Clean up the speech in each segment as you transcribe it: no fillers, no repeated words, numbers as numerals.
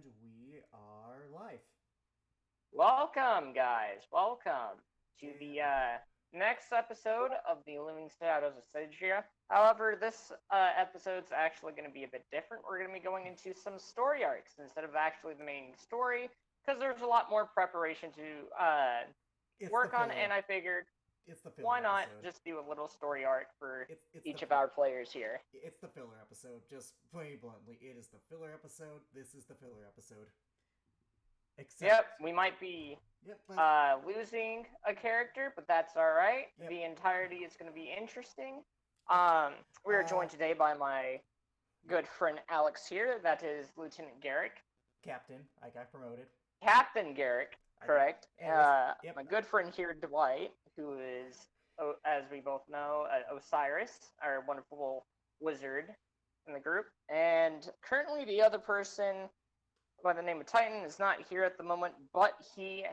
And we are live. Welcome, guys. Welcome to And the next episode of the Looming Shadows of Cidria. However, this episode's actually going to be a bit different. We're going to be going into some story arcs instead of actually the main story, because there's a lot more preparation to it's the work on, and filler. I figured It's the why filler not episode. just do a little story arc for It's the each of our players here. it's the filler episode. Just plain bluntly, it is the filler episode. This is the filler episode. Yep, Except, we might be yep, but losing a character, but that's all right. yep. The entirety is going to be interesting. Yep. We are joined today by my good friend Alex here. That is Lieutenant Garrick. Captain, I got promoted. Captain Garrick, I did. correct. Anyways, My yep. good friend here, Dwight, who is, as we both know, Osiris, our wonderful wizard in the group. And currently, the other person by the name of Titan is not here at the moment, but he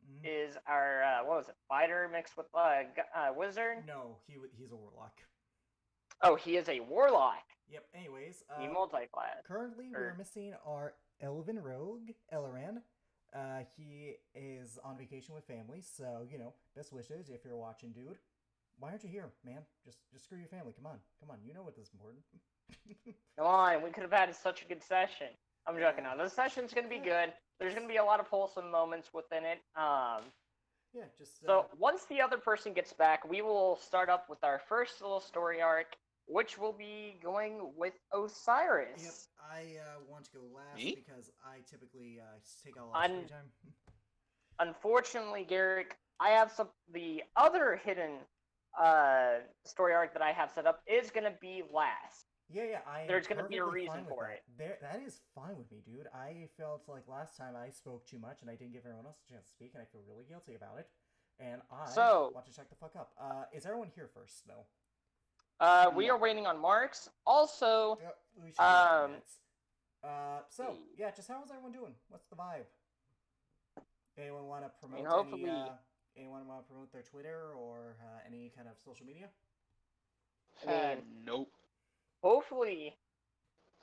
Mm, is our what was it, fighter mixed with wizard. no, he's a warlock. Oh, he is a warlock. Yep. Anyways, He multi-class. currently we're Or missing our Elven rogue, Elleran. He is on vacation with family, so best wishes if you're watching, dude. Why aren't you here, man? Just screw your family. Come on. You know what is important. come on, we could have had such a good session. I'm joking. Yeah, Now the session's gonna be good. There's gonna be a lot of wholesome moments within it. yeah. Just So once the other person gets back, we will start up with our first little story arc, which will be going with yep. Osiris. I want to go last Me? because I typically take a lot of screen Un- time. Unfortunately, Garrick, I have the other hidden story arc that I have set up is going to be last. Yeah. I am There's going to be a perfectly reason fine with for that. it. That is fine with me, dude. I felt like last time I spoke too much and I didn't give everyone else a chance to speak, and I feel really guilty about it. And I So, want to check the fuck up. Is everyone here first, though? we are No. waiting on Marks. Also, Yep, we should give it a few um, minutes. Yeah, just how is everyone doing? What's the vibe? Anyone want to I mean, promote hopefully, anyone want to promote their Twitter or any kind of social media? I mean, Nope. hopefully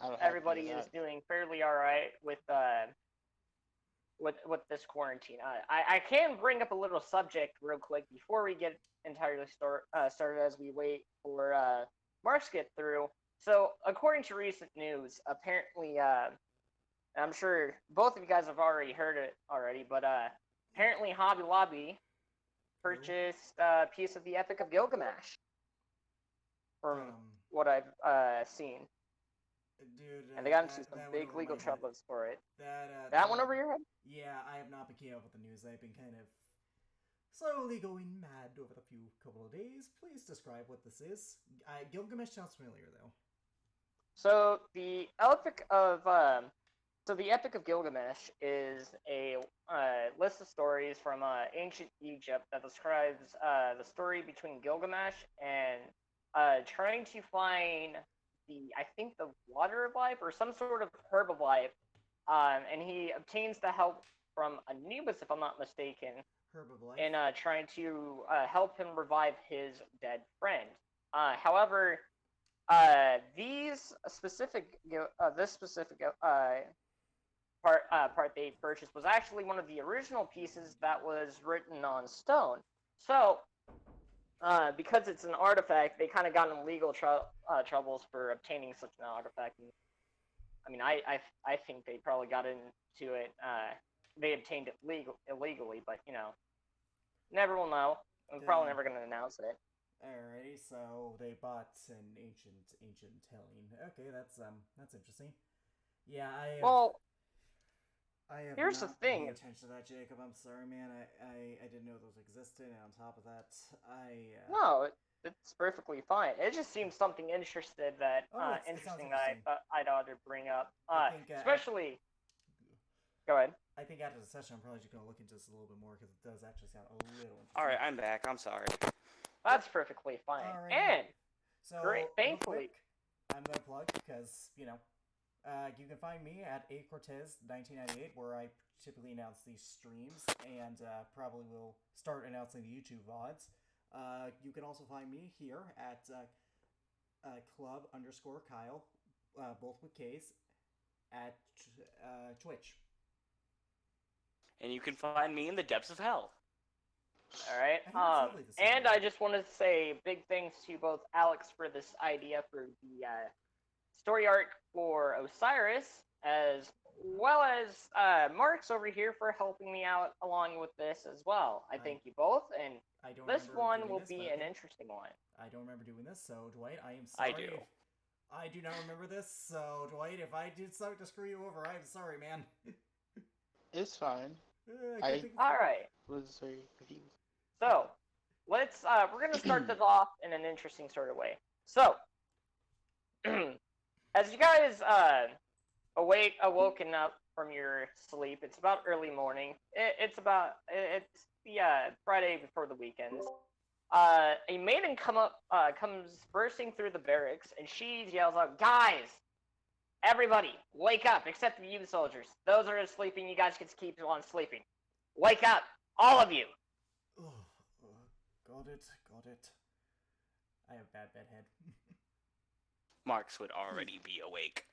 I don't have any of everybody is that. doing fairly all right with this quarantine. I can bring up a little subject real quick before we get entirely started as we wait for Marks to get through. So, according to recent news, apparently, I'm sure both of you guys have already heard it already, but apparently Hobby Lobby Who? purchased a piece of the Epic of Gilgamesh, from Um, what I've seen, dude, and they got into that some went big over my legal head. troubles for it. That That went went. over your head? Yeah, I have not been keeping up with the news. I've been kind of slowly going mad over the few couple of days. Please describe what this is. Gilgamesh sounds familiar, though. So the Epic of Gilgamesh is a list of stories from ancient Egypt that describes the story between Gilgamesh and trying to find the water of life or some sort of herb of life, and he obtains the help from Anubis, if I'm not mistaken, Herb of in Life. trying to help him revive his dead friend. However, this specific part they purchased was actually one of the original pieces that was written on stone. So, because it's an artifact, they kind of got in legal troubles for obtaining such an artifact. And, I mean, I think they probably got into it. They obtained it illegally, but never will know. I'm probably Damn. never going to announce it. Alrighty, so they bought an ancient telling. Okay, that's interesting. Yeah, Well, I have here's the not been paying thing. attention to that, Jacob. I'm sorry, man. I didn't know those existed, and on top of that, No, it's perfectly fine. It just seems something oh no, it sounds interesting that I interesting. thought I'd ought to bring up. I think Especially, go ahead. I think after the session, I'm probably just gonna look into this a little bit more because it does actually sound a little All interesting. right, I'm back. I'm sorry. That's Yep. perfectly fine. Alrighty. And great, So real thankfully, quick, I'm gonna plug because you can find me at A Cortez 1998, where I typically announce these streams, and probably will start announcing the YouTube VODs. You can also find me here at club underscore Kyle, both with K's, at Twitch. And you can find me in the depths of hell. All right. I hear it's lovely this And evening. I just wanted to say big thanks to both Alex for this idea for the story arc for Osiris, as well as Marks over here for helping me out along with this as well. I thank you both, and I don't this remember one doing will this, be but an okay. interesting one. I don't remember doing this, so Dwight, I am I sorry. do. I do not remember this, so Dwight, if I did something to screw you over, I'm sorry, man. It's fine. I think All right. Was very confused. So let's we're gonna start this off in an interesting sort of way. So as you guys awoken up from your sleep, it's about early morning. It's the Friday before the weekends. A maiden comes bursting through the barracks, and she yells out, "Guys, everybody, wake up! Except for you soldiers. Those are sleeping. You guys can keep on sleeping. Wake up, all of you!" Got it. I have bad bedhead. Marks would already be awake.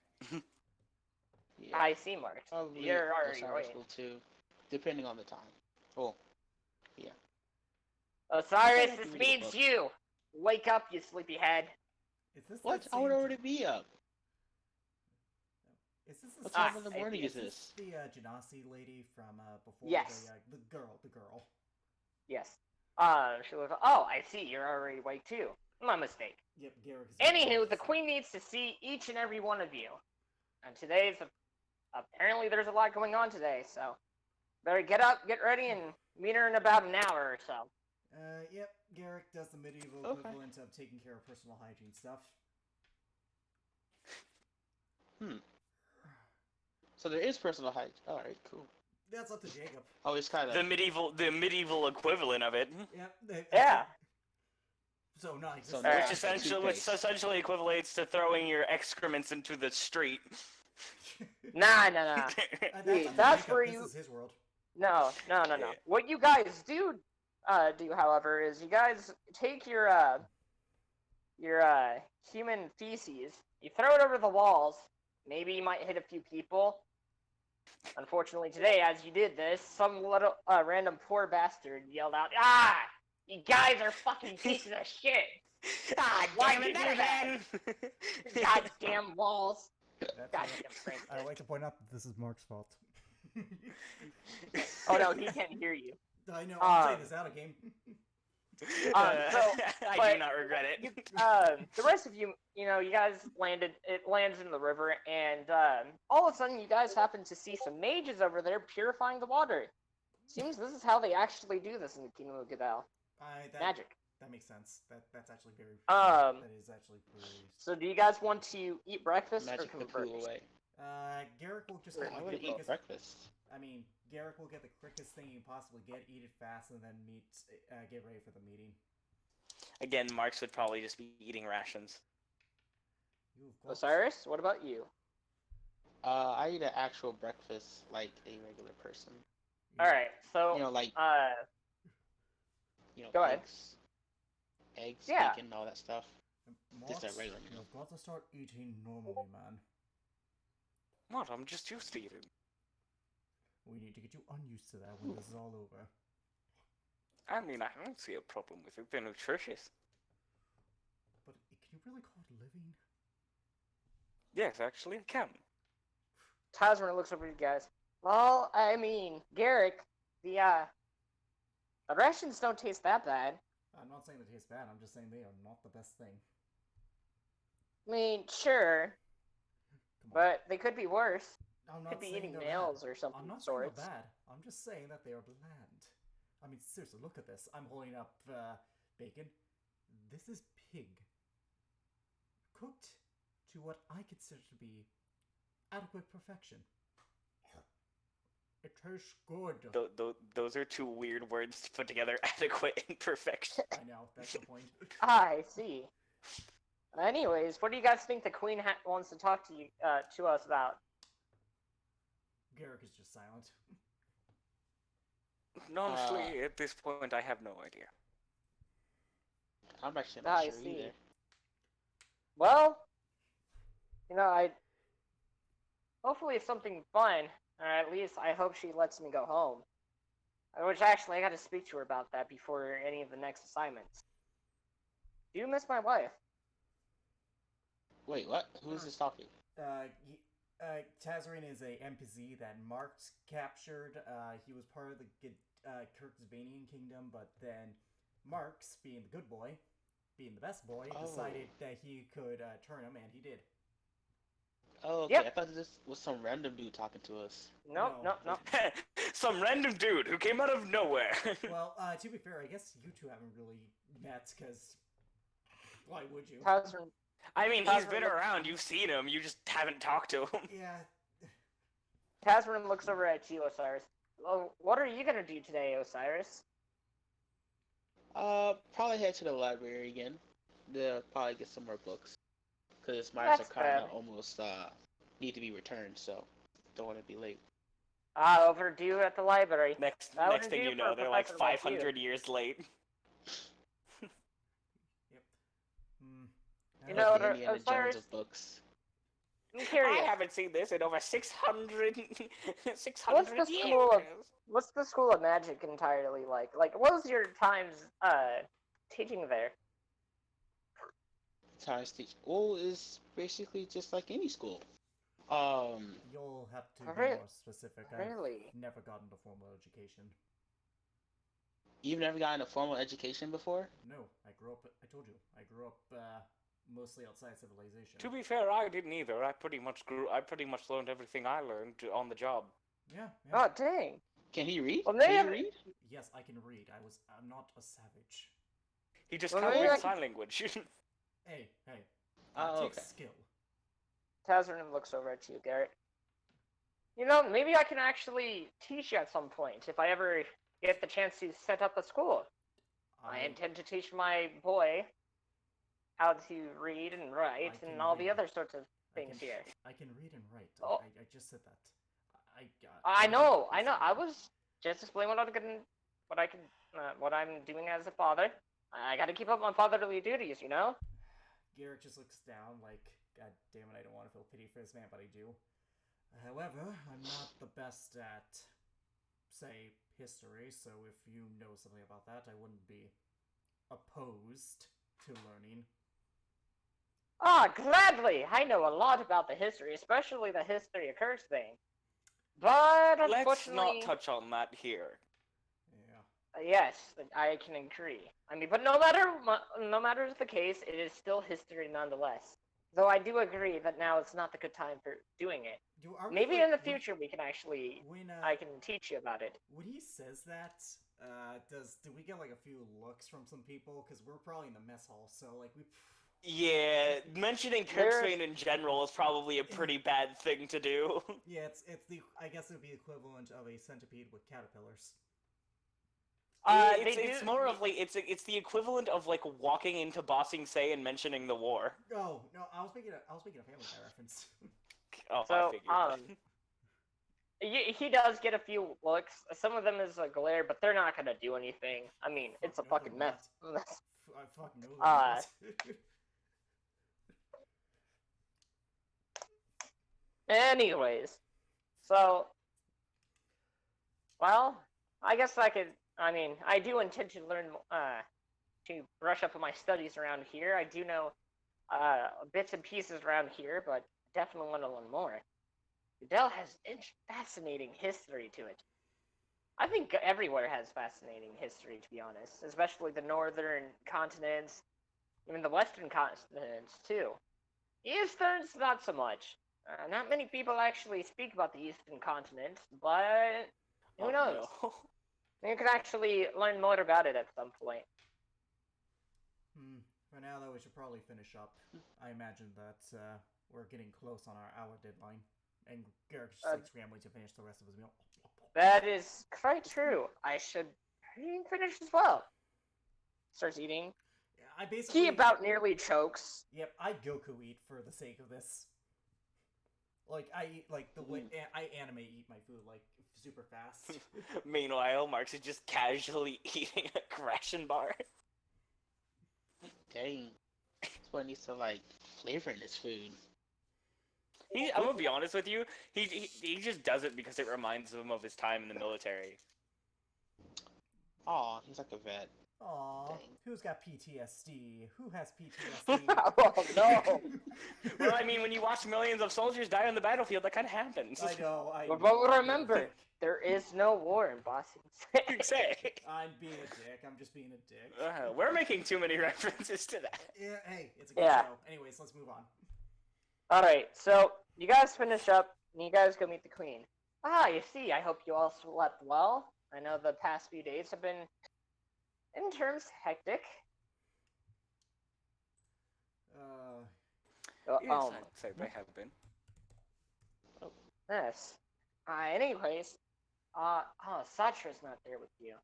Yeah. I see, Mark. Probably You're already Osiris awake. will too, depending on the time. Well, yeah. Osiris, I this can read a means book. you. Wake up, you sleepyhead. Is this What? that I would same- already be up. Is this the What same- time in the morning is Is this? the Genasi lady from before? Yes. The girl. Yes. She looks. Oh, I see. You're already awake too. My mistake. Yep, Garrick is. Anywho, the queen needs to see each and every one of you. And today's apparently there's a lot going on today, so better get up, get ready, and meet her in about an hour or so. Yep, Garrick does the medieval Okay. equivalent of taking care of personal hygiene stuff. So there is personal hygiene. All right, cool. That's up to Jacob. Oh, it's kind of. The medieval equivalent of it, Yep. Yeah. So nice. So which nice. essentially equates to throwing your excrements into the street. Nah. That's up to That's Jacob. where This you- is his world. No. Yeah. What you guys do, however, is you guys take your human feces, you throw it over the walls. Maybe you might hit a few people. Unfortunately, today, as you did this, some little random poor bastard yelled out, "Ah! You guys are fucking pieces of shit! Ah, Why damn did it, you do that? that Goddamn walls! That's Goddamn Frank!" I like to point out that this is Mark's fault. Oh no, he can't hear you. I know. I'm saying this out of game. So, I but do not regret it. You, the rest of you, you guys landed. It lands in the river, and all of a sudden, you guys happen to see some mages over there purifying the water. Seems this is how they actually do this in the Kingdom of Gadal. Magic. That makes sense. That's actually very. Um, That is actually very. So, do you guys want to eat breakfast magic or the convert? poo away. Garrick will just. Sure, I get would the eat quickest- breakfast. I mean, Garrick will get the quickest thing you can possibly get, eat it fast, and then get ready for the meeting. Again, Marks would probably just be eating rations. You've got Osiris, what about you? I eat an actual breakfast like a regular person. All right, so You know, like go ahead. eggs, Yeah. bacon, all that stuff. Just Mox, a regular meal. You've got to start eating normally, man. What? I'm just used to eating. We need to get you unused to that when this is all over. I mean, I don't see a problem with it. They're nutritious. But can you really call it living? Yes, actually, I can. Tasman looks over at you guys. Well, I mean, Garrick, the rations don't taste that bad. I'm not saying they taste bad. I'm just saying they are not the best thing. I mean, sure, Come on. but they could be worse. I'm not Could be saying eating they're nails bad. or something I'm not of saying sorts. they're bad. I'm just saying that they are bland. I mean, seriously, look at this. I'm holding up bacon. This is pig. Cooked to what I consider to be adequate perfection. It tastes good. Those are two weird words to put together. Adequate and perfection. I know, that's the point. I see. Anyways, what do you guys think the Queen wants to talk to you to us about? Garrick is just silent. Honestly, at this point, I have no idea. I'm actually Ah, not I sure see. either. Well, Hopefully it's something fun, or at least I hope she lets me go home. Which actually, I got to speak to her about that before any of the next assignments. Do you miss my wife? Wait, what? Who's this talking? Tazarin is a NPC that Marx captured. He was part of the Kirksbanian kingdom, but then Marx, being the good boy, being the best boy, decided that he could turn him, and he did. Oh, okay. Yep. I thought this was some random dude talking to us. Nope, No. nope, nope. Some random dude who came out of nowhere. Well, to be fair, I guess you two haven't really met, because why would you? Tazarin, I mean, he's been around. You've seen him. You just haven't talked to him. Yeah. Tazarin looks over at you, Osiris. Well, what are you gonna do today, Osiris? Probably head to the library again. To probably get some more books. Because mine are That's kind fair. of almost need to be returned, so don't want to be late. Overdue at the library. Next That next would thing do you for know, a they're like professor like you. 500 years late. Yep. You Like know, the Indiana Jones Osiris, of books. I'm curious. I haven't seen this in over 600 What's the years. school of What's the school of magic entirely like? Like, what was your times teaching there? Science teach. Well, it's basically just like any school. You'll have to be Really? more specific. Really? I've never gotten to formal education. You've never gotten a formal education before? No, I grew up. I told you, I grew up mostly outside civilization. To be fair, I didn't either. I pretty much learned everything I learned on the job. Yeah. Oh, dang. Can he read? Well, Can maybe- you read? Yes, I can read. I'm not a savage. He just Well, can't maybe read I can- sign language. Hey. Oh, Takes okay. skill. Tazarin looks over at you, Garrett. You know, maybe I can actually teach you at some point if I ever get the chance to set up a school. I intend to teach my boy how to read and write I and can all the read. other sorts of I things can, here. I can read and write. Oh. I just said that. I know. I was just explaining what I'm doing as a father. I got to keep up my fatherly duties, you know. Garrett just looks down like, God damn it, I don't want to feel pity for this man, but I do. However, I'm not the best at, say, history, so if you know something about that, I wouldn't be opposed to learning. Ah, gladly. I know a lot about the history, especially the history of Kirk's thing. But Let's unfortunately, not touch on that here. Yeah. yes, I can agree. I mean, but no matter the case, it is still history nonetheless. Though I do agree that now it's not the good time for doing it. Maybe in the future we can actually, I can teach you about it. When he says that, do we get like a few looks from some people? Because we're probably in the mess hall, so like we. Yeah, mentioning Kirksvane in general is probably a pretty bad thing to do. Yeah, it's the I guess it would be equivalent of a centipede with caterpillars. It's more of like it's the equivalent of like walking into Bossing Say and mentioning the war. Oh no, I was making a Family Guy reference. Oh, So, I figured. he does get a few looks. Some of them is a glare, but they're not gonna do anything. I mean, it's a Fuck, no, fucking they're mess. I fucking know. That. Anyways, so, well, I guess I could. I mean, I do intend to learn to brush up on my studies around here. I do know bits and pieces around here, but definitely want to learn more. Udell has fascinating history to it. I think everywhere has fascinating history, to be honest, especially the northern continents, even the western continents, too. Eastern's not so much. Not many people actually speak about the eastern continent, but who knows? No. You can actually learn more about it at some point. For now, though, we should probably finish up. I imagine that we're getting close on our hour deadline, and Garrick just likes scrambling to finish the rest of his meal. That is quite true. I should finish as well. Starts eating. Yeah, I basically. He about nearly chokes. Yep, I Goku eat for the sake of this. Like I eat like the way I anime eat my food like super fast. Meanwhile, Marx is just casually eating a ration bar. Dang. That's what needs to like flavor in this food. I'm gonna be honest with you. He just does it because it reminds him of his time in the military. Aw, he's like a vet. Aw, Dang. who's got PTSD? Who has PTSD? Oh no! Well, I mean, when you watch millions of soldiers die on the battlefield, that kind of happens. I know. But remember, there is no war in Boston. Exactly. I'm being a dick. I'm just being a dick. We're making too many references to that. Yeah, hey, it's a good Yeah. show. Anyways, let's move on. All right, so you guys finish up, and you guys go meet the queen. Ah, you see, I hope you all slept well. I know the past few days have been, in terms, hectic. Yes, I'd say they have been. Yes. Anyways, Satra's not there with you.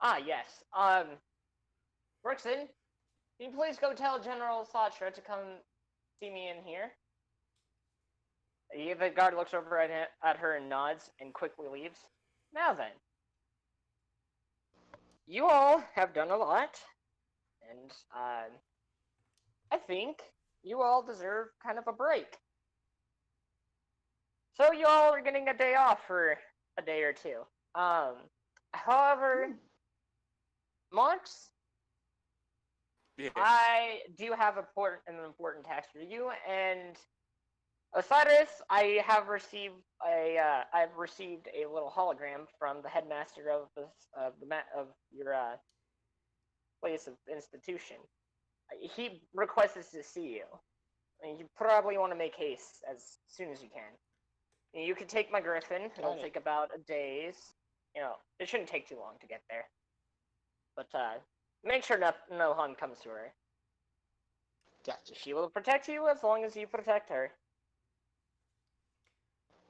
Ah, yes. Brookson, can you please go tell General Satra to come see me in here? The guard looks over at her and nods and quickly leaves. Now then, you all have done a lot, and I think you all deserve kind of a break. So you all are getting a day off for a day or two. However, Marks, Yeah. I do have an important task for you, and Osiris, I've received a little hologram from the headmaster of your place of institution. He requests to see you. I mean, you probably want to make haste as soon as you can. You can take my griffin. It'll take about a day's. It shouldn't take too long to get there. But make sure no harm comes to her. Gotcha. She will protect you as long as you protect her.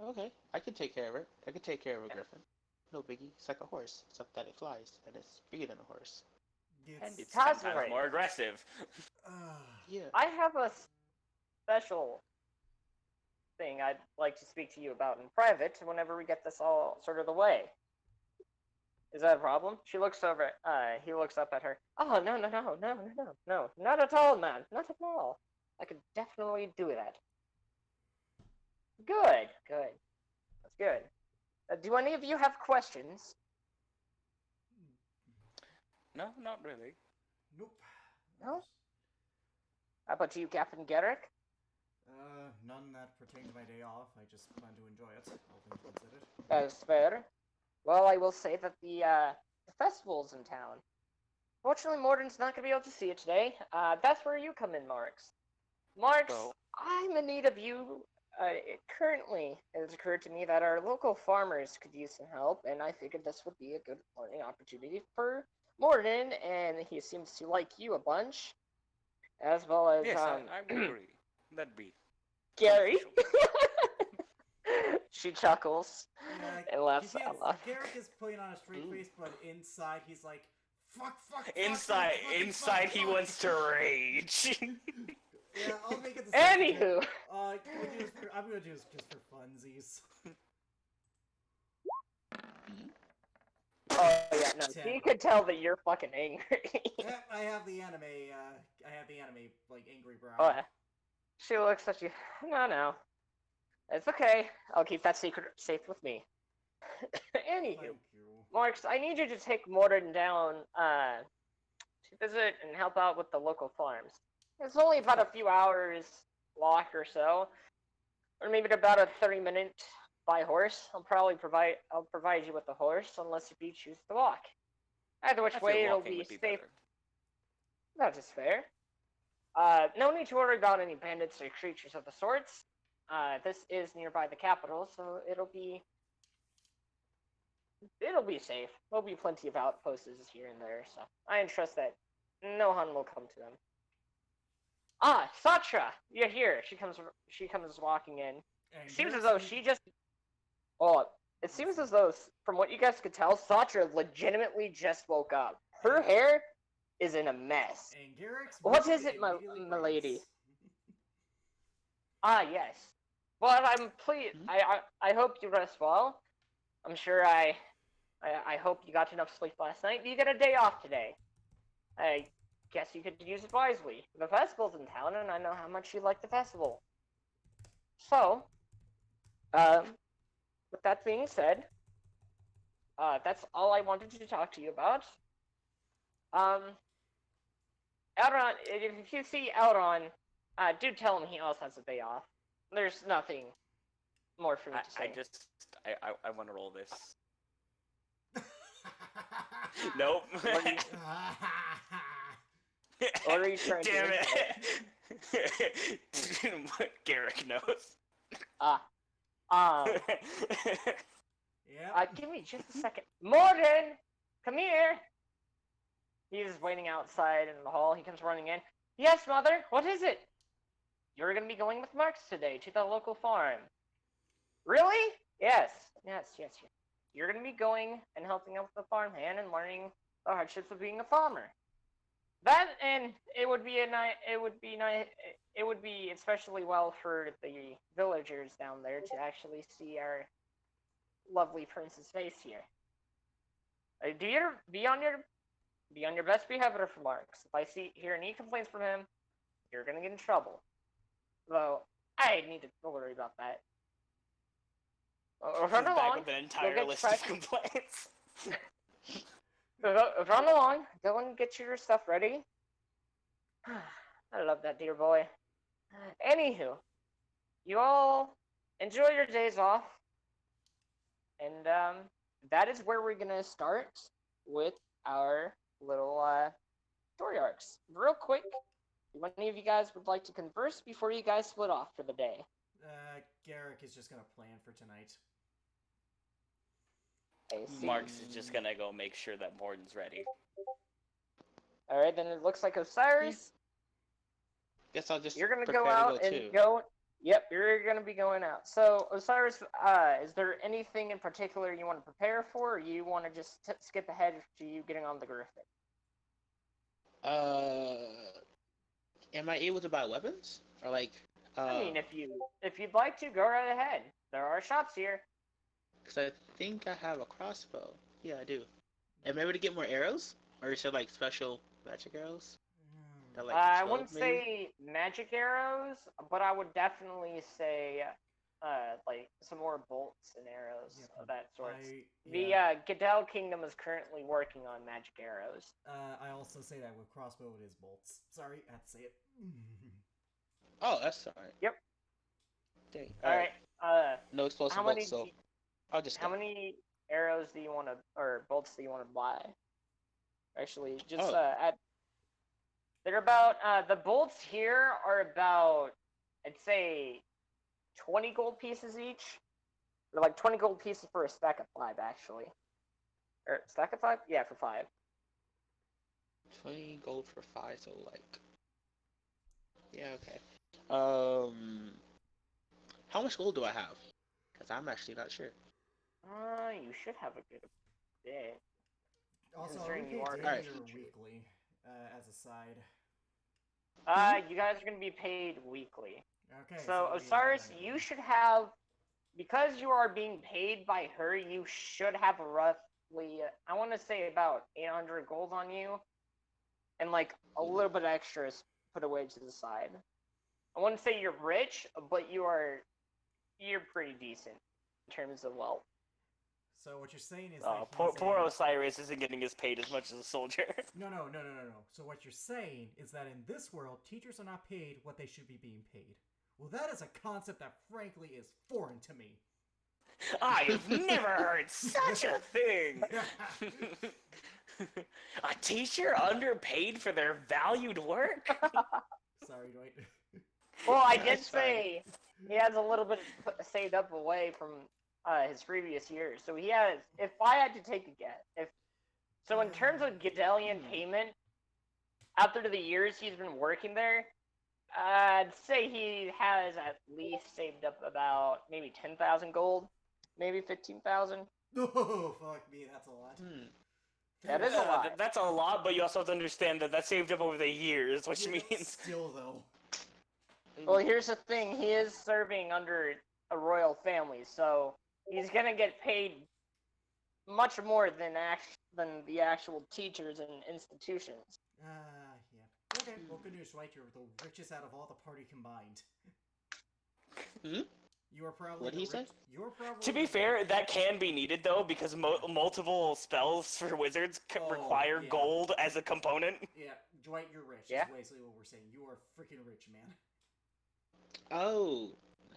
Okay, I can take care of it. I can take care of a griffin. No biggie. It's like a horse, except that it flies and it's bigger than a horse. And it's That's 10 times right. more aggressive. Yeah. I have a special thing I'd like to speak to you about in private whenever we get this all sort of the way. Is that a problem? He looks up at her. Oh, no, not at all, man. Not at all. I could definitely do that. Good. That's good. Do any of you have questions? No, not really. Nope. No? How about you, Captain Garrick? None that pertain to my day off. I just plan to enjoy it, all things considered. That's fair. Well, I will say that the festival's in town. Fortunately, Morden's not going to be able to see it today. That's where you come in, Marks. Marks, Well- I'm in need of you. Currently, it has occurred to me that our local farmers could use some help, and I figured this would be a good learning opportunity for Morden, and he seems to like you a bunch, as well as Yes, I would agree. That'd be Gary. beneficial. She chuckles and laughs you can't- out loud. Garrick is putting on a straight face, but inside he's like, fuck. Inside he wants to rage. Yeah, I'll make it the Anywho. I'm gonna do this just for funsies. Oh yeah, no. 10. He could tell that you're fucking angry. Yeah, I have the anime, like, angry brow. Oh yeah. She looks at you. No. It's okay. I'll keep that secret safe with me. Anywho, Thank you. Marks, I need you to take Morden down to visit and help out with the local farms. It's only about a few hours walk or so, or maybe about a 30-minute by horse. I'll provide you with the horse unless if you choose to walk. Either which I feel way it'll walking be would safe. better. That is fair. No need to worry about any bandits or creatures of the sorts. This is nearby the capital, so it'll be safe. There'll be plenty of outposts here and there, so I trust that no harm will come to them. Ah, Satra, you're here. She comes walking in. And Seems as Garrick's though she just. Oh, it seems as though, from what you guys could tell, Satra legitimately just woke up. Her hair is in a mess. And Garrick's What mood is it, my immediately lady? raised. Ah, yes. Well, I'm pleased. I hope you rest well. I'm sure I hope you got enough sleep last night. You get a day off today. I guess you could use it wisely. The festival's in town, and I know how much you like the festival. So, with that being said, that's all I wanted to talk to you about. Um, Elron, if you see Elron, do tell him he also has a day off. There's nothing more for me to say. I want to roll this. Nope. What are you trying to Damn do? it. Garrick knows. Yep. Give me just a second. Morgan, come here. He's waiting outside in the hall. He comes running in. Yes, mother. What is it? You're gonna be going with Marx today to the local farm. Really? Yes. You're gonna be going and helping out with the farmhand and learning the hardships of being a farmer. That and it would be it would be especially well for the villagers down there to actually see our lovely prince's face here. Do you be on your best behavior for Marx. If I hear any complaints from him, you're gonna get in trouble. Though I need to worry about that. Run Back along. with an entire list of complaints. Run along. Go and get your stuff ready. I love that dear boy. Anywho, you all enjoy your days off, and that is where we're gonna start with our little story arcs. Real quick, if any of you guys would like to converse before you guys split off for the day? Garrick is just gonna plan for tonight. I see. Marx is just gonna go make sure that Morden's ready. Alright, then it looks like Osiris. Guess I'll just You're gonna prepare go to out and too. go. Yep, you're gonna be going out. So, Osiris, is there anything in particular you want to prepare for, or you want to just skip ahead to you getting on the Griffin? Am I able to buy weapons? Or like, I mean, if you'd like to, go right ahead. There are shops here. because I think I have a crossbow. Yeah, I do. Am I able to get more arrows? Or is it like special magic arrows? That, like, I explode, wouldn't maybe? say magic arrows, but I would definitely say, like some more bolts and arrows of that sort. The Gadel Kingdom is currently working on magic arrows. I also say that with crossbow it is bolts. Sorry, I have to say it. Oh, that's alright. Yep. Dang. Alright. No explosive How many? bolts, so I'll just How go. many arrows do you want to, or bolts do you want to buy? Actually, just Oh. they're about the bolts here are about, I'd say, 20 gold pieces each. They're like 20 gold pieces for a stack of 5, actually. Or stack of 5? Yeah, for 5. 20 gold for 5, so like... Yeah, okay. How much gold do I have? Because I'm actually not sure. You should have a good bit. Also, are we Considering paid you are daily Alright. or weekly? As a side. You guys are gonna be paid weekly. Okay. So it'll be Osiris, another you one. should have, because you are being paid by her, you should have roughly, I want to say about 800 gold on you, and like a little bit extras put away to the side. I wouldn't say you're rich, but you're pretty decent in terms of wealth. So what you're saying is Oh, that poor Osiris isn't getting as paid as much as a soldier. No. So what you're saying is that in this world, teachers are not paid what they should be being paid. Well, that is a concept that frankly is foreign to me. I've never heard such a thing. A teacher underpaid for their valued work? Sorry, Dwight. Well, I did That's fine. say he has a little bit saved up away from his previous years. So he has, if I had to take a guess, in terms of Gadelian payment, after the years he's been working there, I'd say he has at least saved up about maybe 10,000 gold, maybe 15,000. Oh, fuck me, that's a lot. That is a lot. That's a lot, but you also have to understand that that's saved up over the years, which Yeah, means... still though. Well, here's the thing: he is serving under a royal family, so he's gonna get paid much more than the actual teachers and institutions. Yeah. Okay, well, good news, right? You're the richest out of all the party combined. You are probably What'd the he say? You're probably To be fair, that can be needed though, because multiple spells for wizards require yeah. gold as a component. Yeah, Dwight, you're rich. Yeah. Is basically what we're saying. You are freaking rich, man. Oh,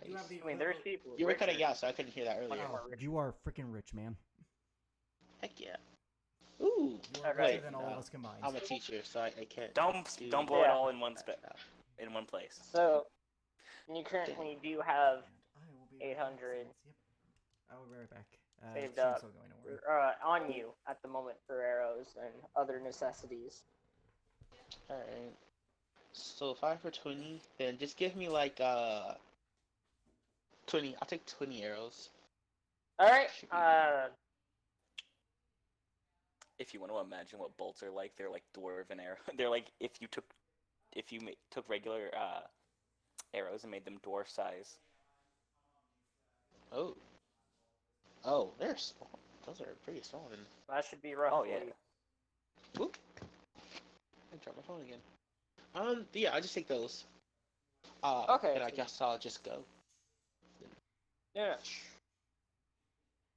You have nice. the I mean, there's equivalent- people. You were richer. cutting out, so I couldn't hear that earlier. more rich. you are freaking rich, man. Heck yeah. Ooh. You are Okay. richer than all of us combined. I'm a teacher, so I can't. Don't blow it all in one in one place. So, you currently do have And I will be 800. Yep. I will be right back. Saved Stream's up. still going, don't worry. On you at the moment for arrows and other necessities. Alright. So 5 for 20, then just give me like 20. I'll take 20 arrows. All right. Should be- If you want to imagine what bolts are like, they're like dwarven arrow. They're like if you took regular arrows and made them dwarf size. Oh. Oh, they're small. Those are pretty small. Then. That should be rough. Oh yeah. Whoop. I dropped my phone again. Yeah, I'll just take those. Okay, And I so- guess I'll just go. Yeah.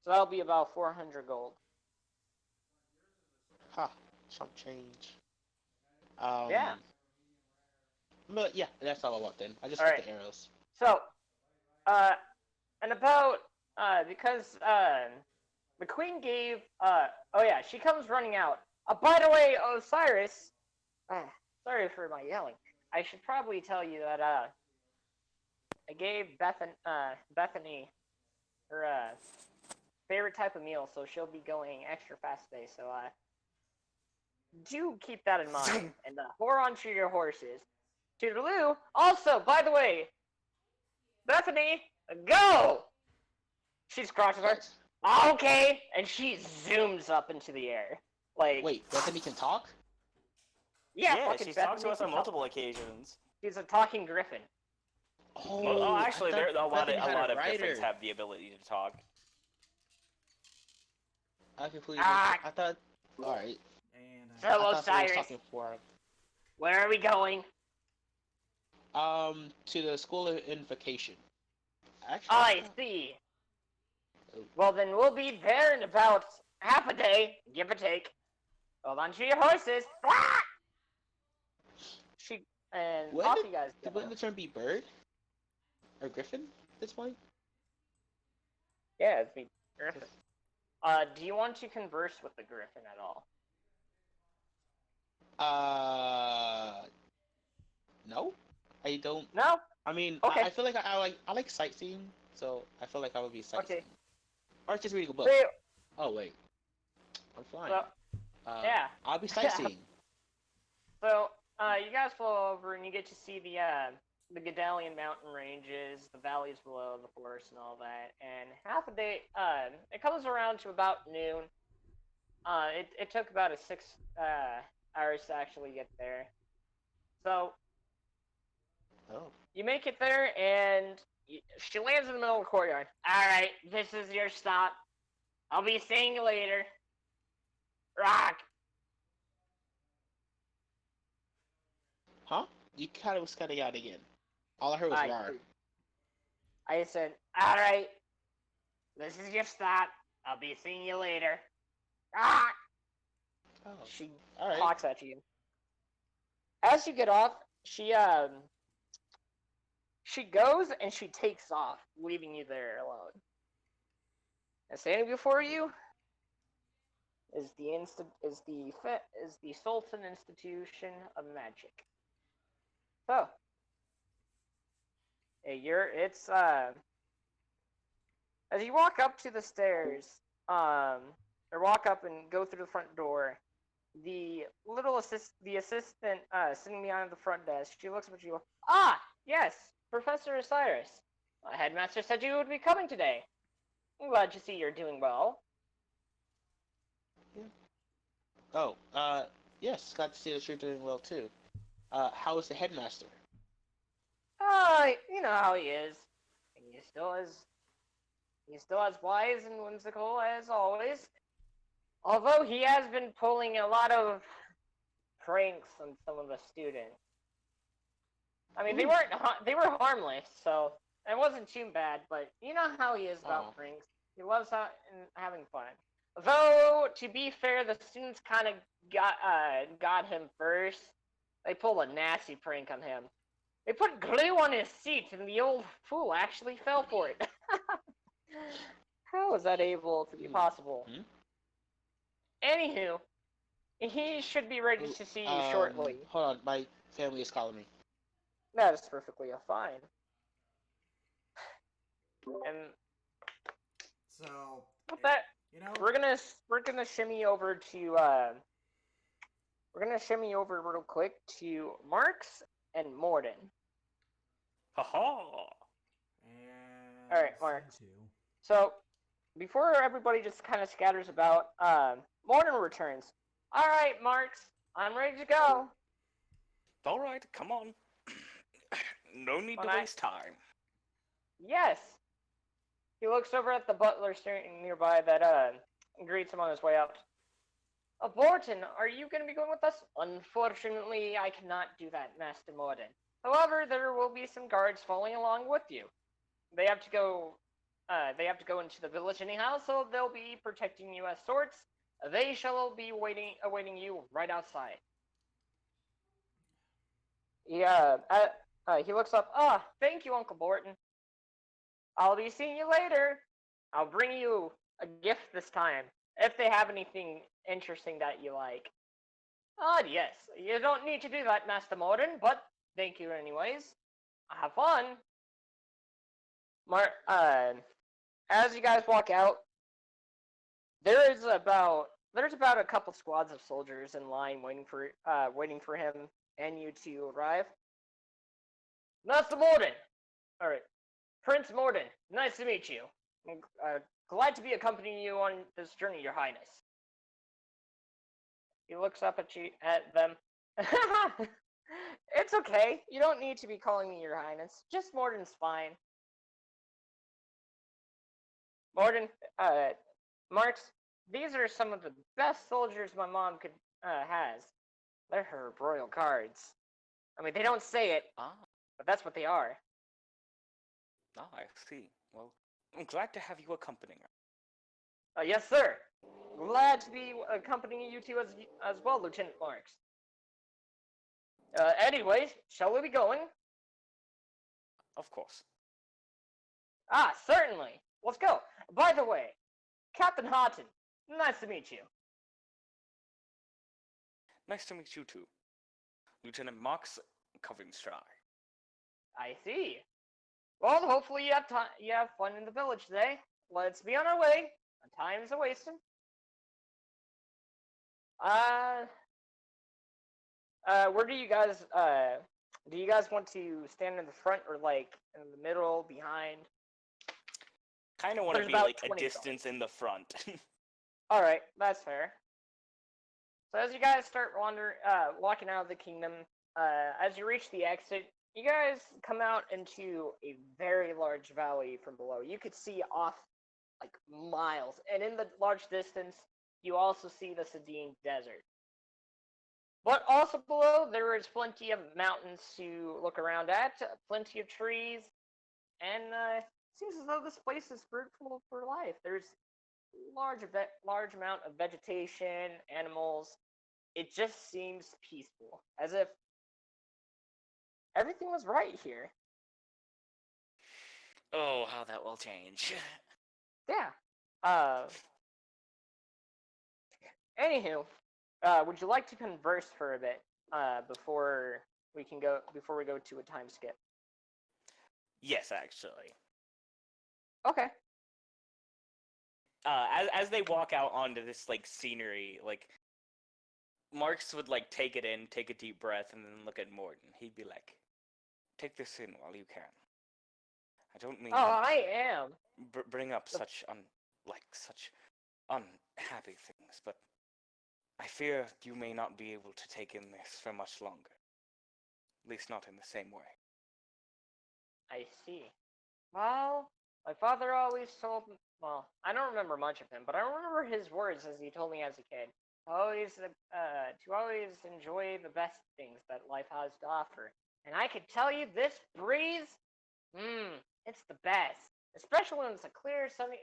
So that'll be about 400 gold. Ha. Chump change. Yeah. But yeah, that's all I want then. I just All want right. the arrows. So, and about because the queen gave oh yeah, she comes running out. By the way, Osiris, sorry for my yelling. I should probably tell you that I gave Bethany her favorite type of meal, so she'll be going extra fast today. So do keep that in mind and hold on to your horses. Toodaloo. Also, by the way, Bethany, go! She's crosses her. Okay, and she zooms up into the air. Like, Wait, Bethany can talk? yeah, She's talked to us on multiple occasions. She's a talking griffin. Oh, actually, I thought a lot Bethany had of griffins rider. have the ability to talk. I completely. Ah. I thought. All right. And So- I Hello, thought someone was Cyrus. talking for Where are we going? to the school of invocation. Actually, I see. Oh. Well, then we'll be there in about half a day, give or take. Hold on to your horses. Ah! And What? off you guys go. Wouldn't the term be bird or griffin at this point? Yeah, it's me, Griffin. Do you want to converse with the Griffin at all? No, I don't. No? I mean, Okay. I feel like I like sightseeing, so I feel like I would be sightseeing. Or just reading a book. So, Oh wait, I'm flying. well, yeah. I'll be sightseeing. So, you guys flow over and you get to see the Gedalian mountain ranges, the valleys below, the forest, and all that. And half a day, it comes around to about noon. It took about 6 hours to actually get there. So, Oh. you make it there, and she lands in the middle of the courtyard. All right, this is your stop. I'll be seeing you later. Rock. Huh? You kind of was cutting out again. All I heard was rar. I said, all right, this is your stop. I'll be seeing you later. Ah! Oh. She All right. talks at you. As you get off, she goes and she takes off, leaving you there alone. And standing before you is the Sultan Institution of Magic. So, as you walk up to the stairs, or walk up and go through the front door, the assistant sitting behind the front desk, she looks up at you. Ah, yes, Professor Osiris. My headmaster said you would be coming today. I'm glad to see you're doing well. Oh. Yes. Glad to see that you're doing well too. How is the headmaster? You know how he is. He's still as wise and whimsical as always. Although he has been pulling a lot of pranks on some of the students. I mean, they were harmless, so It wasn't too bad, but you know how he is about Oh. pranks. He loves having fun. Though, to be fair, the students kind of got him first. They pulled a nasty prank on him. They put glue on his seat, and the old fool actually fell for it. How is that able to be possible? Hmm? Anywho, he should be ready to see you shortly. Hold on, my family is calling me. That is perfectly fine. And So, with that, you know, we're gonna shimmy over to real quick to Marks and Morden. Ha-ha! and All right, Mark. scene 2. So before everybody just kind of scatters about, Morden returns. All right, Marks, I'm ready to go. All right, come on. No need to waste time. Yes. He looks over at the butler standing nearby that greets him on his way out. Borton, are you going to be going with us? Unfortunately, I cannot do that, Master Morden. However, there will be some guards following along with you. They have to go. They have to go into the village anyhow, so they'll be protecting you as sorts. They shall be awaiting you right outside. Yeah. He looks up. Thank you, Uncle Borton. I'll be seeing you later. I'll bring you a gift this time, if they have anything interesting that you like. Yes. You don't need to do that, Master Morden, but thank you anyways. Have fun. As you guys walk out, there's about a couple squads of soldiers in line waiting for him and you to arrive. Master Morden! Alright. Prince Morden, nice to meet you. I'm glad to be accompanying you on this journey, Your Highness. He looks up at them. It's okay. You don't need to be calling me Your Highness. Just Morden's fine. Morden, Marks, these are some of the best soldiers my mom has. They're her royal guards. I mean, they don't say it, but that's what they are. I see. Well, I'm glad to have you accompanying her. Yes, sir. Glad to be accompanying you two as well, Lieutenant Marks. Anyways, shall we be going? Of course. Certainly. Let's go. By the way, Captain Houghton, nice to meet you. Nice to meet you too. Lieutenant Mox, covering Stry. I see. Well, hopefully you have fun in the village today. Let's be on our way. Time is a-wasting. Where do you guys want to stand in the front or like in the middle, behind? Kind of want to be like a distance in the front. All right, that's fair. So as you guys start walking out of the kingdom, as you reach the exit, you guys come out into a very large valley from below. You could see off like miles, and in the large distance, you also see the Cidrian Desert. But also below, there is plenty of mountains to look around at, plenty of trees, and it seems as though this place is fruitful for life. There's large amount of vegetation, animals. It just seems peaceful, as if everything was right here. Oh, how that will change. Yeah. Anywho, would you like to converse for a bit before we go to a time skip? Yes, actually. Okay. As they walk out onto this like scenery, like Marks would like take it in, take a deep breath, and then look at Morden. He'd be like, "Take this in while you can. I don't mean I am. bring up such unhappy things, but I fear you may not be able to take in this for much longer. At least not in the same way." I see. Well, my father always told me. Well, I don't remember much of him, but I remember his words as he told me as a kid. To always enjoy the best things that life has to offer. And I could tell you, this breeze, It's the best, especially when it's a clear, sunny,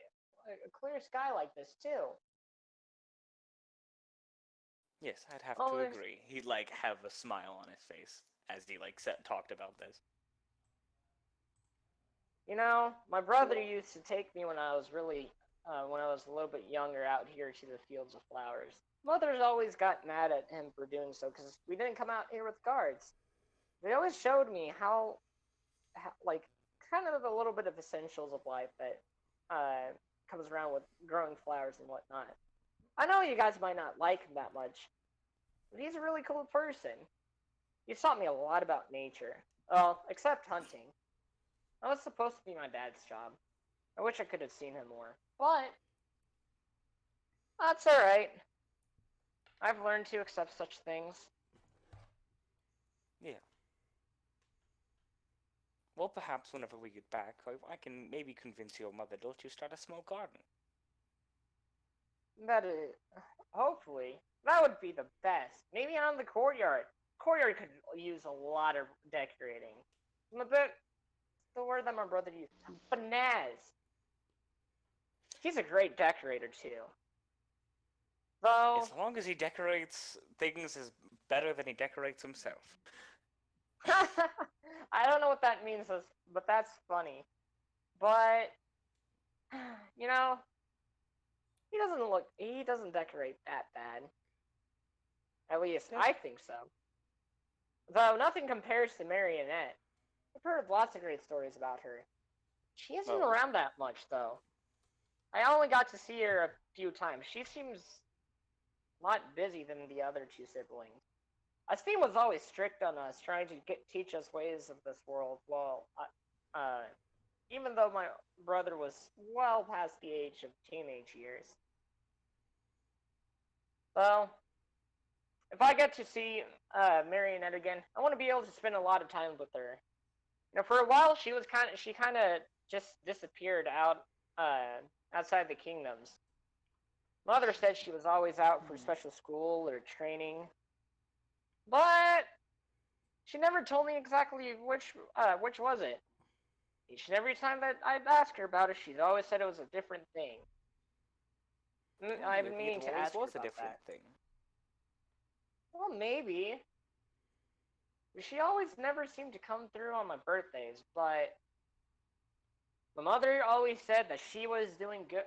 a clear sky like this too. Yes, I'd have Oh, to there's agree. He'd like have a smile on his face as he like talked about this. My brother used to take me when I was a little bit younger out here to the fields of flowers. Mothers always got mad at him for doing so because we didn't come out here with guards. They always showed me how, like, kind of a little bit of essentials of life that comes around with growing flowers and whatnot. I know you guys might not like him that much, but he's a really cool person. He taught me a lot about nature. Well, except hunting. That was supposed to be my dad's job. I wish I could have seen him more. But that's alright. I've learned to accept such things. Yeah. Well, perhaps whenever we get back, I can maybe convince your mother to let you start a small garden. That is, hopefully, that would be the best. Maybe on the courtyard. Courtyard could use a lot of decorating. The word that my brother used. Finesse. He's a great decorator too. Though As long as he decorates things is better than he decorates himself. I don't know what that means, but that's funny. But you know, he doesn't decorate that bad. At least I think so. Though nothing compares to Marionette. I've heard lots of great stories about her. She isn't Oh. around that much though. I only got to see her a few times. She seems a lot busy than the other two siblings. Esteem was always strict on us, trying to teach us ways of this world. Well, even though my brother was well past the age of teenage years. Well, if I get to see Marionette again, I want to be able to spend a lot of time with her. For a while, she kind of just disappeared outside the kingdoms. Mother said she was always out for special school or training, but she never told me exactly which was it. Each and every time that I'd ask her about it, she'd always said it was a different thing. I've been meaning to ask her was a about different that. thing. Well, maybe. She always never seemed to come through on my birthdays, but my mother always said that she was doing good.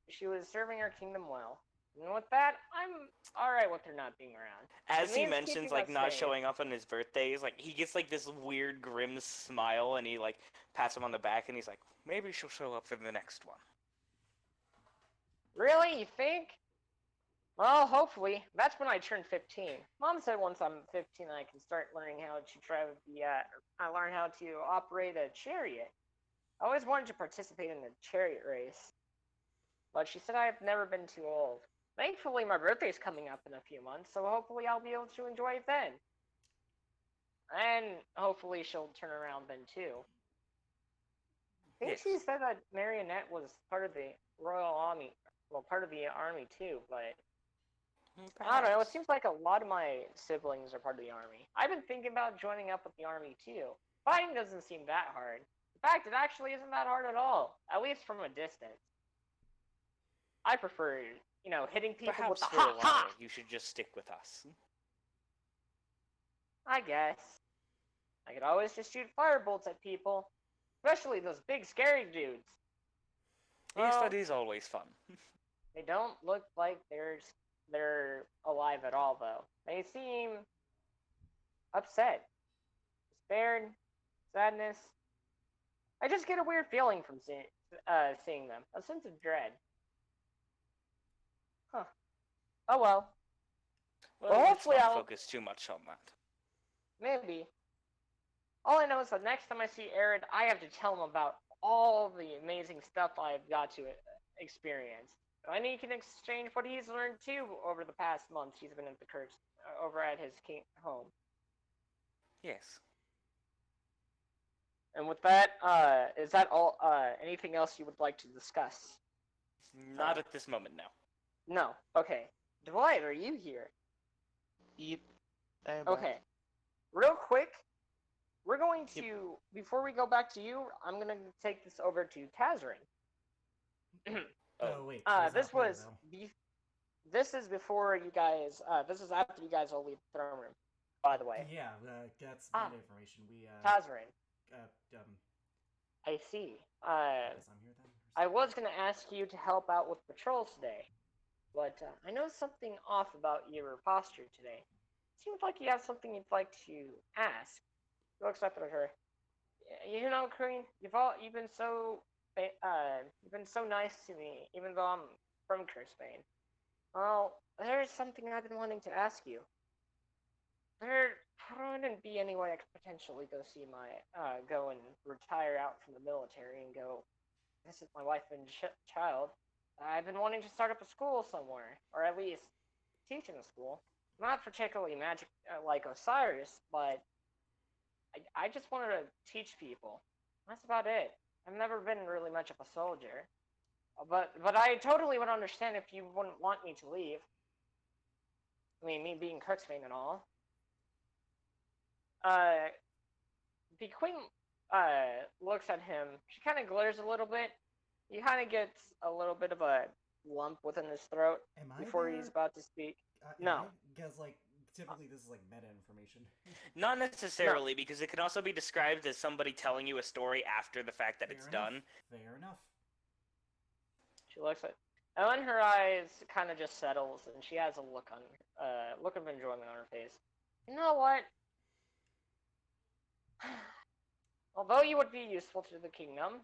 She was serving her kingdom well. And with that, I'm alright with her not being around. As It he means mentions keeping like us not safe. showing up on his birthdays, like he gets like this weird grim smile and he like pats him on the back and he's like, maybe she'll show up for the next one. Really? You think? Well, hopefully. That's when I turn 15. Mom said once I'm 15, I can start learning how to drive I learn how to operate a chariot. I always wanted to participate in a chariot race, but she said I have never been too old. Thankfully, my birthday's coming up in a few months, so hopefully I'll be able to enjoy it then. And hopefully she'll turn around then too. I think Yes. she said that Marionette was part of the Royal Army, well, part of the army too, but I don't know. It Perhaps. seems like a lot of my siblings are part of the army. I've been thinking about joining up with the army too. Fighting doesn't seem that hard. In fact, it actually isn't that hard at all, at least from a distance. I prefer, hitting people with Perhaps the for a ha while ha. you should just stick with us. I guess I could always just shoot firebolts at people, especially those big scary dudes. Yes, Well, that is always fun. they don't look like they're alive at all, though. They seem upset, despaired, sadness. I just get a weird feeling from seeing them, a sense of dread. Huh. Oh well. Well, Well, let's hopefully not I'll focus too much on that. maybe. All I know is that next time I see Arid, I have to tell him about all the amazing stuff I've got to experience. And he can exchange what he's learned too over the past months he's been at the Kurtz, over at his home. Yes. And with that, is that all? Anything else you would like to discuss? Not at this moment, no. No. Okay. Dwight, are you here? Yep. I am back. Okay. Real quick, we're going to, before we go back to you, I'm going to take this over to Tazrin. Oh, wait. He's This not playing, was, though. this is before you guys, this is after you guys all leave the throne room, by the way. Yeah, that's good information. We, Tazrin, um, I see. I guess I'm here then? I was going to ask you to help out with patrols today, but I know something off about your posture today. Seems like you have something you'd like to ask. He looks up at her. You know, Queen, you've been so nice to me, even though I'm from Kirksbane. Well, there's something I've been wanting to ask you. There wouldn't be any way I could potentially go and retire out from the military and go visit my wife and child. I've been wanting to start up a school somewhere, or at least teach in a school. Not particularly magic like Osiris, but I just wanted to teach people. That's about it. I've never been really much of a soldier, but I totally would understand if you wouldn't want me to leave. I mean, me being Kirksbane and all. The queen looks at him. She kind of glares a little bit. He kind of gets a little bit of a lump within his throat before he's about to speak. No. Because, like, typically this is, like, meta information. Not necessarily, because it can also be described as somebody telling you a story after the fact that it's done. Fair enough. She looks at, and then her eyes kind of just settles, and she has a look of enjoyment on her face. You know what? Although you would be useful to the kingdom,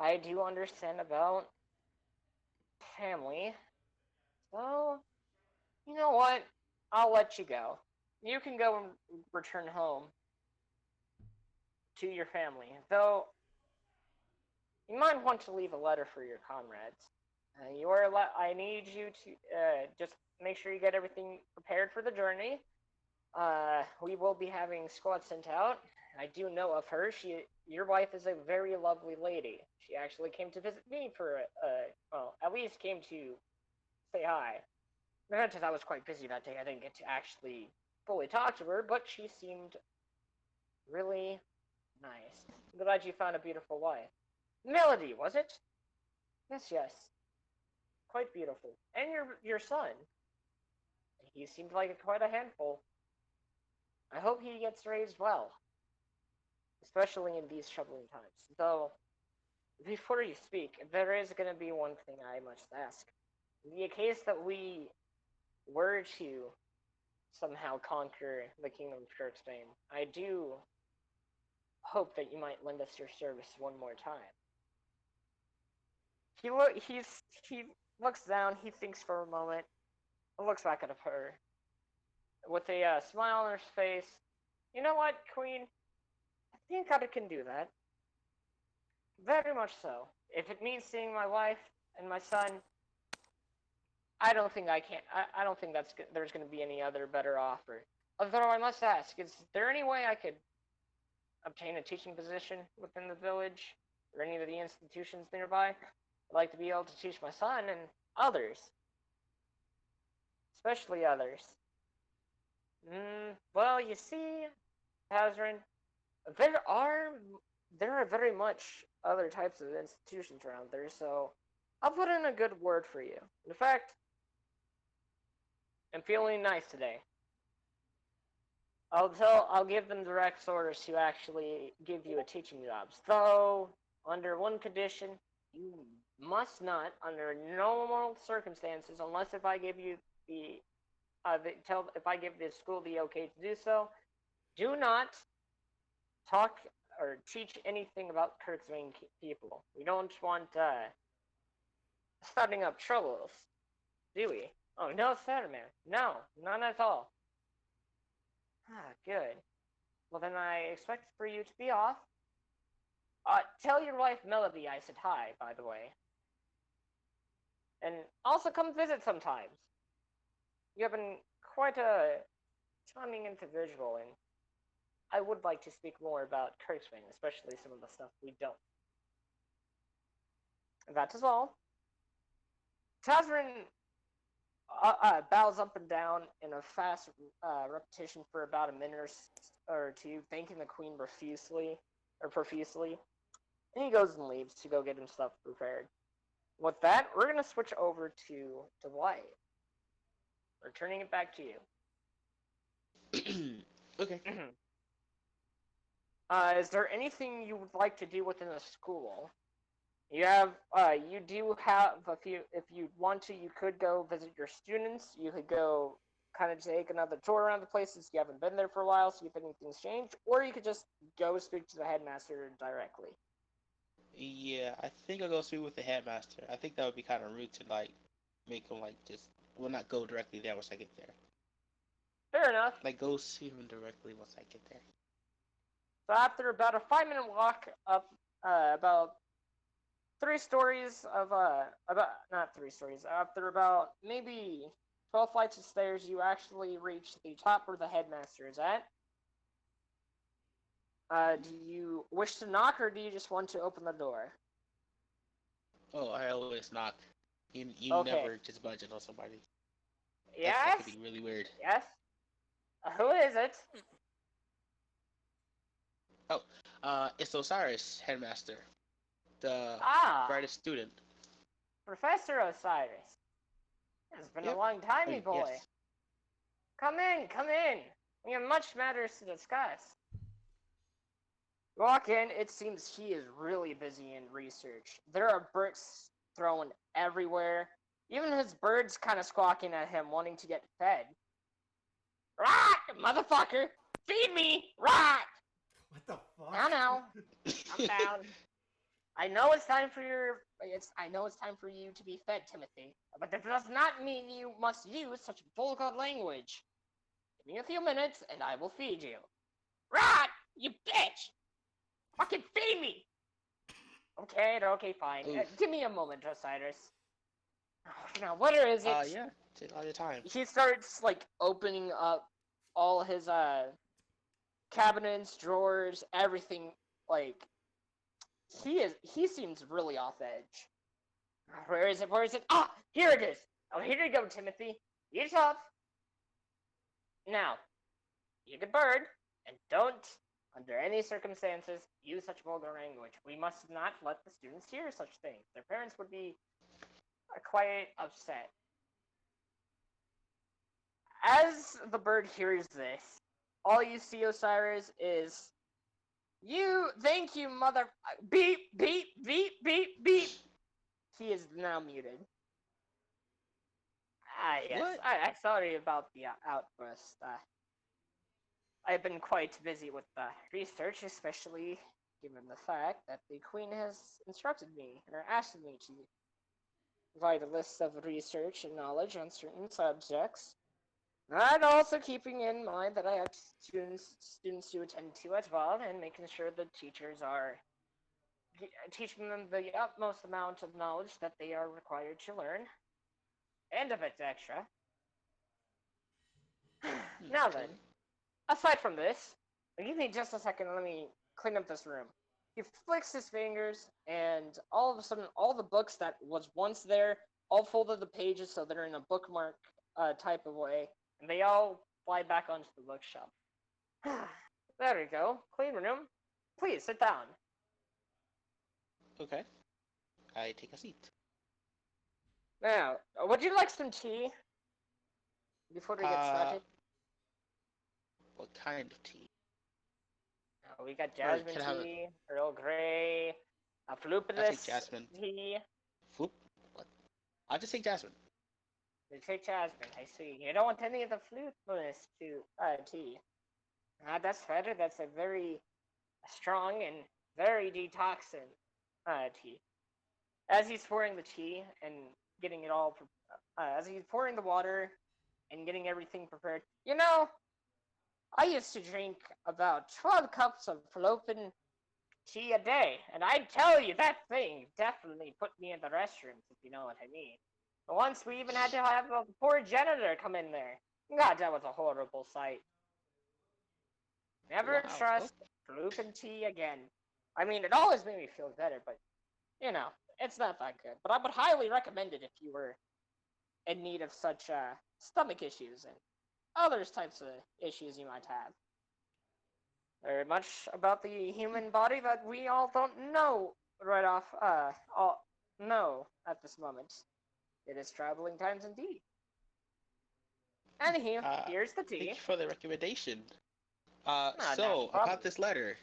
I do understand about family. So, you know what? I'll let you go. You can go and return home to your family. Though, you might want to leave a letter for your comrades. I need you to just make sure you get everything prepared for the journey. We will be having squads sent out. I do know of her. Your wife is a very lovely lady. She actually came to visit me for, well, at least came to say hi. Granted, I was quite busy that day. I didn't get to actually fully talk to her, but she seemed really nice. I'm glad you found a beautiful wife. Melody, was it? Yes. Quite beautiful. And your son. He seemed like quite a handful. I hope he gets raised well. Especially in these troubling times. Though, before you speak, there is going to be one thing I must ask. In the case that we were to somehow conquer the Kingdom of Kirksbane, I do hope that you might lend us your service one more time. He looks down, he thinks for a moment, and looks back at her with a smile on his face. You know what, Queen? I think I can do that. Very much so. If it means seeing my wife and my son, I don't think I can. I don't think there's going to be any other better offer. Although I must ask, is there any way I could obtain a teaching position within the village or any of the institutions nearby? I'd like to be able to teach my son and others, especially others. Well, you see, Hazrin, there are very much other types of institutions around there, so I'll put in a good word for you. In fact, I'm feeling nice today. I'll give them direct orders to actually give you a teaching job. Though, under one condition, you must not, under normal circumstances, unless if I give you if I give the school the okay to do so, do not talk or teach anything about Kirksbane people. We don't want starting up troubles, do we? Oh, no, sir, man. No, none at all. Good. Well, then I expect for you to be off. Tell your wife Melody I said hi, by the way. And also come visit sometimes. You have been quite a charming individual, and I would like to speak more about Kirksbane, especially some of the stuff we don't. That is all. Tazrin bows up and down in a fast repetition for about a minute or two, thanking the queen profusely, and he goes and leaves to go get himself prepared. With that, we're gonna switch over to Dwight. Returning it back to Okay. you. Is there anything you would like to do within the school? You do have a few. If you want to, you could go visit your students. You could go kind of take another tour around the places you haven't been there for a while, see if anything's changed, or you could just go speak to the headmaster directly. Yeah, I think I'll go speak with the headmaster. I think that would be kind of rude to like make him like just well not go directly there once I get there. Fair enough. Like go see him directly once I get there. So after about a 5-minute walk up, about 3 stories of about not 3 stories. After about maybe 12 flights of stairs, you actually reach the top where the headmaster is at. Do you wish to knock, or do you just want to open the door? Oh, I always knock. You Okay. never just budge on somebody. That Yes. could be really weird. Yes. Who is it? It's Osiris, headmaster, the Ah, brightest student. Professor Osiris. It's been a Yep. long time, me boy. Yes. Come in, come in. We have much matters to discuss. Walk in, it seems he is really busy in research. There are bricks thrown everywhere. Even his birds kind of squawking at him, wanting to get fed. Right, motherfucker! Feed me! Right! What the fuck? Now. I'm down. I know it's time for you to be fed, Timothy. But that does not mean you must use such vulgar language. Give me a few minutes and I will feed you. Right, you bitch! Fucking feed me! Okay, fine. Give me a moment, Osiris. Now, what is it? Yeah. Take all your time. He starts, like, opening up all his, cabinets, drawers, everything. Like, he seems really off edge. Where is it? Ah, here it is! Oh, here you go, Timothy. Eat up! Now, you good bird, and don't, under any circumstances, use such vulgar language. We must not let the students hear such things. Their parents would be quite upset. As the bird hears this, all you see, Osiris, is thank you, mother. Beep, beep, beep, beep, beep. He is now muted. Yes. What? I'm sorry about the outburst. I've been quite busy with research, especially given the fact that the Queen has instructed me, or asked me to provide a list of research and knowledge on certain subjects. And also keeping in mind that I have students to attend to as well, and making sure the teachers are teaching them the utmost amount of knowledge that they are required to learn, and a bit extra. Now then, aside from this, give me just a second. Let me clean up this room. He flicks his fingers, and all of a sudden, all the books that was once there, all folded the pages so they're in a bookmark type of way, and they all fly back onto the bookshelf. There we go. Clean room. Please sit down. Okay. I take a seat. Now, would you like some tea before we get started? What kind of tea? We got jasmine can I have tea, Earl Grey, a I flupulus take jasmine. tea. Floop? What? I'll just take jasmine. You take jasmine, I see. You don't want any of the flupulus tea. That's better. That's a very strong and very detoxing tea. As he's pouring the tea and getting it all, as he's pouring the water and getting everything prepared, I used to drink about 12 cups of fallopian tea a day, and I tell you, that thing definitely put me in the restrooms, if you know what I mean. But once we even had to have a poor janitor come in there. God, that was a horrible sight. Never Wow. trust fallopian tea again. I mean, it always made me feel better, but, it's not that good. But I would highly recommend it if you were in need of such stomach issues and other types of issues you might have. Very much about the human body that we all don't know right off. All know at this moment. It is troubling times indeed. Anywho, here's the Thank tea. you for the recommendation. Not a So problem. about this letter.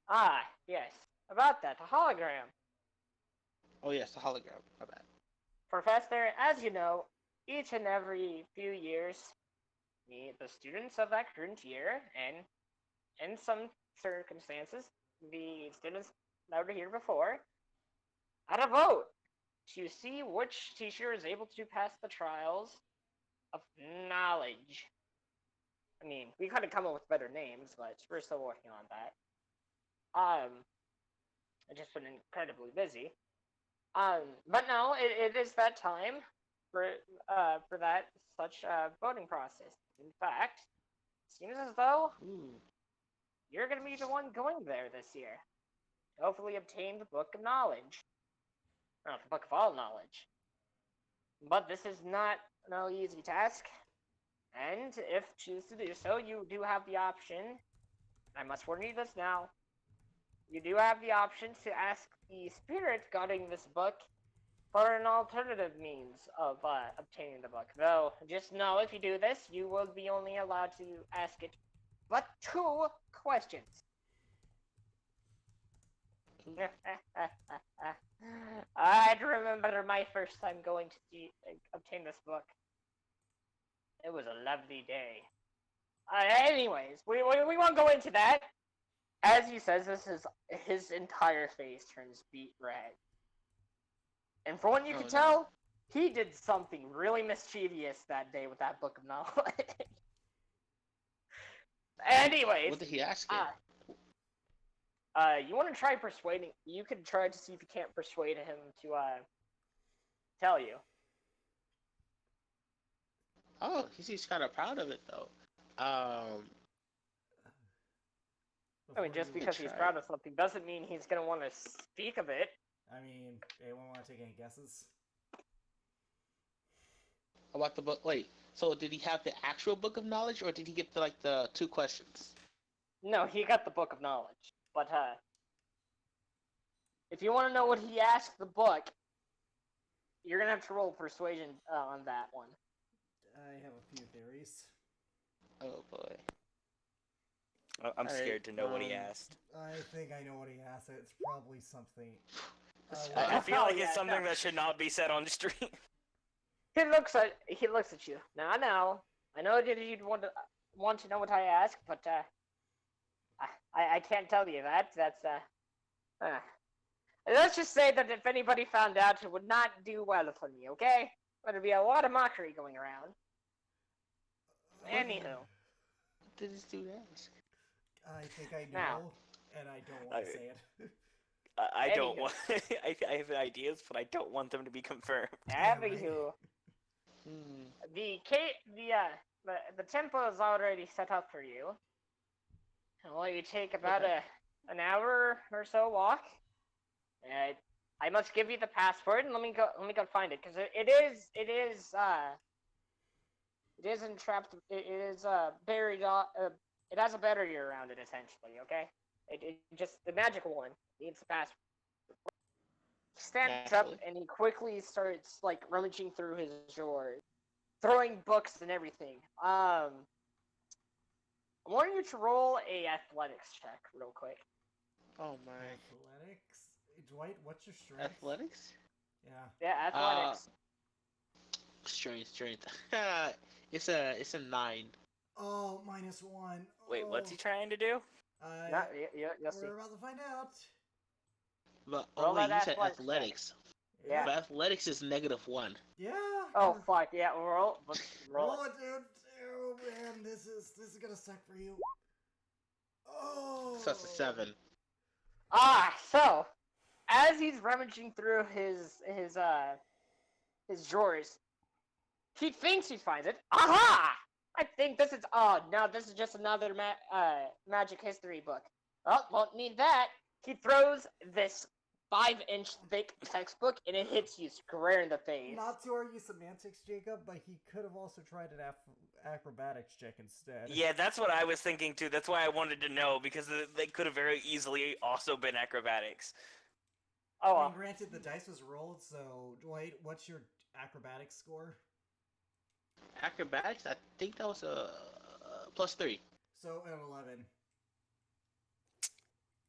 Ah, yes. About that, a hologram. Oh yes, the hologram. My bad. Professor, as you know, each and every few years, the students of that current year, and in some circumstances, the students that were here before, had a vote to see which teacher is able to pass the trials of knowledge. I mean, we could have come up with better names, but we're still working on that. I've just been incredibly busy. But no, it is that time for that such voting process. In fact, it seems as though Ooh. you're going to be the one going there this year. Hopefully, obtain the Book of Knowledge. Not the Book of All Knowledge. But this is not no easy task. And if choose to do so, you do have the option. I must warn you this now. You do have the option to ask the spirit guarding this book for an alternative means of obtaining the book. Though, just know if you do this, you will be only allowed to ask it but 2 questions. I'd remember my first time going to obtain this book. It was a lovely day. Anyways, we won't go into that. As he says this, his entire face turns beet red. And from what you can tell, he did something really mischievous that day with that Book of Knowledge. Anyways. What did he ask you? You want to try persuading... You can try to see if you can't persuade him to, tell you. Oh, he seems kind of proud of it, though. I mean, just because he's proud of something doesn't mean he's going to want to speak of it. I mean, anyone want to take any guesses? About the book. Wait, so did he have the actual Book of Knowledge, or did he get the 2 questions? No, he got the Book of Knowledge. But, if you want to know what he asked the book, you're going to have to roll persuasion on that one. I have a few theories. Oh, boy. I'm scared to know what he asked. I think I know what he asked. It's probably something... I feel like it's something that should not be said on the stream. He looks at you. Now. I know that you'd want to know what I ask, but I can't tell you that. Let's just say that if anybody found out, it would not do well for me. Okay? There'd be a lot of mockery going around. Anywho, What did this dude ask? I think I know, Now. and I don't want to say it. I don't want. I have ideas, but I don't want them to be confirmed. anywho, Hmm. the temple is already set up for you. Well, you take about an hour or so walk. I must give you the password, and let me go find it, because it is entrapped. It is buried. It has a battery around it, essentially. Okay. It just the magic one needs the password. He stands up and he quickly starts like rummaging through his drawers, throwing books and everything. I want you to roll a athletics check real quick. Oh, my. Athletics? Dwight, what's your strength? Athletics? Yeah. Yeah, athletics. Strength. It's a 9. Oh, -1. Wait, what's he trying to do? You'll see. We're about to find out. But Roll wait, that you said athletics athletics. Yeah. But athletics is -1. Yeah. Oh fuck yeah! Roll it. Roll it, dude. Oh man, this is gonna suck for you. Oh. So that's a 7. So as he's rummaging through his drawers, he thinks he finds it. Aha! I think this is no, this is just another magic history book. Oh, won't need that. He throws this 5-inch thick textbook and it hits you square in the face. Not to argue semantics, Jacob, but he could have also tried an acrobatics check instead. Yeah, that's what I was thinking too. That's why I wanted to know, because they could have very easily also been acrobatics. Oh, I well. mean, granted, the dice was rolled, so Dwight, what's your acrobatics score? Acrobatics, I think that was a +3. So an 11.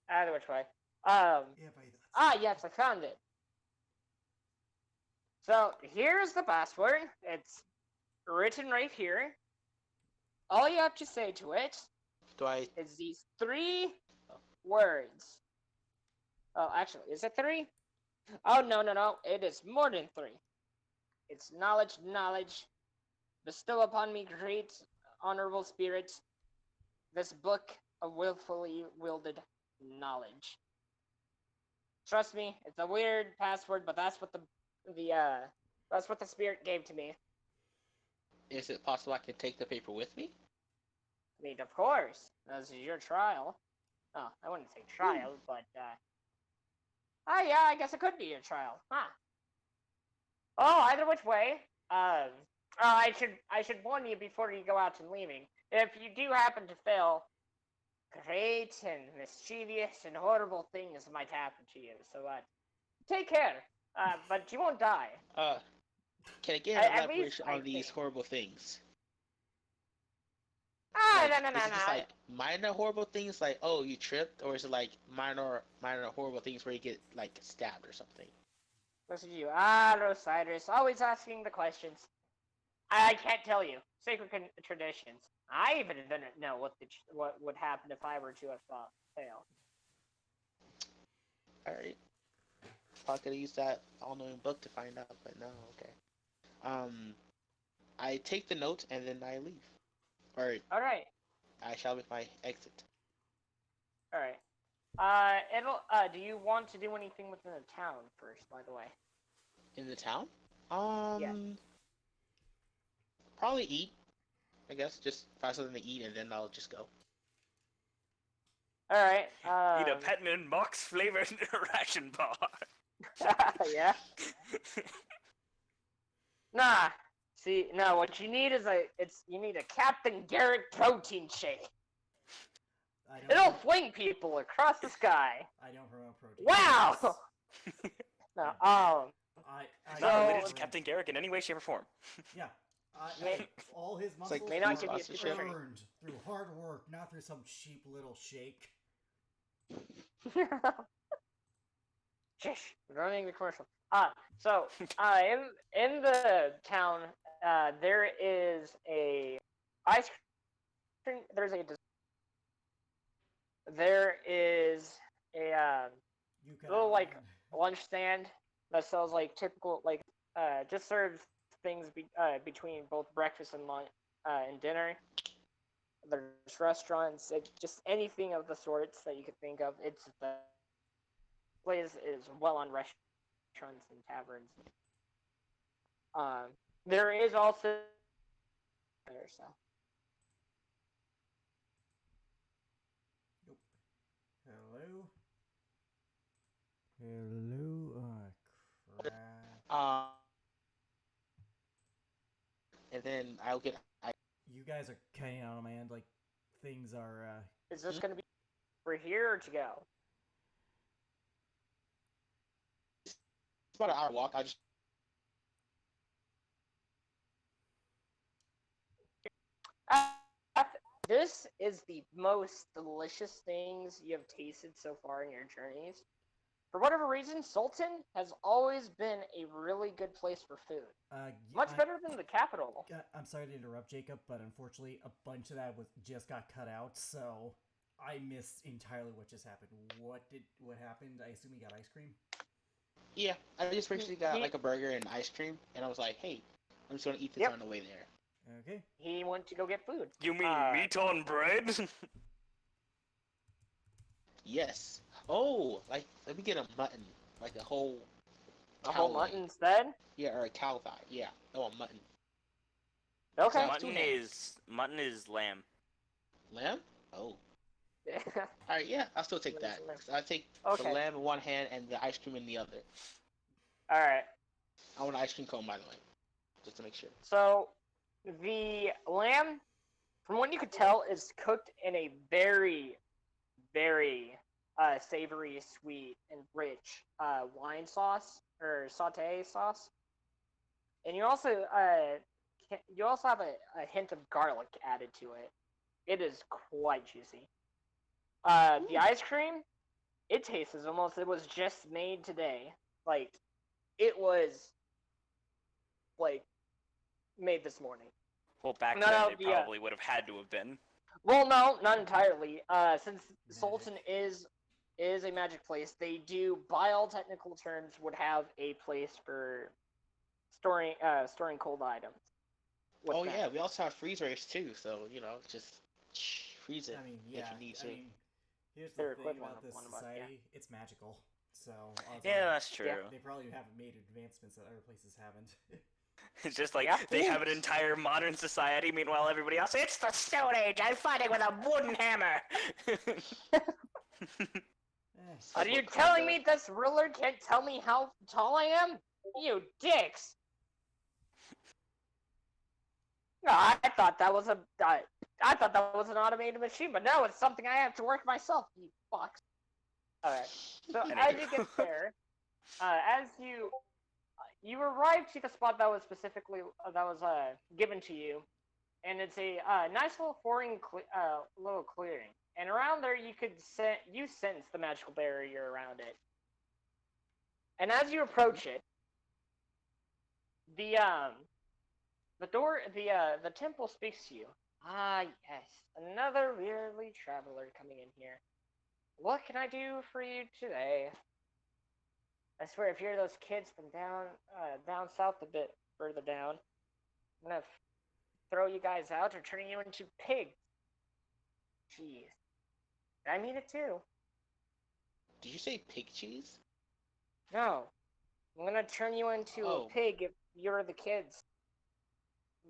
Either which way. Yeah, but Yes, I found it. So here's the password. It's written right here. All you have to say to it Do I? is these 3 words. Oh, actually, is it 3? Oh, no. It is more than 3. It's knowledge. Bestow upon me great honorable spirit this book of willfully wielded knowledge. Trust me, it's a weird password, but that's what that's what the spirit gave to me. Is it possible I can take the paper with me? I mean, of course, this is your trial. Oh, I wouldn't say trial, but oh yeah, I guess it could be your trial, huh? Oh, either which way. I should warn you before you go out to Looming. If you do happen to fail, great and mischievous and horrible things might happen to you. So, take care. But you won't die. Can I get an At least elaboration I on these think. horrible things? No. Is it just like minor horrible things, like oh you tripped, or is it like minor horrible things where you get like stabbed or something? Listen to you, Rosciders, always asking the questions. I can't tell you. Sacred traditions. I even didn't know what would happen if I were to have failed. All right, I could have used that all-knowing book to find out, but no, okay. I take the note and then I leave, or All right. I shall make my exit. All right. Do you want to do anything within the town first, by the way? In the town? Yes. Probably eat. I guess just find something to eat and then I'll just go. All right. Eat a Petman box flavored ration bar. Yeah. Nah. See, no. What you need is you need a Captain Garrett protein shake. It'll fling people across the sky. I don't promote protein. Wow. No. Not related to Captain Garrick in any way, shape, or form. Yeah. All his muscles like may not give you a sponsorship. specific- earned through hard work, not through some cheap little shake. Shush, running the commercial. So in the town, there is a ice cream. There is a You can little like lunch stand that sells like typical just serves things between both breakfast and lunch and dinner. There's restaurants, just anything of the sorts that you could think of. It's the place is well on restaurants and taverns. There is also there, so. Hello. Crap. And then I'll get. You guys are cutting out on my end. Like things are. Is this gonna be for here or to go? It's about an hour walk. I just. This is the most delicious things you have tasted so far in your journeys. For whatever reason, Sultan has always been a really good place for food. Much better than the capital. I'm sorry to interrupt, Jacob, but unfortunately, a bunch of that just got cut out, so I missed entirely what just happened. What happened? I assume you got ice cream. Yeah, I just recently got like a burger and ice cream, and I was like, hey, I'm just gonna eat this on the way there. Okay. He went to go get food. You mean meat on bread? Yes. Oh, like let me get a mutton, like a whole. A whole mutton instead? Yeah, or a cow thigh. Yeah. Oh, a mutton. Okay. Mutton is lamb. Lamb? Oh. Alright, yeah, I'll still take that. I take the lamb in one hand and the ice cream in the other. Alright. I want an ice cream cone, by the way. Just to make sure. So, The lamb, from what you could tell, is cooked in a very, very savory, sweet, and rich wine sauce or saute sauce. And you also have a hint of garlic added to it. It is quite juicy. The ice cream, it tastes as almost it was just made today. Like it was like made this morning. Well, back No, then no, it probably would have had to have been. well, no, not entirely. Since Magic. Sultan is a magic place, they do, by all technical terms, would have a place for storing cold items. with Oh them. yeah, we also have freezers too, so just freeze it I mean, if yeah. you need I to. mean, here's the Their thing equivalent about of this one, but society: it's magical. So odds Yeah, are that's true. Yeah. they probably haven't made advancements that other places haven't. It's just like Yeah. they have an entire modern society, meanwhile everybody else, it's the Stone Age, I'm fighting with a wooden hammer! Are you Wakanda. telling me this ruler can't tell me how tall I am? You dicks! No, I thought that was I thought that was an automated machine, but no, it's something I have to work myself. You fucks. All right. So as you get there, as you arrive to the spot that was specifically given to you, and it's a nice little little clearing. And around there, you sense the magical barrier around it. And as you approach it, the the temple speaks to you. Ah, yes, another weary traveler coming in here. What can I do for you today? I swear, if you're those kids from down south a bit further down, I'm gonna throw you guys out or turn you into pigs. Jeez, I mean it too. Did you say pig cheese? No, I'm gonna turn you into a Oh. pig if you're the kids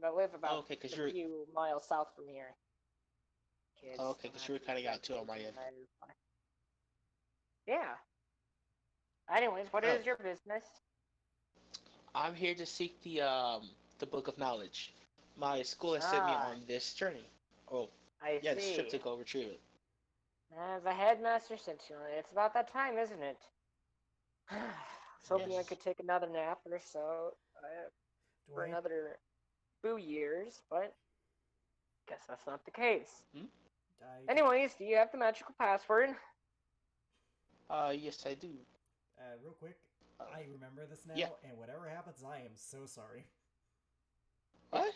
that live about Okay, because a you're few miles south from here. Kids. okay, because you were cutting out too on my end. Yeah. Anyways, what Oh, is your business? I'm here to seek the book of knowledge. My school has sent me Ah, on this journey. Oh, I yeah, this trip see. to go retrieve it. The headmaster sent you. It's about that time, isn't it? I was hoping I Yes. could take another nap or so for Dwight, another few years, but guess that's not the case. Hmm? Anyways, do you have the magical password? Yes, I do. real quick, Uh, I remember this now, yeah. and whatever happens, I am so sorry. What?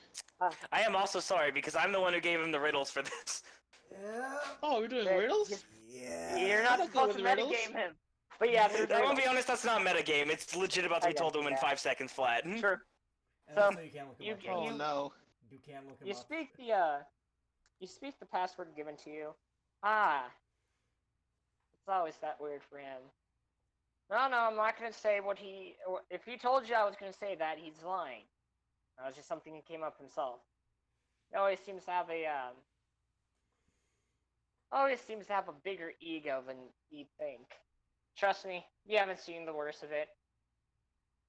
I am also sorry because I'm the one who gave him the riddles for this. Yeah. Oh, we're doing Hey, riddles? Yeah. You're I'm not not good supposed with to riddles. metagame him. But yeah, there's I won't riddles. be honest, that's not metagame. It's legit about to I be told to him guess, in yeah. 5 seconds flat. Sure. And So, also, you can't look him you up. you Oh Guys. no. You can look him you up. you speak the password given to you. Ah, it's always that weird for him. No, no, I'm not gonna say what he. If he told you I was gonna say that, he's lying. That was just something he came up himself. He always seems to have a bigger ego than you'd think. Trust me, you haven't seen the worst of it.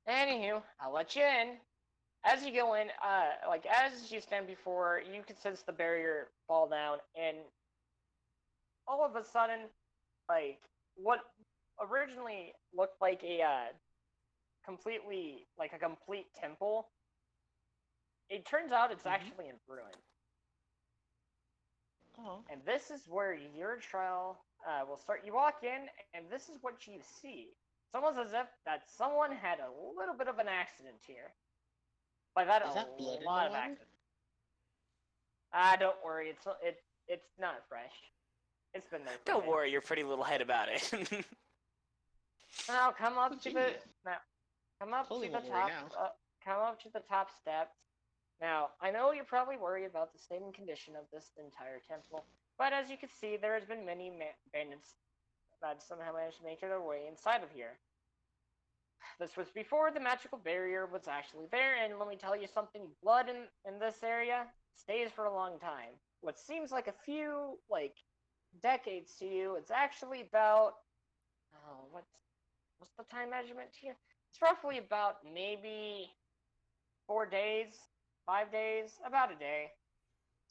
Anywho, I'll let you in. As you go in, as you stand before, you can sense the barrier fall down, and all of a sudden, like what originally looked like a complete temple, it turns out it's Mhm. actually in ruin. Oh. And this is where your trial will start. You walk in, and this is what you see. It's almost as if that someone had a little bit of an accident here. By that, Is that a blood in the lot of water? accidents. Don't worry. It's not fresh. It's been there for a Don't bit. worry your pretty little head about it. Now come up to the Genius. now, come up Totally to the won't worry top. now. Come up to the top steps. Now I know you're probably worried about the state and condition of this entire temple, but as you can see, there has been many bandits that somehow managed to make their way inside of here. This was before the magical barrier was actually there, and let me tell you something: blood in this area stays for a long time. What seems like a few decades to you, it's actually about what's the time measurement here? It's roughly about maybe 4 days. 5 days, about a day,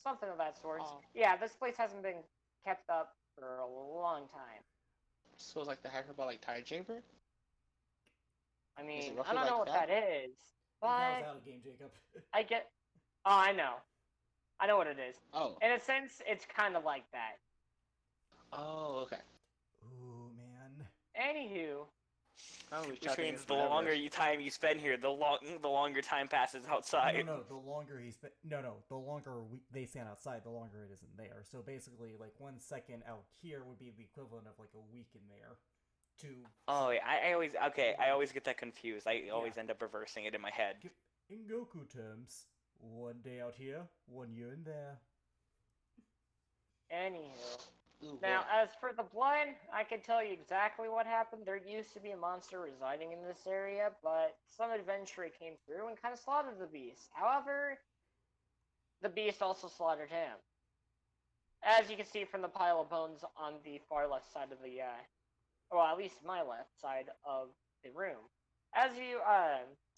something of that sort. Oh. Yeah, this place hasn't been kept up for a long time. So it's like the hyperbolic time chamber? I Is it mean, I roughly don't know like what that? that is, That was but out of game, Jacob. I get. Oh, I know. I know what it is. Oh. In a sense, it's kind of like that. Oh, okay. Ooh, man. Anywho, Oh, we Which means the longer time you spend here, the longer time passes outside. No, the longer the longer they stand outside, the longer it is in there. So basically, like 1 second out here would be the equivalent of like a week in there. Oh, wait, I always get that confused. I always end up reversing it in my head. In Goku terms, 1 day out here, 1 year in there. anywho. Ooh, Now, boy. as for the blood, I can tell you exactly what happened. There used to be a monster residing in this area, but some adventurer came through and kind of slaughtered the beast. However, the beast also slaughtered him. As you can see from the pile of bones on the far left side of the, well, at least my left side of the room. As you,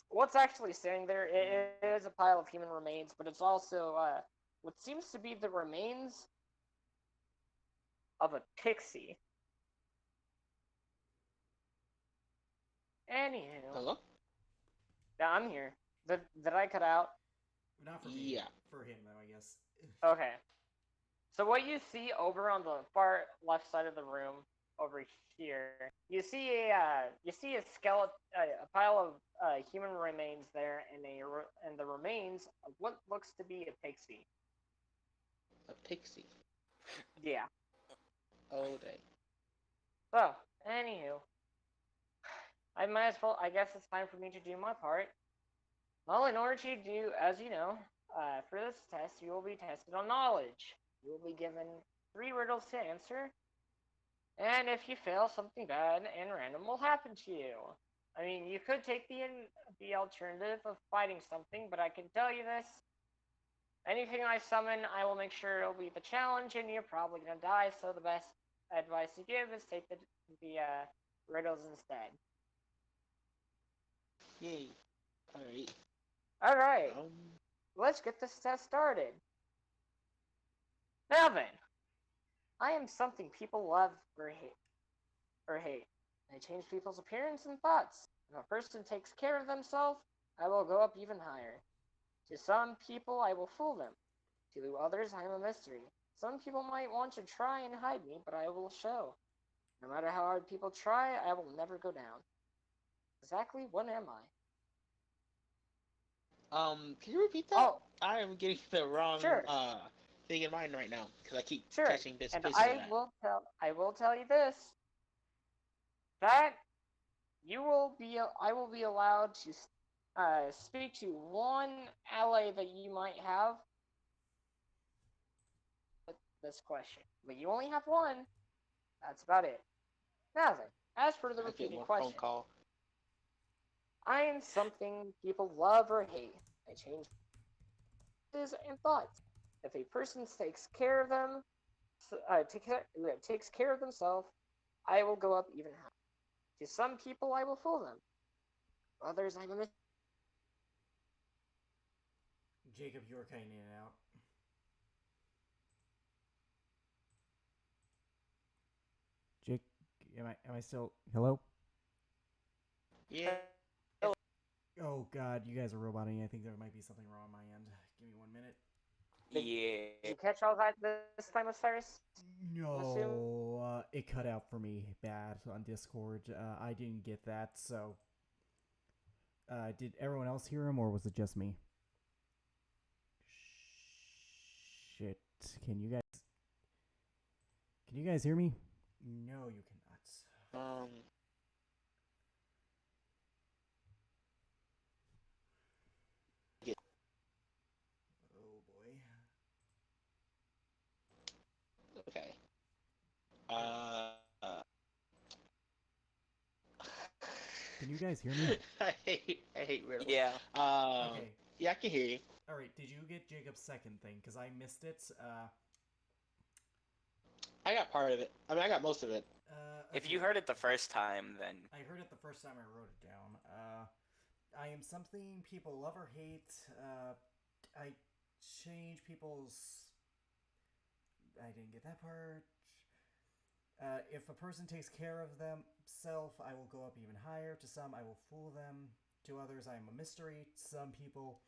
what's actually standing there, it is a pile of human remains, but it's also, what seems to be the remains of a pixie. Anywho, Hello? yeah, I'm here. Did I cut out? Not for me. Yeah. For him, though, I guess. Okay. So what you see over on the far left side of the room, over here, you see a skeleton, a pile of human remains there, and the remains of what looks to be a pixie. A pixie. Yeah. Oh, dang. So, anywho, I might as well. I guess it's time for me to do my part. Well, in order to do, as you know, for this test, you will be tested on knowledge. You will be given 3 riddles to answer, and if you fail, something bad and random will happen to you. I mean, you could take the alternative of fighting something, but I can tell you this: anything I summon, I will make sure it'll be the challenge, and you're probably gonna die. So the best advice to give is take the riddles instead. Yay. Alright. All right, Um, let's get this test started. Now then, I am something people love or hate. I change people's appearance and thoughts. If a person takes care of themselves, I will go up even higher. To some people, I will fool them. To others, I am a mystery. Some people might want to try and hide me, but I will show. No matter how hard people try, I will never go down. Exactly what am I? can you repeat that? Oh, I am getting the wrong, sure. thing in mind right now, because I keep Sure. catching bits and And pieces of that. I will tell you this, that I will be allowed to speak to one ally that you might have with this question. But you only have one. That's about it. Now then, as for the I get repeated one phone question, call. I am something people love or hate. I change and thoughts. If a person takes care of them, takes care of themselves, I will go up even higher. To some people, I will fool them. Others, I will. Jacob, you were cutting in and out. Jake, am I still hello? Yeah. Oh god, you guys are roboting. I think there might be something wrong on my end. Give me 1 minute. Yeah. Did you catch all that this time, Osiris? No, it cut out for me bad on Discord. I didn't get that, so. Did everyone else hear him, or was it just me? Shit. Can you guys hear me? No, you cannot. Oh boy. Okay. Can you guys hear me? I hate riddles. Yeah. Okay. Yeah, I can hear you. Alright, did you get Jacob's second thing? Because I missed it. I got part of it. I mean, I got most of it. If you heard it the first time, then I heard it the first time I wrote it down. I am something people love or hate. I change people's. I didn't get that part. If a person takes care of themselves, I will go up even higher. To some, I will fool them. To others, I am a mystery. Some people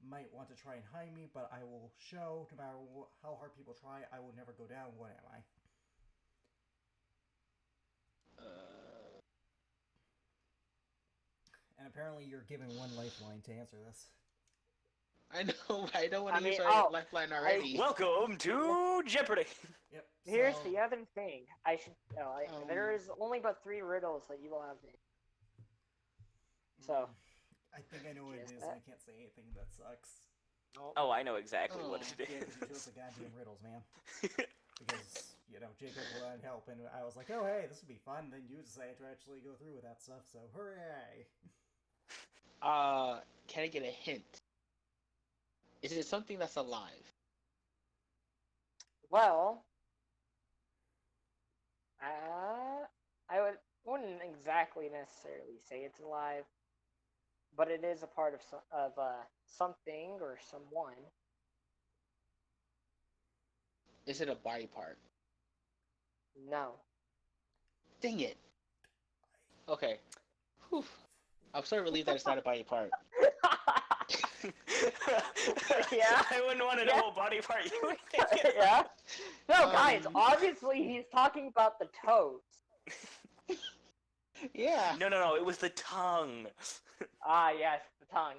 might want to try and hide me, but I will show. No matter how hard people try, I will never go down. What am I? And apparently, you're given one lifeline to answer this. I know. I don't want I to use mean, our lifeline already. Welcome to Jeopardy. Yep. Here's so, the other thing. I should. There is only but 3 riddles that you will have to. So. I think I know what it Just is, that. and I can't say anything that sucks. Oh, I know exactly what Oh, it Yeah, is. because you chose the goddamn riddles, man. Because, Jacob wanted help, and I was like, oh, hey, this would be fun. Then you decided to actually go through with that stuff, so hooray! Can I get a hint? Is it something that's alive? Well, wouldn't exactly necessarily say it's alive, but it is a part of something or someone. Is it a body part? No. Dang it. Okay. Whew. I'm so relieved that it's not a body part. Yeah. I wouldn't want to know what body part you were thinking. Yeah. No, guys. Obviously, he's talking about the toes. Yeah. No. It was the tongue. Ah, yes, the tongue.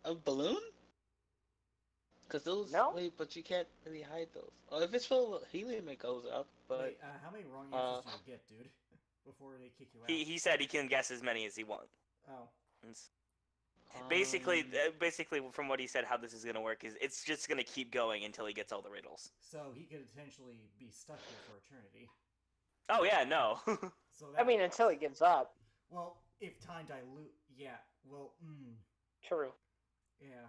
A balloon? Because those. No? Wait, but you can't really hide those. Oh, if it's full of helium, it goes up. But Wait, how many wrong answers do you get, dude? Before they kick you out? He said he can guess as many as he wants. Oh. Basically, from what he said, how this is gonna work is it's just gonna keep going until he gets all the riddles. So he could potentially be stuck here for eternity. Oh yeah, no. So I mean, until he gives up. Well, if time dilute, yeah. Well, True. yeah.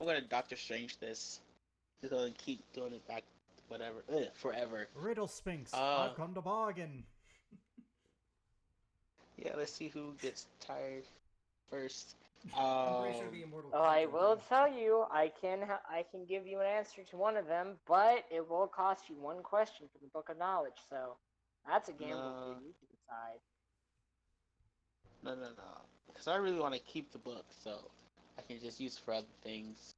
I'm gonna Doctor Strange this. Just gonna keep doing it back, whatever, forever. Riddle Sphinx, I've come to bargain. Yeah, let's see who gets tired first. I'm pretty sure the immortal. I creature will did. tell you, I can give you an answer to one of them, but it will cost you 1 question for the Book of Knowledge. So that's a gamble for you to decide. No. Because I really want to keep the book, so I can just use it for other things.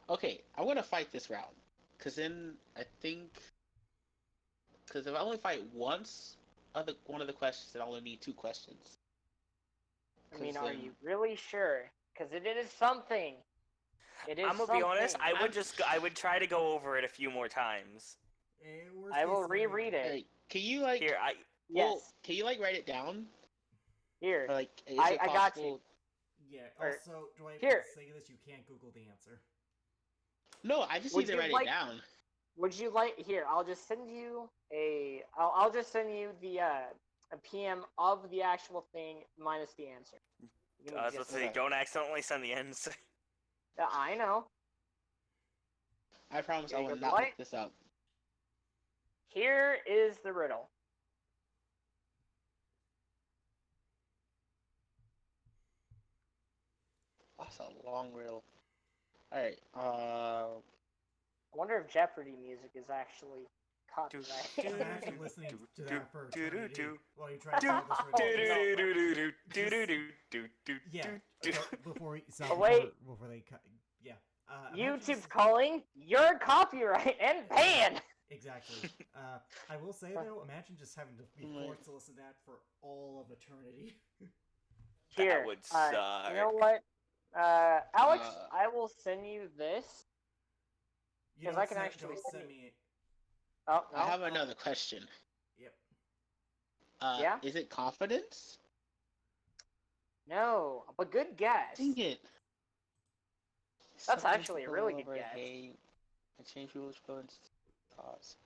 Okay, I'm gonna fight this round. Because then I think. Because if I only fight once, one of the questions, then I only need 2 questions. I mean, are you really sure? Because it is something. It is. I'm gonna be honest. I would try to go over it a few more times. I will reread it. Hey, can you like? Here, Yes. Can you like write it down? Here. Or, like, is I it got you. possible? Yeah. Or- Also, do I here. say this? You can't Google the answer. No, I just Would need to you write like- it down. Would you like here? I'll just send you I'll just send you the a PM of the actual thing minus the answer. You can let's just- say, don't accidentally send the answer. I know. I promise I will Jacob not White? look this up. Here is the riddle. That's a long riddle. Alright, I wonder if Jeopardy music is actually copyrighted. I'm actually listening to that for eternity while you try to Do- solve this riddle. Yeah. Before before they cut. Yeah. imagine YouTube's just- calling. You're copyright and banned. Exactly. I will say though, imagine just having to be forced to listen to that for all of eternity. Here, would suck. You know what? Alex, I will send you this. You 'Cause don't I can send- actually don't see- send me. Oh, no. I have another question. Yep. Yeah? Is it confidence? No, but good guess. Dang it. That's Something actually a to really go good over guess. hate and change people's feelings thoughts.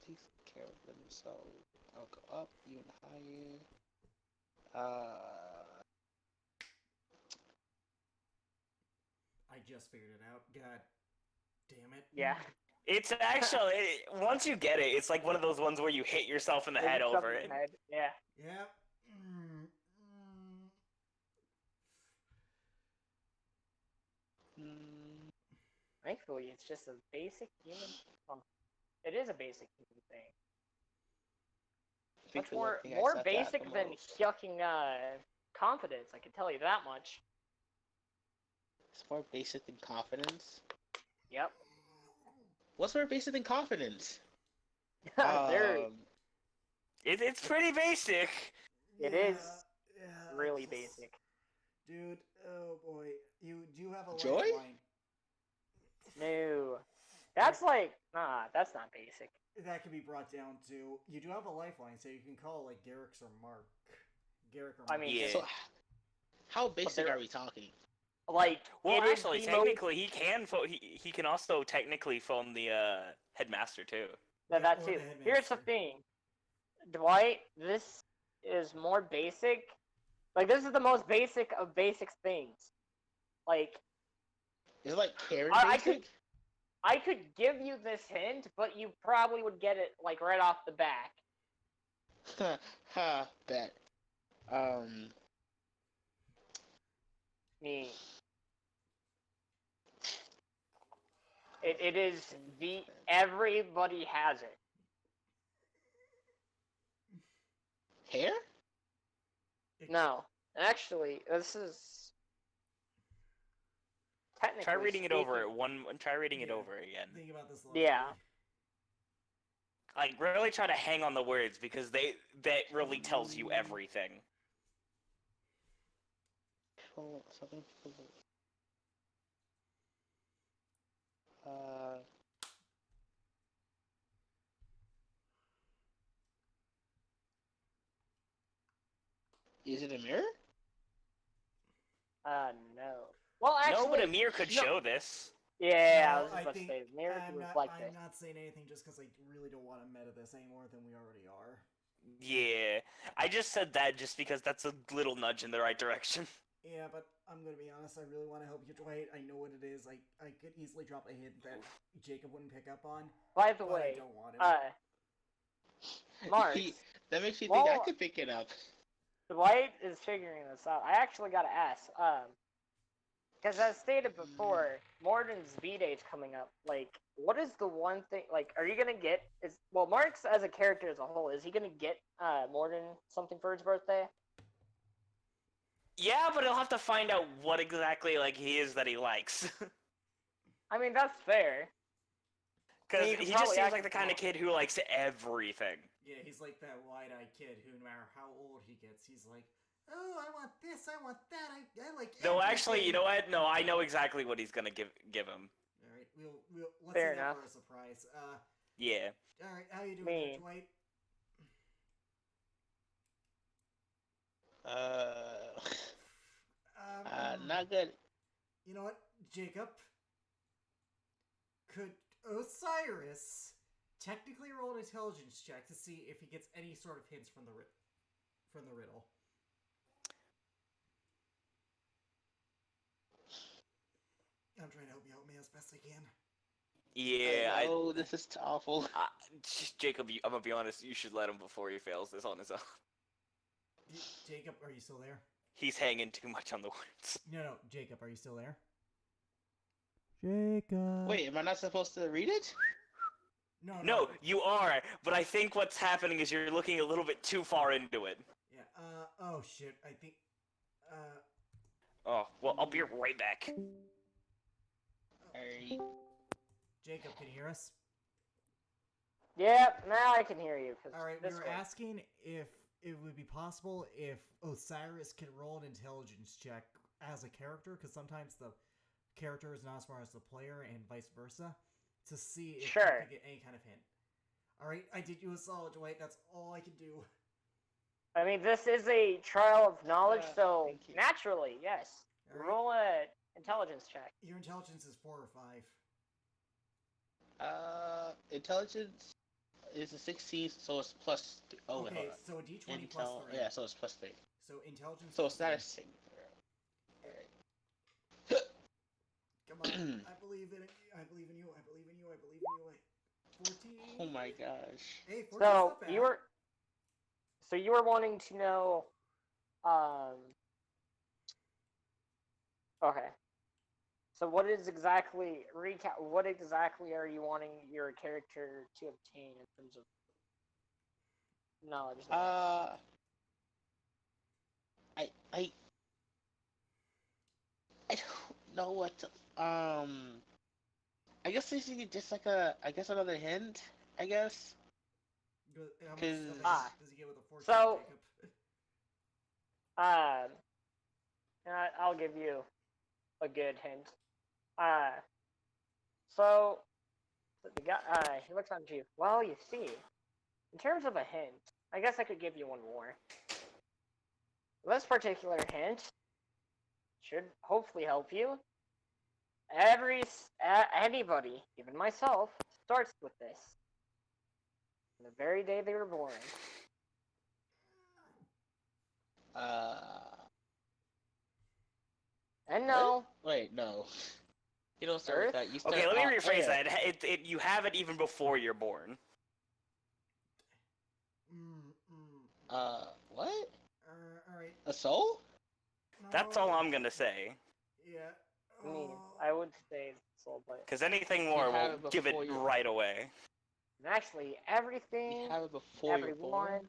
Please take care of themselves. I'll go up even higher. I just figured it out. God damn it. Yeah. It's actually once you get it, it's like one of those ones where you hit yourself in the head over it. Yeah. Yep. Mm, Thankfully, it's just a basic human. It is a basic human thing. I think Much the one more thing I suck at basic the than most. yucking confidence. I can tell you that much. It's more basic than confidence. Yep. What's more basic than confidence? Very. It's pretty basic. It is Yeah, really basic. Dude, oh boy. Do you have a Joy? lifeline? No. That's like, nah, that's not basic. That can be brought down to. You do have a lifeline, so you can call like Garrick's or Mark. Garrick or Mark. I mean, Yeah. just, So, how basic there- are we talking? like, Well, it is actually, the most- technically, he can also technically phone the headmaster too. No, Yeah, that or too. the Here's the headmaster. thing, Dwight. This is more basic. Like, this is the most basic of basic things. Like, Is it like Karen I basic? I could give you this hint, but you probably would get it like right off the back. Ha, bet. Me. It is the everybody has it. Hair? No, actually, this is technically. Try reading it over speaking- Try reading it Yeah. over again. Think about this. Yeah. Like really try to hang on the words because that really tells you everything. Something. Is it a mirror? No. Well, actually, No, but Amir could no. show this. Yeah, I No, was just about to think say, mirror I'm to not, reflect I'm it. not saying anything just because I really don't want to meta this any more than we already are. Yeah, I just said that just because that's a little nudge in the right direction. Yeah, but I'm gonna be honest. I really want to help you, Dwight. I know what it is. I could easily drop a hint that Jacob wouldn't pick up on, By the but I way, don't want him. Mark, That makes me think I Well- could pick it up. Dwight is figuring this out. I actually gotta ask, because as stated before, Morden's V-Day's coming up. Like, what is the one thing? Like, are you gonna get? Mark's as a character as a whole, is he gonna get Morden something for his birthday? Yeah, but he'll have to find out what exactly like he is that he likes. I mean, that's fair. Because You can he just probably seems ask like the him kind of kid who likes everything. Yeah, he's like that wide-eyed kid who, no matter how old he gets, he's like, "Oh, I want this, I want that, I like." No, everything." actually, you know what? No, I know exactly what he's gonna give him. All right, let's Fair save that enough. for a surprise. Yeah. All right, how you doing, Me. there, Dwight? Not good. You know what, Jacob? Could Osiris technically roll an intelligence check to see if he gets any sort of hints from the riddle? I'm trying to help you out, man, as best I can. Yeah, Oh, this is awful. Jacob, I'm gonna be honest. You should let him before he fails this on his own. Jacob, are you still there? He's hanging too much on the words. No, Jacob, are you still there? Jacob. Wait, am I not supposed to read it? No, you are. But I think what's happening is you're looking a little bit too far into it. Yeah. Oh shit. I think. Oh, well, I'll be right back. Alright. Jacob, can you hear us? Yep, now I can hear you. All right. We were asking if it would be possible if Osiris can roll an intelligence check as a character, because sometimes the character is not as smart as the player, and vice versa, to see if you can get any kind of hint. All right, I did you a solid, Dwight. That's all I can do. I mean, this is a trial of knowledge, so thank you. naturally, yes. All right. Roll a intelligence check. Your intelligence is 4 or 5. Intelligence is a 16, so it's plus. Oh, wait, Okay, hold on. so a d20 plus 3. Yeah, so it's plus 3. So intelligence. So it's not a plus 3. 6. Alright. Come Come on. I believe in it. I believe in you. I believe in you. I believe in you. 14. Oh my gosh. Hey, 14's So not bad. you were wanting to know. Okay. So what is exactly recap? What exactly are you wanting your character to obtain in terms of knowledge? I I I don't know what to, I guess this is just like another hint, I guess. How much of a Cause hint does he get with a 14, So- Jacob? I'll give you a good hint. So the guy he looks at you. Well, you see, in terms of a hint, I guess I could give you one more. This particular hint should hopefully help you. Anybody, even myself, starts with this. The very day they were born. uh And no, Wait, no. You don't start with Earth? that. You start Okay, let me rephrase air. that. You have it even before you're born. What? Alright. A soul? That's all I'm gonna say. Yeah. I mean, I would say Soul Blade. Because anything more have will it give it before you- right away. And actually, everything, You have it before you're born? everyone,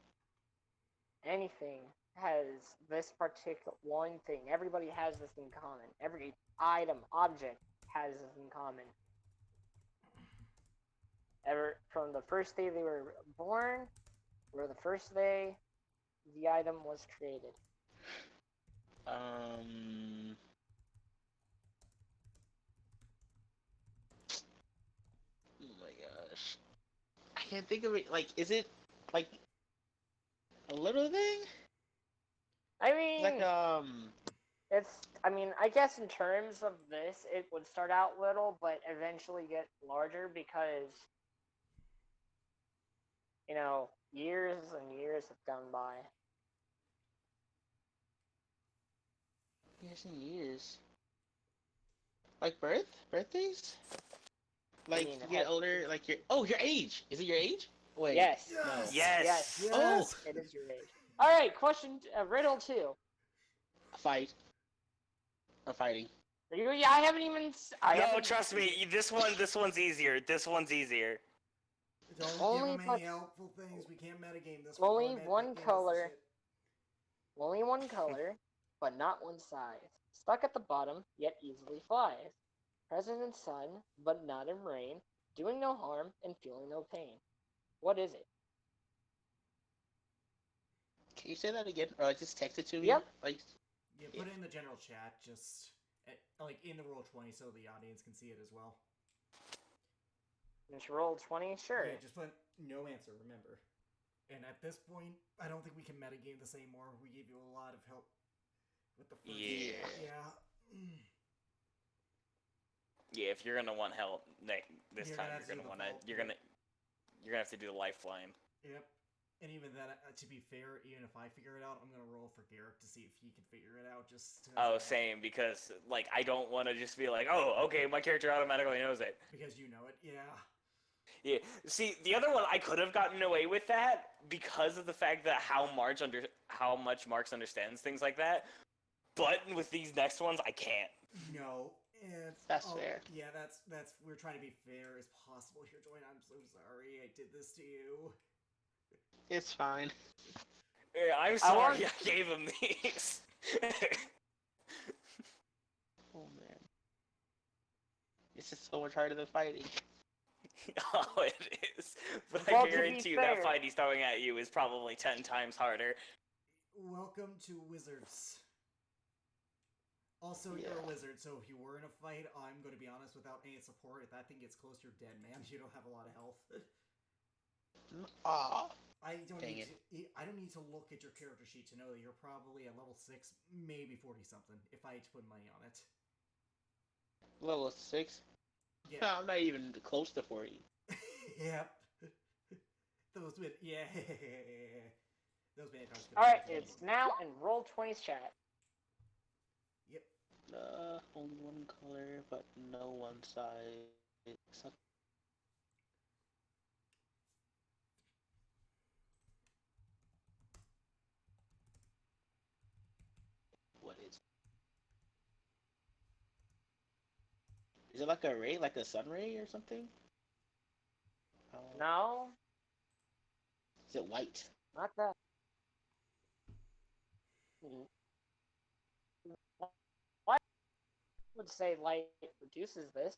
anything has this particular one thing. Everybody has this in common. Every item, object has this in common. From the first day they were born, or the first day the item was created. Oh my gosh. I can't think of it. Like, is it like a little thing? I mean, Like I mean, I guess in terms of this, it would start out little, but eventually get larger because, years and years have gone by. years and years. Like birthdays? Like mean, you get older, like your age. Is it your age? Wait. Yes. No. Yes. Yes. Oh, It is your age. All right, question, riddle 2. a fight. I'm fighting. Yeah, I haven't even. No, trust me. This one's easier. This one's easier. Don't Only give him but- any helpful things. We can't metagame this. Only We're one metagaming this color. shit. Only one color, but not one size. Stuck at the bottom, yet easily flies. Present in sun, but not in rain. Doing no harm and feeling no pain. What is it? Can you say that again? Or just text it to me? Yep. Like, Yeah, put it in the general chat, just like in the Roll20, so the audience can see it as well. Just roll 20, sure. Yeah, just put no answer. Remember. And at this point, I don't think we can metagame this anymore. We gave you a lot of help with the first. Yeah. Yeah. Yeah, if you're gonna want help this You're time, gonna have to you're do gonna the wanna vault, you're gonna have to do the lifeline. Yep. And even then, to be fair, even if I figure it out, I'm gonna roll for Garrick to see if he can figure it out. Just Oh, same, because like I don't want to just be like, oh, okay, my character automatically knows it. because you know it. Yeah. Yeah. See, the other one I could have gotten away with that because of the fact that how much Marks understands things like that. But with these next ones, I can't. No. That's fair. Yeah, that's we're trying to be fair as possible here, Joy. I'm so sorry I did this to you. it's fine. Yeah, I'm sorry I gave him these. Oh man. This is so much harder than fighting. Oh, it is. But Well, I to be guarantee you fair- that fight he's throwing at you is probably 10 times harder. Welcome to Wizards. Also, you're a wizard, so if you were in a fight, I'm going to be honest, without any support, if that thing gets close, you're dead, man. You don't have a lot of health. Aw. I don't Dang need to look at your character sheet to know that you're probably at level 6, maybe 40 something, if I had to put money on it. Level 6? Yeah. I'm not even close to 40. Yep. Those with those Minotaurs. Alright, it's now in roll 20's chat. Yep. Only one color, but no one size. What is? Is it like a ray, like a sun ray or something? No, Is it white? not that. Mhm. What would say light reduces this?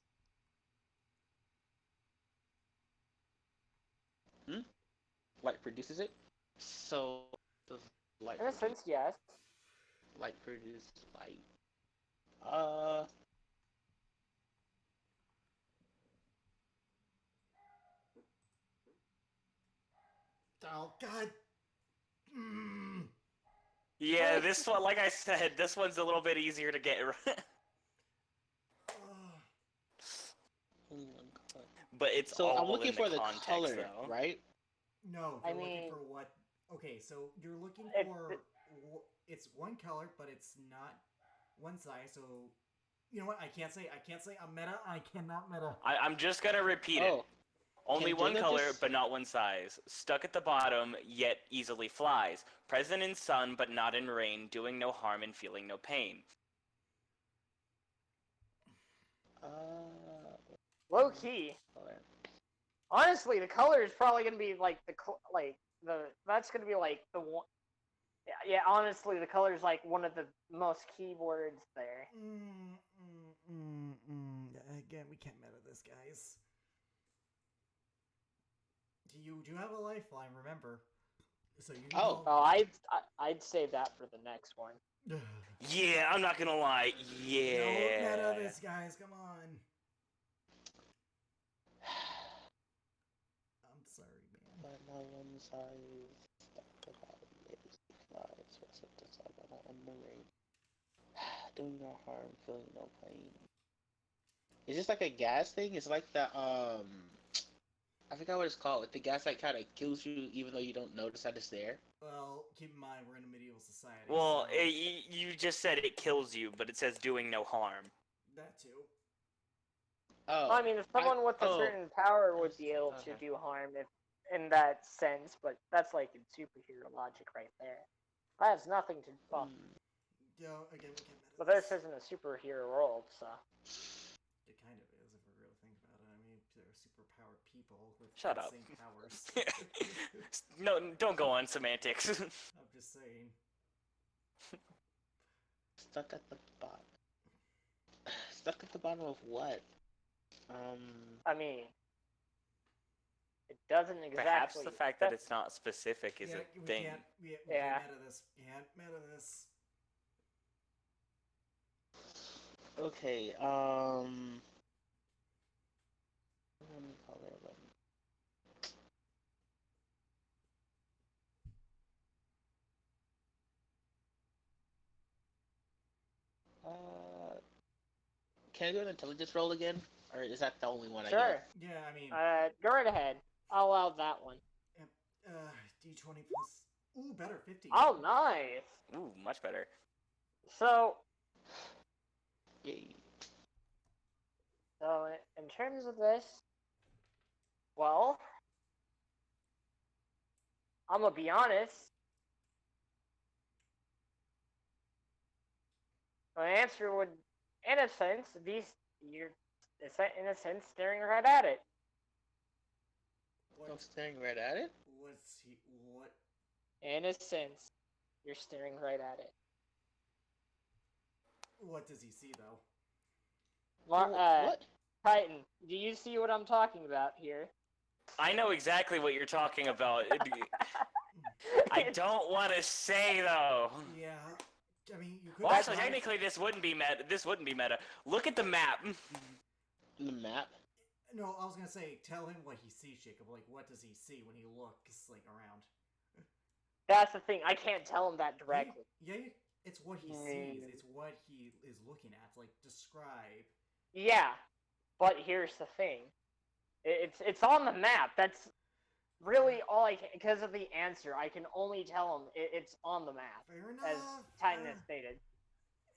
Hmm? Light produces it. So does light In a produce? sense, yes. Light produce light. Uh, Oh God. Mm. Yeah, this one, like I said, this one's a little bit easier to get right. Ugh. only one color. But it's So I'm all looking in the for the context, color, though. right? No, I you're looking mean, for what? Okay, so you're looking it, for it's one color, but it's not one size. So you know what? I can't say. I can't say I'm meta. I cannot meta. I'm just gonna repeat it. Oh, Only can one Jacob color, just? but not one size. Stuck at the bottom, yet easily flies. Present in sun, but not in rain. Doing no harm and feeling no pain. low key. Color. Honestly, the color is probably gonna be like the that's gonna be like the one. Yeah, honestly, the color is like one of the most keywords there. Again, we can't meta this, guys. You do have a lifeline, remember? So you can Oh. Oh, I'd save that for the next one. call... Yeah, I'm not gonna lie. Yeah. Don't meta this, guys. Come on. I'm sorry, man. But no one size. Stuck at the bottom. Is flies. What's up the top? But not in the rain. Doing no harm, feeling no pain. Is this like a gas thing? It's like the I forgot what it's called. Like the gas that kind of kills you even though you don't notice that it's there. Well, keep in mind we're in a medieval society. Well, so... you just said it kills you, but it says doing no harm. That too. Oh. I mean, if someone with a oh. certain power would be able to Okay. do harm if in that sense, but that's like in superhero logic right there. That has nothing to. Well, Yo, again, we can't meta but this isn't a superhero world, so. It kind of is, if we really think about it. I mean, they're superpowered people with Shut up. insane powers. No, don't go on semantics. I'm just saying. Stuck at the bottom. Stuck at the bottom of what? I mean, it doesn't exactly. Perhaps the fact that it's not specific is Yeah, a we thing. can't. We Yeah. can't meta this. We can't meta this. Okay, one color, but can I do an intelligence roll again? Or is that the only one I Sure. get? Yeah, I mean, Go right ahead. I'll allow that one. D20 plus. Ooh, better 50. Oh, nice. Ooh, much better. So, Yay. so in terms of this, well, I'm gonna be honest. My answer would, in a sense, be you're, in a sense, staring right at it. I'm staring right at it? What's he? What? In a sense, you're staring right at it. What does he see though? What? Titan, do you see what I'm talking about here? I know exactly what you're talking about. I don't want to say though. Yeah. I mean, you could. Well, actually, try- technically, this wouldn't be meta. This wouldn't be meta. Look at the map. The map? No, I was gonna say, tell him what he sees, Jacob. Like, what does he see when he looks like around? That's the thing. I can't tell him that directly. Yeah, it's what he sees. It's what he is looking at. Like, describe. Yeah, but here's the thing. It's on the map. That's really all I can. Because of the answer, I can only tell him it's on the map. Fair enough. As Titan has stated.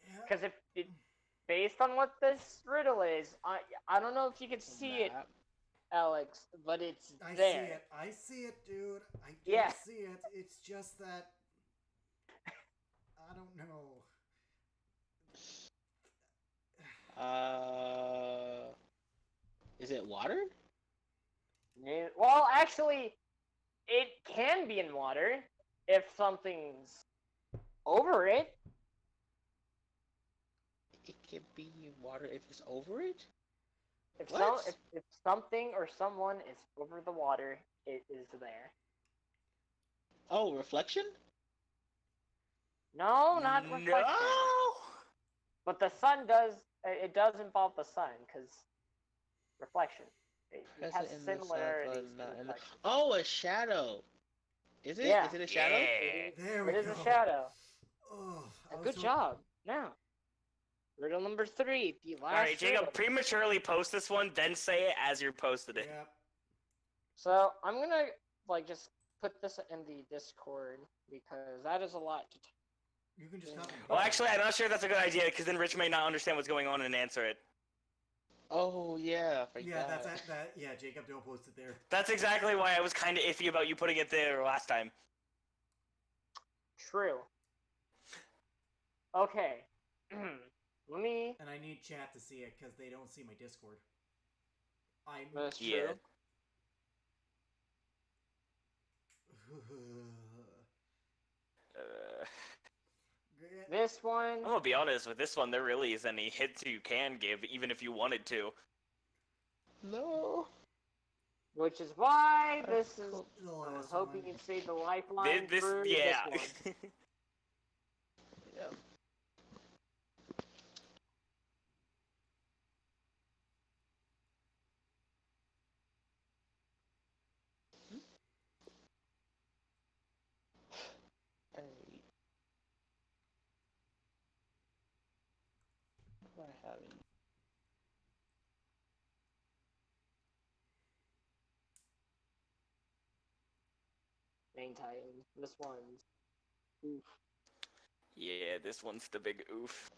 Yeah. Because if based on what this riddle is, I don't know if you can see it, Map. Alex, but it's I there. see it. I see it, dude. I do Yeah. see it. It's just that I don't know. Is it water? Well, actually, it can be in water if something's over it. It can be water if it's over it. If What? if something or someone is over the water, it is there. Oh, reflection. No, not reflection. No. But the sun does. It does involve the sun because reflection. It has Present in the sun, similarities but to not in the... reflection. Oh, a shadow. Is it? Yeah. Is it a shadow? Yeah. There we It is go. a shadow. Oh, I was Good so- job. Now, riddle number 3, the last All right, Jacob. riddle. Prematurely post this one, then say it as you're posted it. Yep. So I'm gonna just put this in the Discord because that is a lot to. You can just copy. Well, actually, I'm not sure that's a good idea because then Rich may not understand what's going on and answer it. Oh yeah, I Yeah, forgot. that's that. Yeah, Jacob, don't post it there. That's exactly why I was kind of iffy about you putting it there last time. True. Okay. Let me. And I need chat to see it because they don't see my Discord. I'm. That's true. Yeah. This one. I'm gonna be honest with this one. There really isn't any hits you can give, even if you wanted to. No. Which is why this is. The I was last hoping one. you'd say the lifeline This, through yeah. this one. Yep. Alright. What am I having? Main Titan. This one's. Oof. Yeah, this one's the big oof.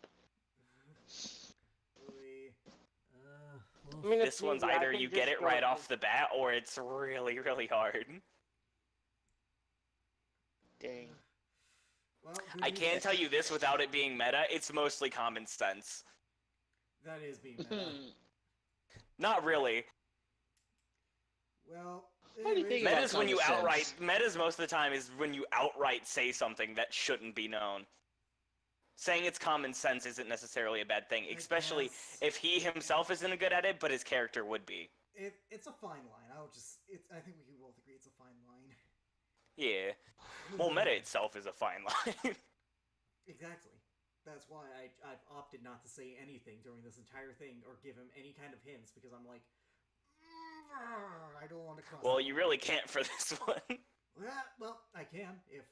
Really, I mean, This it's one's easy. I either can you just get it go right with- off the bat, or it's really, really hard. Dang. well, I good can't news. tell you this without it being meta. It's mostly common sense. That is being meta. Not really. Well, What do you think anyways, about Meta's when you common outright. sense? Meta's most of the time is when you outright say something that shouldn't be known. Saying it's common sense isn't necessarily a bad thing, I especially guess if he himself isn't good at it, but his character would be. it's a fine line. I think we can both agree it's a fine line. Yeah. Well, meta itself is a fine line. Exactly. That's why I've opted not to say anything during this entire thing or give him any kind of hints because I'm like, I don't want to cross. Well, the you line." really can't for this one. Well, I can if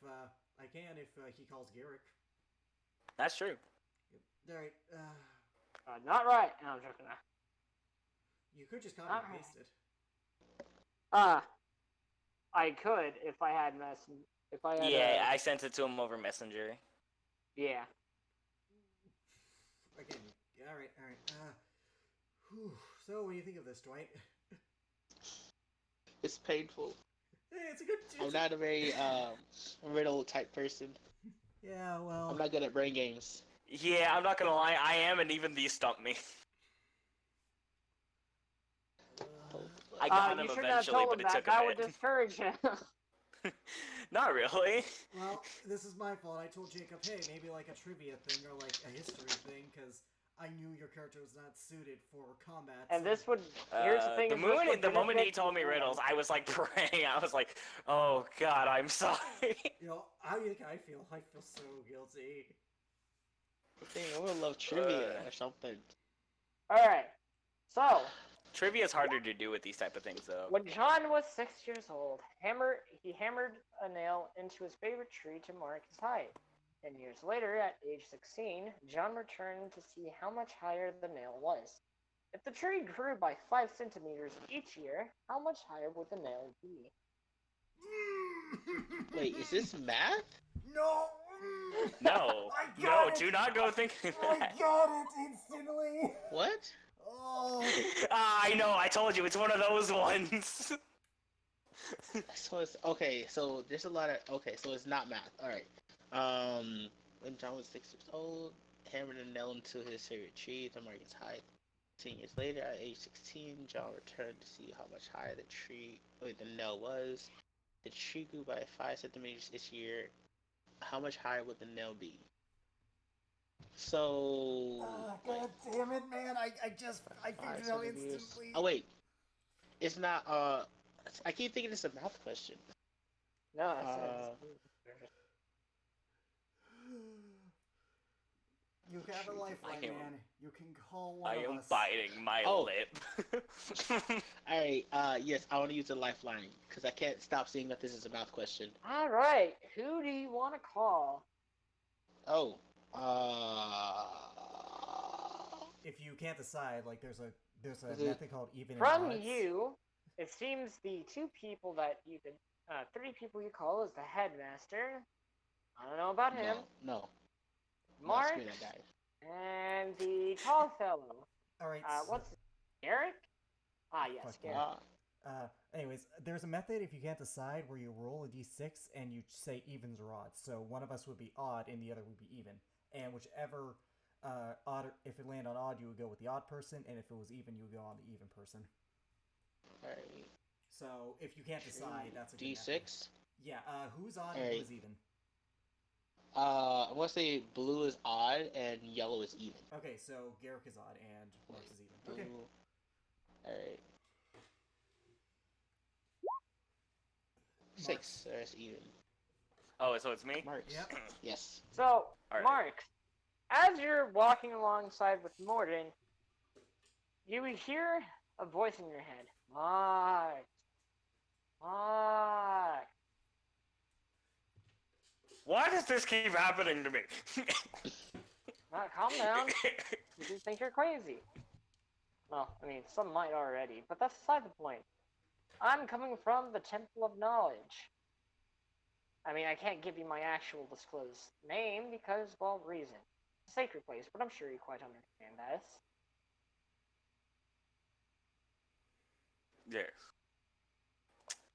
he calls Garrick. That's true. All right. Not right. No, I'm joking. You could just copy and Alright. paste it. I could if I had If I had. Yeah, I sent it to him over Messenger. Yeah. Again. All right. Whew. So, what do you think of this, Dwight? It's painful. Hey, it's a good. I'm not a very riddle type person. Yeah. Well. I'm not good at brain games. Yeah, I'm not gonna lie, I am, and even these stump me. I got him You shouldn't have eventually, told but him it that. took a That would bit. discourage him. Not really. Well, this is my fault. I told Jacob, hey, maybe like a trivia thing or like a history thing, because I knew your character was not suited for combat. And so- this would. Here's the thing. The is this would the moment he benefit told me you. riddles, I was like praying. I was like, oh god, I'm sorry. You know, how do you think I feel? I feel so guilty. I would love trivia or something. All right. So Trivia's harder to do with these type of things, though. when John was 6 years old, he hammered a nail into his favorite tree to mark his height. 10 years later, at age 16, John returned to see how much higher the nail was. If the tree grew by 5 centimeters each year, how much higher would the nail be? Wait, is this math? No! No, I no, got it! do not go thinking I that. got it instantly! What? Oh! I know. I told you, it's one of those ones. So it's okay. So there's a lot of okay. So it's not math. All right. When John was 6 years old, hammered a nail into his favorite tree to mark its height. 10 years later, at age 16, John returned to see how much higher the nail was. The tree grew by 5 centimeters each year. How much higher would the nail be? So, God damn it, man! I figured five it out centimeters. instantly. Oh wait, it's not. I keep thinking it's a math question. No, that's You have a lifeline, I am- man. You can call one I of am us. biting my Oh. lip. All right. Yes, I want to use a lifeline because I can't stop seeing that this is a math question. All right, who do you want to call? Oh. If you can't decide, like there's a Is it- method called even and From odds. you, it seems the three people you call is the headmaster. I don't know about him. No. Mark Screw that guy. and the tall fellow. All right. What's Eric? Ah, yes, Fuck Garrett. Anyways, there's a method if you can't decide where you roll a d6 and you say evens or odds. So one of us would be odd and the other would be even. And whichever odd, if it landed on odd, you would go with the odd person, and if it was even, you would go on the even person. All right. So if you can't decide, that's a good method. D6. Yeah. Who's odd and Alright. who's even? I want to say blue is odd and yellow is even. Okay, so Garrick is odd and Marks is even. Okay. Blue. All right. 6. That's even. Oh, so it's me? Marks. Yep. Yes. So, Alright. Mark, as you're walking alongside with Morden, you hear a voice in your head. Mark. Mark. Why does this keep happening to me? Calm down. You just think you're crazy. Well, I mean, some might already, but that's beside the point. I'm coming from the Temple of Knowledge. I mean, I can't give you my actual disclosed name because, well, reason. It's a sacred place, but I'm sure you quite understand this. Yes.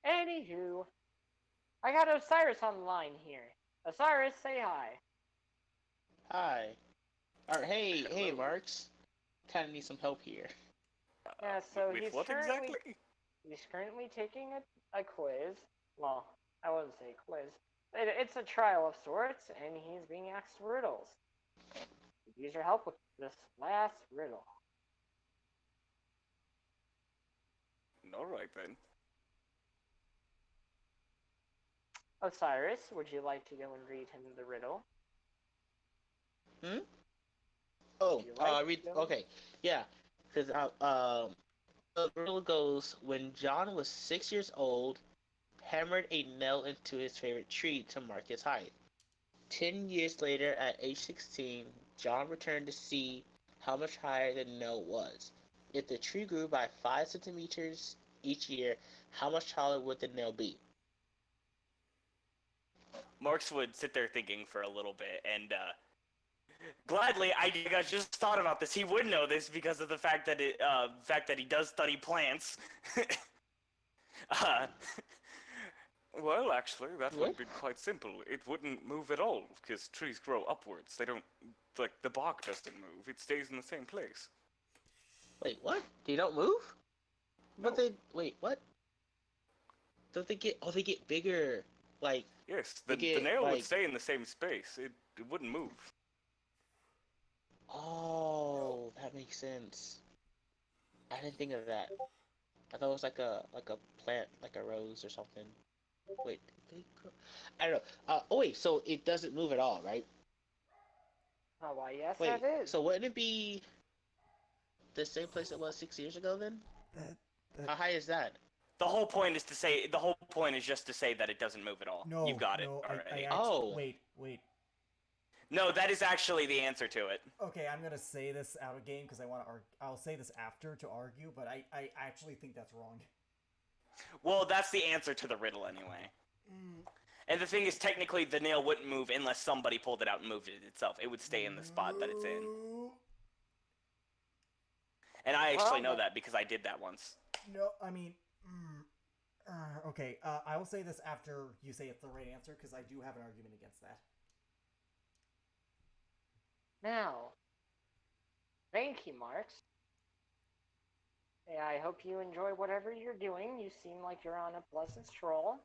Anywho, I got Osiris on the line here. Osiris, say hi. Hi. All right. Hey, Hello. Marks. Kind of need some help here. Yeah, so With he's what currently exactly? he's currently taking a quiz. Well, I wouldn't say quiz. It's a trial of sorts, and he's being asked riddles. Use your help with this last riddle. All right then. Osiris, would you like to go and read him the riddle? Oh, Would you like read. to? Okay, yeah, because the riddle goes: when John was 6 years old, hammered a nail into his favorite tree to mark his height. 10 years later, at age 16, John returned to see how much higher the nail was. If the tree grew by 5 centimeters each year, how much taller would the nail be? Marks would sit there thinking for a little bit, and gladly, I just thought about this. He would know this because of the fact that he does study plants. uh, well, actually, that What? would be quite simple. It wouldn't move at all because trees grow upwards. They don't, like the bark doesn't move. It stays in the same place. Wait, what? They don't move? But No. they wait, what? Don't they get? Oh, they get bigger. Like, Yes, They the get, nail like- would stay in the same space. It wouldn't move. oh, that makes sense. I didn't think of that. I thought it was like a plant, like a rose or something. Wait, I don't know. Oh wait, so it doesn't move at all, right? Oh, why, yes, Wait, that is. so wouldn't it be the same place it was 6 years ago then? That- How high is that? The whole point is just to say that it doesn't move at all. No, You got it no, already. Oh. Wait. No, that is actually the answer to it. Okay, I'm gonna say this out of game because I want to. I'll say this after to argue, but I actually think that's wrong. Well, that's the answer to the riddle anyway. And the thing is, technically, the nail wouldn't move unless somebody pulled it out and moved it itself. It would stay in the spot that it's in. And I actually know that because I did that once. No, I mean, okay. I will say this after you say it's the right answer because I do have an argument against that. Now, thank you, Marks. Yeah, I hope you enjoy whatever you're doing. You seem like you're on a pleasant stroll.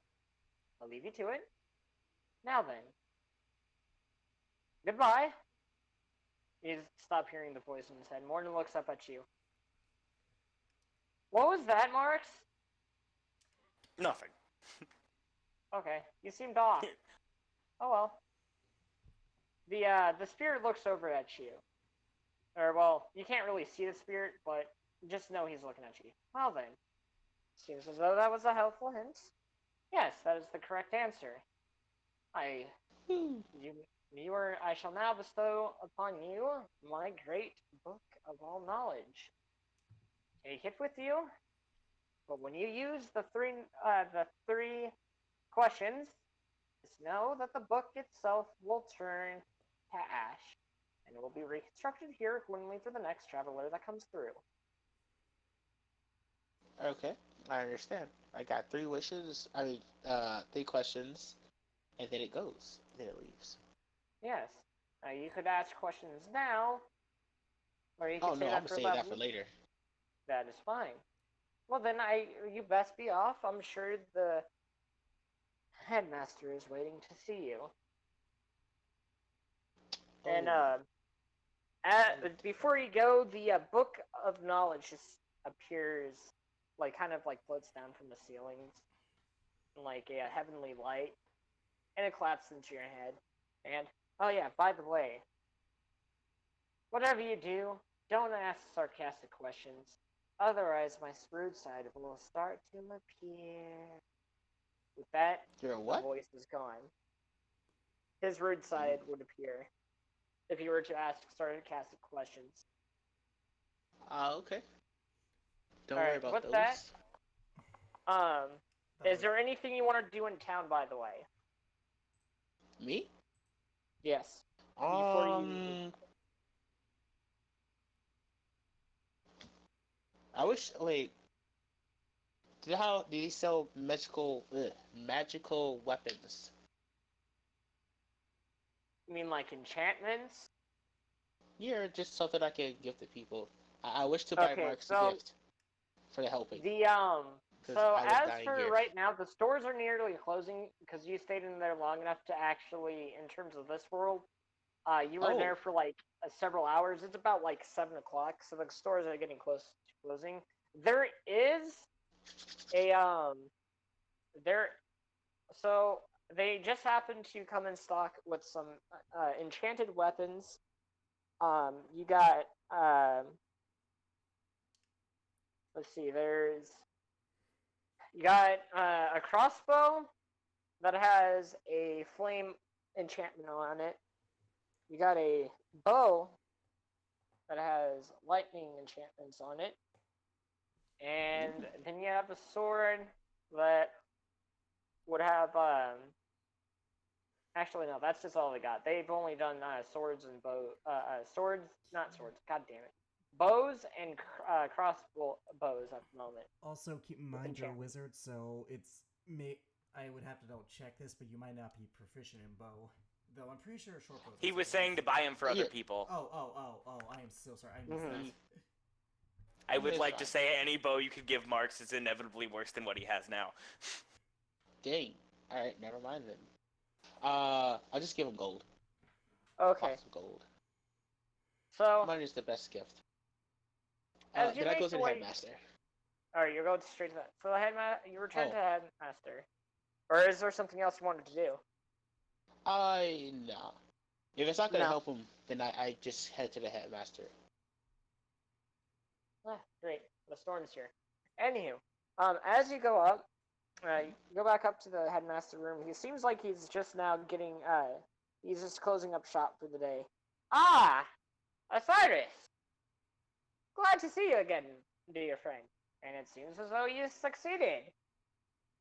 I'll leave you to it. Now then. Goodbye. You stop hearing the voice in his head. Morton looks up at you. What was that, Marks? Nothing. Okay, you seemed off. Oh well. The spirit looks over at you. Or, well, you can't really see the spirit, but just know he's looking at you. Well then. Seems as though that was a helpful hint. Yes, that is the correct answer. I shall now bestow upon you my great book of all knowledge. Take it with you, but when you use the three questions, just know that the book itself will turn to ash, and it will be reconstructed here accordingly for the next traveler that comes through. Okay, I understand. I got 3 wishes. 3 questions, and then it goes. Then it leaves. Yes. You could ask questions now, or you could Oh say no, that I'm gonna for save that that for later. That is fine. Well, then you best be off. I'm sure the headmaster is waiting to see you. And before you go, the book of knowledge just appears, like kind of like floats down from the ceilings, like a heavenly light, and it collapses into your head. And oh yeah, by the way, whatever you do, don't ask sarcastic questions. Otherwise, my screwed side will start to appear. With that, You're a the what? voice is gone. His rude side would appear if you were to ask sarcastic questions. Okay. Don't worry Alright, about with those. that, is there anything you want to do in town, by the way? Me? Yes. Before you... I wish. Wait. Do you sell magical weapons? You mean like enchantments? Yeah, just something I can give to people. I wish to buy Mark's a gift for the helping. So as for right now, the stores are nearly closing because you stayed in there long enough to actually, in terms of this world, you were there for like several hours. It's about like 7 o'clock, so the stores are getting close to closing. There is a so they just happened to come in stock with some enchanted weapons. You got let's see, you got a crossbow that has a flame enchantment on it. You got a bow that has lightning enchantments on it. And then you have a sword that would have actually no, that's just all they got. They've only done swords and not swords, god damn it. Bows and crossbows at the moment. Also, keep in mind you're a wizard, so I would have to double check this, but you might not be proficient in bow. Though I'm pretty sure short bows. He was saying to buy him for other people. Oh, I am so sorry. I missed that. I would like to say any bow you could give Marks is inevitably worse than what he has now. Dang. Alright, never mind then. I'll just give him gold. Okay. Gold. So money is the best gift. Did I go to the headmaster? Alright, you're going straight to that. So the headmaster, you return to headmaster. Or is there something else you wanted to do? No. If it's not gonna help him, then I just head to the headmaster. Ah, great. The storm's here. Anywho, as you go up, you go back up to the headmaster room. He seems like he's just now getting, he's just closing up shop for the day. Ah! Osiris! Glad to see you again, dear friend. And it seems as though you succeeded.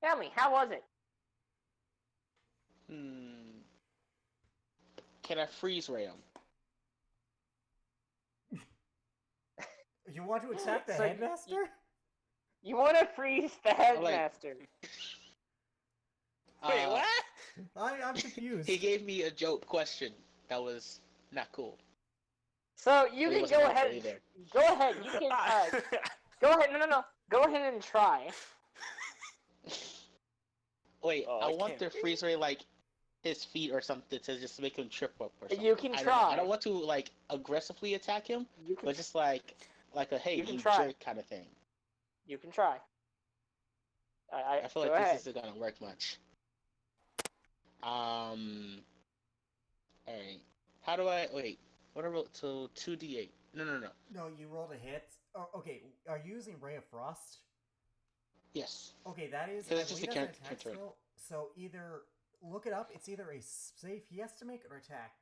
Tell me, how was it? Hmm. Can I freeze ray him? You want to attack the So headmaster? You want to freeze the headmaster? Wait, what? I'm confused. He gave me a joke question that was not cool. So you But he can wasn't go right for ahead. either. Go ahead. You can go ahead. No. Go ahead and try. Wait, Oh, I I want can't to freeze ray like his feet or something to just make him trip up or something. You can I try. don't want to like aggressively attack him, You can. but just like a hey You can you try. jerk kind of thing. You can try. I feel go like ahead. this isn't gonna work much. Alright. How do I wait? What I rolled so 2d8. No. No, you rolled a hit. Oh, okay, are you using Ray of Frost? Yes. Okay, that is. Because I it's just believe a that's an attack cantrip. skill. So either look it up. It's either a save he has to make or attack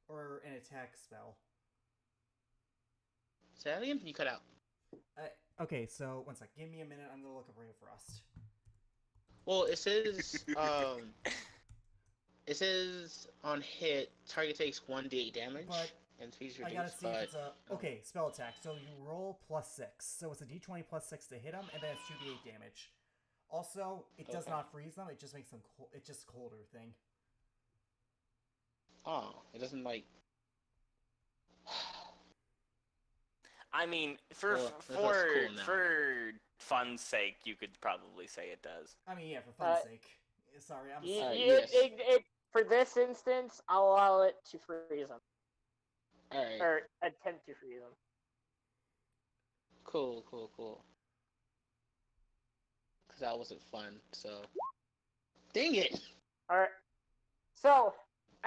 or an attack spell. Say that again? You cut out. Okay, so one sec. Give me a minute. I'm gonna look up Ray of Frost. Well, it says on hit target takes 1d8 damage But and fees I reduced. gotta see if But it's a okay spell attack. So you roll +6. So it's a d20 +6 to hit him, and then it's 2d8 damage. Also, it does Okay. not freeze them. It just makes them. It's just colder thing. oh, it doesn't like. I mean, for Well, that's cool now. for fun's sake, you could probably say it does. I mean, yeah, for fun's sake. Sorry, I'm sorry. Yes. For this instance, I'll allow it to freeze them Alright. or attempt to freeze them. Cool. Because that wasn't fun. So. Dang it! All right. So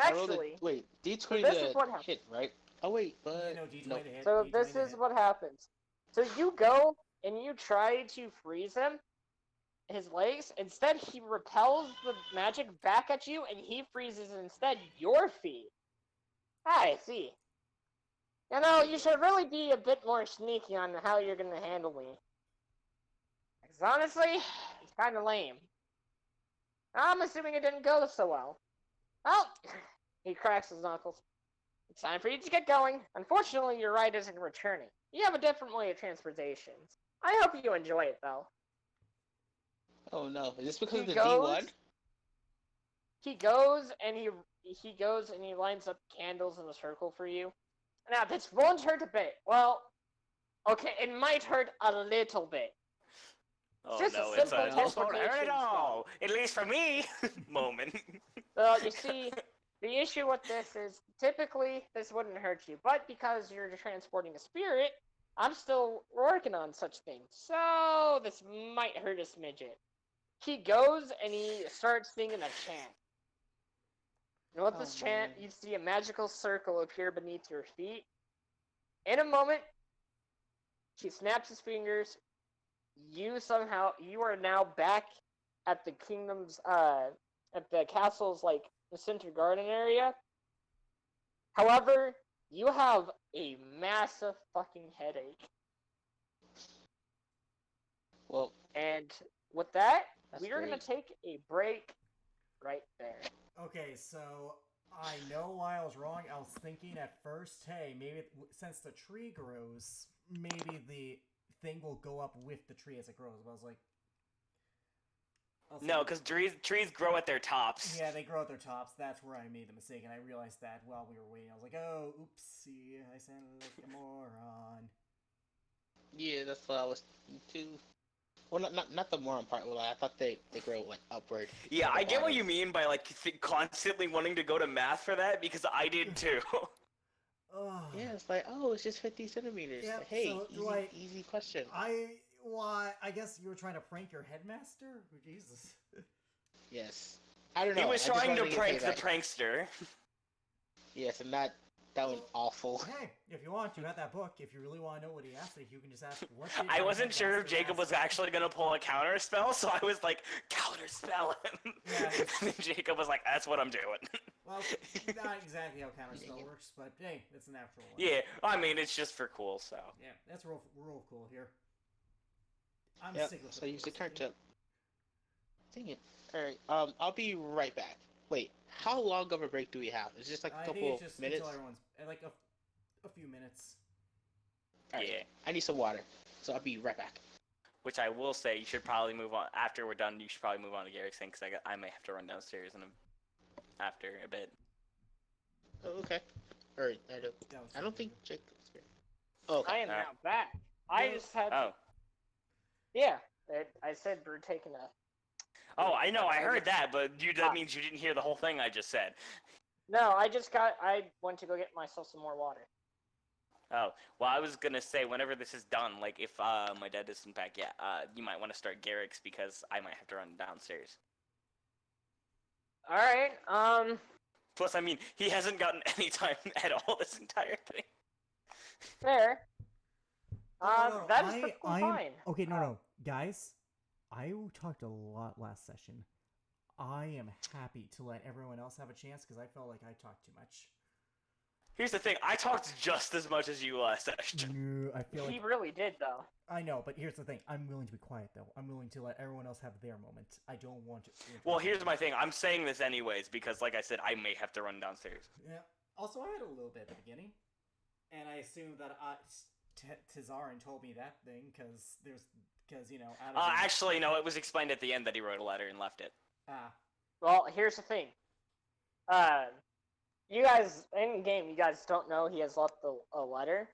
I rolled actually, wait, d20 this is what to happened. hit, right? Oh wait, but Yeah, no, d20 to hit. So D20 this to is hit. what happens. So you go and you try to freeze him, his legs. Instead, he repels the magic back at you, and he freezes instead your feet. I see. You know, you should really be a bit more sneaky on how you're gonna handle me. Because honestly, it's kind of lame. I'm assuming it didn't go so well. Well, he cracks his knuckles. It's time for you to get going. Unfortunately, your ride isn't returning. You have a different way of transportation. I hope you enjoy it, though. oh no, is this because He of the goes- D1? He goes and he lines up candles in a circle for you. Now, this won't hurt a bit. Well, okay, it might hurt a little bit. Oh just a no, it's simple a this won't hurt transportation at all. At least for me. Moment. Well, you see, the issue with this is typically this wouldn't hurt you, but because you're transporting a spirit, I'm still working on such things. So this might hurt a smidget. He goes and he starts singing a chant. And with this chant, man. you see a magical circle appear beneath your feet. In a moment, he snaps his fingers. You are now back at the kingdom's, at the castle's, like, the center garden area. However, you have a massive fucking headache. Well, And with that, That's we are going great. to take a break right there. Okay, so I know why I was wrong. I was thinking at first, hey, maybe since the tree grows, maybe the thing will go up with the tree as it grows. But I was like, No, because trees grow at their tops. yeah, they grow at their tops. That's where I made the mistake, and I realized that while we were waiting. I was like, oh, oopsie, I sounded like a moron. yeah, that's what I was too. Well, not the moron part. Well, I thought they grow like upward. Yeah, at the I get what bottom. you mean by like constantly wanting to go to math for that because I did too. Ugh. Yeah, it's like, oh, it's just 50 centimeters. Yeah, Like, hey, so, easy, like, easy question. I guess you were trying to prank your headmaster? Oh, Jesus. Yes. I don't know. He was I just trying wanted to get prank the payback. prankster. Yes, and that went awful. Hey, if you want, you got that book. If you really want to know what he asked, you can just ask. What did I my wasn't sure if headmaster Jacob ask was me? actually gonna pull a counter spell, so I was like, counter spell him. Yeah. And then Jacob was like, that's what I'm doing. Well, not exactly how counterspell works, but hey, it's a natural one. Yeah, I mean, it's just for cool, so. Yeah, that's real cool here. I'm Yep, sick of so use the current tip. Dang it. Alright, I'll be right back. Wait, how long of a break do we have? It's just like a I think couple it's just minutes? until everyone's like a few minutes. Alright, Yeah. I need some water, so I'll be right back. Which I will say, you should probably move on after we're done. You should probably move on to Garrick's thing because I may have to run downstairs after a bit. Oh, okay. Alright, I don't think Jacob's here. Oh, okay. I am now back. I No. just had. Oh. Yeah, I said we're taking a. Oh, I know. I heard that, but that means you didn't hear the whole thing I just said. No, I went to go get myself some more water. Oh, well, I was gonna say whenever this is done, like if my dad isn't back yet, you might want to start Garrick's because I might have to run downstairs. All right. Plus, I mean, he hasn't gotten any time at all this entire thing. Fair. No, That is perfectly fine. Okay, no, guys. I talked a lot last session. I am happy to let everyone else have a chance because I felt like I talked too much. Here's the thing: I talked just as much as you last session. No, I feel like He really did, though. I know, but here's the thing: I'm willing to be quiet though. I'm willing to let everyone else have their moment. I don't want to. Well, here's my thing: I'm saying this anyways because, like I said, I may have to run downstairs. Yeah. Also, I had a little bit at the beginning, and I assumed that Tizarin told me that thing because you know. Actually, no. It was explained at the end that he wrote a letter and left it. Well, here's the thing. You guys in game, you guys don't know he has left a letter.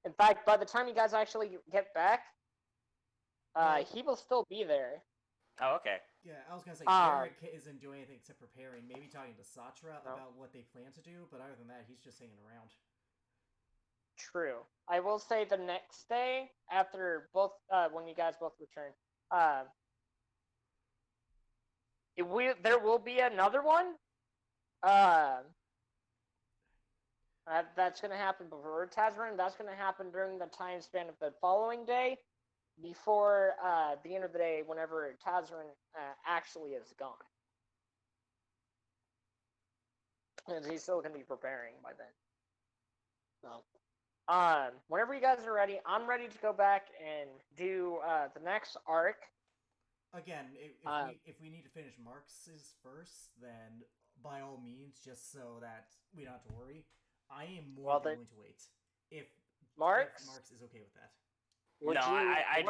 In fact, by the time you guys actually get back, he will still be there. Oh, okay. Yeah, I was gonna say Garrick isn't doing anything except preparing, maybe talking to Satra about what they plan to do, but other than that, he's just hanging around. True. I will say the next day after both, when you guys both return, there will be another one. That's going to happen before Tazran. That's going to happen during the time span of the following day, before the end of the day, whenever Tazran actually is gone. And he's still going to be preparing by then. So, whenever you guys are ready, I'm ready to go back and do the next arc. Again, if we need to finish Marx's first, then by all means, just so that we don't have to worry. I am more than willing to wait if Marx is okay with that. I'd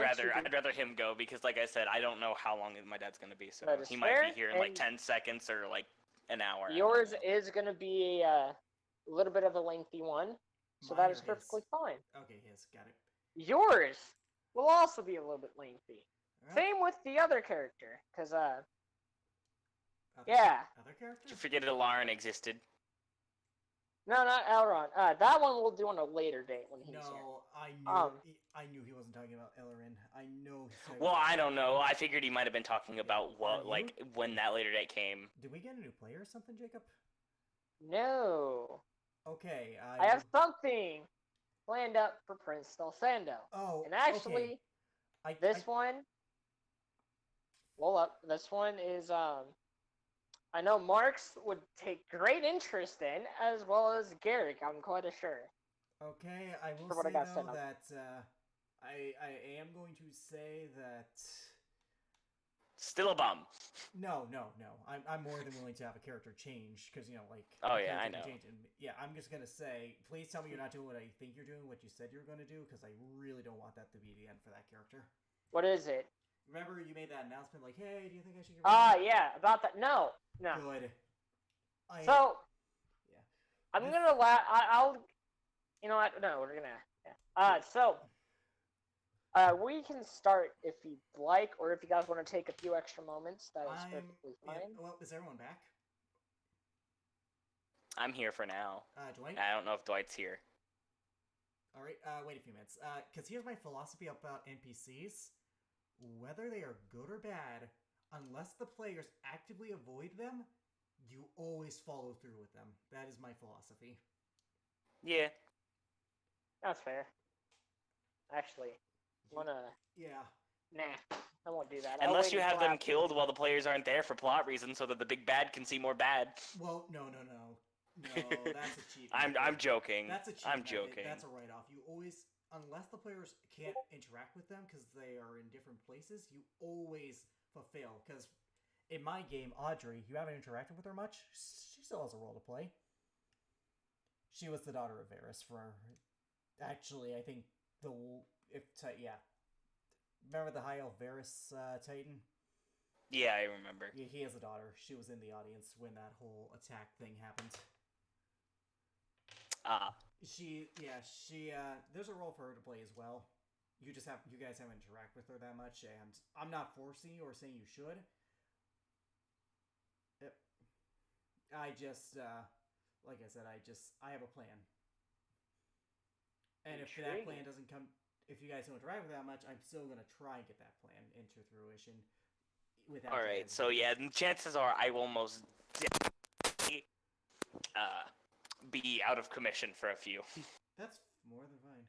rather him go because, like I said, I don't know how long my dad's gonna be, so he might be here in like 10 seconds or like an hour. Yours is gonna be a little bit of a lengthy one, so that is perfectly fine. Okay, yes, got it. Yours will also be a little bit lengthy. Right. Same with the other character, because other character? Did you forget Alarin existed? No, not Elrond. That one we'll do on a later date when he's here. No, I knew he wasn't talking about Elrond. I know. Well, I don't know. I figured he might have been talking about when that later date came. Did we get a new player or something, Jacob? No. Okay. I have something planned up for Prince Delsando. Oh, and actually, okay. This one is I know Marx would take great interest in, as well as Garrick, I'm quite sure. Okay, I will say, though, that I am going to say that... Still a bum. No. I'm more than willing to have a character change, because, you know, like... Oh, yeah, I know. Yeah, I'm just going to say, please tell me you're not doing what I think you're doing, what you said you were going to do, because I really don't want that to be the end for that character. What is it? Remember you made that announcement like, hey, do you think I should get yeah, about that. No. Good. Yeah. I'm going to I'll... You know what? No, we're going to... Yeah. We can start if you'd like, or if you guys want to take a few extra moments, that is perfectly fine. Yeah. Well, is everyone back? I'm here for now. Dwight? I don't know if Dwight's here. Alright, wait a few minutes. Because here's my philosophy about NPCs. Whether they are good or bad, unless the players actively avoid them, you always follow through with them. That is my philosophy. Yeah. That's fair. Actually, Yeah. Nah, I won't do that. Unless you have them killed while the players aren't there for plot reasons so that the big bad can see more bad. Well, no. No, that's a cheat. I'm joking. That's a cheat. I'm joking. That's a write-off. You always, unless the players can't interact with them because they are in different places, you always fulfill. Because in my game, Audrey, you haven't interacted with her much. She still has a role to play. She was the daughter of Varys for. Actually, I think yeah. Remember the High Elf Varys Titan? Yeah, I remember. Yeah, he has a daughter. She was in the audience when that whole attack thing happened. Ah. She there's a role for her to play as well. You guys haven't interacted with her that much, and I'm not forcing you or saying you should. I just, like I said, I have a plan. And if that plan doesn't come, if you guys don't interact with that much, I'm still gonna try and get that plan into fruition. Without All right. So yeah, chances are I will most definitely be out of commission for a few. That's more than fine.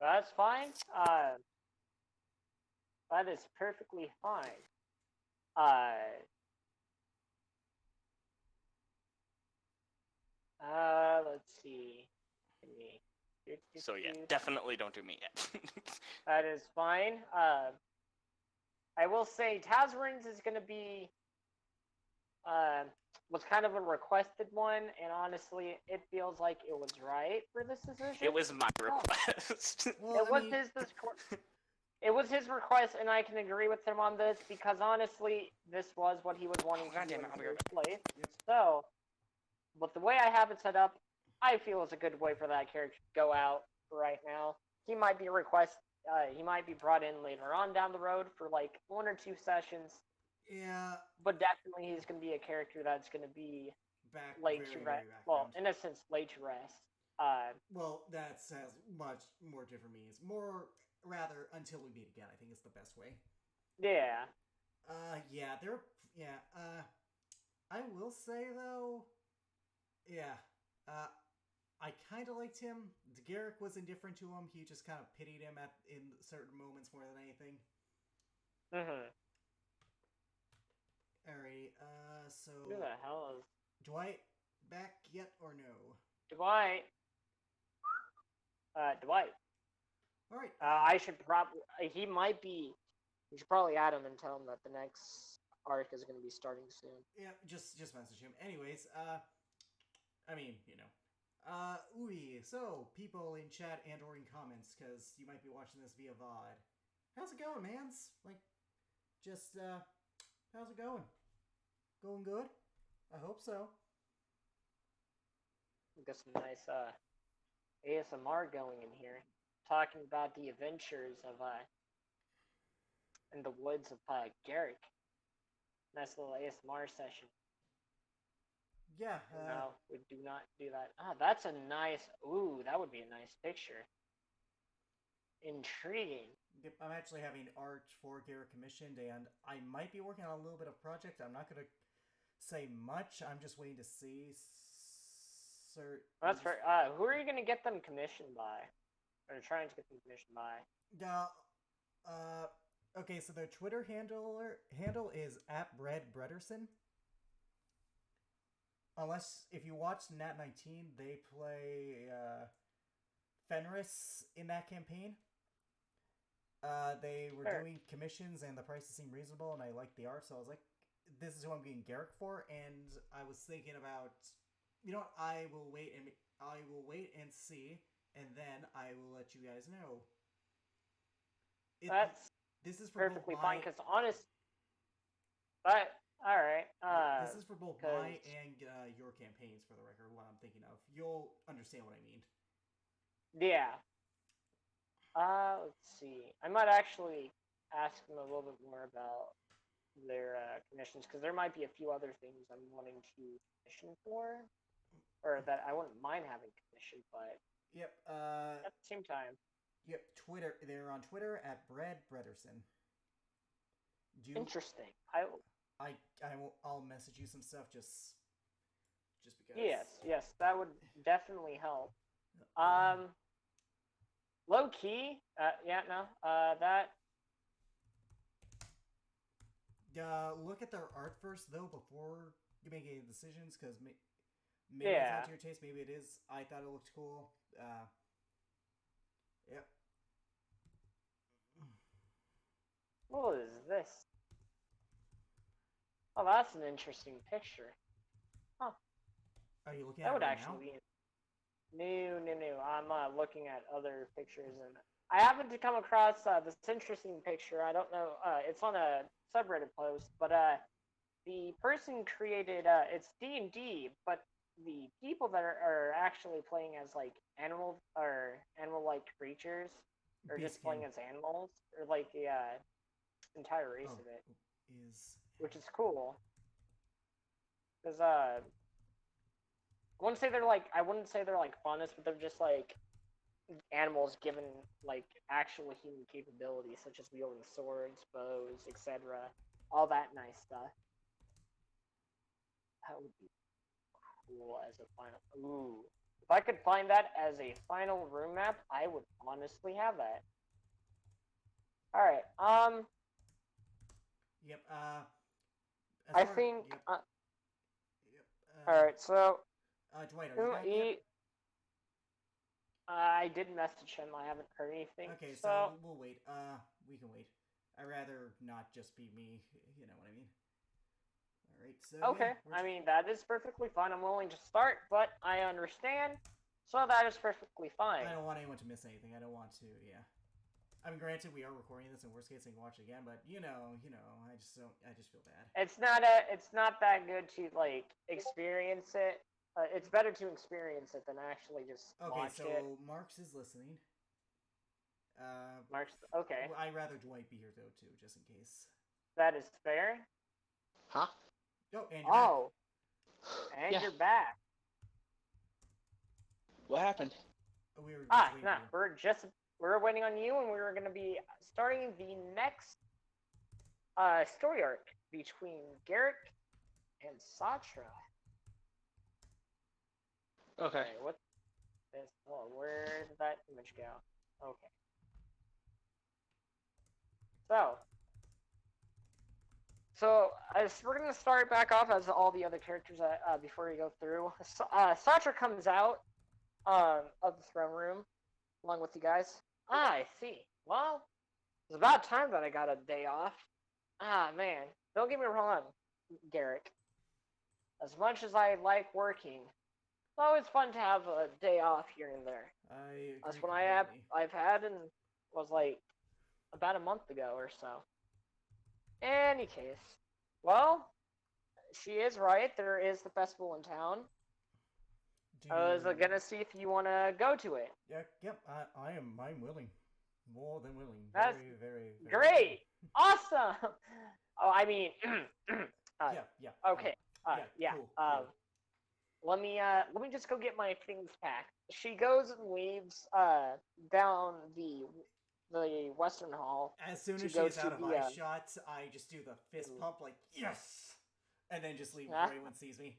That's fine. That is perfectly fine. Let's see. So yeah, definitely don't do me yet. That is fine. I will say Tazrins is going to be was kind of a requested one, and honestly, it feels like it was right for this decision. It was my request. Well, it was his request, and I can agree with him on this because honestly, this was what he was wanting to do in the first place. So, but the way I have it set up, I feel it's a good way for that character to go out right now. He might be he might be brought in later on down the road for like 1 or 2 sessions. Yeah. But definitely he's going to be a character that's going to be back late to rest. Well, in a sense, late to rest. Well, that has much more different meanings. More, rather, until we meet again, I think is the best way. Yeah. I will say, though, I kind of liked him. Garrick was indifferent to him. He just kind of pitied him in certain moments more than anything. Mm-hmm. Alright, so... Who the hell is... Dwight back yet or no? Dwight. Alright. I should probably... He might be... You should probably add him and tell him that the next arc is going to be starting soon. Yeah, just message him. Anyways, so, people in chat and or in comments, because you might be watching this via VOD. How's it going, mans? How's it going? Going good? I hope so. Got some nice ASMR going in here. Talking about the adventures of in the woods of Garrick. Nice little ASMR session. Yeah. No, we do not do that. That's a nice... Ooh, that would be a nice picture. Intriguing. Yep, I'm actually having art for Garrick commissioned, and I might be working on a little bit of project. I'm not going to say much. I'm just waiting to see. That's fair. Who are you going to get them commissioned by? Or trying to get them commissioned by? Okay, so their Twitter handle is @BreadBrederson. Unless, if you watch Nat 19, they play Fenris in that campaign. They were doing commissions and the prices seemed reasonable and I liked the art, so I was like, this is who I'm getting Garrick for, and I was thinking about, you know what, I will wait and see, and then I will let you guys know. This is for perfectly fine, because honest... Alright. This is for both my and your campaigns, for the record, what I'm thinking of. You'll understand what I mean. Yeah. Let's see. I might actually ask them a little bit more about their commissions, because there might be a few other things I'm wanting to commission for, or that I wouldn't mind having commissioned, but yep. At the same time. Yep. Twitter. They're on Twitter @BreadBrederson. Interesting. I'll message you some stuff just because. Yes, that would definitely help. Low key, that. Look at their art first though before you make any decisions, because maybe it's not to your taste, maybe it is. I thought it looked cool. Yep. What is this? Oh, that's an interesting picture. Are you looking That at it would right actually now? be. No. I'm looking at other pictures, and I happened to come across this interesting picture. I don't know. It's on a subreddit post, but the person created. It's D&D, but the people that are actually playing as like animal or animal-like creatures, or just Beastkin. playing as animals, or like the entire race Oh, of it, is which is cool. Because I wouldn't say they're like funnest, but they're just like animals given like actual human capabilities, such as wielding swords, bows, etc. All that nice stuff. That would be cool as a final. Ooh, if I could find that as a final room map, I would honestly have that. All right. yep. As I far think. yep. Yep. All right. So, Dwight, are you back yet? I did message him. I haven't heard anything. Okay, So so we'll wait. We can wait. I'd rather not just be me. You know what I mean. All right. So okay. yeah, I mean, that is perfectly fine. I'm willing to start, but I understand. So that is perfectly fine. I don't want anyone to miss anything. I don't want to. Yeah. I mean, granted, we are recording this, in worst case, I can watch it again. But you know, I just don't. I just feel bad. It's not that good to like experience it. It's better to experience it than actually just Okay, watch so it. Marks is listening. Mark's okay. I'd rather Dwight be here though too, just in case. That is fair. Huh? Oh, and you're back. Oh, and Yeah. you're back. What happened? We were Ah, waiting nah, for you. we're waiting on you, and we were gonna be starting the next story arc between Garrick and Satra. Okay. Okay, what this? Oh, where did that image go? Okay. So, as we're gonna start back off as all the other characters before we go through. Satra comes out of the throne room along with you guys. Ah, I see. Well, it's about time that I got a day off. Ah, man, don't get me wrong, Garrick. As much as I like working, it's always fun to have a day off here and there. I That's agree what completely. I've had and was like about a month ago or so. Any case, well, she is right. There is the festival in town. Do I was gonna see if you want to go to it. yeah, yep. I'm willing, more than willing. That's Very great, awesome. Oh, I mean, Yeah. okay, yeah. Cool. Let me just go get my things packed. She goes and leaves down the western hall As soon to as she go is to out of the eye shot, I just do the fist pump, like yes, and then just leave before anyone sees me.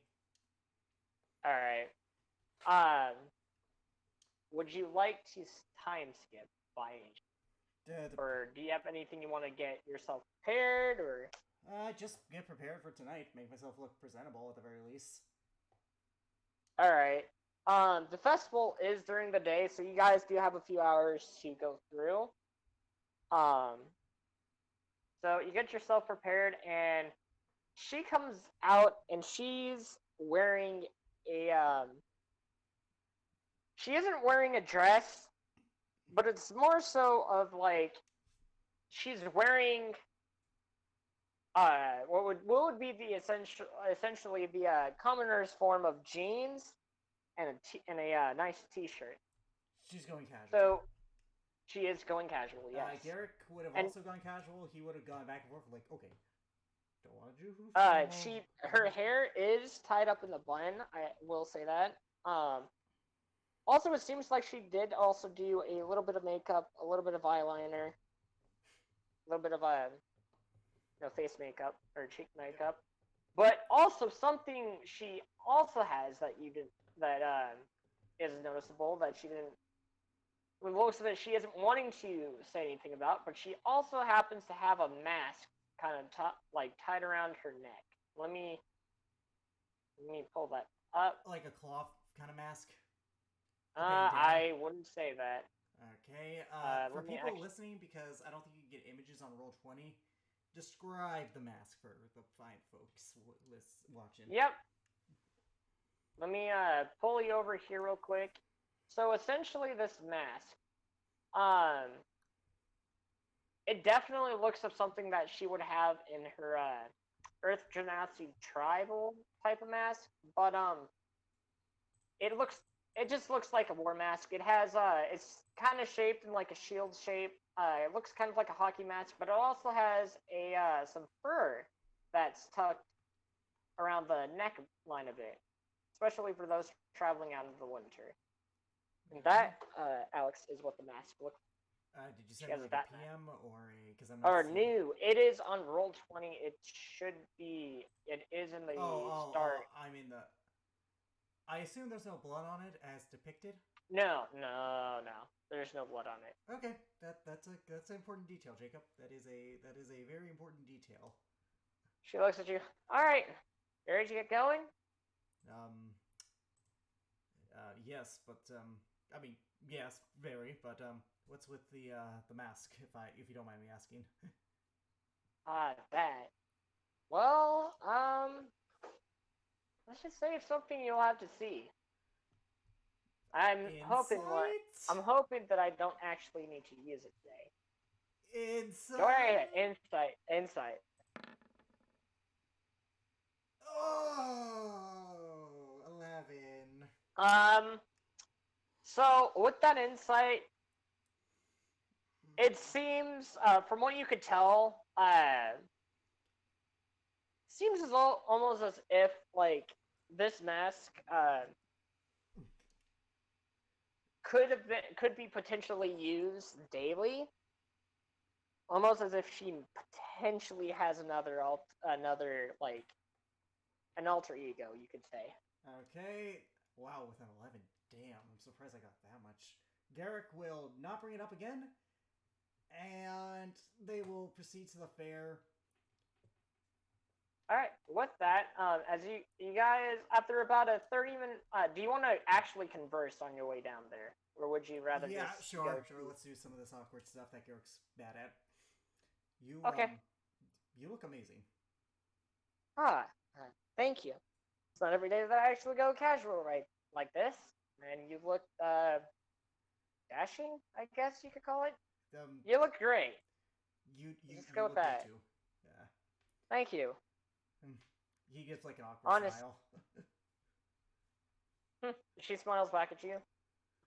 all right. Um, would you like to time skip by any chance? Or do you have anything you want to get yourself prepared, or Just get prepared for tonight. Make myself look presentable at the very least. all right. The festival is during the day, so you guys do have a few hours to go through. Um, so you get yourself prepared, and she comes out, and she's wearing a she isn't wearing a dress, but it's more so of like she's wearing what would be the essentially the commoner's form of jeans and a nice t-shirt. She's going casual. So she is going casual, yes. Garrick would have And- also gone casual. He would have gone back and forth like, okay, don't want to do. Her hair is tied up in the bun. I will say that. Also, it seems like she did also do a little bit of makeup, a little bit of eyeliner, a little bit of face makeup or cheek makeup. But also something she also has that you did that is noticeable that she didn't. Most of it she isn't wanting to say anything about, but she also happens to have a mask kind of tied around her neck. Let me pull that up. Like a cloth kind of mask. I wouldn't say that. Okay. For let me people actually- listening, because I don't think you can get images on Roll20. describe the mask for the fine folks watching. Yep. Let me pull you over here real quick. So essentially, this mask, it definitely looks of something that she would have in her Earth Genasi tribal type of mask, but it just looks like a war mask. It has it's kind of shaped in like a shield shape. It looks kind of like a hockey mask, but it also has a some fur that's tucked around the neck line of it, especially for those traveling out in the winter. And that, Alex, is what the mask looks. Did you She send has me like that a PM or a? Because I'm not. Or seeing... new. It is on Roll20. It should be. It is in the start. I mean the. I assume there's no blood on it as depicted. No. There's no blood on it. Okay, that's an important detail, Jacob. That is a very important detail. She looks at you. All right, you ready to get going? Yes, but I mean, yes, very, but what's with the mask, if you don't mind me asking? That. Well, let's just say it's something you'll have to see. I'm hoping that I don't actually need to use it today. Insight. Go ahead. Insight. Oh, 11. So with that insight, it seems, from what you could tell, seems almost as if like this mask could be potentially used daily, almost as if she potentially has another like an alter ego, you could say. Okay. Wow, with an 11. Damn, I'm surprised I got that much. Garrick will not bring it up again, and they will proceed to the fair. All right. With that, as you guys, after about a 30-minute, do you want to actually converse on your way down there, or would you rather? Yeah, just sure. Let's do some of this awkward stuff that Garrick's bad at. You you look amazing. Thank you. It's not every day that I actually go casual right like this, and you look dashing, I guess you could call it. You look great. You just go with that. Too. Yeah. Thank you. He gives like an awkward smile. She smiles back at you.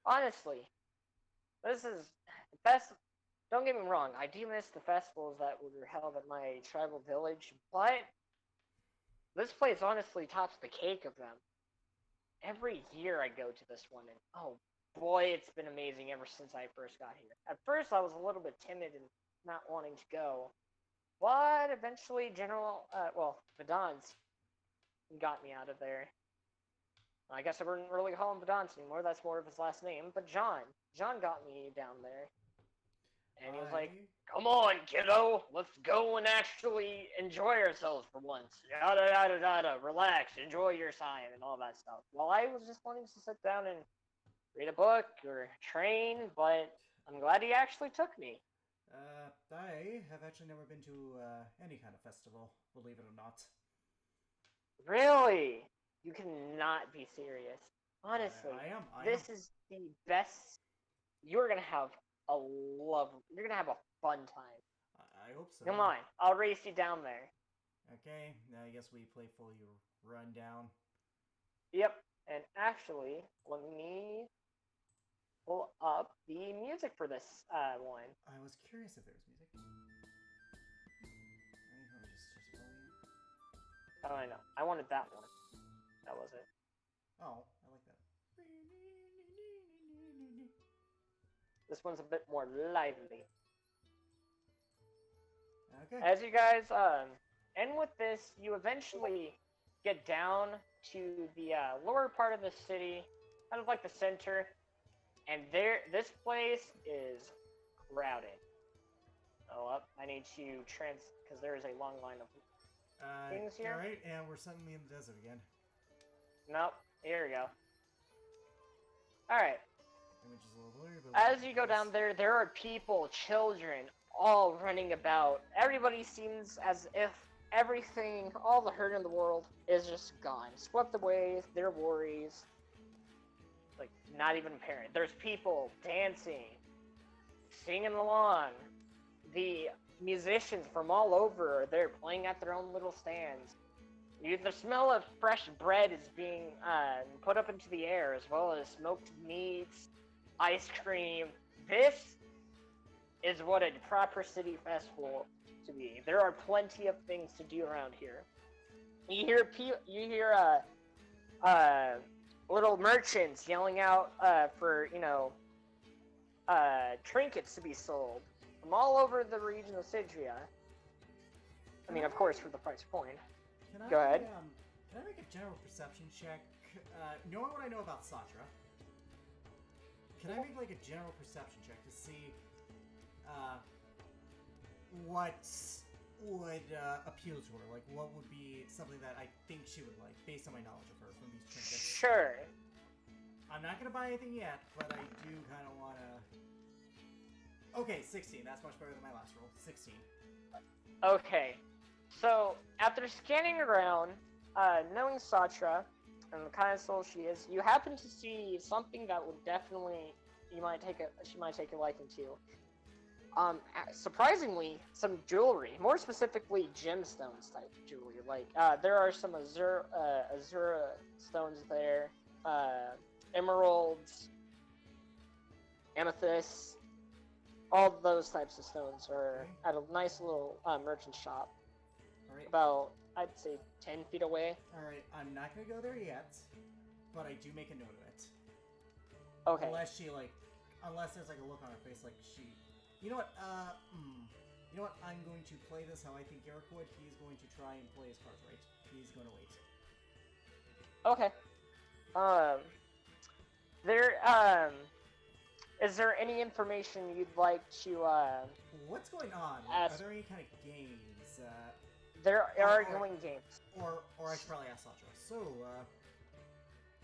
Honestly, this is best. Don't get me wrong. I do miss the festivals that were held at my tribal village, but this place honestly tops the cake of them. Every year I go to this one, and oh boy, it's been amazing ever since I first got here. At first, I was a little bit timid and not wanting to go, but eventually, Vedans got me out of there. I guess I wouldn't really call him Vedans anymore. That's more of his last name. But John got me down there, and he was like, "Come on, kiddo, let's go and actually enjoy ourselves for once. Yada yada yada. Relax, enjoy your time, and all that stuff." Well, I was just wanting to sit down and read a book or train, but I'm glad he actually took me. I have actually never been to any kind of festival, believe it or not. Really? You cannot be serious. Honestly, I am. This is the best. You're gonna have You're gonna have a fun time. I hope so. Come on, I'll race you down there. Okay, I guess we playfully run down. Yep, and actually, let me pull up the music for this one. I was curious if there was music. Oh, I know. I wanted that one. That was it. Oh, I like that. This one's a bit more lively. Okay. As you guys end with this, you eventually get down to the lower part of the city, kind of like the center, and this place is crowded. Oh, I need to because there is a long line of things here. All right, and we're suddenly in the desert again. Nope. Here we go. All right. Image is a little blurry, but as you go down there, there are people, children, all running about. Everybody seems as if everything, all the hurt in the world, is just gone, swept away. Their worries, like not even apparent. There's people dancing, singing along. The musicians from all over are there playing at their own little stands. The smell of fresh bread is being put up into the air, as well as smoked meats, ice cream. This is what a proper city festival to be. There are plenty of things to do around here. You hear little merchants yelling out for trinkets to be sold from all over the region of Cidria. I mean, of course, for the price point. Go ahead. Can I make a general perception check? Knowing what I know about Cidria, can I make like a general perception check to see what would appeal to her? Like, what would be something that I think she would like, based on my knowledge of her from these trinkets? Sure. I'm not gonna buy anything yet, but I do kind of wanna. Okay, 16. That's much better than my last roll. 16. Okay. So, after scanning around, knowing Cidria and the kind of soul she is, you happen to see something that would definitely she might take a liking to. Surprisingly, some jewelry, more specifically gemstones type jewelry. Like there are some azura stones there, emeralds, amethysts. All those types of stones are at a nice little merchant shop. Alright. About, I'd say, 10 feet away. Alright, I'm not gonna go there yet, but I do make a note of it. Okay. Unless there's like a look on her face like she... You know what, You know what, I'm going to play this how I think Garrick would. He's going to try and play his cards right. He's going to wait. Okay. Is there any information you'd like to, What's going on? Ask... Are there any kind of games? There are going games. Or I should probably ask Cidria. So,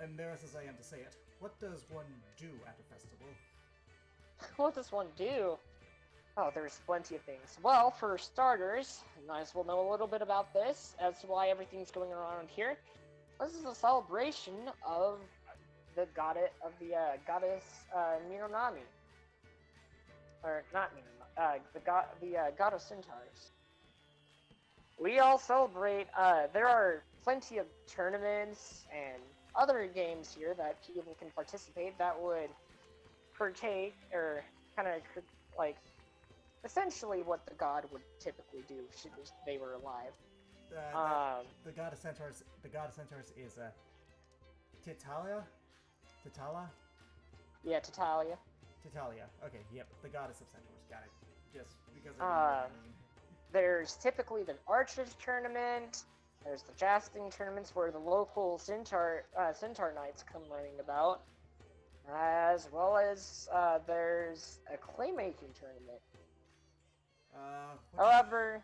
embarrassed as I am to say it, what does one do at a festival? What does one do? Oh, there's plenty of things. Well, for starters, you might as well know a little bit about this, as to why everything's going on around here. This is a celebration of the goddess Minonami. Or not Minonami, the god of centaurs. We all celebrate, there are plenty of tournaments and other games here that people can participate that would partake, or kind of, like, essentially what the god would typically do should they were alive. The god of centaurs is, Titalia? Titala? Yeah, Titalia. Titalia. Okay, yep. The goddess of centaurs. Got it. Just because of There's typically the Archers tournament. There's the Jousting tournaments where the local centaur knights come running about. As well as there's a claymaking tournament. However,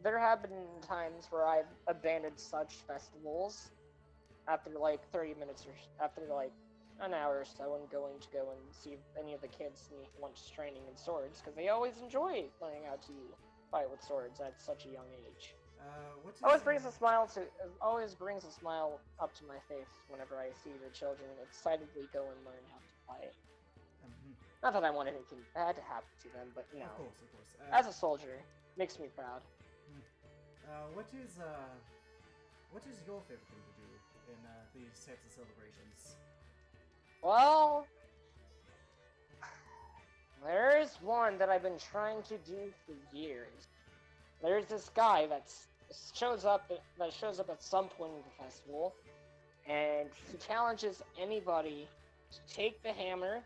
there have been times where I've abandoned such festivals after like 30 minutes or after like an hour or so, and going to go and see if any of the kids need lunch training in swords, because they always enjoy learning how to fight with swords at such a young age. Always brings a smile up to my face whenever I see the children excitedly go and learn how to fight. Not that I want anything bad to happen to them, but you know, of course. As a soldier, makes me proud. What is your favorite thing to do in these types of celebrations? Well, there's one that I've been trying to do for years. There's this guy that shows up at some point in the festival, and he challenges anybody to take the hammer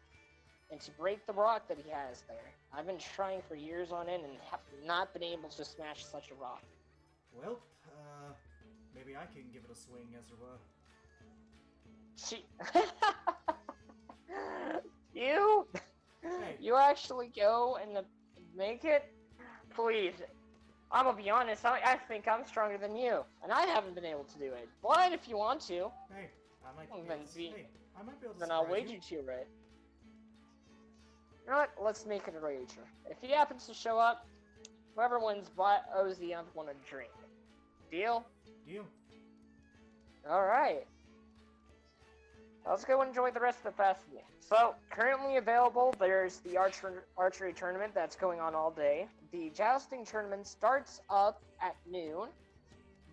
and to break the rock that he has there. I've been trying for years on end and have not been able to smash such a rock. Well, maybe I can give it a swing, as it were. You? Hey. You actually go and make it? Please. I'm gonna be honest, I think I'm stronger than you, and I haven't been able to do it. But if you want to, I might be able to then I'll wage you to it. You know what? Let's make it a wager. If he happens to show up, whoever wins owes the other one a drink. Deal? Deal. Alright. Let's go enjoy the rest of the festival. So, currently available, there's the archery tournament that's going on all day. The jousting tournament starts up at noon.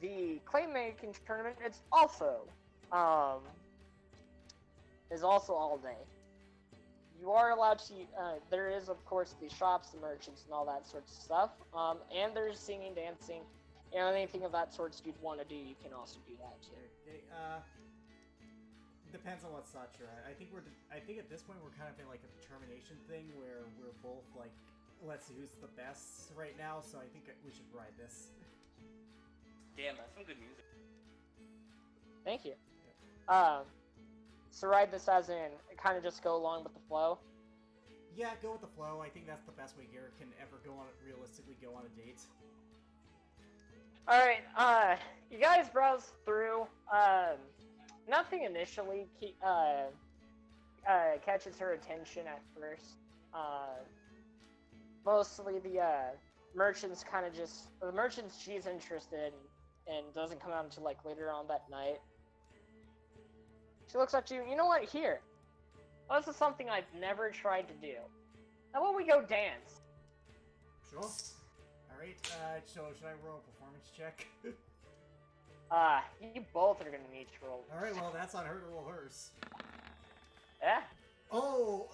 The clay making tournament is also all day. You are allowed to. There is, of course, the shops, the merchants, and all that sorts of stuff. And there's singing, dancing, anything of that sorts you'd want to do. You can also do that too. Okay, depends on what slots you're at. I think at this point we're kind of in like a determination thing where we're both like, let's see who's the best right now. So I think we should ride this. Damn, that's some good music. Thank you. So ride this as in kind of just go along with the flow. Yeah, go with the flow. I think that's the best way Garrett can ever realistically go on a date. Alright, you guys browse through. Nothing initially catches her attention at first. Mostly the merchants the merchants she's interested in and doesn't come out until like later on that night. She looks at you, you know what, here. This is something I've never tried to do. How about we go dance? Sure. Alright, so should I roll a performance check? You both are gonna need to roll. Alright, well that's on her to roll hers. Yeah? Oh!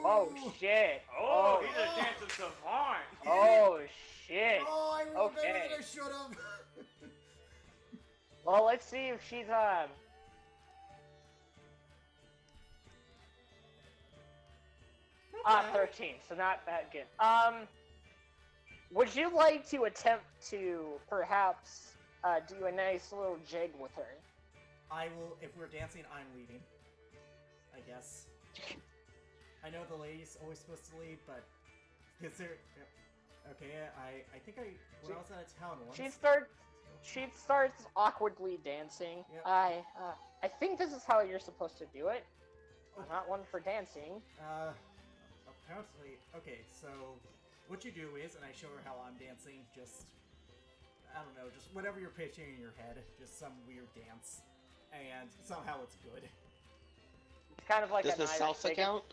Oh shit! Oh, he's a dancing savant. Oh shit! Oh, I rolled better Okay. than I should have! Well, let's see if she's 13, so not that good. Would you like to attempt to perhaps do a nice little jig with her? I will, if we're dancing, I'm leaving. I guess. I know the lady's always supposed to leave, but consider. Okay, I think when I was out of town once. She starts awkwardly dancing. Yep. I think this is how you're supposed to do it. I'm not one for dancing. Apparently, okay, so what you do is, and I show her how I'm dancing, just, I don't know, just whatever you're pitching in your head, just some weird dance, and somehow it's good. It's kind of like Does an the Irish salsa jig. count?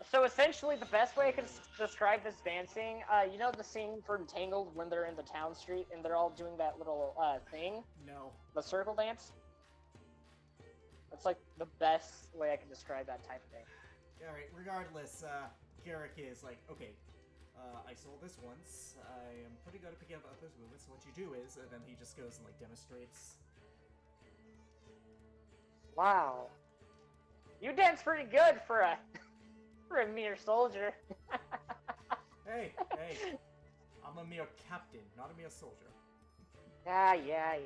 So essentially the best way I can describe this dancing, you know the scene from Tangled when they're in the town street and they're all doing that little thing? No. The circle dance? That's like the best way I can describe that type of thing. Alright, regardless, Garrick is like, okay, I sold this once, I am pretty good at picking up those movements, so what you do is, and then he just goes and like demonstrates. Wow. You dance pretty good for a mere soldier. Hey, I'm a mere captain, not a mere soldier. Yeah.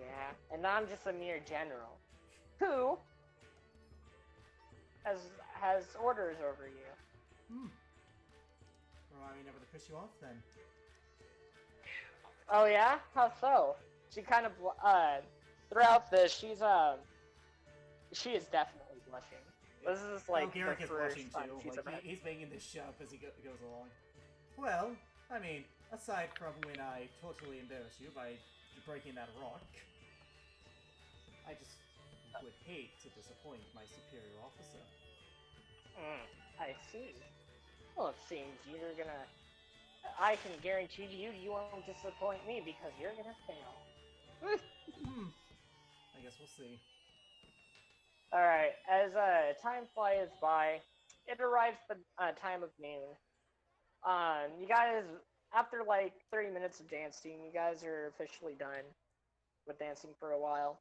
And I'm just a mere general. Who has orders over you. Remind me never to piss you off then. Oh yeah? How so? She kind of, throughout this, she is definitely blushing. This is like Garrick the is first blushing time too. she's Like, ever... he's banging this shove as he goes along. Well, I mean, aside from when I totally embarrassed you by breaking that rock, I just would hate to disappoint my superior officer. I see. Well, it seems you're gonna... I can guarantee you won't disappoint me because you're gonna fail. I guess we'll see. Alright, as time flies by, it arrives the time of noon. You guys, after like 30 minutes of dancing, you guys are officially done with dancing for a while.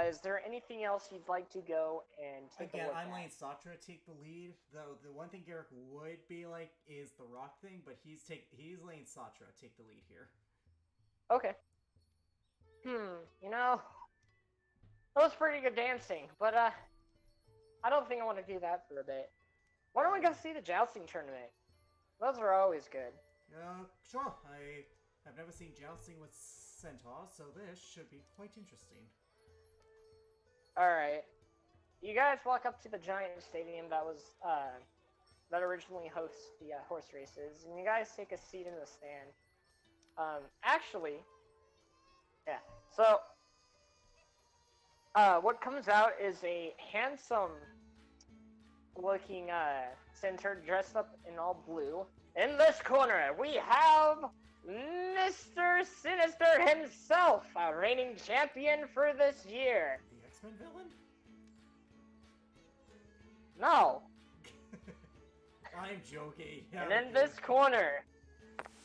Is there anything else you'd like to go and take a Again, look I'm at? letting Satra take the lead, though the one thing Garrick would be like is the rock thing, but he's letting Satra take the lead here. Okay. You know, that was pretty good dancing, but I don't think I want to do that for a bit. Why don't we go see the jousting tournament? Those are always good. Sure. I have never seen jousting with centaurs, so this should be quite interesting. Alright. You guys walk up to the giant stadium that was that originally hosts the horse races, and you guys take a seat in the stand. Actually, yeah. So, what comes out is a handsome-looking centaur dressed up in all blue. In this corner, we have Mr. Sinister himself, our reigning champion for this year. The X-Men villain? No. I'm joking. And in this corner,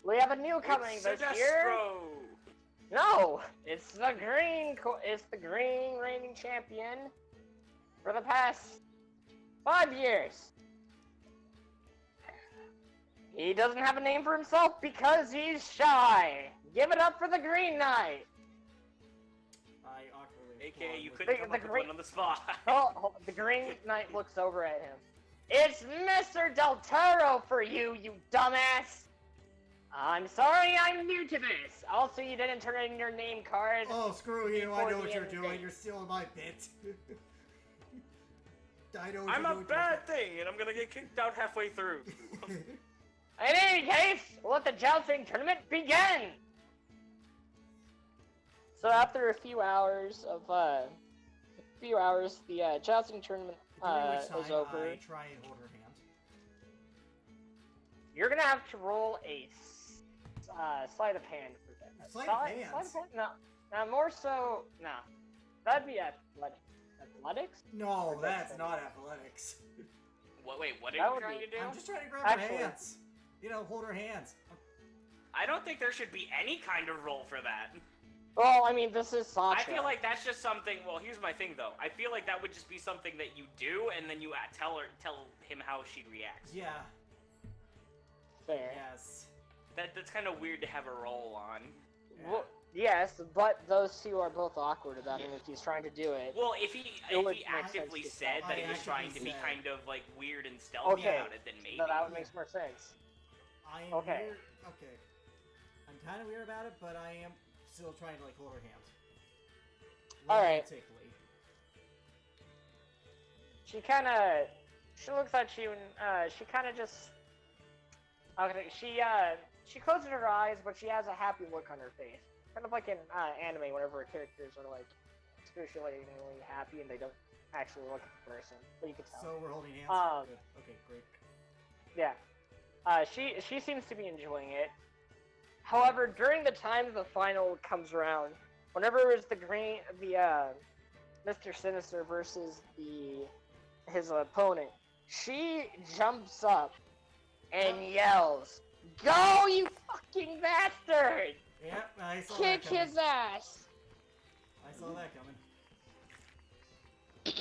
we have a newcomer this year. No, it's the green reigning champion for the past 5 years. He doesn't have a name for himself because he's shy. Give it up for the Green Knight. I awkwardly. AKA, you applaud couldn't come up with green- one on the spot. Oh, the Green Knight looks over at him. It's Mr. Del Toro for you, you dumbass. I'm sorry, I'm new to this. Also, you didn't turn in your name card. Oh, screw you! I Before know the what you're end doing. date. You're stealing my bit. I know what I'm you're a doing. bad thing, and I'm gonna get kicked out halfway through. In any case, let the jousting tournament begin! So after a few hours, the jousting tournament During which is time over. I try and hold her hand. You're gonna have to roll a sleight of hand for that. Sleight of hand? Sleight of hand? No, more so, no. That'd be athletics? No, Or that's dexterity. not athletics. Wait, what are That you would trying be- to do? I'm just trying to grab Actually- her hands. You know, hold her hands. I don't think there should be any kind of role for that. Well, I mean, this is Sasha. I feel like that's just something. Well, here's my thing though. I feel like that would just be something that you do, and then you tell him how she reacts. Yeah. Fair. Yes. That's kind of weird to have a role on. Yeah. Well, yes, but those two are both awkward about him if he's trying to do it. Well, if he It would if he make actively sense to said say. that he I was trying to actively be said. kind of like weird and stealthy Okay, about it, then maybe. that would make more sense. I am Okay. weird. Okay. I'm kind of weird about it, but I am still trying to like hold her hand. Alright. Romantically. She looks at you and she kind of just. Okay, she closes her eyes, but she has a happy look on her face, kind of like in anime whenever characters are like excruciatingly happy and they don't actually look at the person, but you can tell. So we're holding hands. Um, Good. Okay, great. Yeah. She seems to be enjoying it. However, during the time the final comes around, whenever it was Mr. Sinister versus his opponent, she jumps up and yells, "Go, you fucking bastard! Yeah, I saw Kick that coming. his ass!" I saw that coming.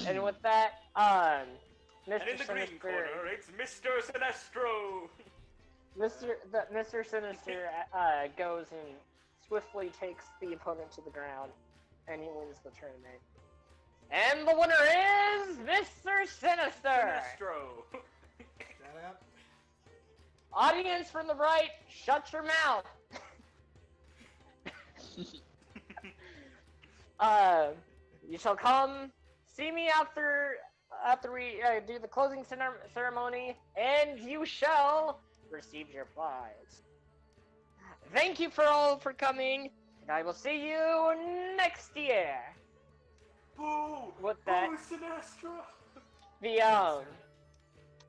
And with that, And Mr. in the green Sinister, corner, it's Mr. Sinestro. Mr. Sinister goes and swiftly takes the opponent to the ground, and he wins the tournament. And the winner is Mr. Sinister! Sinestro. Shut up. Audience from the right, shut your mouth! You shall come see me after we do the closing ceremony, and you shall receive your prize. Thank you for coming, and I will see you next year. Boo! With that, Boo, Sinestro.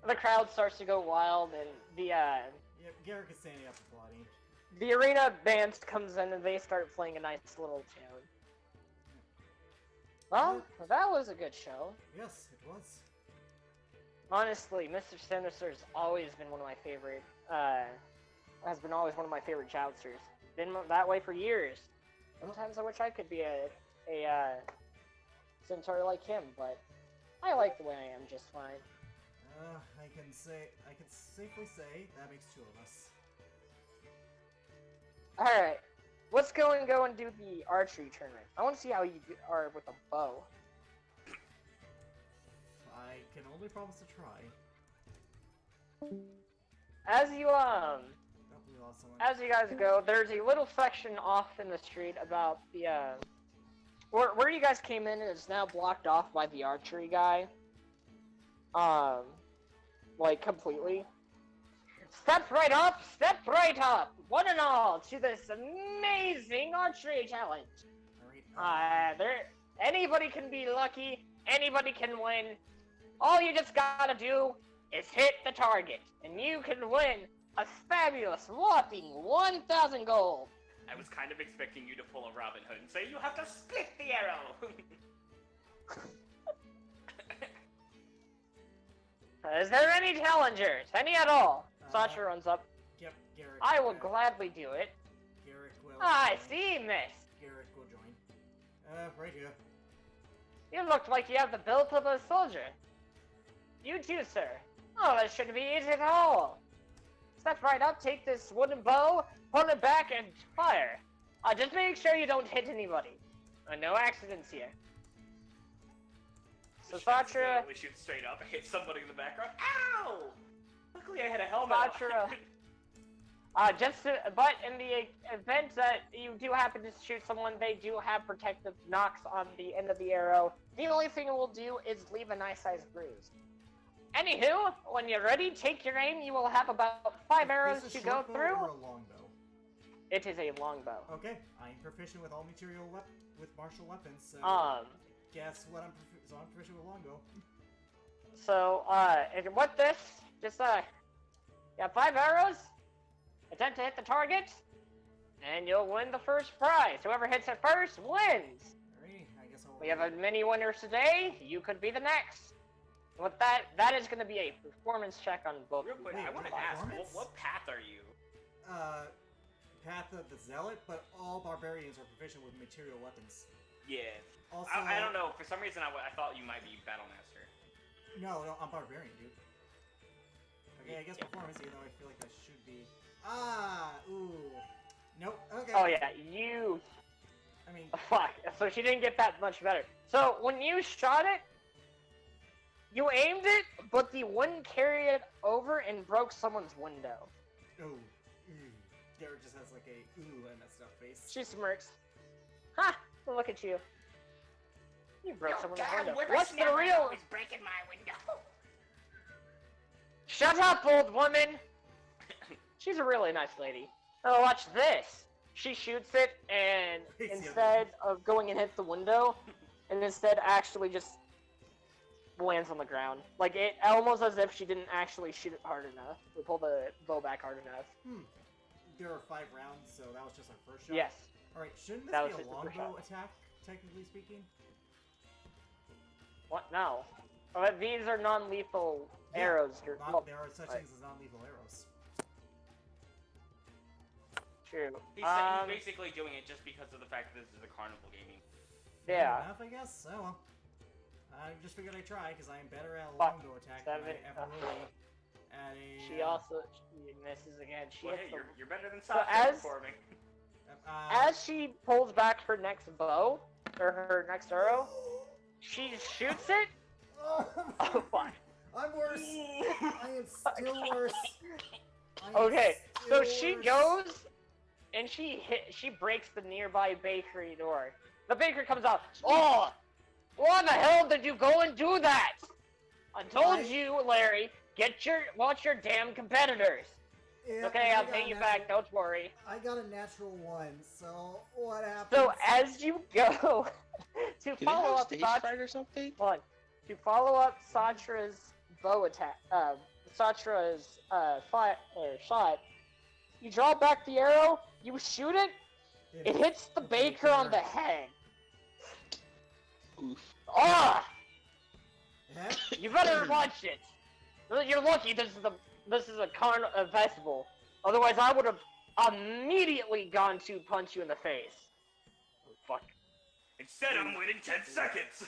the crowd starts to go wild, and Yep, Garrick is standing up applauding. the arena band comes in, and they start playing a nice little tune. Well, that was a good show. Yes, it was. Honestly, Mr. Sinister's always been one of my favorite, has been always one of my favorite jousters. Been that way for years. Sometimes I wish I could be a centaur like him, but I like the way I am just fine. I can safely say that makes two of us. Alright, let's go and do the archery tournament. I want to see how you are with a bow. I can only promise to try. As you, Oh, we lost someone. as you guys go, there's a little section off in the street about the, where you guys came in is now blocked off by the archery guy. like, completely. Step right up, one and all, to this amazing archery challenge. Alright. Anybody can be lucky, anybody can win. All you just gotta do is hit the target, and you can win a fabulous, whopping 1,000 gold. I was kind of expecting you to pull a Robin Hood and say, you have to split the arrow! Is there any challengers? Any at all? Sasha runs up. Yep, Garrick. I will gladly do it. Garrick will. I see, miss. Garrick will join. Right here. You look like you have the build of a soldier. You too, sir. Oh, that shouldn't be easy at all. Step right up, take this wooden bow, pull it back, and fire. Just make sure you don't hit anybody. No accidents here. So Satra... We shoot straight up, hit somebody in the background. Ow! Luckily I had a helmet Satra... but in the event that you do happen to shoot someone, they do have protective knocks on the end of the arrow. The only thing it will do is leave a nice sized bruise. Anywho, when you're ready, take your aim. You will have about 5 arrows to go through. Or a longbow? It is a longbow. Okay, I'm proficient with all with martial weapons. So guess what? I'm proficient with longbow. So and what this? Just yeah, 5 arrows. Attempt to hit the target, and you'll win the first prize. Whoever hits it first wins. Alright, I guess I'll. We have many winners today. You could be the next. With that is going to be a performance check on both. Real quick, Wait, I want to ask, what path are you? Path of the Zealot, but all barbarians are proficient with material weapons. Yeah. Also, I don't know. For some reason, I thought you might be Battlemaster. No, I'm barbarian, dude. Okay, I guess performance, even though I feel like that should be. Ooh. Nope. Okay. Oh yeah, you. I mean, Fuck. So she didn't get that much better. So when you shot it, you aimed it, but the wind carried it over and broke someone's window. oh. Garrett just has like a ooh and messed up face. She smirks. Ha! Look at you. You broke someone's window. What's What's the real? He's breaking my window. Shut up, old woman! She's a really nice lady. Oh, watch this. She shoots it, and instead of going and hit the window, and instead actually just lands on the ground. Like, it almost as if she didn't actually shoot it hard enough. Or pull the bow back hard enough. There are 5 rounds, so that was just our first shot? Yes. Alright, shouldn't this That be was a just the first longbow shot. attack, technically speaking? What? No. These are non-lethal arrows. There are such things as non-lethal arrows. True. He's basically doing it just because of the fact that this is a carnival gaming. Yeah. Enough, I guess? Oh well. I just figured I'd try, because I am better at a Fuck. longbow attack than I ever will be at a... She also misses again. She Well, hits hey, the... you're better than So Sasha as- performing. As she pulls back her next bow, or her next arrow, she shoots it. Oh, fuck. I'm worse! I am still worse! I am Okay, so still she worse. goes, and she breaks the nearby bakery door. The baker comes out. Oh! Why the hell did you go and do that? I told you, Larry, watch your damn competitors. Yeah, Okay, I I'll got pay you a back, don't worry. I got a natural 1, so what happened? So as you go to Do they follow have up stage Satra, fright or something? hold on, to follow up Satra's bow attack, Satra's shot, you draw back the arrow, you shoot it, it hits the baker on the head. Oof. Ah! Huh? You better watch it. You're lucky this is a festival. Otherwise, I would have immediately gone to punch you in the face. Oh, fuck. Instead, I'm waiting 10 seconds.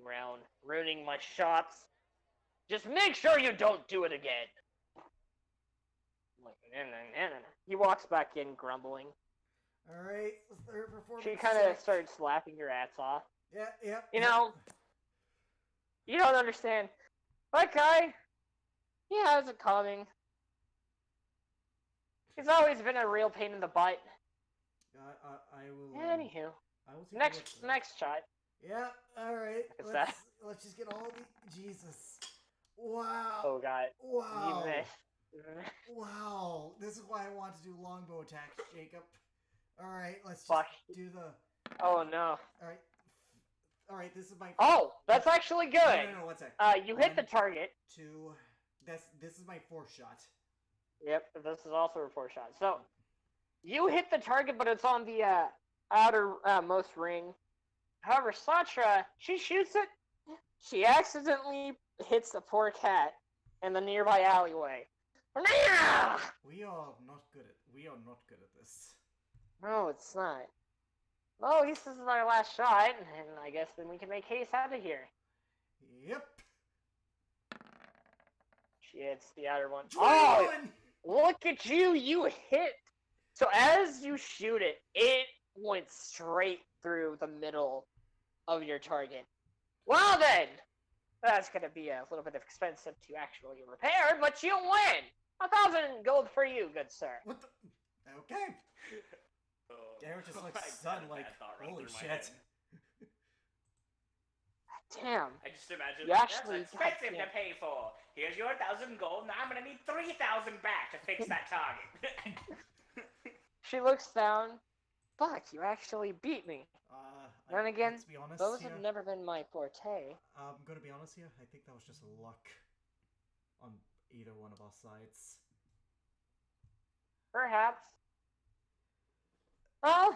Round, ruining my shots. Just make sure you don't do it again. He walks back in, grumbling. Alright, third performance. She kind of started slapping your ass off. Yeah. You know, you don't understand. That guy, he has it coming. He's always been a real pain in the butt. I will. Anywho, I will take a look. next shot. Yeah. All right. Look at that. Let's just get all the Jesus. Wow. Oh god. Wow. You missed. Wow. This is why I want to do longbow attacks, Jacob. Alright, let's just Fuck. do the... Oh no. Alright. Alright, this is my... Oh, that's actually good. No, 1 sec. You hit the 1, target. 2... This is my 4th shot. Yep, this is also a 4 shot. So, you hit the target, but it's on the outer most ring. However, Satra, she shoots it. She accidentally hits the poor cat in the nearby alleyway. We are not good at this. No, it's not. Well, at least this is our last shot, and I guess then we can make haste out of here. Yep. She hits the outer one. 21! Oh, look at you! You hit! So as you shoot it, it went straight through the middle of your target. Well then! That's gonna be a little bit expensive to actually repair, but you win! 1,000 gold for you, good sir. What the... Okay. Oh, Derek just looks I had stunned a like, bad thought run holy through my shit. head. Damn. I just imagine You actually that's expensive got- to pay for. Here's your 1,000 gold. Now I'm gonna need 3,000 back to fix that target. She looks down. Fuck, you actually beat me. Then again, let's be honest those here. have never been my forte. I'm gonna be honest here. I think that was just luck on either one of our sides. Perhaps. Well,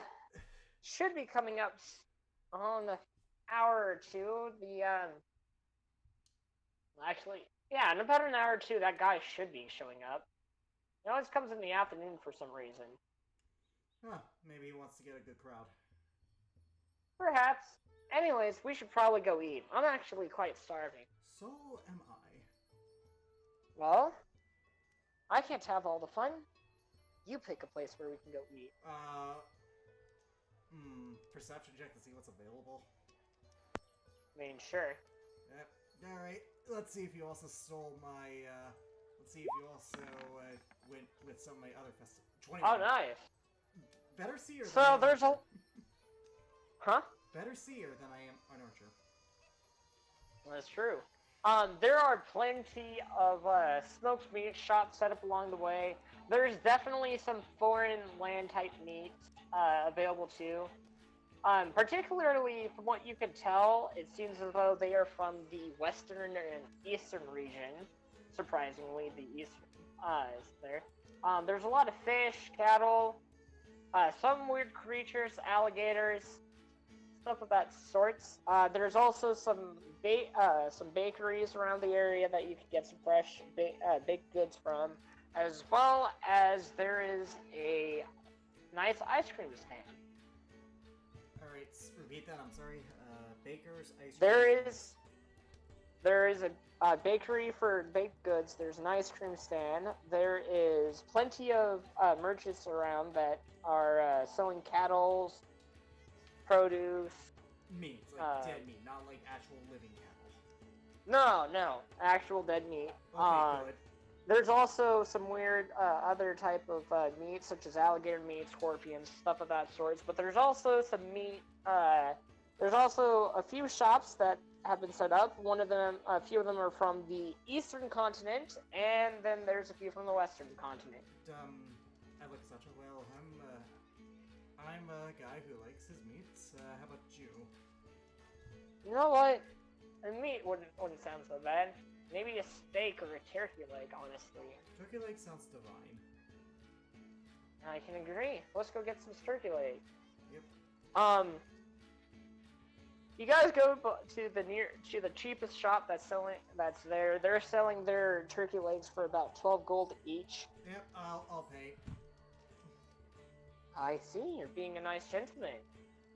should be coming up on an hour or two. Actually, yeah, in about an hour or two, that guy should be showing up. He always comes in the afternoon for some reason. Huh, maybe he wants to get a good crowd. Perhaps. Anyways, we should probably go eat. I'm actually quite starving. So am I. Well, I can't have all the fun. You pick a place where we can go eat. Perception check to see what's available. I mean, sure. Yep. Alright, let's see if you also stole my, let's see if you also, went with some of my other festivals. 21. Oh, nice. Better seer than I So am there's a... archer. Huh? Better seer than I am an archer. That's true. There are plenty of smoked meat shops set up along the way. There's definitely some foreign land type meats available too. Particularly from what you can tell, it seems as though they are from the western and eastern region. Surprisingly, the eastern is there. There's a lot of fish, cattle, some weird creatures, alligators, stuff of that sorts. There's also some bakeries around the area that you can get some fresh baked goods from, as well as there is a nice ice cream stand. Alright, repeat that, I'm sorry. Baker's ice cream. There is a bakery for baked goods. There's an ice cream stand. There is plenty of merchants around that are selling cattle, produce. Meat, like dead meat, not like actual living cattle. No, actual dead meat. Okay, good. There's also some weird other type of meat, such as alligator meat, scorpions, stuff of that sort. But there's also some meat. There's also a few shops that have been set up. A few of them are from the eastern continent, and then there's a few from the western continent. I look such a well. I'm a guy who likes his meats. How about you? You know what? A meat wouldn't sound so bad. Maybe a steak or a turkey leg, honestly. Turkey leg sounds divine. I can agree. Let's go get some turkey leg. Yep. You guys go to the cheapest shop that's there. They're selling their turkey legs for about 12 gold each. Yep, I'll pay. I see. You're being a nice gentleman.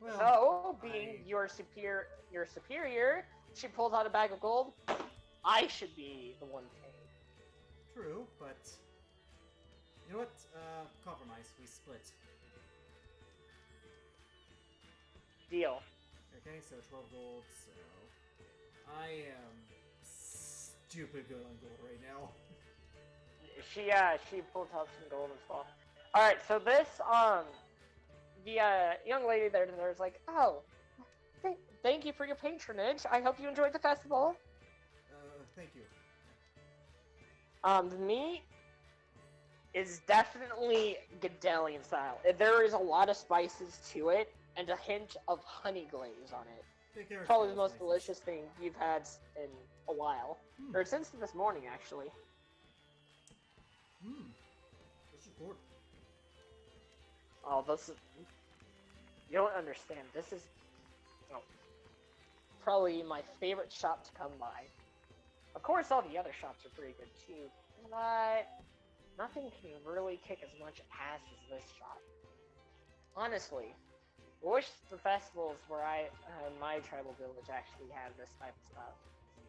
Well, So, being your superior, she pulls out a bag of gold. I should be the one paying. true, but you know what? Compromise. We split. Deal. Okay, so 12 gold. So I am stupid good on gold right now. She pulled out some gold as well. All right, so this the young lady there's like, oh, thank you for your patronage. I hope you enjoyed the festival. Thank you. The meat is definitely Gedalian style. There is a lot of spices to it, and a hint of honey glaze on it. Probably the most delicious thing you've had in a while. Or since this morning, actually. This is good. Oh, this is... You don't understand. This is... Oh, probably my favorite shop to come by. Of course, all the other shops are pretty good, too. But... nothing can really kick as much ass as this shop. Honestly. I wish the festivals where my tribal village actually had this type of stuff.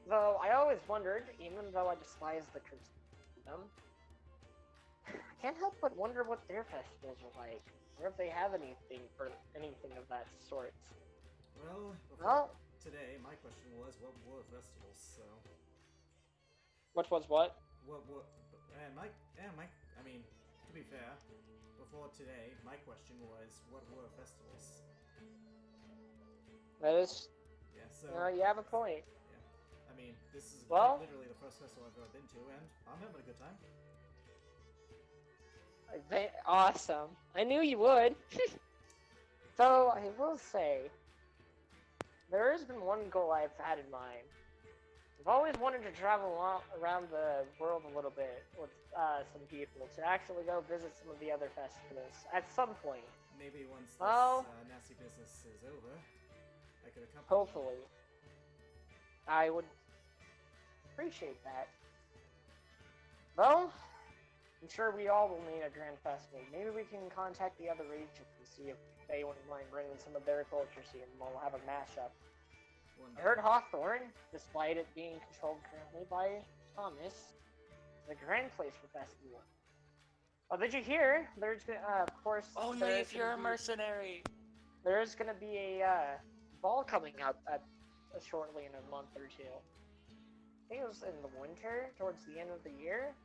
Though, I always wondered, even though I despise the custom, I can't help but wonder what their festivals are like. Or if they have anything of that sort. Well, today, my question was, what were festivals, so... What was what? I mean, to be fair, before today, my question was, what were festivals? That is... Yeah, so... you have a point. Yeah. I mean, this is literally the first festival I've ever been to, and I'm having a good time. Awesome. I knew you would. So, I will say, there has been one goal I've had in mind. I've always wanted to travel around the world a little bit with some people to actually go visit some of the other festivals at some point. Maybe once this nasty business is over, I could accompany. Hopefully. I would appreciate that. Well, I'm sure we all will need a grand festival. Maybe we can contact the other regions and see if they wouldn't mind bringing some of their cultures here, and we'll have a mashup. I heard Hawthorne, despite it being controlled currently by Thomas, is a grand place for festival. Oh, did you hear? There's, of course... Oh no, if you're a mercenary! There's gonna be a ball coming up shortly in a month or two. I think it was in the winter, towards the end of the year.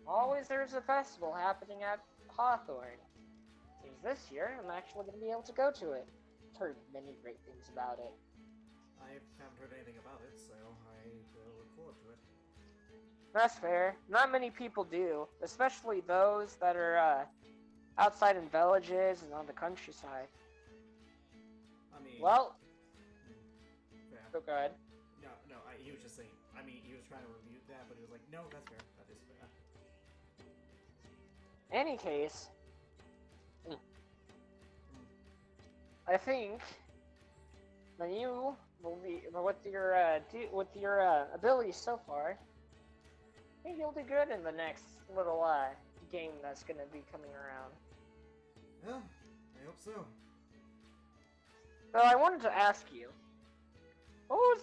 Always there's a festival happening at Hawthorne. Seems this year I'm actually gonna be able to go to it. I've heard many great things about it. I haven't heard anything about it, so I will look forward to it. That's fair. Not many people do, especially those that are outside in villages and on the countryside. I mean... Well... fair. Go ahead. No, he was just saying... I mean, he was trying to review that, but he was like, no, that's fair. That is fair. Any case... I think... that you will be... with your abilities so far... I think you'll do good in the next little game that's gonna be coming around. Yeah, I hope so. So I wanted to ask you, what was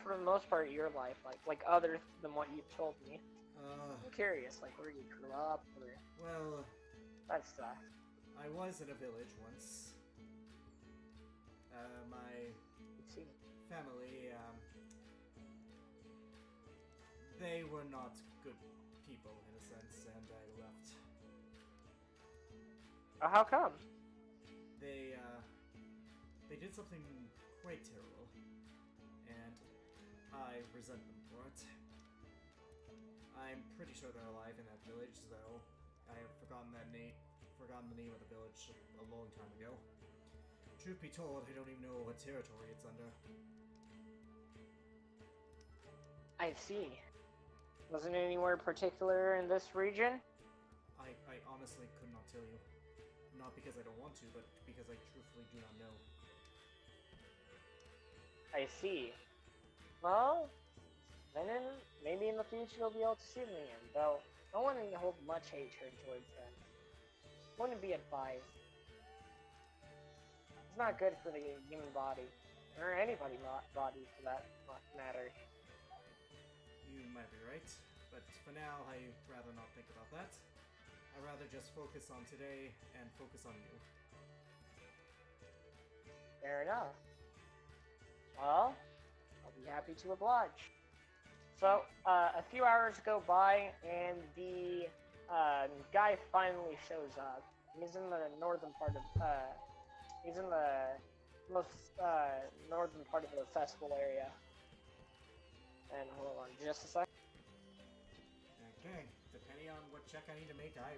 for the most part of your life like other than what you've told me? I'm curious, like where you grew up or well, that stuff. I was in a village once. My family, they were not good people in a sense, and I left. How come? They did something quite terrible, and I resent them for it. I'm pretty sure they're alive in that village, though I have forgotten the name of the village a long time ago. Truth be told, I don't even know what territory it's under. I see. Wasn't it anywhere particular in this region? I honestly could not tell you. Not because I don't want to, but because I truthfully do not know. I see. Well, then maybe in the future you'll be able to see me again, though I don't want to hold much hatred towards them. Wouldn't be advised. It's not good for the human body, or anybody's body for that matter. You might be right, but for now, I'd rather not think about that. I'd rather just focus on today and focus on you. Fair enough. Well, I'll be happy to oblige. So, a few hours go by, and the guy finally shows up. He's in the northern part of, he's in the most northern part of the festival area. And hold on just a sec. Okay, depending on what check I need to make, I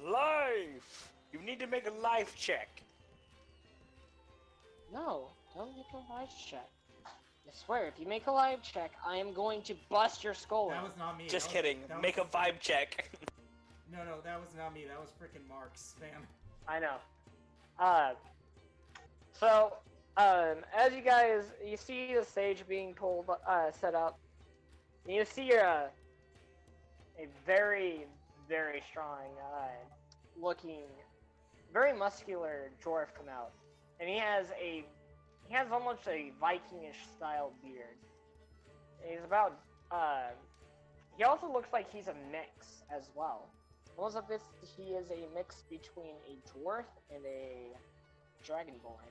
will. Life! You need to make a life check. No, don't make a live check. I swear, if you make a live check, I am going to bust your skull That out. was not me. Just that was- kidding. that Make a was- vibe check. No, that was not me. That was freaking Mark's, man. I know. As you see the stage being pulled, set up, and you see a very, very strong, looking, very muscular dwarf come out, and he has almost a Vikingish style beard. And he's about, he also looks like he's a mix as well. Most of this, he is a mix between a dwarf and a dragonborn.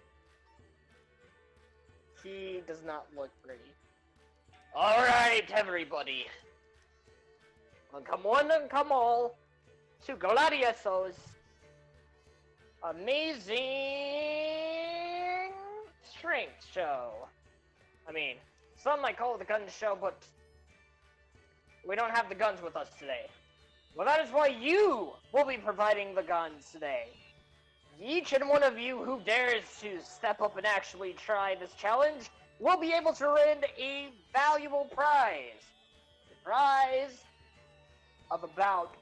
He does not look pretty. Alright, everybody. Well, come one and come all to Gladiuso's amazing strength show. I mean, some might call it the gun show, but we don't have the guns with us today. Well, that is why you will be providing the guns today. Each and one of you who dares to step up and actually try this challenge will be able to win a valuable prize. The prize of about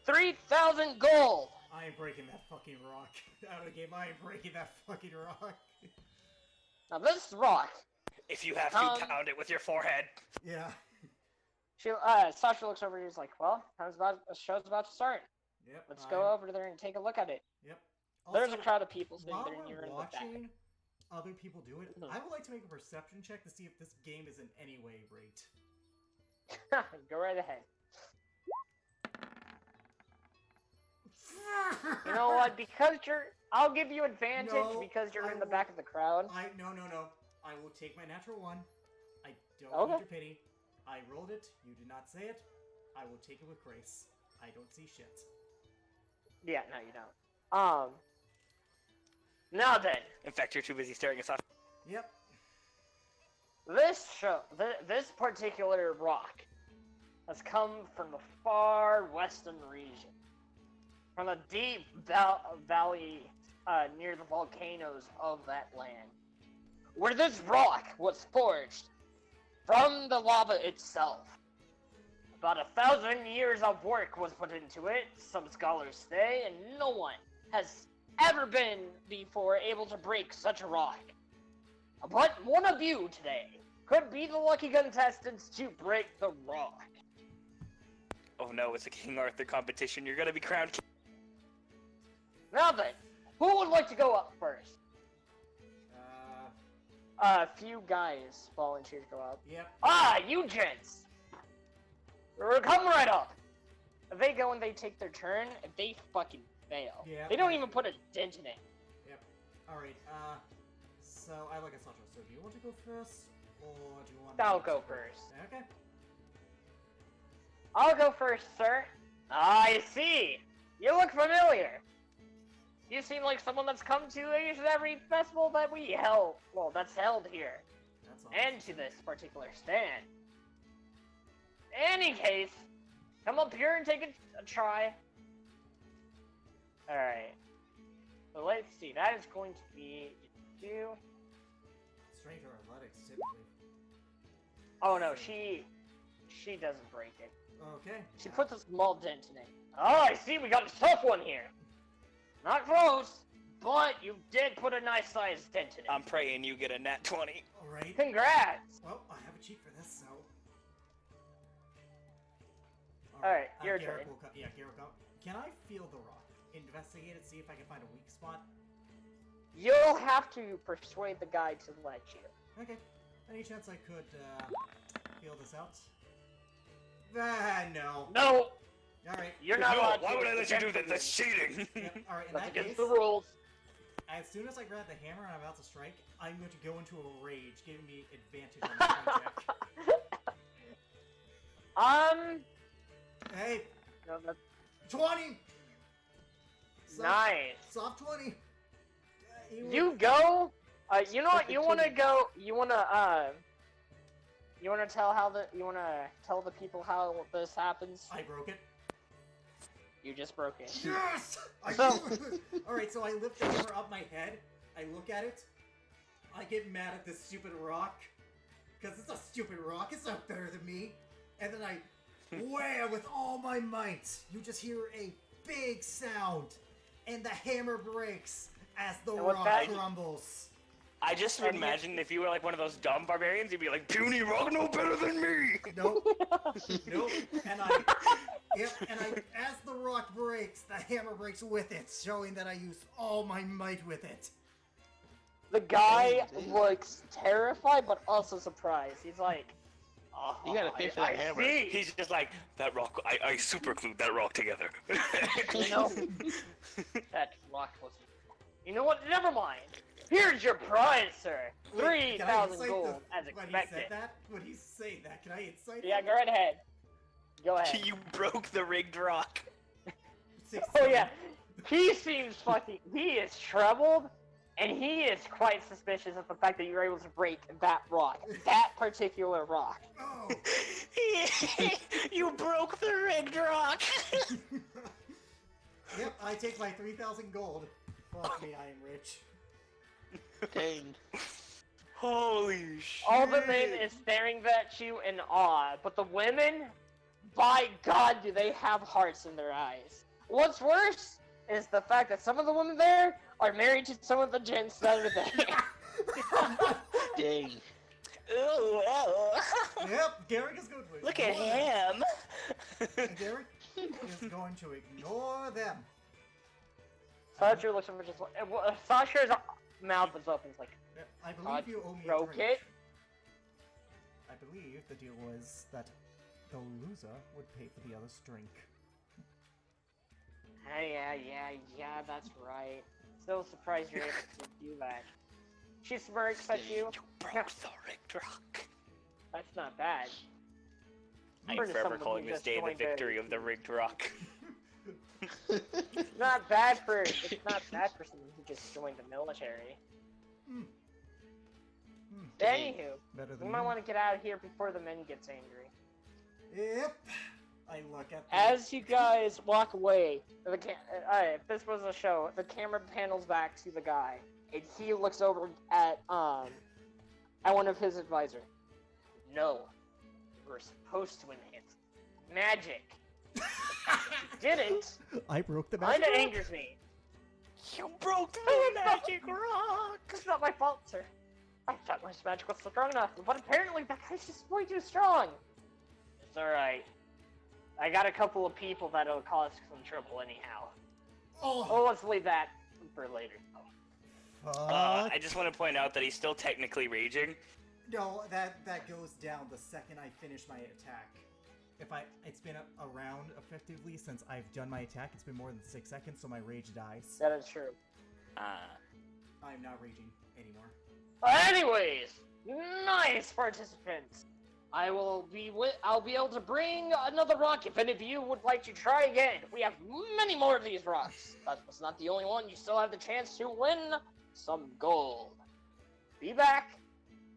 3,000 gold. I am breaking that fucking rock. Out of the game, I am breaking that fucking rock. Now this rock, If you have to, pound it with your forehead. Yeah. Sasha looks over and he's like, well, the show's about to start. Yep. Let's go over there and take a look at it. Yep. There's a Also, crowd of people sitting while there and we're you're in the back. watching other people do it, Mhm. I would like to make a perception check to see if this game is in any way rigged. Go right ahead. You know what? I'll give you advantage No, because you're I in the will- back of the crowd. No. I will take my natural one. I don't Okay. need your pity. I rolled it. You did not say it. I will take it with grace. I don't see shit. Yeah, no, you don't. Now then, In fact, you're too busy staring at Sasha. Yep. this particular rock has come from the far western region, from a deep valley near the volcanoes of that land, where this rock was forged from the lava itself. About 1,000 years of work was put into it, some scholars say, and no one has ever been before able to break such a rock. But one of you today could be the lucky contestants to break the rock. Oh no, it's a King Arthur competition. You're gonna be crowned king. Now then, who would like to go up first? A few guys volunteer to go up. Yep. Ah, you gents! Come right up! If they go and they take their turn, if they fucking fail, Yeah. they don't even put a dent in it. Yep. Alright, so I look at Sasha. So do you want to go first? Or do you want I'll me to go first. Okay. I'll go first, sir. I see! You look familiar! You seem like someone that's come to every festival that we held. Well, that's held here. That's all. And to this particular stand. Any case, come up here and take a try. Alright. So let's see, that is going to be 2. Strength or athletics, typically. Oh no, she doesn't break it. Okay. She puts a small dent in it. Oh, I see, we got a tough one here. Not close, but you did put a nice sized dent in it. I'm praying you get a nat 20. Alright. Congrats! Well, I have a cheat for this, so. Alright, your Garrick turn. will come. Yeah, Garrick will come. Can I feel the rock? Investigate it, see if I can find a weak spot? You'll have to persuade the guy to let you. Okay. Any chance I could, feel this out? No. No! Alright. You're not allowed to. Why would I let you do that? That's That's cheating. Yep. Alright, in That's that against case, the rules. as soon as I grab the hammer and I'm about to strike, I'm going to go into a rage, giving me advantage on the strike check. Hey! No, that's 20! Soft, nice. Soft 20! You go. You know what? You wanna go. You wanna You want to tell the people how this happens? I broke it. You just broke it. Yes! So- Alright, so I lift the hammer up my head, I look at it, I get mad at this stupid rock, because it's a stupid rock, it's not better than me, and then I wham with all my might. You just hear a big sound, and the hammer breaks as the And with rock that- crumbles. I just And imagine if you were like one of those dumb barbarians, you'd be like, puny rock no better than me! Nope. Nope. And as the rock breaks, the hammer breaks with it, showing that I used all my might with it. The guy Oh, dude. looks terrified, but also surprised. He's like, oh, You gotta pay for that I hammer. see. He's just like, that rock, I super glued that rock together. You know, that rock was. You know what? Never mind. Here's your prize, sir. Wait, can I 3,000 insight gold, the- as When he expected. said that? When he say that, can I insight Yeah, that? go right ahead. Go ahead. You broke the rigged rock. 16. Oh yeah, he seems fucking. He is troubled, and he is quite suspicious of the fact that you were able to break that rock, that particular rock. Oh. You broke the rigged rock. Yep, I take my 3,000 gold. Fuck me, I am rich. Dang. Holy shit. All the men is staring at you in awe, but the women, by God, do they have hearts in their eyes. What's worse is the fact that some of the women there are married to some of the gents that are there. Dang. Ooh, oh. Yep, Garrick is going to Look at ignore them. him. And Garrick is going to ignore them. Sasha looks over just like Sasha's mouth is open. It's like, Yep, I believe you owe me a broke drink. it. I believe the deal was that the loser would pay for the other's drink. Yeah, that's right. Still surprised you're able to do that. She smirks at you. You broke the rigged rock. That's not bad. I'm Heard of forever someone who calling this just day the joined victory of the rigged rock. It's not bad for someone who just joined the military. Hmm. Hmm. Anywho, Better we than might you. want to get out of here before the men gets angry. Yep. I look at the... As you guys walk away, if this was a show, the camera panels back to the guy, and he looks over at one of his advisors. No, we're supposed to enhance magic. Didn't. I broke the Kinda magic. angers me. You broke the magic rock. It's not my fault, sir. I thought my magic was strong enough, but apparently that guy's just way too strong. It's alright. I got a couple of people that'll cause some trouble anyhow. Oh, Oh, let's leave that for later. fuck. I just want to point out that he's still technically raging. No, that goes down the second I finish my attack. It's been a round effectively since I've done my attack. It's been more than 6 seconds, so my rage dies. That is true. I'm not raging anymore. Anyways, nice participants. I'll be able to bring another rock if any of you would like to try again. We have many more of these rocks. That was not the only one. You still have the chance to win some gold. Be back.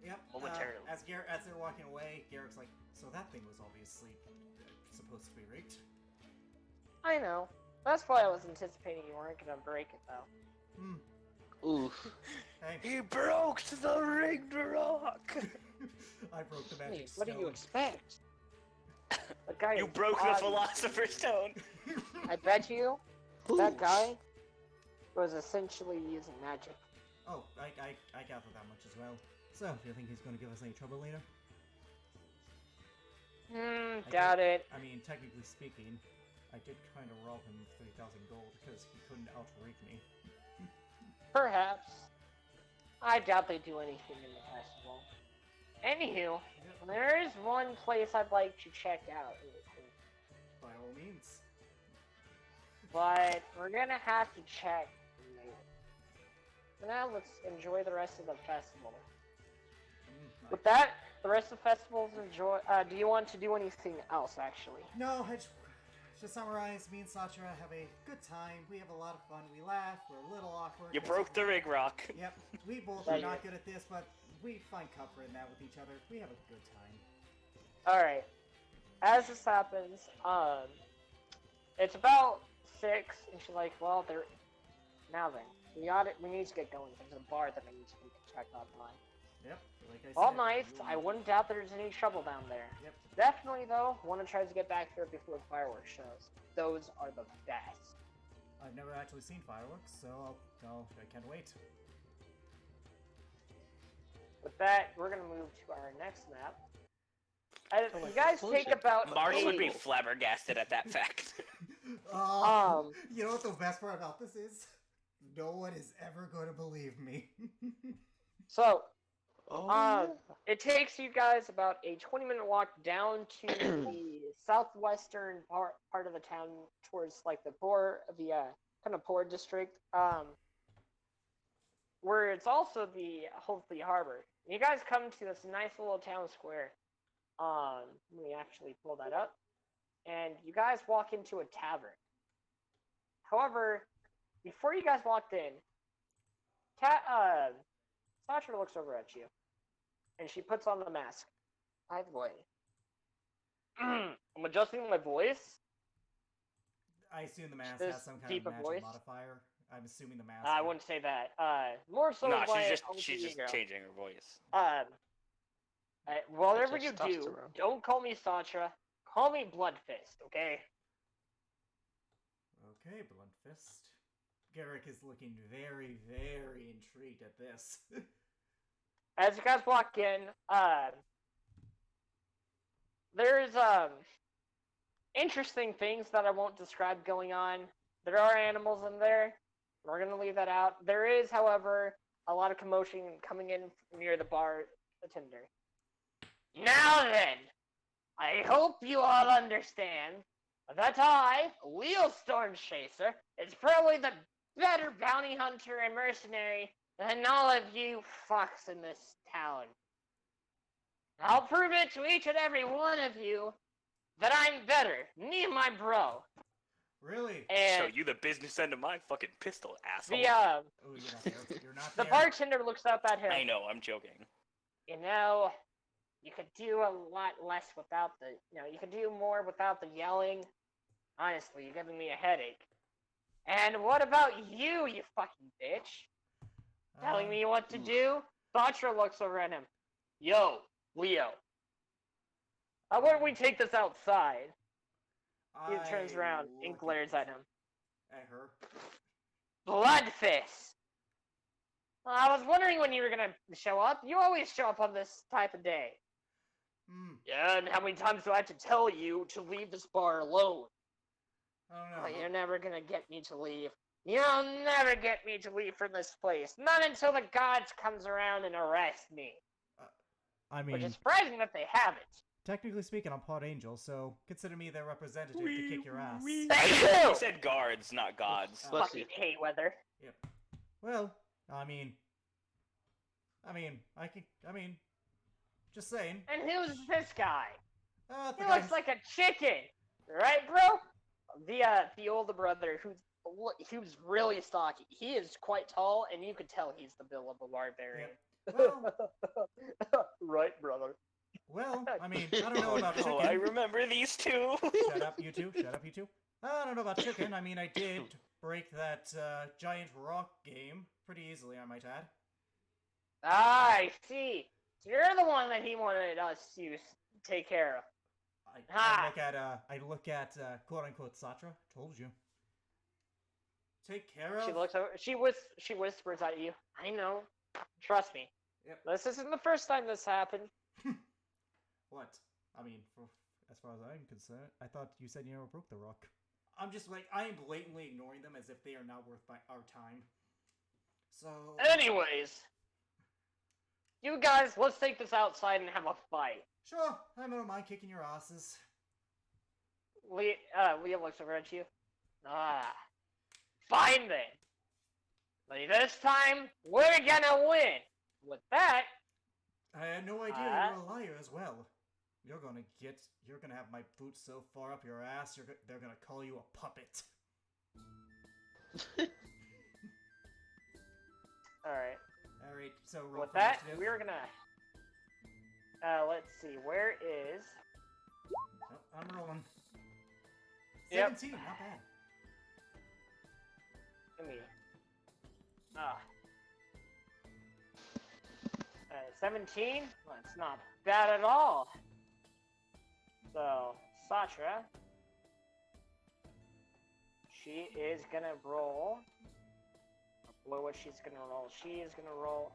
Yep. Momentarily. As they're walking away, Garrick's like, so that thing was obviously supposed to be rigged. I know. That's why I was anticipating you weren't gonna break it though. Hmm. Oof. Hey, He broke the rigged rock. I broke the magic Hey, what do you stone. expect? The guy You is broke the odd. philosopher's stone. I bet you Ooh. that guy was essentially using magic. Oh, I gather that much as well. So, do you think he's going to give us any trouble later? Doubt it. I mean, technically speaking, I did kind of rob him of 3,000 gold because he couldn't outrig me. Perhaps. I doubt they do anything in the festival. Anywho, there is one place I'd like to check out, By all means. but we're gonna have to check later. For now, let's enjoy the rest of the festival. With that, the rest of the festival's enjoy. Do you want to do anything else, actually? No, to summarize, me and Satra have a good time. We have a lot of fun. We laugh. We're a little awkward. You 'cause- broke the rig rock. Yep, we both Yeah, are you not did. good at this, but we find comfort in that with each other. We have a good time. Alright. As this happens, it's about 6, and she's like, well, there. Now then, we need to get going. There's a bar that I need to check out on. Yep, like I All said. nights, I wouldn't doubt there's any trouble down there. Yep. Definitely, though, want to try to get back there before the fireworks shows. Those are the best. I've never actually seen fireworks, so I can't wait. With that, we're gonna move to our next map. Oh, You like guys explosion. take about Mars would be 8. flabbergasted at that fact. You know what the best part about this is? No one is ever going to believe me. So, Oh, it takes you guys about a 20-minute walk down to the southwestern part of the town, towards like the kind of poor district, where it's also the hopefully harbor. You guys come to this nice little town square. Let me actually pull that up, and you guys walk into a tavern. However, before you guys walked in, Sasha looks over at you, and she puts on the mask. By the way, I'm adjusting my voice. I assume the mask This has some kind of deeper magic voice? modifier. I'm assuming the mask. I wouldn't say that. More so No, my she's just girl. changing her voice. Whatever you do, Testosterone. don't call me Sasha. Call me Bloodfist, okay? Okay, Blunt Fist. Garrick is looking very, very intrigued at this. As you guys walk in, there's interesting things that I won't describe going on. There are animals in there. We're gonna leave that out. There is, however, a lot of commotion coming in near the bar attender. Now then, I hope you all understand that I, Leo Stormchaser, is probably the better bounty hunter and mercenary than all of you fucks in this town. I'll prove it to each and every one of you that I'm better. Me and my bro. Really? And Show you the business end of my fucking pistol, asshole. the Oh, you're not there. You're not the there. bartender looks up at him. I know, I'm joking. You know, you could do a lot less without the, you could do more without the yelling. Honestly, you're giving me a headache. And what about you, you fucking bitch? Telling me what to do? Batra looks over at him. Yo, Leo. Why wouldn't we take this outside? He turns around and glares at him. At her. Bloodfist! I was wondering when you were gonna show up. You always show up on this type of day. Yeah, and how many times do I have to tell you to leave this bar alone? I don't know. Well, you're never gonna get me to leave. You'll never get me to leave from this place. Not until the gods comes around and arrest me. I Which mean, is surprising that they haven't. technically speaking, I'm Pod Angel, so consider me their representative to kick your ass. Thank you! You said guards, not gods. Bless Fucking you. hate weather. Yep. Well, I mean, just saying. And who's this guy? The He guy looks like a chicken, right, bro? The older brother who's really stocky. He is quite tall, and you could tell he's the build of a barbarian. Right, brother. Well, I mean, I don't know about chicken. Oh, I remember these two. Shut up, you two. Shut up, you two. I don't know about chicken. I mean, I did break that giant rock game pretty easily, I might add. Ah, I see. So you're the one that he wanted us to take care of. I look at quote unquote Satra. Told you. Take care of. She looks over. She whispers at you. I know. Trust me. Yep. This isn't the first time this happened. What? I mean, as far as I'm concerned, I thought you said you never broke the rock. I'm just like, I am blatantly ignoring them as if they are not worth our time. So. Anyways, you guys, let's take this outside and have a fight. Sure, I don't mind kicking your asses. Leah looks over at you. Fine then. But this time, we're gonna win. With that, I had no idea you were a liar as well. You're gonna have my boots so far up your ass, they're gonna call you a puppet. alright. Alright, so roll With for that, initiative. we're gonna. Let's see. Where is? Oh, I'm rolling. Yep. 17, not bad. Give me. Ah. 17? Well, it's not bad at all. So, Satra. She is gonna roll. Below what she's gonna roll. She is gonna roll.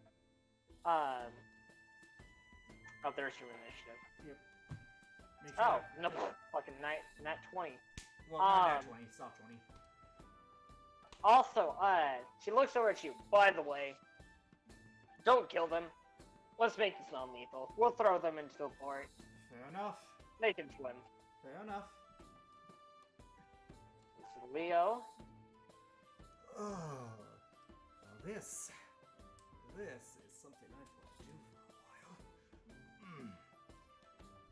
Oh, there's your initiative. Make sure Oh, that- no. Fucking nat 20. Well, not nat um, 20, soft 20. Also, she looks over at you. By the way, don't kill them. Let's make this non-lethal. We'll throw them into the port. Fair enough. They can swim. Fair enough. This is Leo. Oh, now this is something I've wanted to do for a while.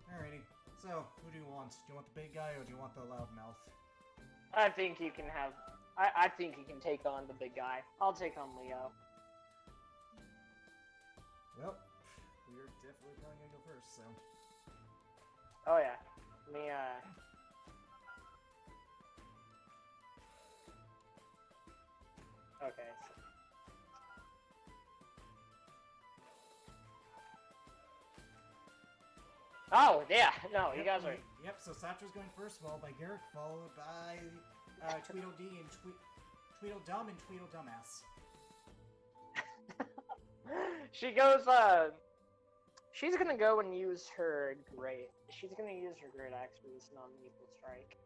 Alrighty, so who do you want? Do you want the big guy or do you want the loudmouth? I think you can have. I think you can take on the big guy. I'll take on Leo. Well, we're definitely probably gonna go first, so. Oh yeah. Let me Okay. Oh yeah. No, you guys are. Yep, so Satra's going first, followed by Garrick, followed by Tweedledee and Tweedledum and Tweedledumbass. She goes. She's gonna go and use her great. She's gonna use her great axe for this non-lethal strike.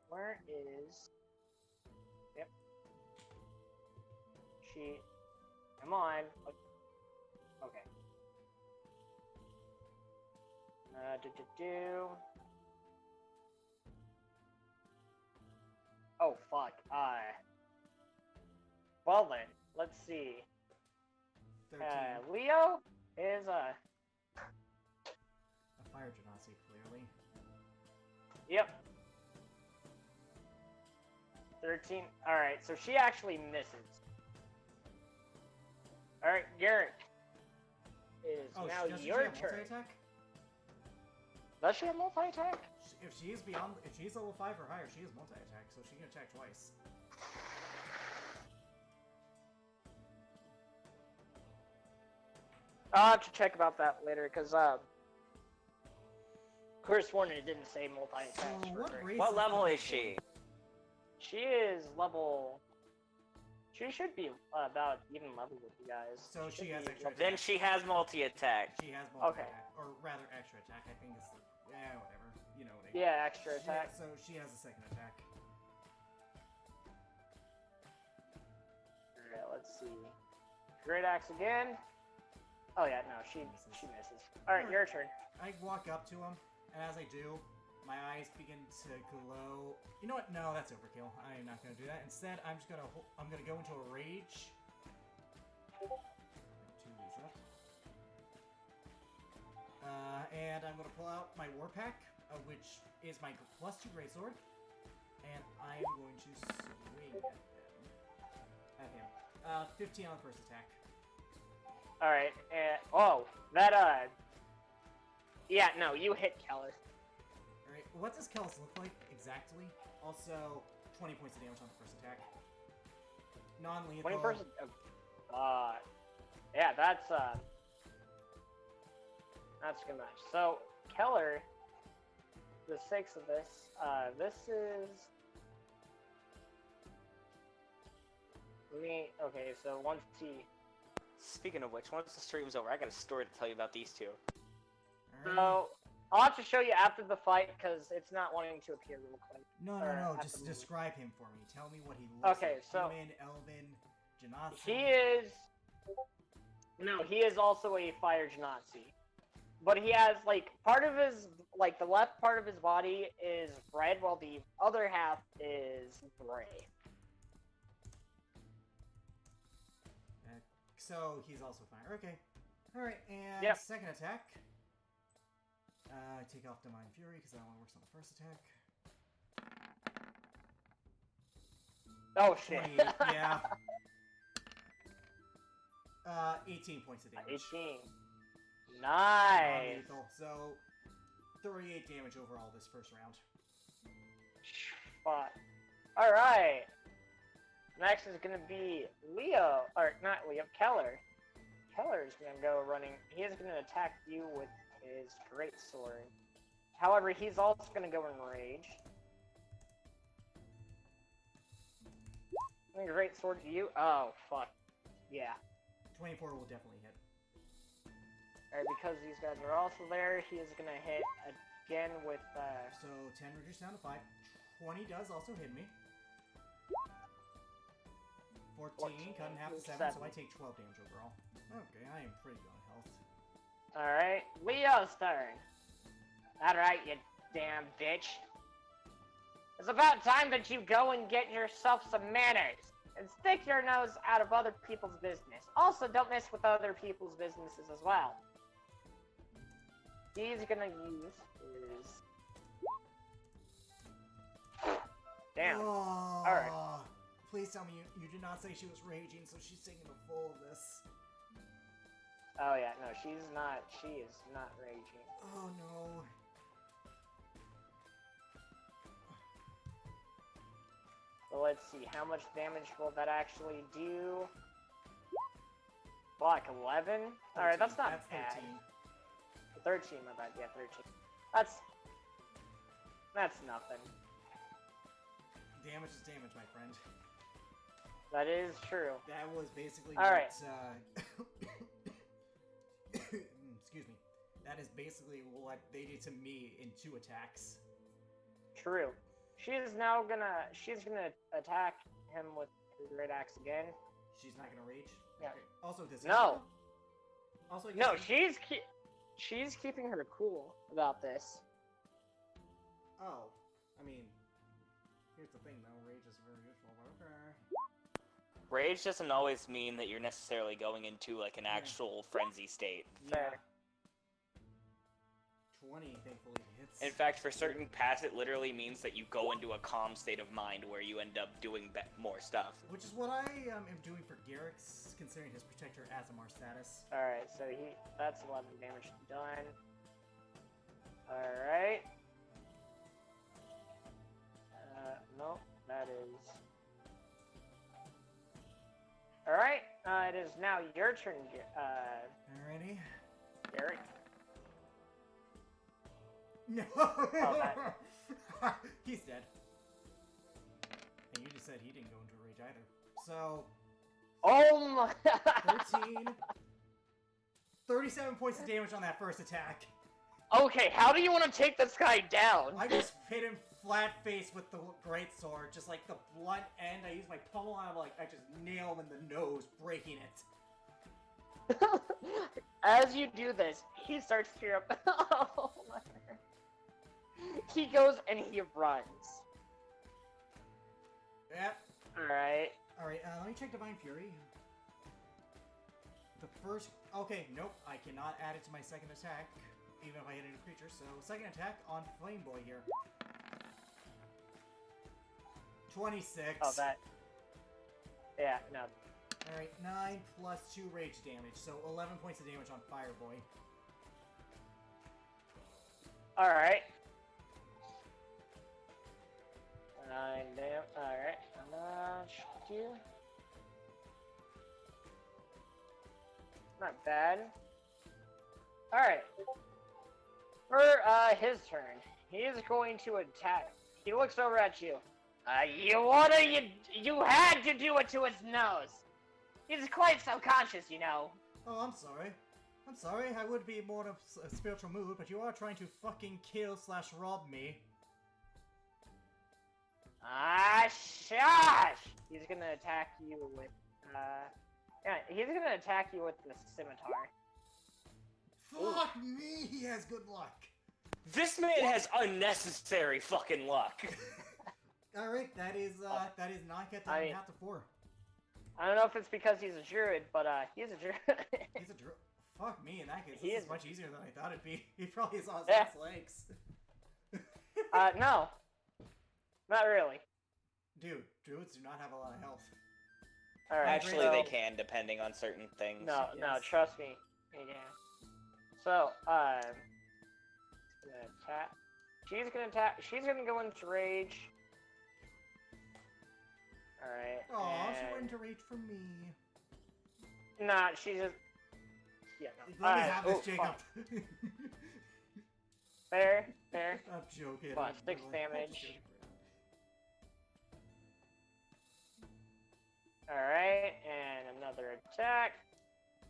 Where is? Yep. She. Come on. Okay. Oh fuck. Well then, let's see. 13. Leo is A fire genasi, clearly. Yep. 13. Alright, so she actually misses. Alright, Garrick. It is Oh, now doesn't your she have turn. multi-attack? Does she have multi-attack? If she's level 5 or higher, she has multi-attack, so she can attack twice. I'll have to check about that later, because, Chris Warner didn't say multi-attack. So what race What is level the is she? She is level... She should be about even level with you guys. So she should has be extra level- Then she has multi-attack. She has Okay. multi-attack, or rather extra attack, I think is the... Yeah, whatever. You know what I mean. Yeah, extra attack. Yeah, so she has a second attack. Alright, let's see. Great axe again. Oh yeah, no, she misses. Alright, your turn. I walk up to him, and as I do, my eyes begin to glow. You know what? No, that's overkill. I am not going to do that. Instead, I'm just going to go into a rage. 2 of these left. And I'm going to pull out my war pack, which is my +2 greatsword, and I am going to swing at him. 15 on the first attack. Alright, oh, that, yeah, no, you hit Keller. Alright, what does Kellis look like exactly? Also, 20 points of damage on the first attack. Non-lethal. 20%, yeah, that's a good match. So, Keller, the 6 of this, this is... Okay, so once he... Speaking of which, once the stream's over, I got a story to tell you about these two. Alright. So, I'll have to show you after the fight, because it's not wanting to appear real quick. No, at just the moment. describe him for me. Tell me what he looks Okay, like. so- Human, elven, genasi. He is... No, he is also a fire genasi. But he has, like, part of his... Like, the left part of his body is red, while the other half is gray. So, he's also fire. Okay. Alright, and Yep. second attack. Take off Divine Fury, because that one works on the first attack. Oh, shit. 28, yeah. 18 points of damage. 18. Nice. Non-lethal. So, 38 damage overall this first round. Fuck. Alright. Next is gonna be Leo. Or, not Leo, Keller. Keller's gonna go running. He is gonna attack you with his great sword. However, he's also gonna go in rage. Great sword to you. Oh, fuck. Yeah. 24 will definitely hit. Alright, because these guys are also there, he is gonna hit again with, So, 10 reduced down to 5. 20 does also hit me. 14, cut in half to 7, so I take 12 damage overall. Okay, I am pretty good on health. Alright, Leo's turn. Alright, you damn bitch. It's about time that you go and get yourself some manners. And stick your nose out of other people's business. Also, don't mess with other people's businesses as well. He's gonna use his... Damn. Oh, Alright. Please tell me you did not say she was raging, so she's taking the full of this. Oh yeah, no, she is not raging. Oh no. So let's see, how much damage will that actually do? Well, like 11? Alright, that's not bad. 13, my bad, yeah, 13. That's nothing. Damage is damage, my friend. That is true. That was basically Alright. excuse me. That is basically what they did to me in 2 attacks. True. She's gonna attack him with her great axe again. She's not gonna rage? Yeah. Okay. Also, does he No. Also, I guess No, he- she's keeping her cool about this. Oh. I mean, here's the thing though, rage is very useful, but okay. Rage doesn't always mean that you're necessarily going into like an actual frenzy state. Fair. Yeah. 20 thankfully hits. In fact, for certain paths, it literally means that you go into a calm state of mind where you end up doing more stuff. Which is what I am doing for Garrick's, considering his protector Azamar status. Alright, so that's 11 damage done. Alright. No, that is... Alright, it is now your turn, Alrighty. Garrick. No! that- He's dead. And you just said he didn't go into rage either. So, Oh my... 13... 37 points of damage on that first attack. Okay, how do you want to take this guy down? I just hit him flat face with the greatsword, just like the blunt end. I use my pommel and I just nail him in the nose, breaking it. As you do this, he starts to tear up. Oh my. He goes and he runs. Yep. Alright. Alright, let me check Divine Fury. The first... Okay, nope. I cannot add it to my second attack, even if I hit a new creature. So, second attack on Flame Boy here. 26. Oh, that. Yeah, no. Alright, 9 plus 2 rage damage, so 11 points of damage on Fire Boy. Alright. 9 damage. Alright. You. Not bad. Alright. For his turn, he is going to attack. He looks over at you. You had to do it to his nose. He's quite self-conscious, you know. Oh, I'm sorry. I'm sorry, I would be more of a spiritual mood, but you are trying to fucking kill/rob me. Ah, shush! He's gonna attack you with, yeah, he's gonna attack you with the scimitar. Fuck me, he has good luck. This man has unnecessary fucking luck. Alright, that is not get I down mean- half to 4. I don't know if it's because he's a druid, but, he's a druid. He's a fuck me, in that case, He this is is- much easier than I thought it'd be. He probably saw his Yeah. ass legs. No. Not really. Dude, druids do not have a lot of health. All right. Actually, so, they can, depending on certain things. No, no, Yes. trust me. Yeah. So, gonna attack. She's gonna attack. She's gonna go into rage. All right. Aw, she and- went into rage for me. Nah, she's just. Yeah. No. Let me Alright, have this, oh, Jacob. fuck. Fair. I'm joking. Plus I'm 6 really- damage. All right, and another attack.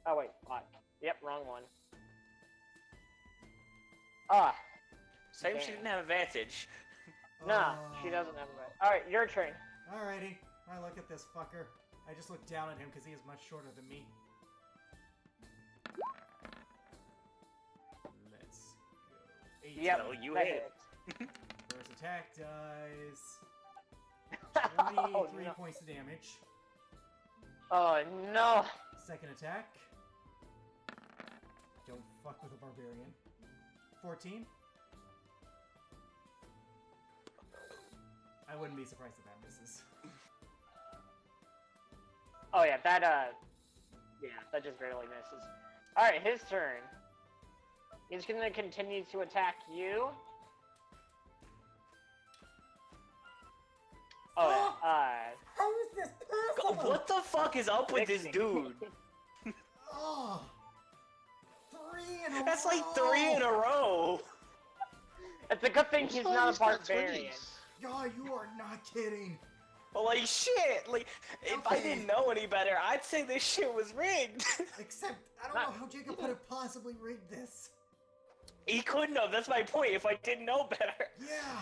Oh wait, fuck. Yep, wrong one. Ah, Same, Damn. she didn't have advantage. nah, she doesn't have it. All right, your turn. Alrighty. I look at this fucker. I just look down at him because he is much shorter than me. Let's go. 18. Yep, Oh, you that hit. hits. First attack dies. Oh, 23 no. points of damage. Oh no. Second attack. Don't fuck with a barbarian. 14. I wouldn't be surprised if that misses. Oh yeah, that yeah, that just barely misses. All right, his turn. He's gonna continue to attack you. Oh yeah, How is this God, possible? what the fuck is up with this 60. dude? Oh, 3 in a row. That's like 3 in a row. It's a good thing he's not a He's got barbarian. 20s. God, you are not kidding. Well, like, shit. Like, if I Okay. didn't know any better, I'd say this shit was rigged. Except, I don't Not- know how Jacob could have possibly rigged this. He couldn't have. That's my point. If I didn't know better. Yeah.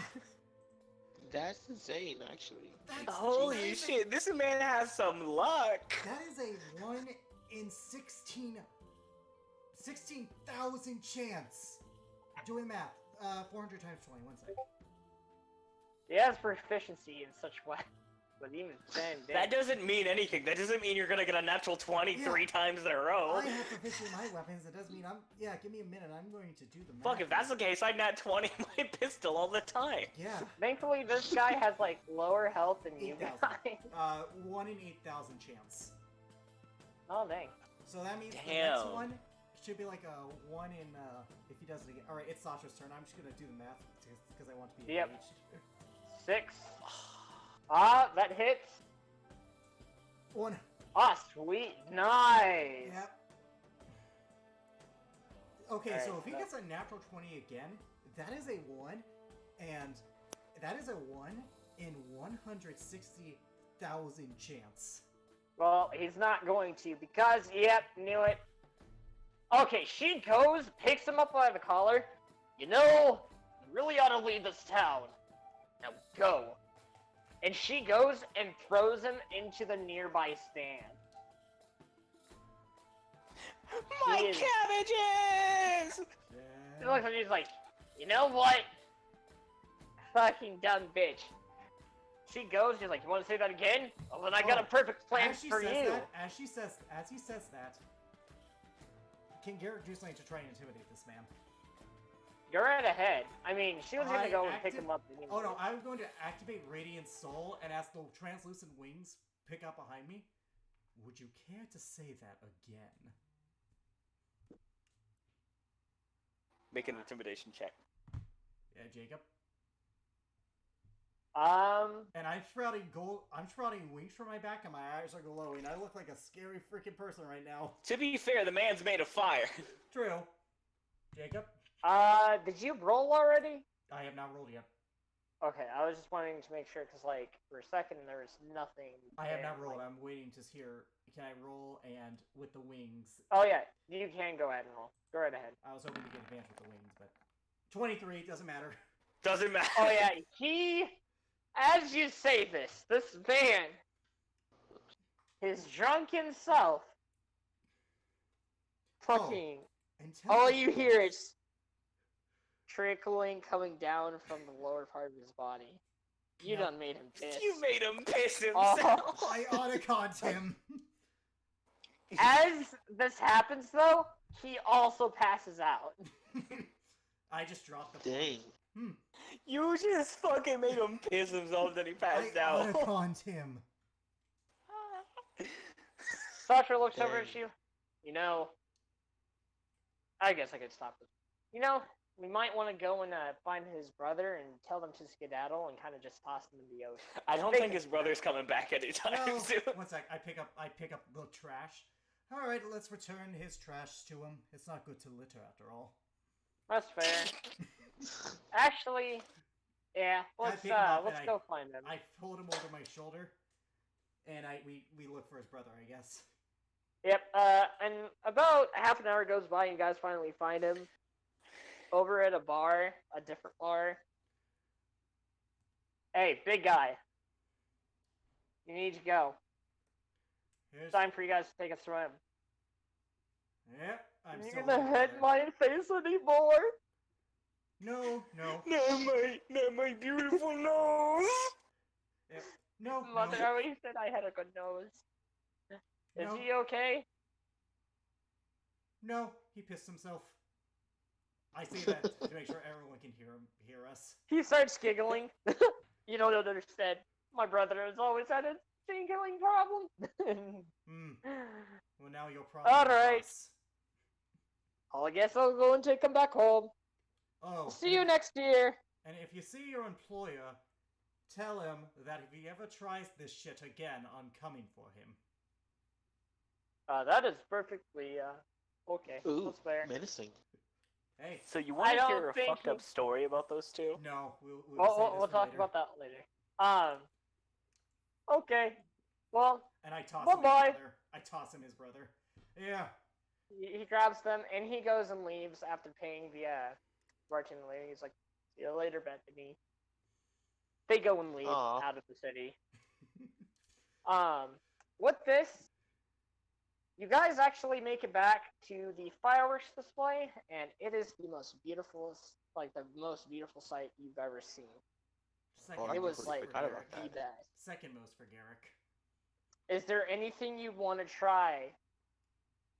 That's insane, actually. That's Holy that is a- shit. This man has some luck. That is a 1 in 16,000 chance. Doing math. 400 times 20. 1 second. He has proficiency in such weapons, but even then, That doesn't mean anything. That doesn't mean you're gonna get a natural 20 Yeah. 3 times in a row. I have proficiency in my weapons. It does mean I'm. Yeah, give me a minute. I'm going to do the math. Fuck, if that's the case, I'd nat 20 my pistol all the time. Yeah. Thankfully, this guy has like lower health than you 8,000. guys. 1 in 8,000 chance. Oh dang. So that means the Damn. next one should be like a 1 in, if he does it again. Alright, it's Sasha's turn. I'm just gonna do the math because I want to be Yep. engaged. 6. Ah, that hits. 1. Ah, sweet, nice. Yep. Okay, Alright, so if he so- gets a natural 20 again, that is a 1, and that is a 1 in 160,000 chance. Well, he's not going to because, yep, knew it. Okay, she goes, picks him up by the collar. You know, you really ought to leave this town. Now go. And she goes and throws him into the nearby stand. My He is- cabbages! It looks like he's like, you know what? Fucking dumb bitch. She goes, she's like, you want to say that again? Well, then I got a perfect plan As she for says you. that, as he says that, King Garrett do something to try and intimidate this man. You're right ahead. I mean, she was gonna I go and pick active- him up. Anyway. Oh no, I'm going to activate Radiant Soul, and as the translucent wings pick up behind me, would you care to say that again? Make an intimidation check. Yeah, Jacob. Um, And I'm sprouting wings from my back, and my eyes are glowing. I look like a scary freaking person right now. To be fair, the man's made of fire. True. Jacob, did you roll already? I have not rolled yet. Okay, I was just wanting to make sure, because, like, for a second there was nothing. I have there, not rolled. like- I'm waiting to hear. Can I roll? And with the wings, Oh, yeah, you can go ahead and roll. Go right ahead. I was hoping to get advantage with the wings, but 23 doesn't matter. Doesn't matter. Oh, yeah, as you say this man, his drunken self, fucking, Until all you hear is trickling coming down from the lower part of his body. You No. done made him piss. You made him piss Oh. himself. I autoconned him. As this happens, though, he also passes out. I just dropped the. Dang. You just fucking made him piss himself, then he I passed out. autoconned him. Sasha looks over Dang. at you. You know, I guess I could stop this. You know, we might want to go and find his brother and tell them to skedaddle and kind of just toss them in the ocean. I don't They think can- his brother's coming back anytime Well, soon. one sec. I pick up the trash. All right, let's return his trash to him. It's not good to litter after all. That's fair. Actually, yeah, let's pick him up let's and go find him. I hold him over my shoulder, and we look for his brother, I guess. Yep. And about half an hour goes by, and you guys finally find him over at a bar, a different bar. Hey, big guy. You need to go. Here's, It's time for you guys to take a swim. Yep, I'm You're still gonna holding head brother. my face anymore? No. Not my beautiful nose. Yep. No. Mother always said I had a good nose. Is No. he okay? No, he pissed himself. I say that to make sure everyone can hear us. He starts giggling. You don't understand. My brother has always had a giggling problem. Well, now you'll probably. All right. Us. I guess I'll go and take him back home. Oh. See you next year. And if you see your employer, tell him that if he ever tries this shit again, I'm coming for him. That is perfectly okay. Ooh, That's fair. menacing. Hey. So you I want to don't hear a think fucked up he- story about those two? No, we'll save We'll this for talk later. about that later. Okay. Well, And I toss him his Bye-bye. brother. I toss him his brother. Yeah. he grabs them and he goes and leaves after paying the bartender lady. He's like, "See you later, Bethany." They go and leave Aw. out of the city. With this, you guys actually make it back to the fireworks display, and it is the most beautiful, the most beautiful sight you've ever seen. Second I It was most like for forgot about Garrick. the that. best. Second most for Garrick. Is there anything you want to try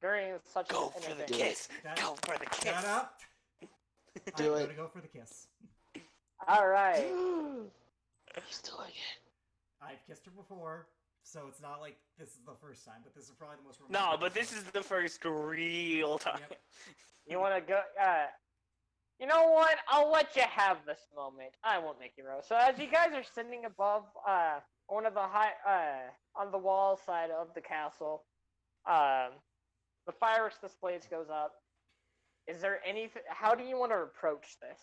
during such Go an for the event? kiss. That- Go for the kiss. Shut up! Do I'm it. gonna go for the kiss. All right. He's doing it. I've kissed her before, so it's not like this is the first time, but this is probably the most No, romantic but this kiss. is the first real time. Yep. You want to go? You know what? I'll let you have this moment. I won't make you row. So as you guys are sitting above one of the on the wall side of the castle, the fireworks displays goes up. Is there anything? How do you want to approach this?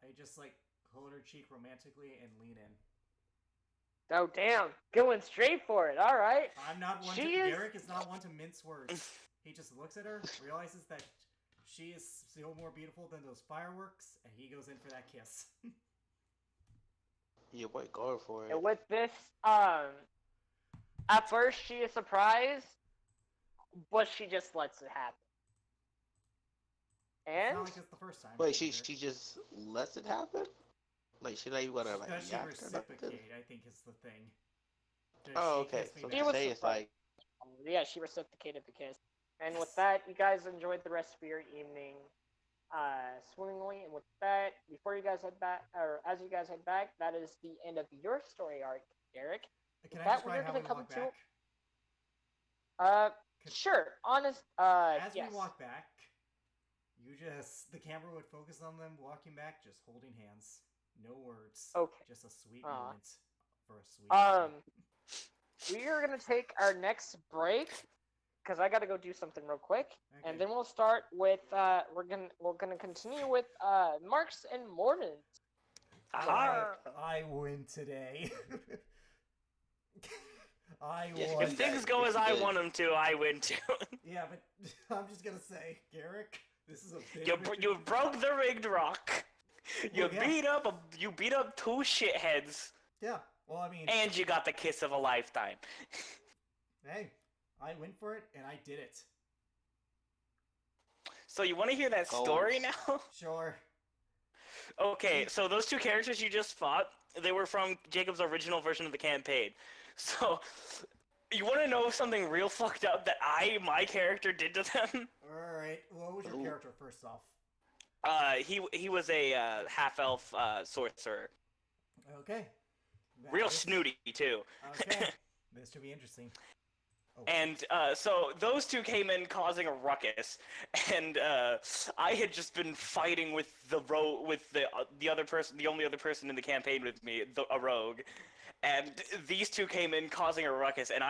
I just hold her cheek romantically and lean in. Oh damn! Going straight for it. All right. I'm not one She to. is- Garrick is not one to mince words. He just looks at her, realizes that she is still more beautiful than those fireworks, and he goes in for that kiss. Your boy going for it. And with this, at first she is surprised, but she just lets it happen. It's And not like it's the first time. Wait, she either. just lets it happen? Like she not even gonna like Does she react or nothing? reciprocate? I think is the thing. Does Oh, she okay. kiss me So back? She to was say it's surprised. like yeah, she reciprocated the kiss. And with that, you guys enjoyed the rest of your evening swimmingly. And with that, before you guys head back, or as you guys head back, that is the end of your story arc, Eric. Can With I that, we're describe how we gonna come walk to- back? Sure. Honest. As yes. we walk back, the camera would focus on them walking back, just holding hands, no words. Okay. Just a sweet Aw. moment for a sweet. moment. We are gonna take our next break because I gotta go do something real quick, Okay. and then we'll start with we're gonna continue with Marks and Mortons. Aha! I win today. I Yes, won. If things go as I want them to, I win too. Yeah, but I'm just gonna say, Garrick, this is a big. you victory. you broke the rigged rock. You Well, yeah. beat up two shitheads, Yeah. Well, I mean, and you got the kiss of a lifetime. hey, I went for it, and I did it. So you want to hear that Goals. story now? Sure. Okay, so those two characters you just fought, they were from Jacob's original version of the campaign. So, you want to know something real fucked up that my character did to them? All right. What was your Ooh. character first off? He was a half-elf sorcerer. Okay. That Real is- snooty, too. Okay. This should be interesting. Oh. And so those two came in causing a ruckus, and I had just been fighting with the other person, the only other person in the campaign with me, a rogue, and these two came in causing a ruckus, and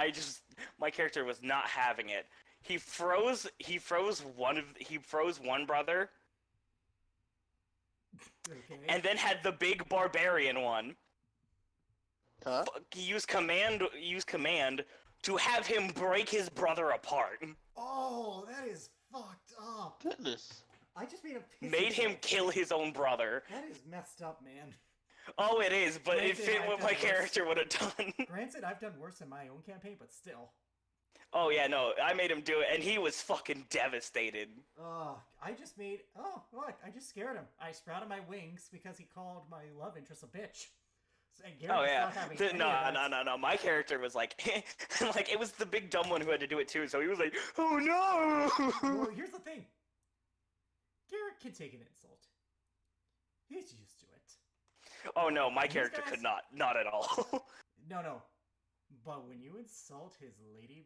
my character was not having it. He froze one brother, Okay. and then had the big barbarian one. Huh? He used command to have him break his brother apart. Oh, that is fucked up. Goodness. I just made him piss Made him himself. kill his own brother. That is messed up, man. Oh, it is, but it Granted, fit I've what done my worse. character would have done. Granted, I've done worse in my own campaign, but still. Oh yeah, no, I made him do it, and he was fucking devastated. I just made. Oh, look, I just scared him. I sprouted my wings because he called my love interest a bitch. And Garrett Oh was yeah, not having any of no, that. no. My character was like, like it was the big dumb one who had to do it too. So he was like, oh no. Well, here's the thing. Garrett can take an insult. He's used to it. Oh no, my These character guys- could not at all. No. But when you insult his lady,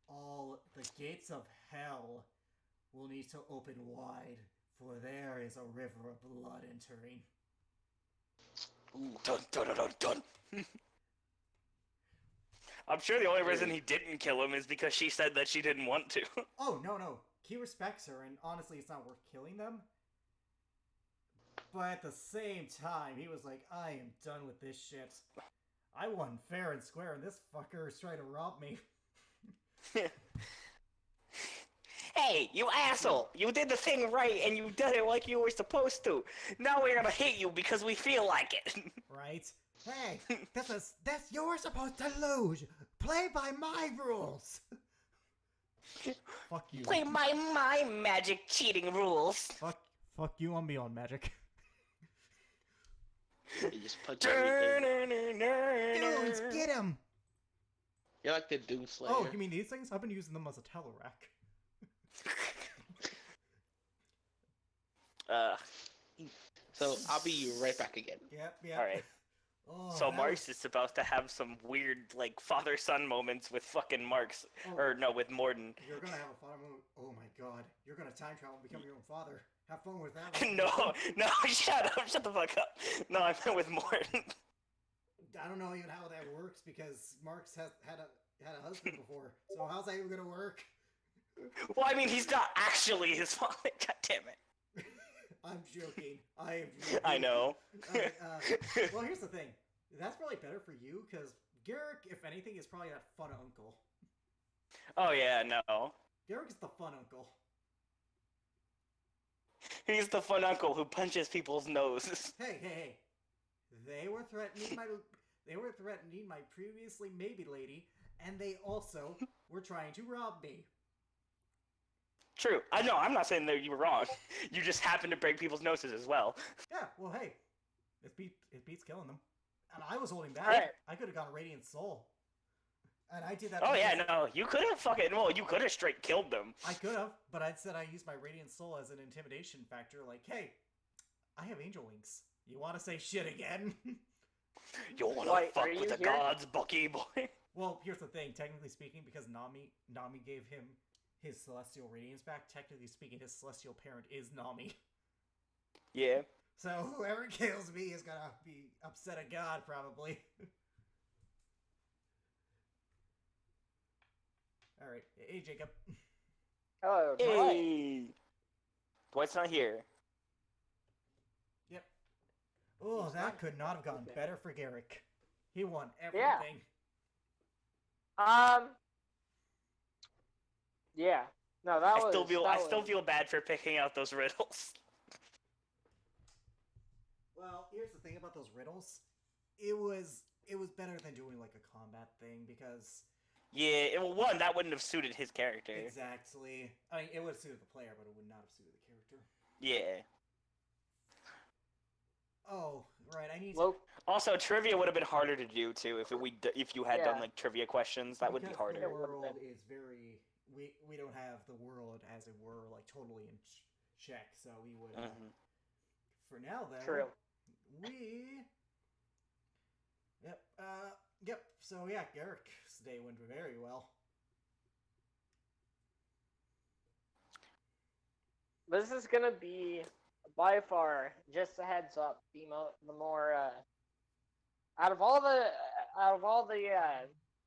all the gates of hell will need to open wide, for there is a river of blood entering. Ooh. Dun dun dun dun dun. I'm sure the only reason he didn't kill him is because she said that she didn't want to. Oh, no. He respects her, and honestly, it's not worth killing them. But at the same time, he was like, I am done with this shit. I won fair and square, and this fucker is trying to rob me. Hey, you asshole! You did the thing right, and you did it like you were supposed to. Now we're gonna hate you because we feel like it. Right? Hey, that's you're supposed to lose. Play by my rules. Fuck you. Play my magic cheating rules. Fuck you on Beyond Magic. You just punch everything. Dudes, get him! You're like the Doom Slayer. Oh, you mean these things? I've been using them as a Telerak. So I'll be right back again. Yep. All right. Oh, So that Marks was- is supposed to have some weird, like, father-son moments with fucking Marks, Oh, or no, with Morden. You're gonna have a father moment. Oh my god. You're gonna time travel and become your own father. Have fun with that. No, shut up, shut the fuck up. No, I meant with Morden. I don't know even how that works because Mark's had a husband before. So how's that even gonna work? Well, I mean, he's not actually his father. God damn it. I'm joking. I am joking. I know. Alright, well, here's the thing. That's probably better for you because Garrick, if anything, is probably that fun uncle. Oh yeah, no. Garrick is the fun uncle. He's the fun uncle who punches people's noses. Hey. They were threatening my previously maybe lady, and they also were trying to rob me. True. I know. I'm not saying that you were wrong. You just happened to break people's noses as well. Yeah, well, hey, it beats killing them. And I was holding back. Alright. I could have got a Radiant Soul. And I did that. Oh yeah, because- no. You could have fucking. Well, you could have straight killed them. I could have, but I said I used my Radiant Soul as an intimidation factor. Like, hey, I have angel wings. You want to say shit again? You wanna Wait, fuck are with you the here? gods, Bucky boy? Well, here's the thing. Technically speaking, because Nami gave him his Celestial Radiance back, technically speaking, his Celestial parent is Nami. Yeah. So whoever kills me is gonna be upset at God, probably. Alright. Hey, Jacob. Oh, Dwight. Hey. Dwight's not here. Yep. Oh, He's that not- could not have gone okay. better for Garrick. He won Yeah. everything. Yeah. No, that was. I still feel bad for picking out those riddles. Well, here's the thing about those riddles. It was better than doing like a combat thing because Yeah. Well, one that wouldn't have suited his character. exactly. I mean, it would have suited the player, but it would not have suited the character. Yeah. Oh, right. I need. Low, Also, trivia would have been harder to do too if you had done Yeah. like trivia questions. That would be because harder. The It would've world been. is very. We don't have the world as it were like totally in check, so we would. Mhm. For now, though. True. We. Yep. Yep. So yeah, Garrick's day went very well. This is gonna be by far, just a heads up, the more out of all the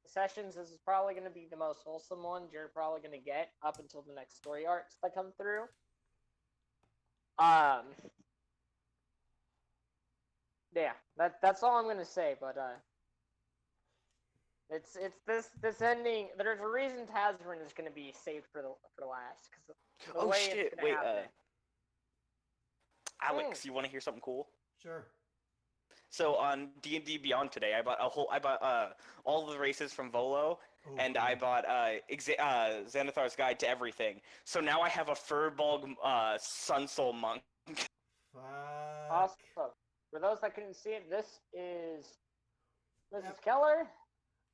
sessions, this is probably gonna be the most wholesome one you're probably gonna get up until the next story arcs that come through. Um, yeah, that's all I'm gonna say. But it's this ending. There's a reason Tazrin is gonna be saved for last because the Oh way shit! it's gonna Wait, happen. Alex, you want to hear something cool? Sure. So on D&D Beyond today, I bought all the races from Volo, Oh, and cool. I bought Xanathar's Guide to Everything. So now I have a Furbolg Sun Soul monk. Fuck. Awesome. For those that couldn't see it, this is Yep. Keller,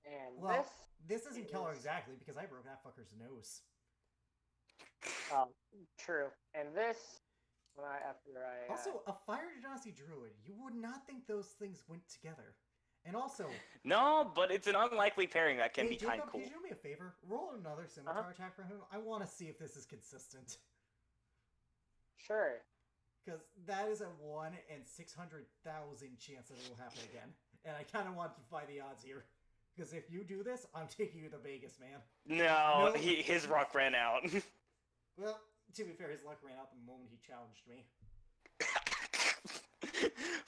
and Well, this isn't Keller exactly because I broke that fucker's nose. true. And this, after I Also, a Fire Genasi Druid. You would not think those things went together. And also, No, but it's an unlikely pairing that can hey, be kind Jacob, of cool. can you do me a favor? Roll another scimitar attack for him. I want to see if this is consistent. sure. Because that is a 1 in 600,000 chance that it will happen again. And I kind of want to defy the odds here. Because if you do this, I'm taking you to Vegas, man. No, No. his rock ran out. Well, to be fair, his luck ran out the moment he challenged me.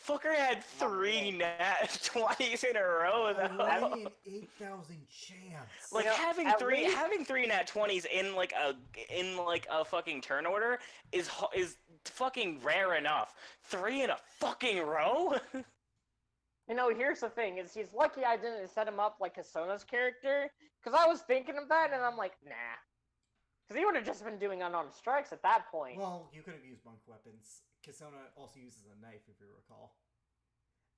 Fucker had 3 nat 20s in a row. A Though. 1 in 8,000 chance. Like You know, having at three least- having 3 nat 20s in like a fucking turn order is fucking rare enough. 3 in a fucking row. Here's the thing: is he's lucky I didn't set him up like Kasona's character, because I was thinking of that, and I'm like, nah, because he would have just been doing unarmed strikes at that point. Well, you could have used monk weapons. Kasona also uses a knife, if you recall.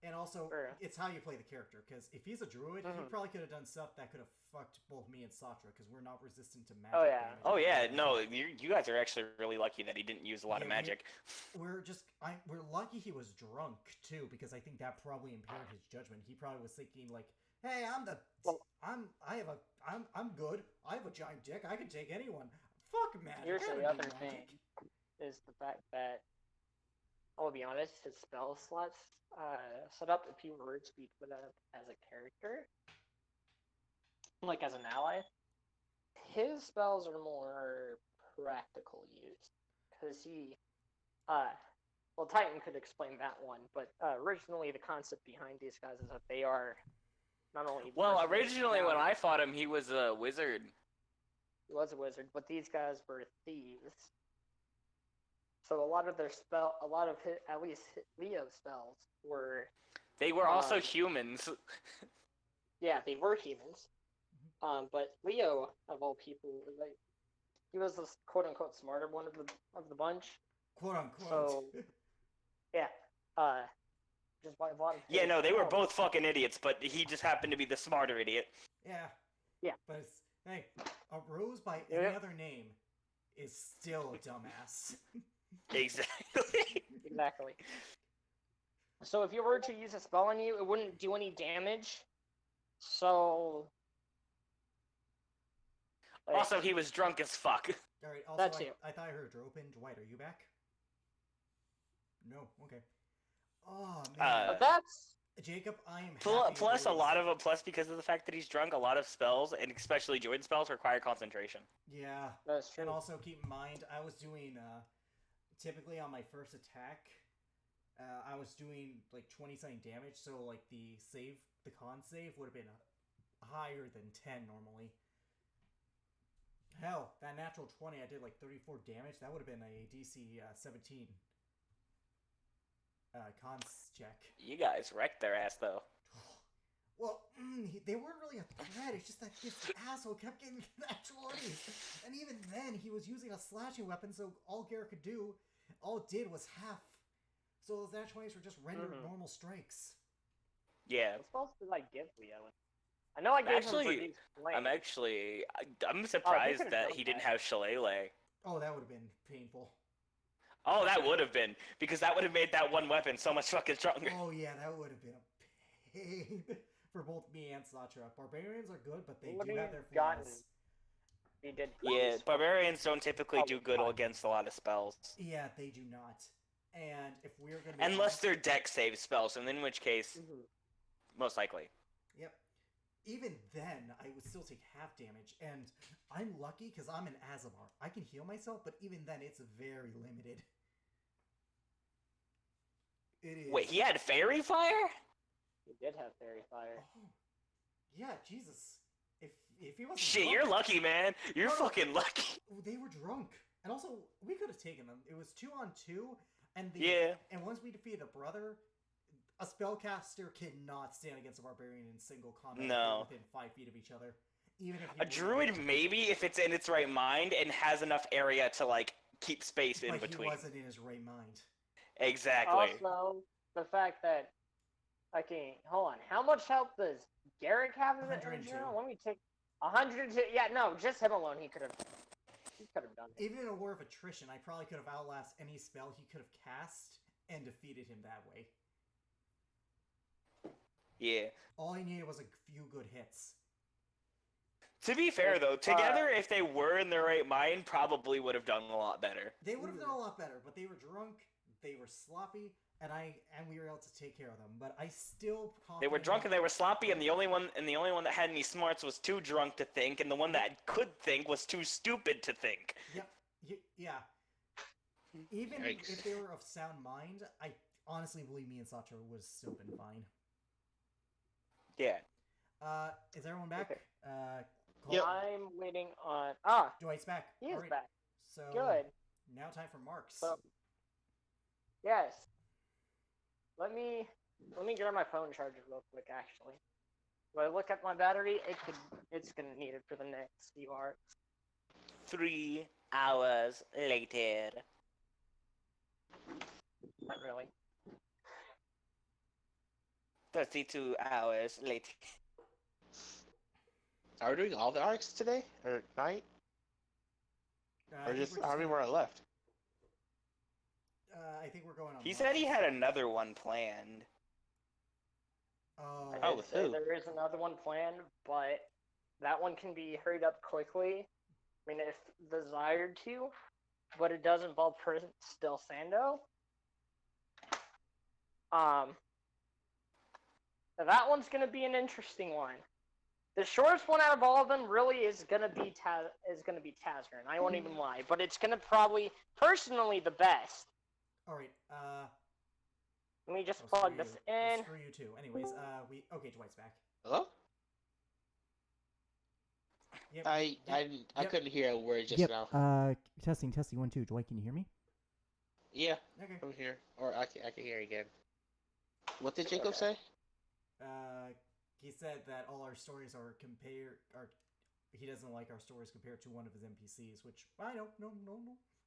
And also, Sure. it's how you play the character, because if he's a druid, he Mhm. probably could have done stuff that could have fucked both me and Satra, because we're not resistant to magic Oh, yeah. damage. Oh yeah, no, you guys are actually really lucky that he didn't use a lot of Yeah, magic. We're lucky he was drunk, too, because I think that probably impaired his judgment. He probably was thinking, like, hey, I'm good. I have a giant dick. I can take anyone. Fuck magic. Here's I the don't other need thing: magic. is the fact that I'll be honest, his spell slots set up if you were to be put up as a character, like as an ally. His spells are more practical use because Titan could explain that one, but originally the concept behind these guys is that they are not only Well, mercenaries, originally when now I fought him, he was a wizard. he was a wizard, but these guys were thieves. So a lot of at least Leo's spells were. They were also humans. Yeah, they were humans. But Leo, of all people, like, he was the quote unquote smarter one of the bunch. Quote unquote. So yeah, just by a lot of. Yeah, no, they were both fucking idiots, but he just happened to be the smarter idiot. Yeah. Yeah. But it's, hey, a rose by Yeah. any other name is still a dumbass. Exactly. Exactly. So if you were to use a spell on you, it wouldn't do any damage. So. Like, Also, he was drunk as fuck. Alright, also, That too. I thought I heard a door open. Dwight, are you back? No, okay. Oh, man. but that's. Jacob, I am Plus, happy plus because of the fact that he's drunk, a lot of spells, and especially druid spells, require concentration. Yeah. That's true. And also keep in mind, I was doing, typically on my first attack, I was doing like 20-something damage, so like the con save would have been higher than 10 normally. Hell, that natural 20, I did like 34 damage. That would have been a DC 17 cons check. You guys wrecked their ass, though. Well, they weren't really a threat. It's just that this asshole kept getting natural 20s. And even then, he was using a slashing weapon, so all Garrett could do, all it did was half. So those natural 20s were just rendered normal strikes. Yeah. What spells did I give Leo? I know I gave Actually, him I'm surprised could've that done he didn't that. have Shillelagh. Oh, that would have been painful. Oh, that would have been, because that would have made that one weapon so much fucking stronger. Oh, yeah, that would have been a pain. for both me and Satra. Barbarians are good, but they What do have have you their gotten? flaws. You did. Yeah, barbarians don't typically Oh, do good fine. against a lot of spells. Yeah, they do not. And if we're going to be Unless honest, they're deck save spells, and in which case, most likely. yep. Even then, I would still take half damage, and I'm lucky because I'm an Azamar. I can heal myself, but even then, it's very limited. It is. Wait, he had fairy fire? He did have fairy fire. Oh, yeah, Jesus. If he wasn't Shit, drunk, you're lucky, man. You're No, no. fucking lucky. they were drunk, and also we could have taken them. It was 2-on-2, and Yeah. and once we defeated a brother, a spellcaster cannot stand against a barbarian in single combat. No. If they're within 5 feet of each other. Even if A druid maybe if it's in its right mind and has enough area to like keep space in but between. he wasn't in his right mind. Exactly. Also, the fact that hold on. How much help does Garrick have in 102. general? Let me take 102. Yeah, no, just him alone. He could have done it. Even in a war of attrition, I probably could have outlasted any spell he could have cast and defeated him that way. Yeah. All he needed was a few good hits. To be fair though, together if they were in their right mind, probably would have done a lot better. They would have done a lot better, but they were drunk, they were sloppy, and we were able to take care of them. But I still They were drunk and they were sloppy, and the only one that had any smarts was too drunk to think, and the one that could think was too stupid to think. Yep. Yeah. Even Yikes. if they were of sound mind, I honestly believe me and Satra would have still been fine. Yeah. Is everyone back? Okay. Yep. I'm waiting on. Dwight's back. He is Alright, back. So Good. now time for Marks. So, yes. Let me grab my phone charger real quick. Actually, when I look at my battery, it's gonna need it for the next few hours. 3 hours later. Not really. 32 hours later. Are we doing all the arcs today or night, I or think just we're how many gonna- more are left? I think we're going on. He Marks. said he had another one planned. Oh, I Oh, did say who? there is another one planned, but that one can be hurried up quickly. I mean, if desired to, but it does involve Still Sando. That one's gonna be an interesting one. The shortest one out of all of them really is gonna be Tazrin. I won't even lie, but it's gonna probably personally the best. all right. Let me just Screw plug you. this in. Screw you too. Anyways, okay. Dwight's back. Hello? Yep. I Yep. couldn't hear a word just now. Testing 1 2. Dwight, can you hear me? Yeah, Okay. I'm here, or I can hear again. What did Jacob say? He said that all our stories are he doesn't like our stories compared to one of his NPCs, which I know. No.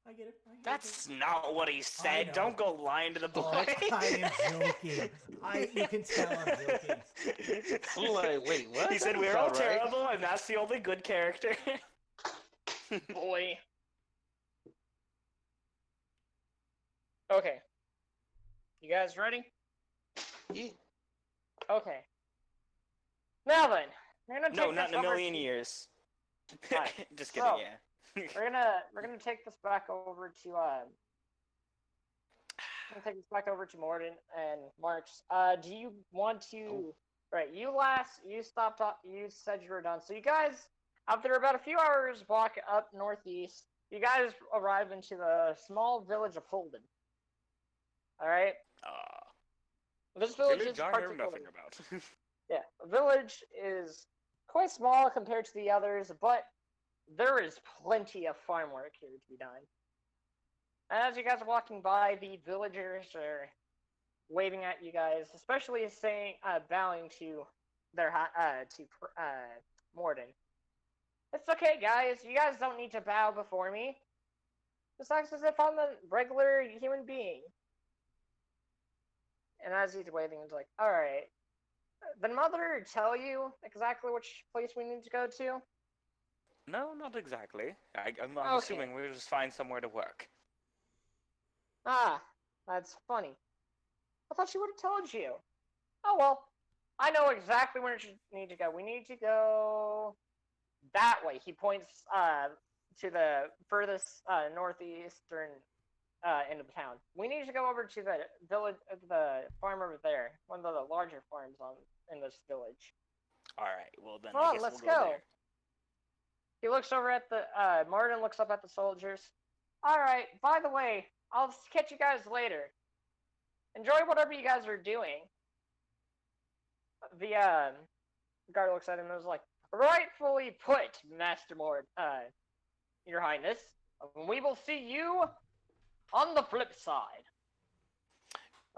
I get it. That's not what he said. know. Don't go lying to the boy. I am joking. You can tell I'm joking. I'm like, wait, what? He said That we're doesn't all sound right. terrible, and that's the only good character. Boy. Okay. You guys ready? Yeah. Okay. Now then, we're gonna No, take not this in a over million to- years. Alright, Just kidding, so- yeah. We're gonna take this back over to Morden and Marks. Do you want to? Right, you stopped. You said you were done. So you guys, after about a few hours walk up northeast, you guys arrive into the small village of Holden. All right. This village is Village I hear particularly. nothing about. Yeah, the village is quite small compared to the others, but there is plenty of farm work here to be done. As you guys are walking by, the villagers are waving at you guys, especially bowing to Morden. It's okay, guys. You guys don't need to bow before me. This acts as if I'm a regular human being. And as he's waving, he's like, all right. Did Mother tell you exactly which place we need to go to? No, not exactly. I'm Okay. assuming we'll just find somewhere to work. Ah, that's funny. I thought she would have told you. Oh well. I know exactly where you need to go. We need to go that way. He points to the furthest northeastern end of the town. We need to go over to the village, the farm over there, one of the larger farms in this village. All right. Well, then Come I on, guess let's we'll go go. there. He looks over at the Martin looks up at the soldiers. All right. By the way, I'll catch you guys later. Enjoy whatever you guys are doing. The guard looks at him and was like, "Rightfully put, Master Mord, Your Highness. We will see you on the flip side."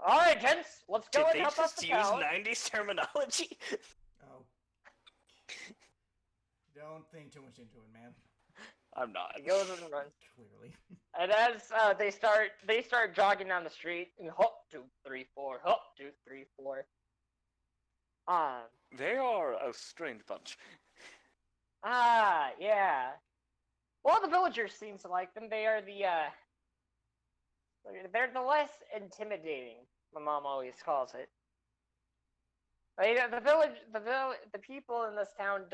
All right, gents, let's go Did and they help us just the use town. 90s terminology? Oh. Don't think too much into it, man. I'm not. He goes and runs. Clearly. And as they start jogging down the street, and hop 2 3 4, hop 2 3 4. They are a strange bunch. Yeah. Well, the villagers seem to like them. They are they're the less intimidating. My mom always calls it. The people in this town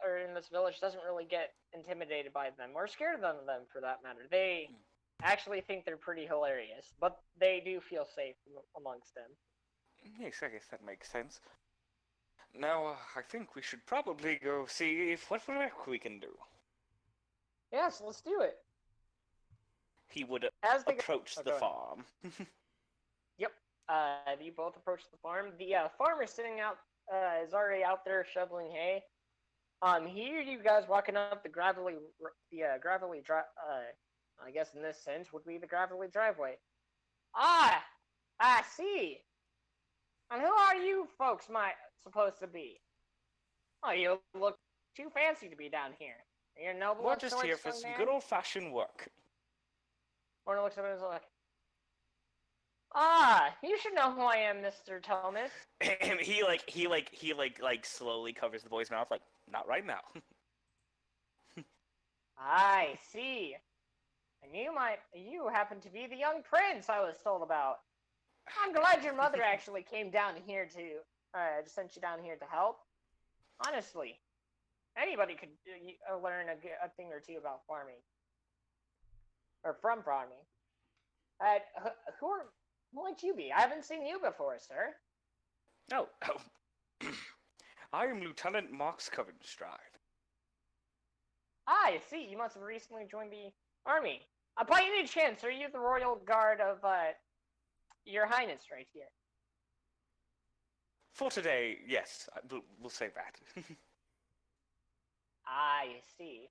or in this village doesn't really get intimidated by them or scared of them for that matter. They actually think they're pretty hilarious, but they do feel safe amongst them. Yes, I guess that makes sense. Now, I think we should probably go see if what work we can do. Yes, let's do it. He would As they approach the go ahead. farm. You both approach the farm. The farmer sitting out is already out there shoveling hay. Here you guys walking up the gravelly drive. I guess in this sense would be the gravelly driveway. Ah, I see. And who are you folks supposed to be? Oh, you look too fancy to be down here. You're noble. We're just here for some good old-fashioned work. Warner looks at him and is like, you should know who I am, Mr. Thomas. And he slowly covers the boy's mouth, like, not right now. I see. And you happen to be the young prince I was told about. I'm glad your mother actually came down here sent you down here to help. Honestly, anybody could learn a thing or two about farming. Or from farming. Who might you be? I haven't seen you before, sir. Oh. I am Lieutenant Mox Covenstride. I see. You must have recently joined the army. By any chance, are you the royal guard of Your Highness right here? For today, yes, we'll say that. I see.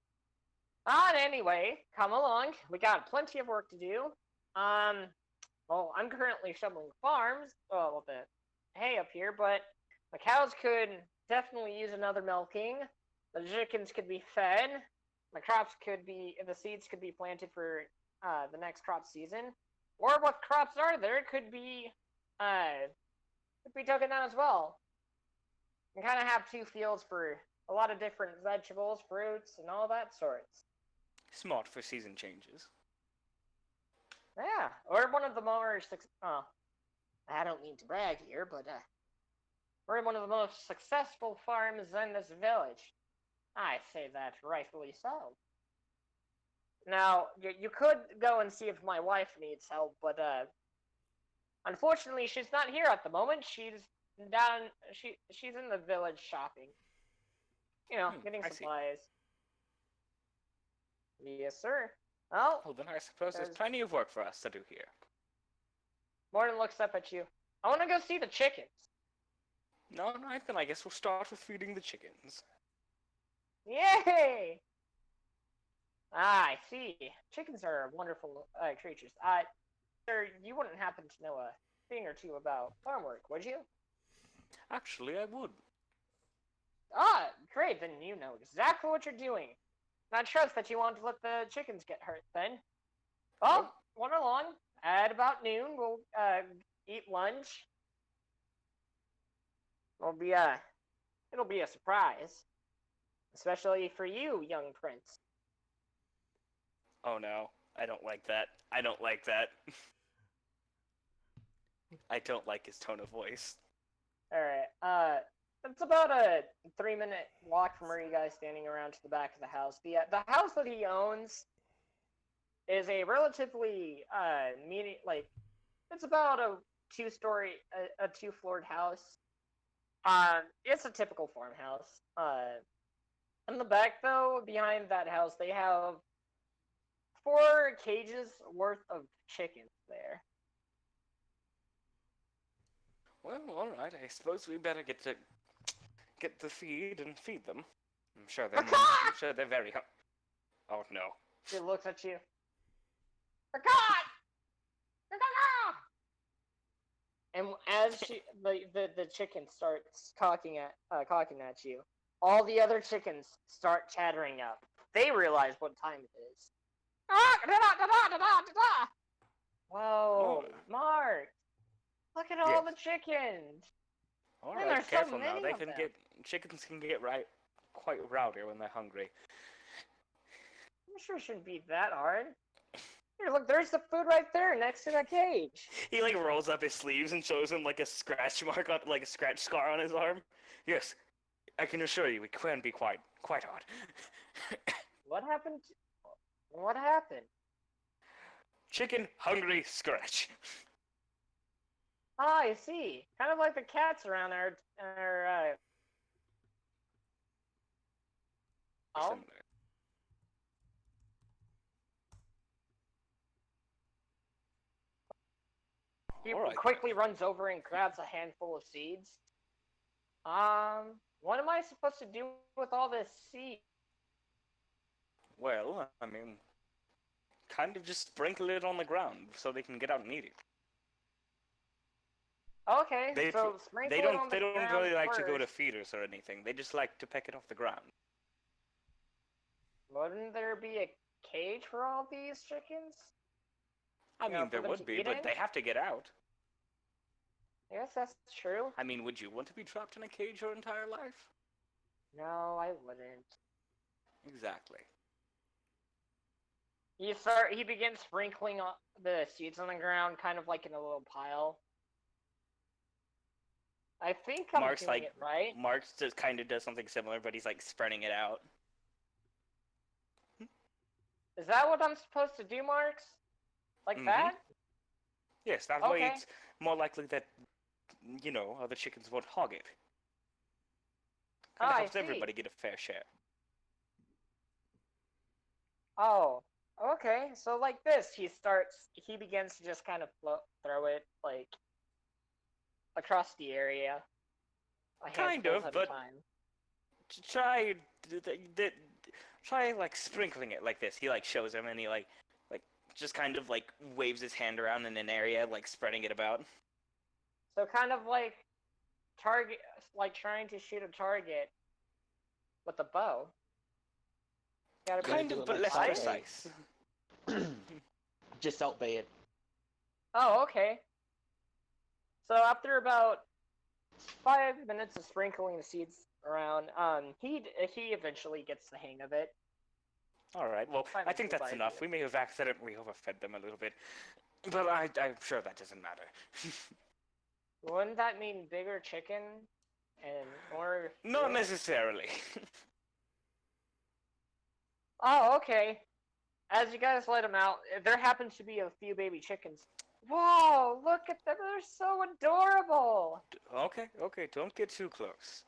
Anyway, come along. We got plenty of work to do. Well, I'm currently shoveling farms, with the hay up here, but the cows could definitely use another milking. The chickens could be fed. The seeds could be planted for the next crop season. Or what crops are there could be taken out as well. You kind of have two fields for a lot of different vegetables, fruits, and all that sorts. Smart for season changes. Yeah, or one of the more I don't mean to brag here, but we're one of the most successful farms in this village. I say that rightfully so. Now, you could go and see if my wife needs help, but unfortunately, she's not here at the moment. She's in the village shopping. Getting supplies. Yes, sir. Well, then I suppose there's plenty of work for us to do here. Morton looks up at you. I want to go see the chickens. No, then I guess we'll start with feeding the chickens. Yay! I see. Chickens are wonderful creatures. Sir, you wouldn't happen to know a thing or two about farm work, would you? Actually, I would. Great. Then you know exactly what you're doing. I trust that you won't let the chickens get hurt, then. Well, run along. At about noon, we'll eat lunch. It'll be a surprise. Especially for you, young prince. Oh no, I don't like that. I don't like that. I don't like his tone of voice. Alright, it's about a 3-minute walk from where you guys standing around to the back of the house. The house that he owns is a relatively like it's about a two-floored house. It's a typical farmhouse. In the back though, behind that house, they have 4 cages worth of chickens there. Well, all right. I suppose we better get the feed and feed them. I'm sure they're very hungry. Oh no. She looks at you. And as the chicken starts cocking at you, all the other chickens start chattering up. They realize what time it is. Whoa, Mark! Look at all the chickens. All Man, right, there's so careful now. many They of can them. chickens can get quite rowdy when they're hungry. I'm sure it shouldn't be that hard. Here, look, there's the food right there next to that cage. He like rolls up his sleeves and shows him like a scratch mark on like a scratch scar on his arm. Yes, I can assure you it can be quite hard. What happened? What happened? Chicken hungry scratch. Ah, I see. Kind of like the cats around our Oh, Similar. he All right. quickly runs over and grabs a handful of seeds. What am I supposed to do with all this seed? Well, I mean, kind of just sprinkle it on the ground so they can get out and eat it. Okay, They so sprinkle They it don't on the really ground like to go to first. feeders or anything. They just like to peck it off the ground. Wouldn't there be a cage for all these chickens? I You know, mean, for there them would to be, eat but in? they have to get out. Yes, that's true. I mean, would you want to be trapped in a cage your entire life? No, I wouldn't. Exactly. He begins sprinkling the seeds on the ground, kind of like in a little pile. I think I'm Mark's doing it right. Mark's just kind of does something similar, but he's like spreading it out. Is that what I'm supposed to do, Marks? Like Mhm. that? Yes, that way Okay. it's more likely that, other chickens won't hog it. Kind of I helps see. everybody get a fair share. Oh, okay. So like this, he begins to just kind of throw it like across the area. A Kind handful of, at but- a time. Try, try like sprinkling it like this. He like shows him, and he like just kind of like waves his hand around in an area, like spreading it about. So kind of like trying to shoot a target with a bow. Gotta be Kind do of, it but like less Friday. precise. Just outbay it. Oh, okay. So after about 5 minutes of sprinkling the seeds around, he eventually gets the hang of it. All right. Well, Fine, I think we'll that's buy enough. it. We may have accidentally overfed them a little bit, but I'm sure that doesn't matter. Wouldn't that mean bigger chicken and more? Not food? necessarily. Oh, okay. As you guys let them out, there happens to be a few baby chickens. Whoa! Look at them; they're so adorable. Okay. Don't get too close.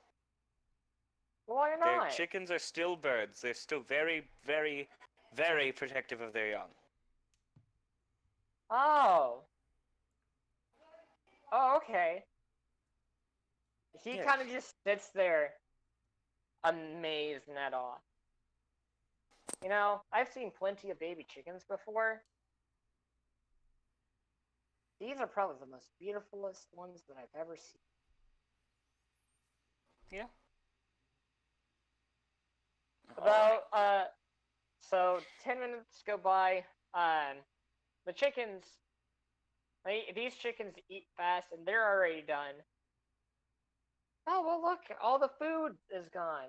Why Their not? chickens are still birds. They're still very, very, very protective of their young. Oh. Oh, okay. He Yes. kind of just sits there, amazed and at awe. You know, I've seen plenty of baby chickens before. These are probably the most beautifulest ones that I've ever seen. Yeah. About, so 10 minutes go by. The chickens, these chickens eat fast and they're already done. Oh, well, look, all the food is gone.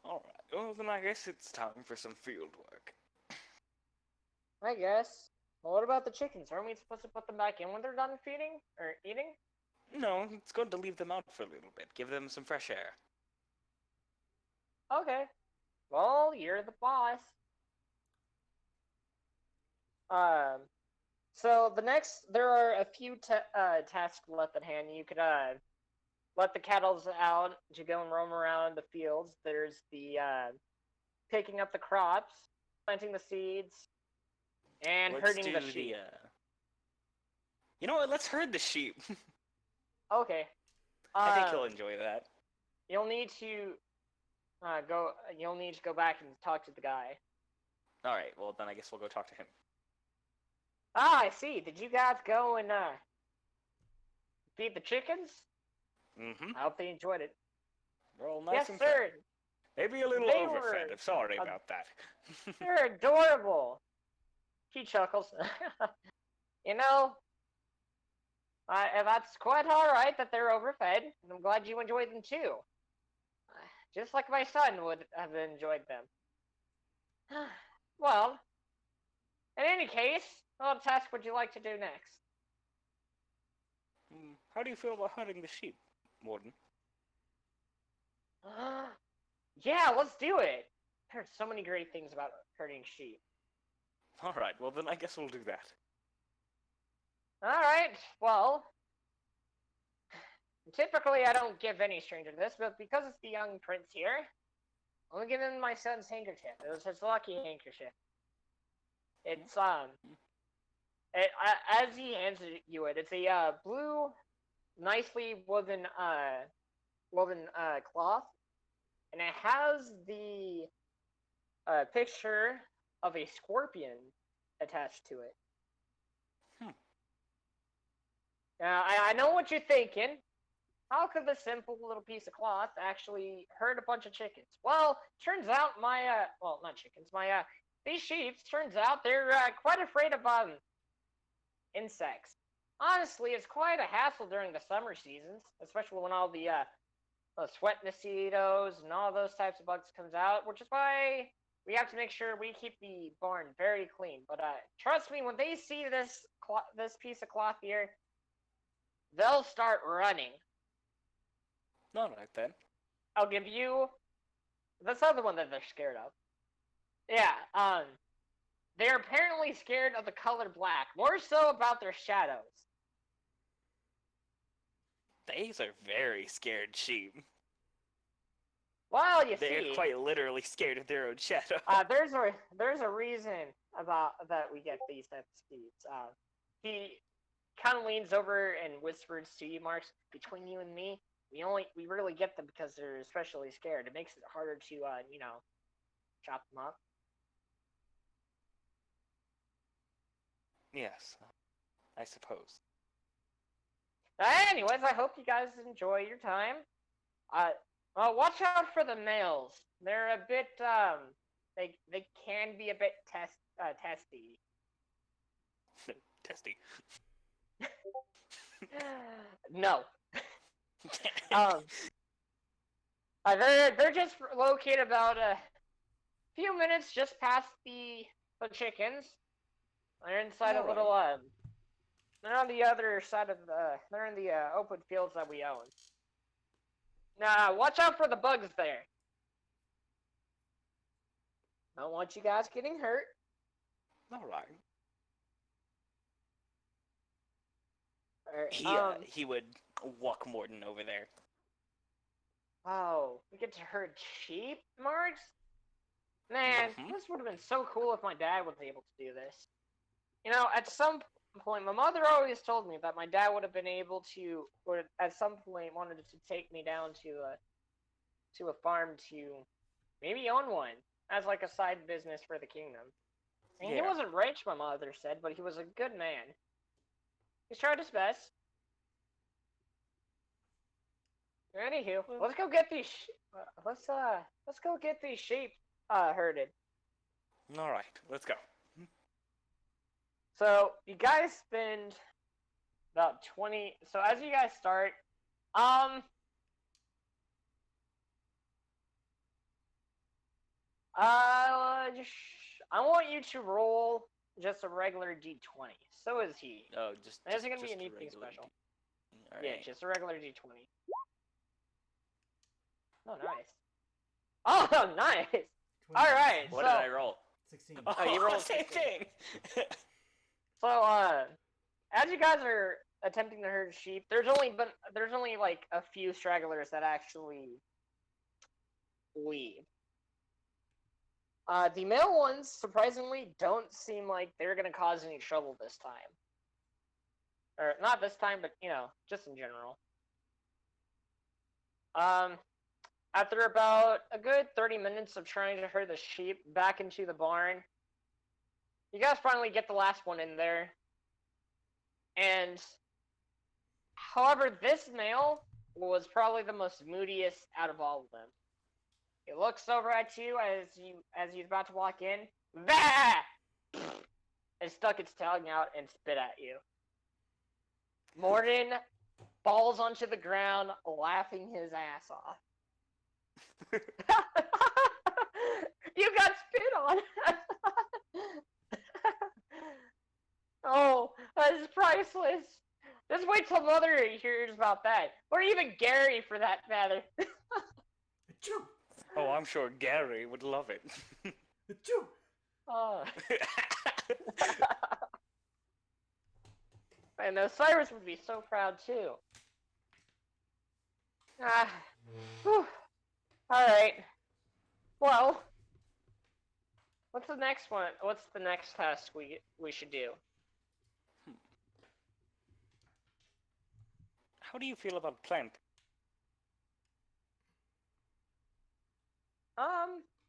All right. Well, then I guess it's time for some field work. I guess. Well, what about the chickens? Aren't we supposed to put them back in when they're done feeding or eating? No, it's going to leave them out for a little bit. Give them some fresh air. Okay. Well, you're the boss. Um, so there are a few tasks left at hand. You could let the cattle out to go and roam around the fields. There's the picking up the crops, planting the seeds, and Let's herding do the sheep. You know what? Let's herd the sheep. Okay. I think he'll enjoy that. You'll need to go. You'll need to go back and talk to the guy. All right. Well, then I guess we'll go talk to him. Ah, I see. Did you guys go and feed the chickens? Mm-hmm. I hope they enjoyed it. They're all nice Yes, and sir. fed. Maybe a little They overfed. were I'm sorry about that. They're adorable. He chuckles. You know, that's quite all right that they're overfed, and I'm glad you enjoyed them too. Just like my son would have enjoyed them. Well, in any case, what task would you like to do next? How do you feel about hunting the sheep, Warden? Yeah, let's do it. I heard so many great things about herding sheep. All right. Well, then I guess we'll do that. All right. Well, typically I don't give any stranger this, but because it's the young prince here, I'm gonna give him my son's handkerchief. It was his lucky handkerchief. It's as he hands you it, it's a blue, nicely woven cloth, and it has the picture of a scorpion attached to it. Now, I know what you're thinking. How could this simple little piece of cloth actually herd a bunch of chickens? Well, turns out well, not chickens, these sheep, turns out they're quite afraid of insects. Honestly, it's quite a hassle during the summer seasons, especially when all the sweat mosquitoes and all those types of bugs comes out, which is why we have to make sure we keep the barn very clean. But trust me, when they see this piece of cloth here, they'll start running. All right, then. I'll give you this other one that they're scared of. Yeah, they're apparently scared of the color black, more so about their shadows. These are very scared sheep. Well, They're quite literally scared of their own shadow. There's a reason about that we get these types of speeds. He kind of leans over and whispers to you, Marks. Between you and me, we really get them because they're especially scared. It makes it harder to chop them up. Yes, I suppose. Anyways, I hope you guys enjoy your time. Watch out for the males. They're a bit they can be a bit testy. Testy. No. They're just located about a few minutes just past the chickens. They're inside a little they're on the other side of they're in the open fields that we own. Now, watch out for the bugs there. I don't want you guys getting hurt. All right. He would walk Morton over there. Oh, we get to herd sheep, Marks? Man, this would have been so cool if my dad was able to do this. You know, at some point, my mother always told me that my dad would have been able to, or at some point wanted to take me down to a farm to maybe own one as like a side business for the kingdom. And he wasn't rich, my mother said, but he was a good man. He's tried his best. Anywho, let's go get these. Let's go get these sheep herded. All right, let's go. So you guys spend about 20. So as you guys start, I want you to roll just a regular d20. So is he. Oh, just. It isn't gonna be just anything special. All Yeah, right. just a regular d20. Oh, nice. Oh, nice. 20 All right. What So, did I roll? 16. Oh, you rolled same 16. thing. as you guys are attempting to herd sheep, there's only like a few stragglers that actually leave. The male ones, surprisingly, don't seem like they're gonna cause any trouble this time. Or not this time, but just in general. After about a good 30 minutes of trying to herd the sheep back into the barn, you guys finally get the last one in there. And, however, this male was probably the most moodiest out of all of them. He looks over at you as he's about to walk in. Bah! And stuck its tongue out and spit at you. Morden falls onto the ground, laughing his ass off. You got spit on. Oh, that is priceless. Just wait till Mother hears about that, or even Gary, for that matter. Achoo! Oh, I'm sure Gary would love it. Achoo! Oh. I know Cyrus would be so proud too. Whew. All right. Well, what's the next one? What's the next task we should do? How do you feel about plant?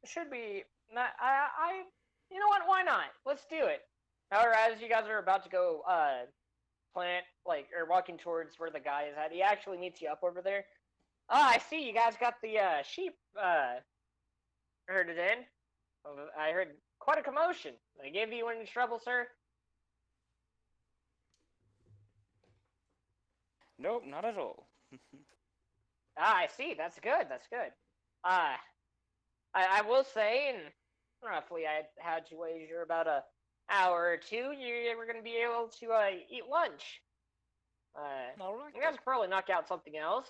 Should be not. You know what? Why not? Let's do it. However, as you guys are about to go, plant or walking towards where the guy is at, he actually meets you up over there. I see you guys got the sheep herded in. I heard quite a commotion. Did I give you any trouble, sir? Nope, not at all. I see. That's good. That's good. I will say, and roughly, I had to wager about an hour or two. You were going to be able to eat lunch. All right. You guys could probably knock out something else.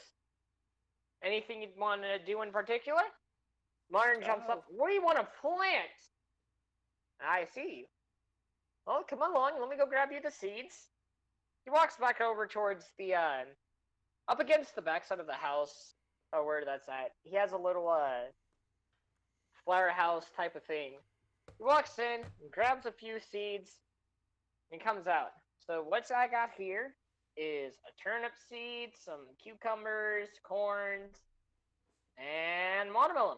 Anything you'd want to do in particular? Martin jumps up. What do you want to plant? I see. Well, come along. Let me go grab you the seeds. He walks back over towards the, up against the backside of the house, where that's at. He has a little, flower house type of thing. He walks in, grabs a few seeds, and comes out. So what I got here is a turnip seed, some cucumbers, corns, and watermelon.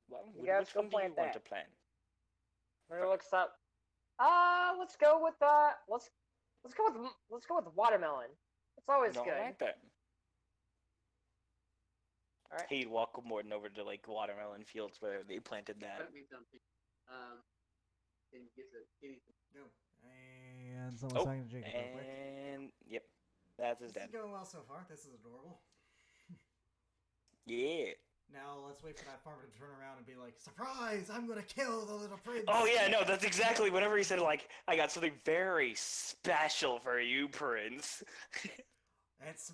Well, You guys which go one do you plant want that. to plant? He looks up. Let's go with let's go with watermelon. It's always All good. right then. All right. He'd walk Morton over to watermelon fields where they planted that. Let me something. Can you get Go. And someone's talking to Jacob real quick. And yep, that's his This dad. is going well so far. This is adorable. Yeah. Now let's wait for that farmer to turn around and be like, "Surprise! I'm gonna kill the little prince." Oh yeah, no, that's exactly. Whenever he said I got something very special for you, Prince. It's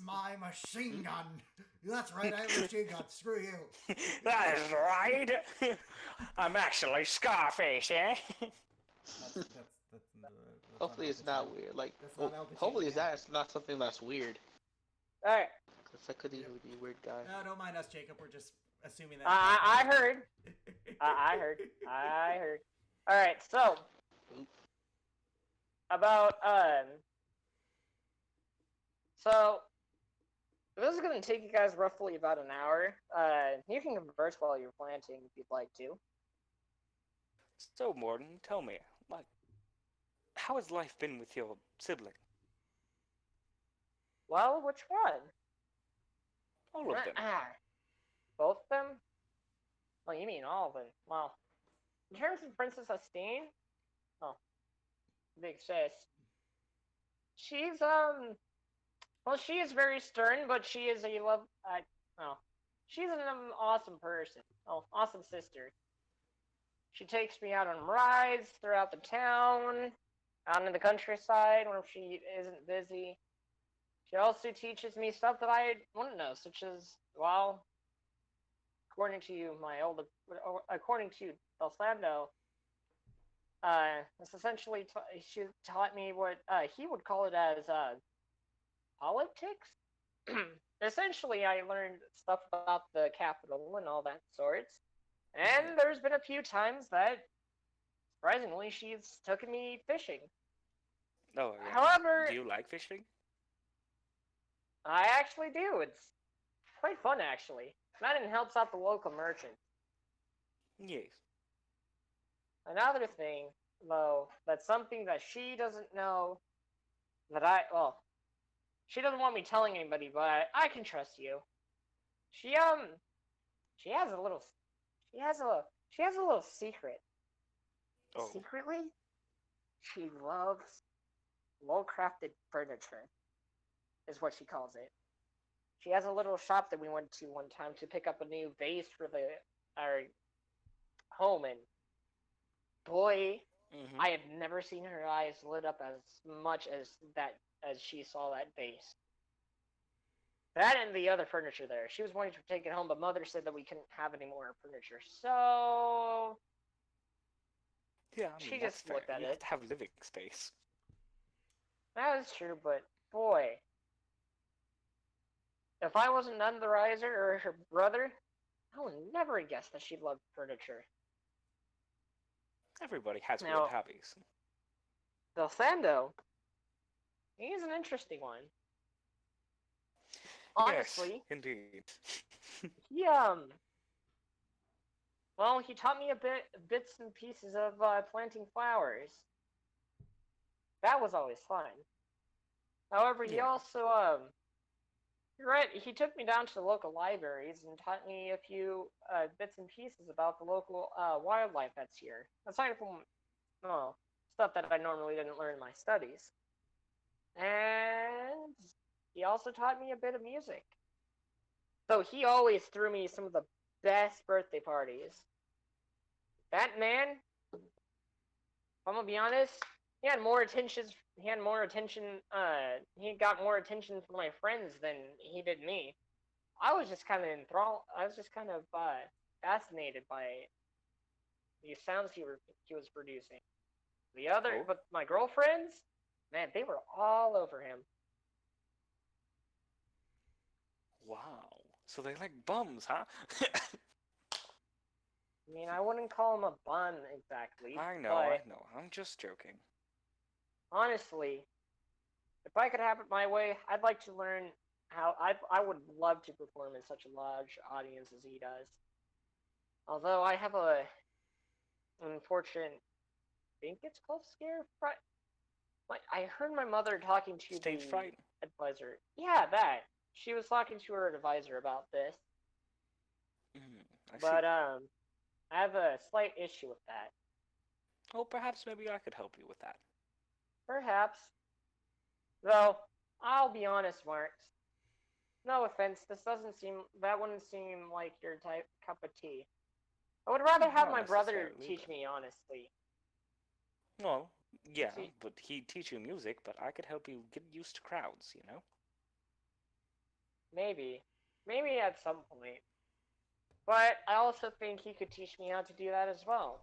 my machine gun. That's right, I have a machine gun. Screw you. That is right. I'm actually Scarface, eh? That's Hopefully it's not weird. Like, That's not Al Pacino, hopefully yeah. that's not something that's weird. All right. Cause that could easily be a weird guy. No, don't mind us, Jacob. We're just assuming that. I heard. I heard. I heard. All right. So about So this is gonna take you guys roughly about an hour. You can converse while you're planting if you'd like to. So, Morton, tell me, how has life been with your sibling? Well, which one? All of them. Both of them? Well, you mean all of them. Well, in terms of Princess Justine, big sis. She's well, she is very stern, but she is she's an awesome person. Oh, awesome sister. She takes me out on rides throughout the town. out in the countryside when she isn't busy. She also teaches me stuff that I want to know, such as, well, according to Belslando, it's essentially she taught me what he would call it as politics. Essentially, I learned stuff about the capital and all that sorts. And there's been a few times that, surprisingly, she's taken me fishing. Oh, yeah. However, Do you like fishing? I actually do. It's quite fun, actually. That and helps out the local merchant. Yes. Another thing, though, that's something that she doesn't know she doesn't want me telling anybody, but I can trust you. She she has a little she has a little secret. Oh. Secretly, she loves well-crafted furniture, is what she calls it. She has a little shop that we went to one time to pick up a new vase for our home, and boy, Mm-hmm. I have never seen her eyes lit up as much as she saw that vase. That and the other furniture there. She was wanting to take it home, but Mother said that we couldn't have any more furniture. So Yeah, I mean, she that's just fair. looked at You have it. to have living space. That is true, but boy, if I wasn't none the riser or her brother, I would never have guessed that she loved furniture. Everybody has weird Now, hobbies. Belfando, he's an interesting one. Yes, Honestly, indeed. he well, he taught me bits and pieces of planting flowers. That was always fun. However, he Yeah. also you're right. He took me down to the local libraries and taught me a few bits and pieces about the local wildlife that's here. Aside from stuff that I normally didn't learn in my studies. And he also taught me a bit of music. So he always threw me some of the best birthday parties. That man, if I'm gonna be honest, he had more attention. He had more attention. He got more attention from my friends than he did me. I was just kind of enthralled. I was just kind of fascinated by the sounds he was producing. Oh, But my girlfriends, man, they were all over him. wow. So they like bums, huh? I mean, I wouldn't call him a bum exactly, I but know. I'm just joking. honestly, if I could have it my way, I'd like to learn how. I would love to perform in such a large audience as he does. Although I have an unfortunate, I think it's called scare fright. Like I heard my mother talking to Stage the fright? advisor. Yeah, that she was talking to her advisor about this, I see. but I have a slight issue with that. Well, perhaps maybe I could help you with that. Perhaps, though, I'll be honest, Marks. No offense, that wouldn't seem like your type cup of tea. I would rather have Not my brother necessarily, teach but... me honestly. Well, yeah, See, but he'd teach you music, but I could help you get used to crowds, you know? maybe, maybe at some point. But I also think he could teach me how to do that as well.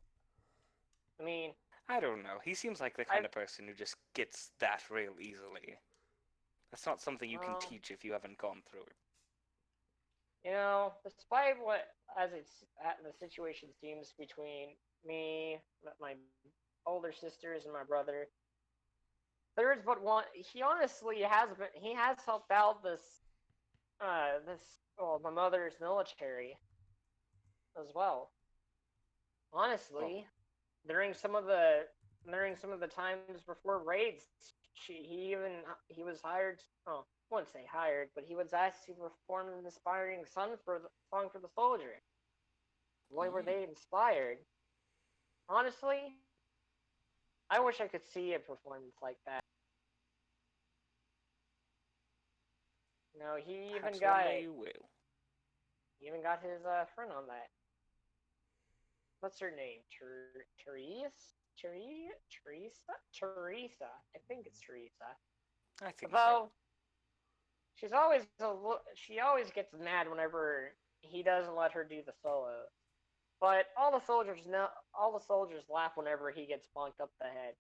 I mean, I don't know. He seems like the I kind of person who just gets that real easily. That's not something you can well, teach if you haven't gone through it. despite what as the situation seems between me, my older sisters, and my brother, there is but one. He has helped out my mother's military as well. Oh, Honestly, during some of the during some of the times before raids, he was hired. Oh, I wouldn't say hired, but he was asked to perform an inspiring song for the soldier. Boy, were mm, they inspired! Honestly, I wish I could see a performance like that. perhaps one day you will. he even got his friend on that. What's her name? Therese? Teresa. I think it's Teresa. I think so. Though she always gets mad whenever he doesn't let her do the solo. But all the soldiers laugh whenever he gets bonked up the head.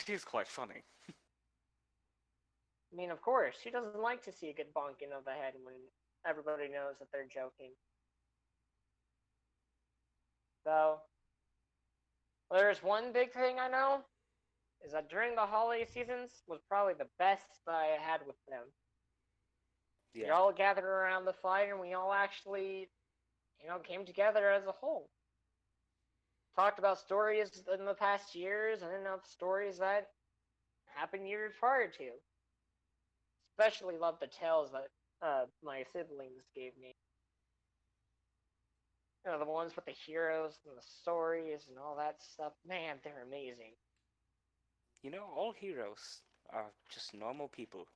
It is quite funny. I mean, of course, she doesn't like to see a good bonking of the head when everybody knows that they're joking. So, there's one big thing I know, is that during the holiday seasons was probably the best that I had with them. We Yeah. all gathered around the fire and we all actually, came together as a whole. Talked about stories in the past years and enough stories that happened years prior to. Especially love the tales that my siblings gave me. The ones with the heroes and the stories and all that stuff. Man, they're amazing. All heroes are just normal people.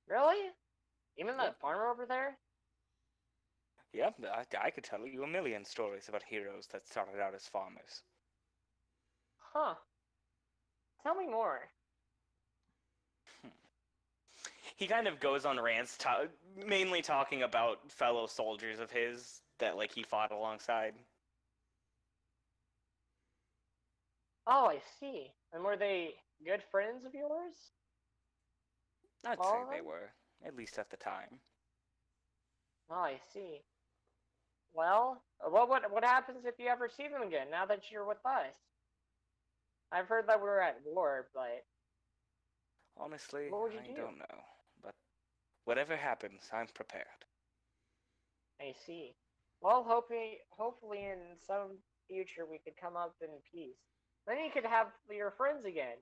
Really? Even Yeah. that farmer over there? Yeah, I could tell you a million stories about heroes that started out as farmers. Huh. Tell me more. He kind of goes on rants, mainly talking about fellow soldiers of his that he fought alongside. Oh, I see. And were they good friends of yours? I'd All say of they them? were, at least at the time. Oh, I see. Well, what happens if you ever see them again now that you're with us? I've heard that we're at war, but Honestly, what would you I do? don't know. But whatever happens, I'm prepared. I see. Well, hopefully in some future we could come up in peace. Then you could have your friends again.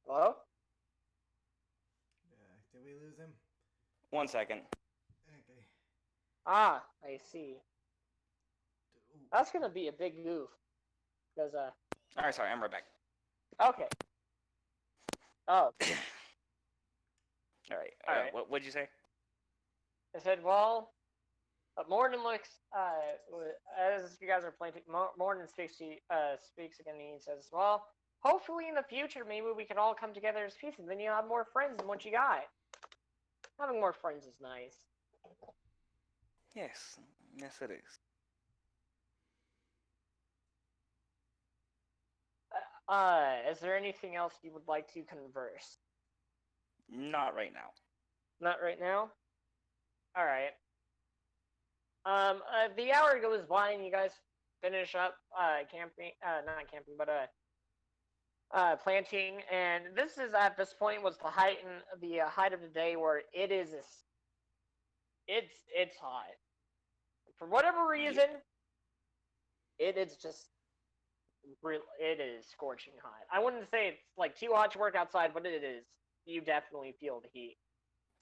Hello? Did we lose him? 1 second. Okay. Ah, I see. That's gonna be a big goof. Cause Alright, sorry, I'm right back. okay. Oh, Alright, Alright. what'd you say? I said, well, Morden looks. As you guys are playing, Morden speaks again. And he says, well, hopefully in the future, maybe we can all come together as peace, and then you'll have more friends than what you got. Having more friends is nice. Yes, it is. Is there anything else you would like to converse? Not right now. Not right now. All right. The hour goes by and you guys finish up camping. Not camping, but planting. And this is at this point was the height of the day where it's hot. For whatever reason, it is just it is scorching hot. I wouldn't say it's too hot to work outside, but it is. You definitely feel the heat.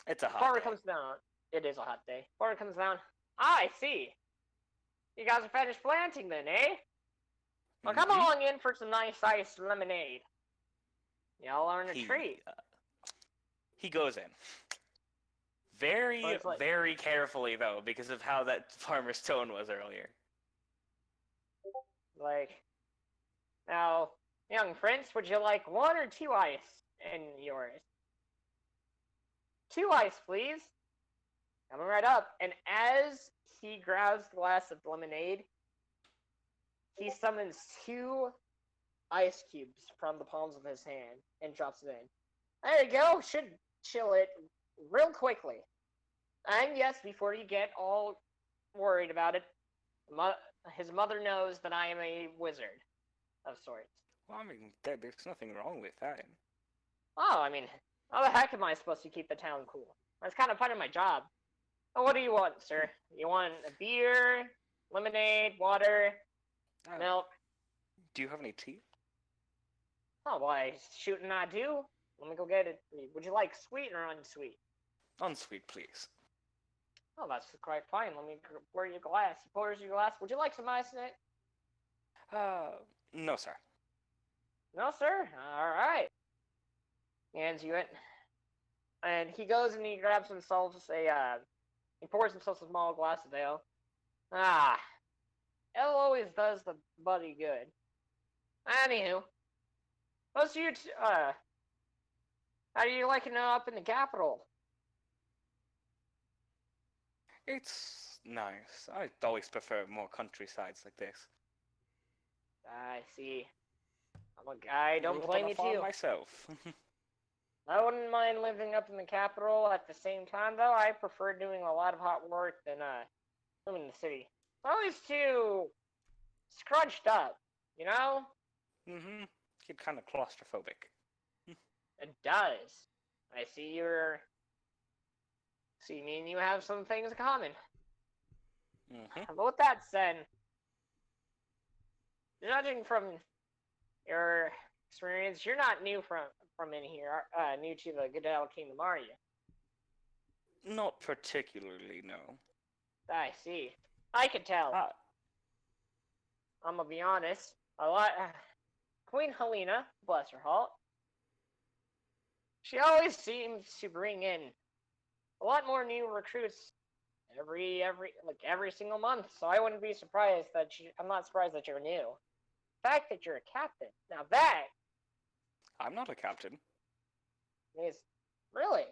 It's a hot Farmer day. comes down. It is a hot day. Farmer comes down. Ah, I see. You guys are finished planting then, eh? Well, come along in for some nice iced lemonade. Y'all are in a treat. He goes in. Very, very carefully, though, because of how that farmer's tone was earlier. Now, young prince, would you like 1 or 2 ice in yours? 2 ice, please. Coming right up. And as he grabs the glass of lemonade, he summons 2 ice cubes from the palms of his hand and drops it in. There you go. Should chill it real quickly. And yes, before you get all worried about it, his mother knows that I am a wizard of sorts. Well, I mean, there's nothing wrong with that. Oh, I mean, how the heck am I supposed to keep the town cool? That's kind of part of my job. Well, what do you want, sir? You want a beer, lemonade, water, milk? Do you have any tea? Oh, why, shooting I do. Let me go get it. Would you like sweet or unsweet? Unsweet, please. Oh, that's quite fine. Let me pour your glass. He pours your glass. Would you like some ice in it? No, sir. No, sir? All right. He hands you it. and he goes and he grabs himself he pours himself a small glass of ale. Ah, ale always does the buddy good. Anywho, what's you, how do you liking it up in the capital? It's nice. I always prefer more countrysides like this. I see. I'm a guy, don't Grew up blame on a you farm too. myself. I wouldn't mind living up in the capital. At the same time, though, I prefer doing a lot of hot work than living in the city. It's always too scrunched up, you know? Mm-hmm. Get kind of claustrophobic. It does. I see you're. See, me and you have some things in common. Mm-hmm. But with that said, judging from your experience, you're not new from in here, new to the Goodell Kingdom, are you? Not particularly, no. I see. I can tell. Ah, I'm gonna be honest. A lot. Queen Helena, bless her heart, she always seems to bring in a lot more new recruits every single month. So I wouldn't be surprised I'm not surprised that you're new. The fact that you're a captain, now that I'm not a captain. is really.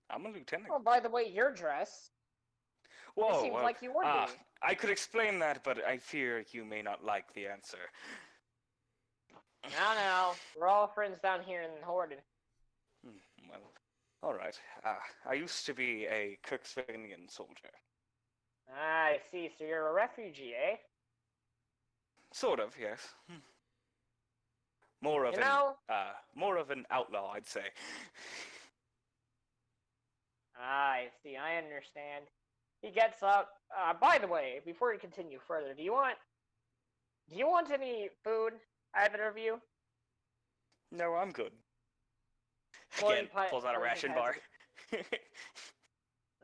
I'm a lieutenant. Oh, by the way, your dress. Whoa, seems well, like you would be. I could explain that, but I fear you may not like the answer. No, we're all friends down here in Horden. Well, alright. I used to be a Kirksvanian soldier. I see. So you're a refugee, eh? Sort of, yes. More of You know, more of an outlaw, I'd say. I see. I understand. He gets up. By the way, before we continue further, do you want any food, either of you? No, I'm good. Morton Again, pulls out a ration has bar.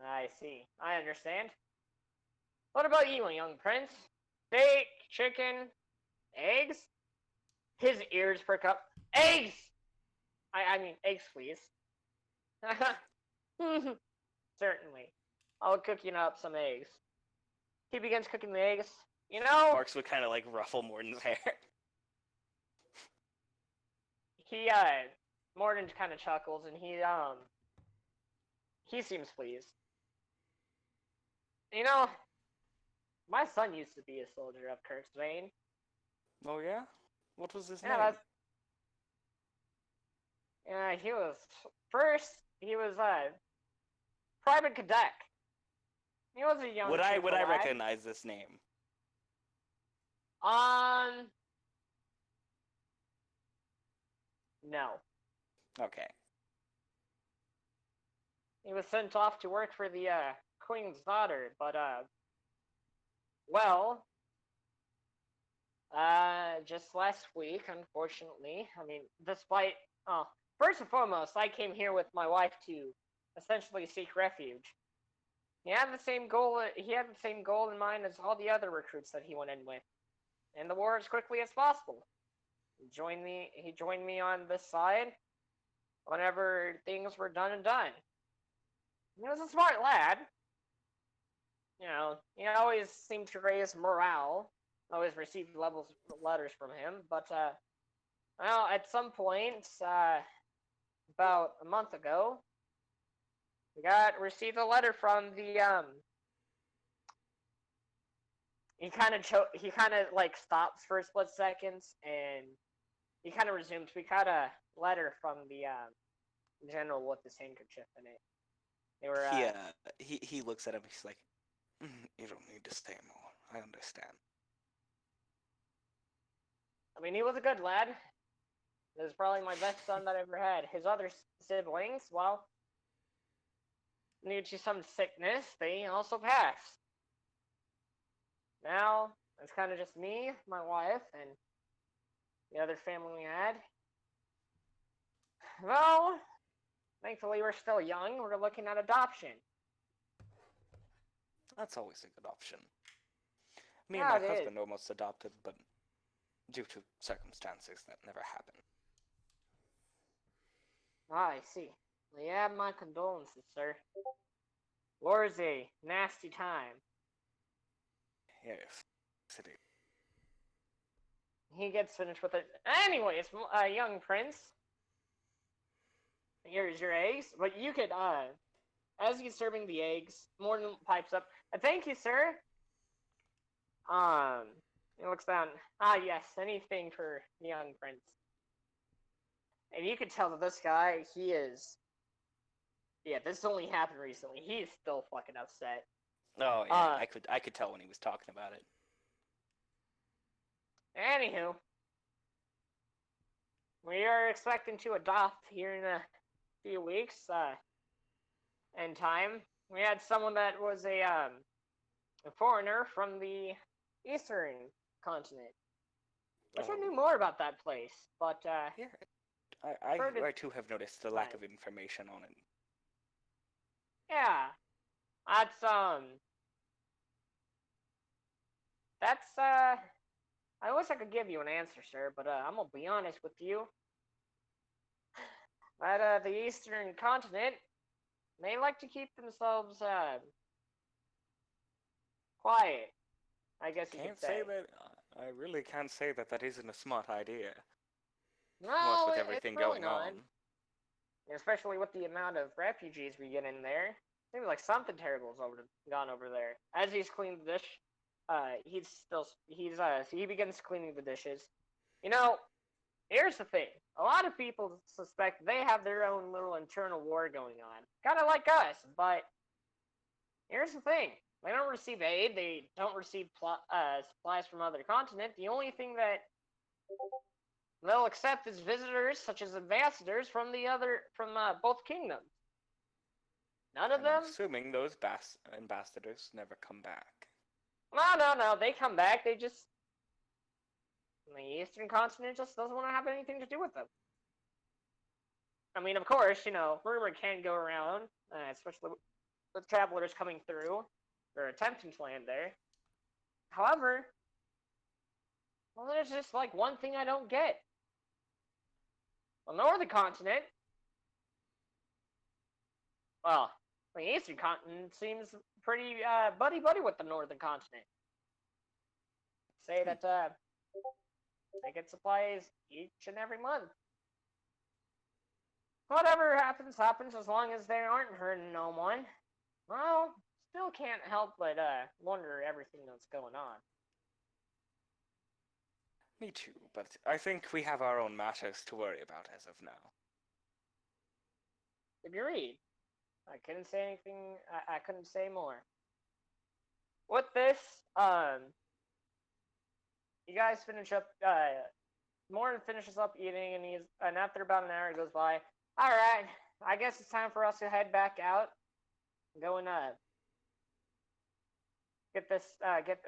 I see. I understand. What about you, young prince? Steak, chicken, eggs? His ears perk up. Eggs! I mean, eggs, please. Certainly. I'll cook you up some eggs. He begins cooking the eggs. You know, Marks would kind of like ruffle Morton's hair. he, Morton kind of chuckles and he seems pleased. You know, my son used to be a soldier of Kirksvane. Oh yeah? What was his Yeah, name? he was private cadet. He was a young. Would I lad. recognize this name? No. Okay. He was sent off to work for the Queen's daughter, but just last week, unfortunately. I mean, despite first and foremost, I came here with my wife to essentially seek refuge. He had the same goal. He had the same goal in mind as all the other recruits that he went in with, end the war as quickly as possible. He joined me on this side whenever things were done and done. He was a smart lad. You know, he always seemed to raise morale. Always received letters from him, but well, at some point, about a month ago, we received a letter from the He kind of like stops for a split seconds, and he kind of resumes. We got a letter from the general with this handkerchief in it. They were. He looks at him. He's like, "You don't need to say more. I understand." I mean, he was a good lad. He was probably my best son that I ever had. His other siblings, well, due to some sickness, they also passed. Now, it's kind of just me, my wife, and the other family we had. Well, thankfully we're still young. We're looking at adoption. That's always a good option. Me Yeah, and it my is. husband almost adopted, but due to circumstances, that never happened. Ah, I see. You have my condolences, sir. War's a nasty time. Yes. City. He gets finished with it. Anyways, young prince, here's your eggs. But you could, as he's serving the eggs, Morton pipes up. Thank you, sir. Um, he looks down. Ah, yes, anything for the young prince. And you can tell that this guy, he is. Yeah, this only happened recently. He's still fucking upset. Oh yeah, I could tell when he was talking about it. Anywho, we are expecting to adopt here in a few weeks. In time, we had someone that was a foreigner from the eastern continent. Wish I knew more about that place, but Yeah, heard it- I too have noticed the lack of information on it. yeah, that's I wish I could give you an answer, sir, but I'm gonna be honest with you. That the eastern continent, they like to keep themselves quiet. I guess you Can't could say. say that. I really can't say that that isn't a smart idea. No, What with it's everything really going not. on. Especially with the amount of refugees we get in there. Seems like something terrible's gone over there. As he's cleaning the dish, he begins cleaning the dishes. You know, here's the thing. A lot of people suspect they have their own little internal war going on. Kind of like us, but here's the thing. They don't receive aid. They don't receive supplies from other continents. The only thing that they'll accept is visitors, such as ambassadors from both kingdoms. None of And them? I'm assuming those ambassadors never come back. No. They come back. They just the Eastern Continent just doesn't want to have anything to do with them. I mean, of course, rumor can go around, especially with travelers coming through or attempting to land there. However, well, there's just like one thing I don't get. The Northern Continent, well, the Eastern Continent seems pretty buddy-buddy with the Northern Continent. Say that they get supplies each and every month. Whatever happens, happens as long as they aren't hurting no one. Well, still can't help but wonder everything that's going on. Me too, but I think we have our own matters to worry about as of now. Agreed. I couldn't say anything. I couldn't say more. With this, you guys finish up. Morton finishes up eating, and after about an hour goes by. All right, I guess it's time for us to head back out. Go and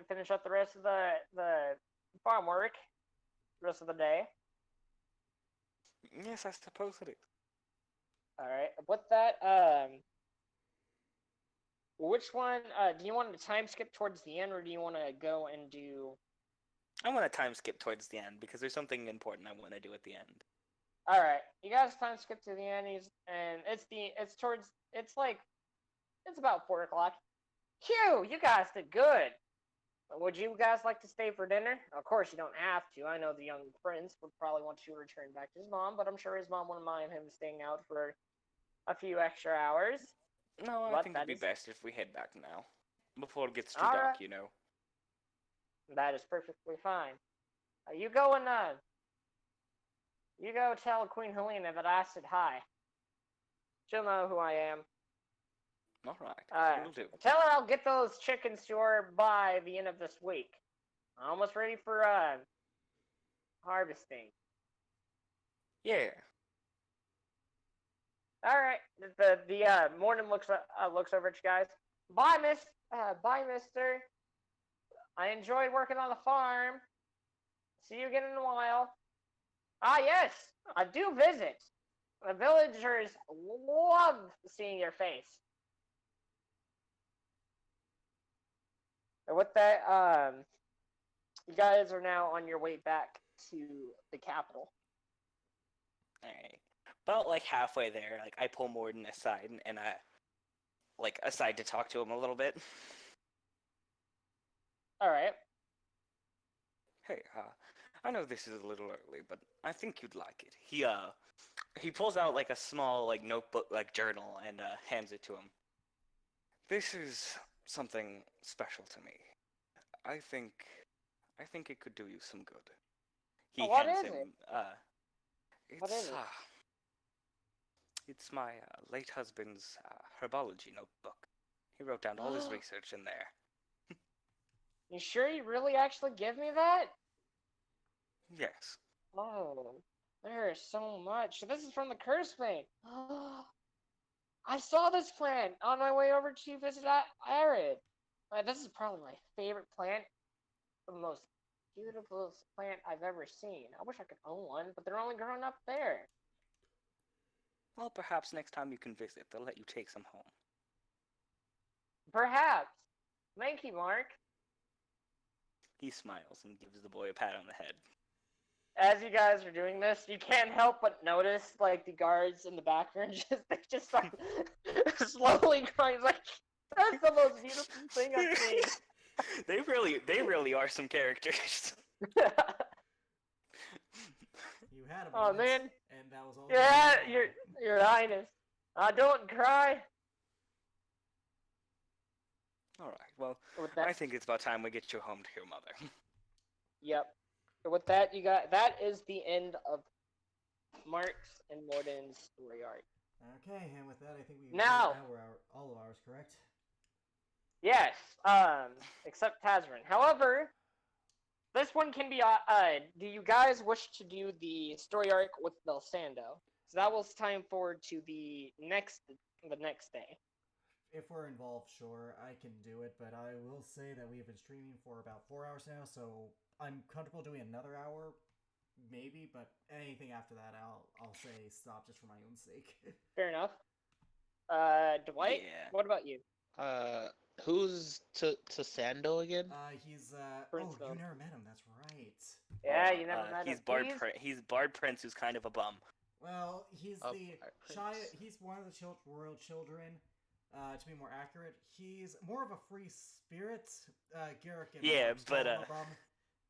finish up the rest of the farm work, the rest of the day. Yes, I suppose it is. All right. With that, which one? Do you want to time skip towards the end, or do you want to go and do? I want to time skip towards the end because there's something important I want to do at the end. All right, you guys time skip to the end, and it's about 4 o'clock. Phew, you guys did good. Would you guys like to stay for dinner? Of course, you don't have to. I know the young prince would probably want to return back to his mom, but I'm sure his mom wouldn't mind him staying out for a few extra hours. No, I But think that it'd be is- best if we head back now. Before it gets too All dark, right. you know. That is perfectly fine. You go tell Queen Helena that I said hi. She'll know who I am. Alright, will do. Tell her I'll get those chickens to her by the end of this week. Almost ready for harvesting. Yeah. All right. The Morning looks over at you guys. Bye, Mister. I enjoyed working on the farm. See you again in a while. Ah, yes, I do visit. The villagers love seeing your face. And with that, you guys are now on your way back to the capital. Alright. About like halfway there, like I pull Morden aside and I like aside to talk to him a little bit. All right. Hey, I know this is a little early, but I think you'd like it. He pulls out like a small like notebook like journal and hands it to him. This is something special to me. I think I think it could do you some good. He What hands is him it? What is it's it? it's my late husband's herbology notebook. He wrote down all his research in there. You sure you really actually give me that? Yes. Oh, there is so much. This is from the curse paint. I saw this plant on my way over to visit Arid. This is probably my favorite plant. The most beautiful plant I've ever seen. I wish I could own one, but they're only growing up there. Well, perhaps next time you can visit, they'll let you take some home. Perhaps. Thank you, Mark. He smiles and gives the boy a pat on the head. As you guys are doing this, you can't help but notice, like, the guards in the background just start slowly crying. It's like, that's the most beautiful thing I've seen. They really are some characters. You had a Oh, moment, man. and that was all. Yeah, you had. your highness. Don't cry. All right. Well, With that, I think it's about time we get you home to your mother. yep. With that, that is the end of Mark's and Morden's story arc. Okay, and with that, I think we Now- all of ours, correct? Yes, except Tazrin. However, this one can be. Do you guys wish to do the story arc with Belsando? So that was time forward to the next day. If we're involved, sure, I can do it, but I will say that we have been streaming for about 4 hours now, so I'm comfortable doing another hour, maybe, but anything after that, I'll say stop just for my own sake. Fair enough. Dwight, Yeah. what about you? Who's to Sando again? He's Prince oh, you of- never met him. That's right. Yeah, you never met he's him. He's Bard Prince, who's kind of a bum. Well, he's Oh, the Prince. he's one of the royal children. To be more accurate, he's more of a free spirit. Garrick and Yeah, Mark's but, call him a bum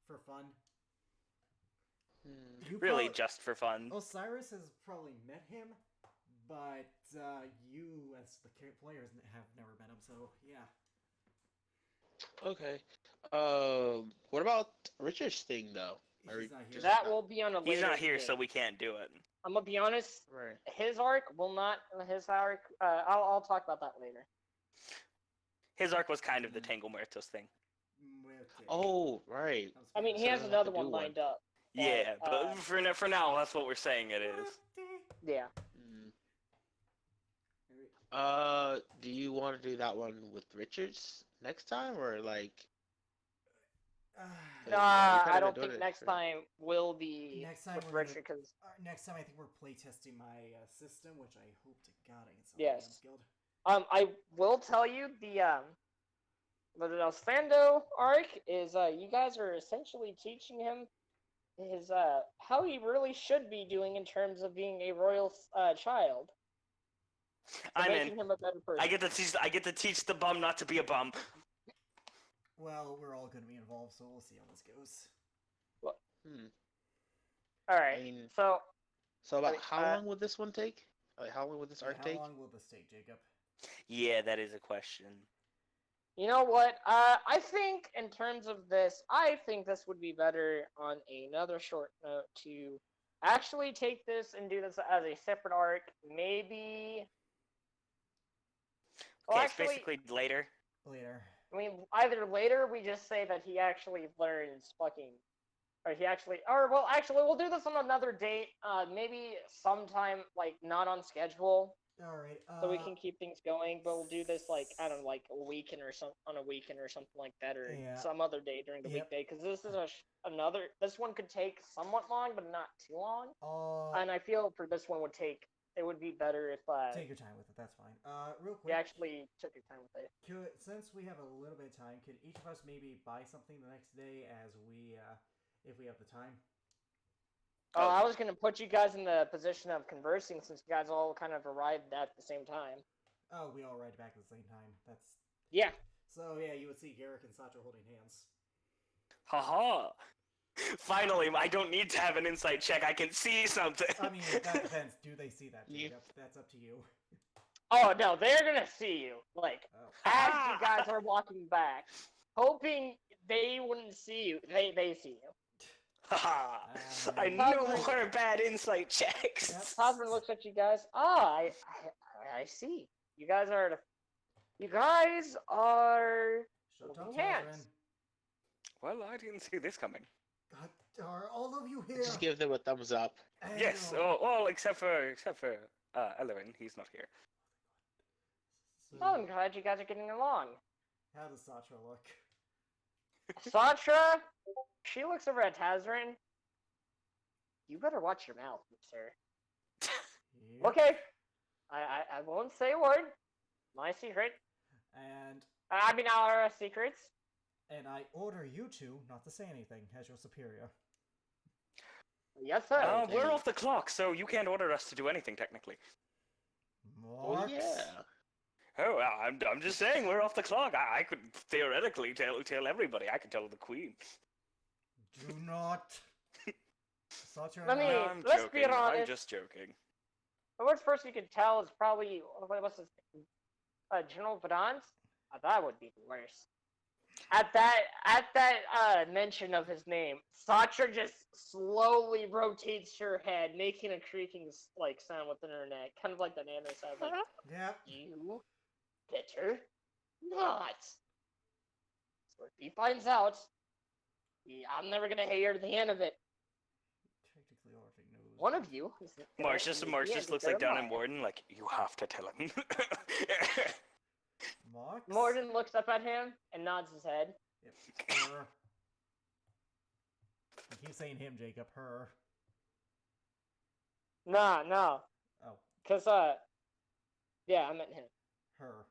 for fun. Hmm. You Really, prob- just for fun. Osiris has probably met him, but you as the players have never met him. So yeah. Okay. What about Richard's thing though? Are He's not here. That will be on a later He's not here, date. so we can't do it. I'm gonna be honest. Right. His arc will not. His arc. I'll talk about that later. His arc was kind of the Tangle Muertos thing. Okay. Oh, right. I mean, he So has we'll have another to one do one. lined up. Yeah, But, but for now, that's what we're saying it is. Yeah. Hmm. Do you want to do that one with Richards next time, or like? Yeah, we kinda I don't been doing think it next for- time will be Next time with we're gonna- Richard because Next time, I think we're playtesting my system, which I hope to God I get something Yes. unskilled. I will tell you the Sando arc is you guys are essentially teaching him his how he really should be doing in terms of being a royal child. So I'm making in. him a better person. I get to teach the bum not to be a bum. Well, we're all going to be involved, so we'll see how this goes. Hmm. All right. I mean, So So about mean, how long would this one take? Like, how long would this Yeah, arc how take? long will this take, Jacob? Yeah, that is a question. you know what? I think in terms of this, I think this would be better on another short note to actually take this and do this as a separate arc. Maybe. Well, Okay, it's actually, basically later. Later. I mean, either later we just say that he actually learns fucking, or he actually, or well, actually, we'll do this on another date. Maybe sometime like not on schedule, Alright, so we can keep things going. But we'll do this like I don't know, like a weekend or something like that, or Yeah. some other day during the Yep. weekday. Because this is another. This one could take somewhat long, but not too long. And I feel for this one it would be better if take your time with it, that's fine. Real you quick, actually took your time with it. since we have a little bit of time, could each of us maybe buy something the next day as we, if we have the time? Oh, I was gonna put you guys in the position of conversing since you guys all kind of arrived at the same time. Oh, we all ride back at the same time. That's Yeah. so. Yeah, you would see Garrick and Sato holding hands. Haha. Finally, I don't need to have an insight check. I can see something. I mean, that depends. Do they see that, Yeah. Jacob? That's up to you. Oh no, they're gonna see you. Like Oh. as you guys are walking back, hoping they wouldn't see you. They see you. Haha. I Um, no more bad insight checks. Yep. Hosmer looks at you guys. I see. You guys are Shut holding up, hands. children. Well, I didn't see this coming. God, are all of you here? Just give them a thumbs up. Yes, Hell. all except for Ellerin. He's not here. So, Oh, I'm glad you guys are getting along. how does Satra look? Satra, she looks over at Tazrin. You better watch your mouth, sir. Yep. Okay. I won't say a word. My secret. And I mean our secrets. I order you two not to say anything as your superior. Yes, sir. We're off the clock, so you can't order us to do anything technically. Oh Marks? yeah. Oh, I'm just saying we're off the clock. I could theoretically tell everybody. I could tell the queen. Do not. Satra Let and me- I- I'm let's joking. be I'm honest. just joking. The worst person you could tell is probably what's his General Vadant. That would be the worst. At that mention of his name, Satra just slowly rotates her head, making a creaking like sound within her neck, kind of like the nano sound. Like, Yep. you better not. So if he finds out, I'm never gonna hear the end of it. Technically already knows. One of you is Marsh just looks like down at Morden, like you have to tell him. Marks? Morden looks up at him and nods his head. Yep. Her. You keep saying him, Jacob. Her. No. Oh, Cause yeah, I meant him. her.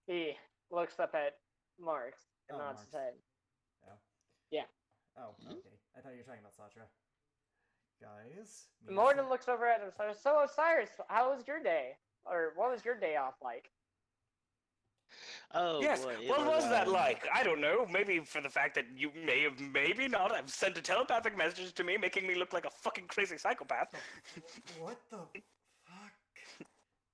He looks up at Marks and Oh, nods his Marks. head. Oh. Yeah. Oh, Hmm? okay. I thought you were talking about Satra. Guys. Morden looks over at him. So Osiris, how was your day? Or what was your day off like? Oh Yes, boy. it what was that um, like? I don't know. Maybe for the fact that you maybe not have sent a telepathic message to me, making me look like a fucking crazy psychopath. What the fuck?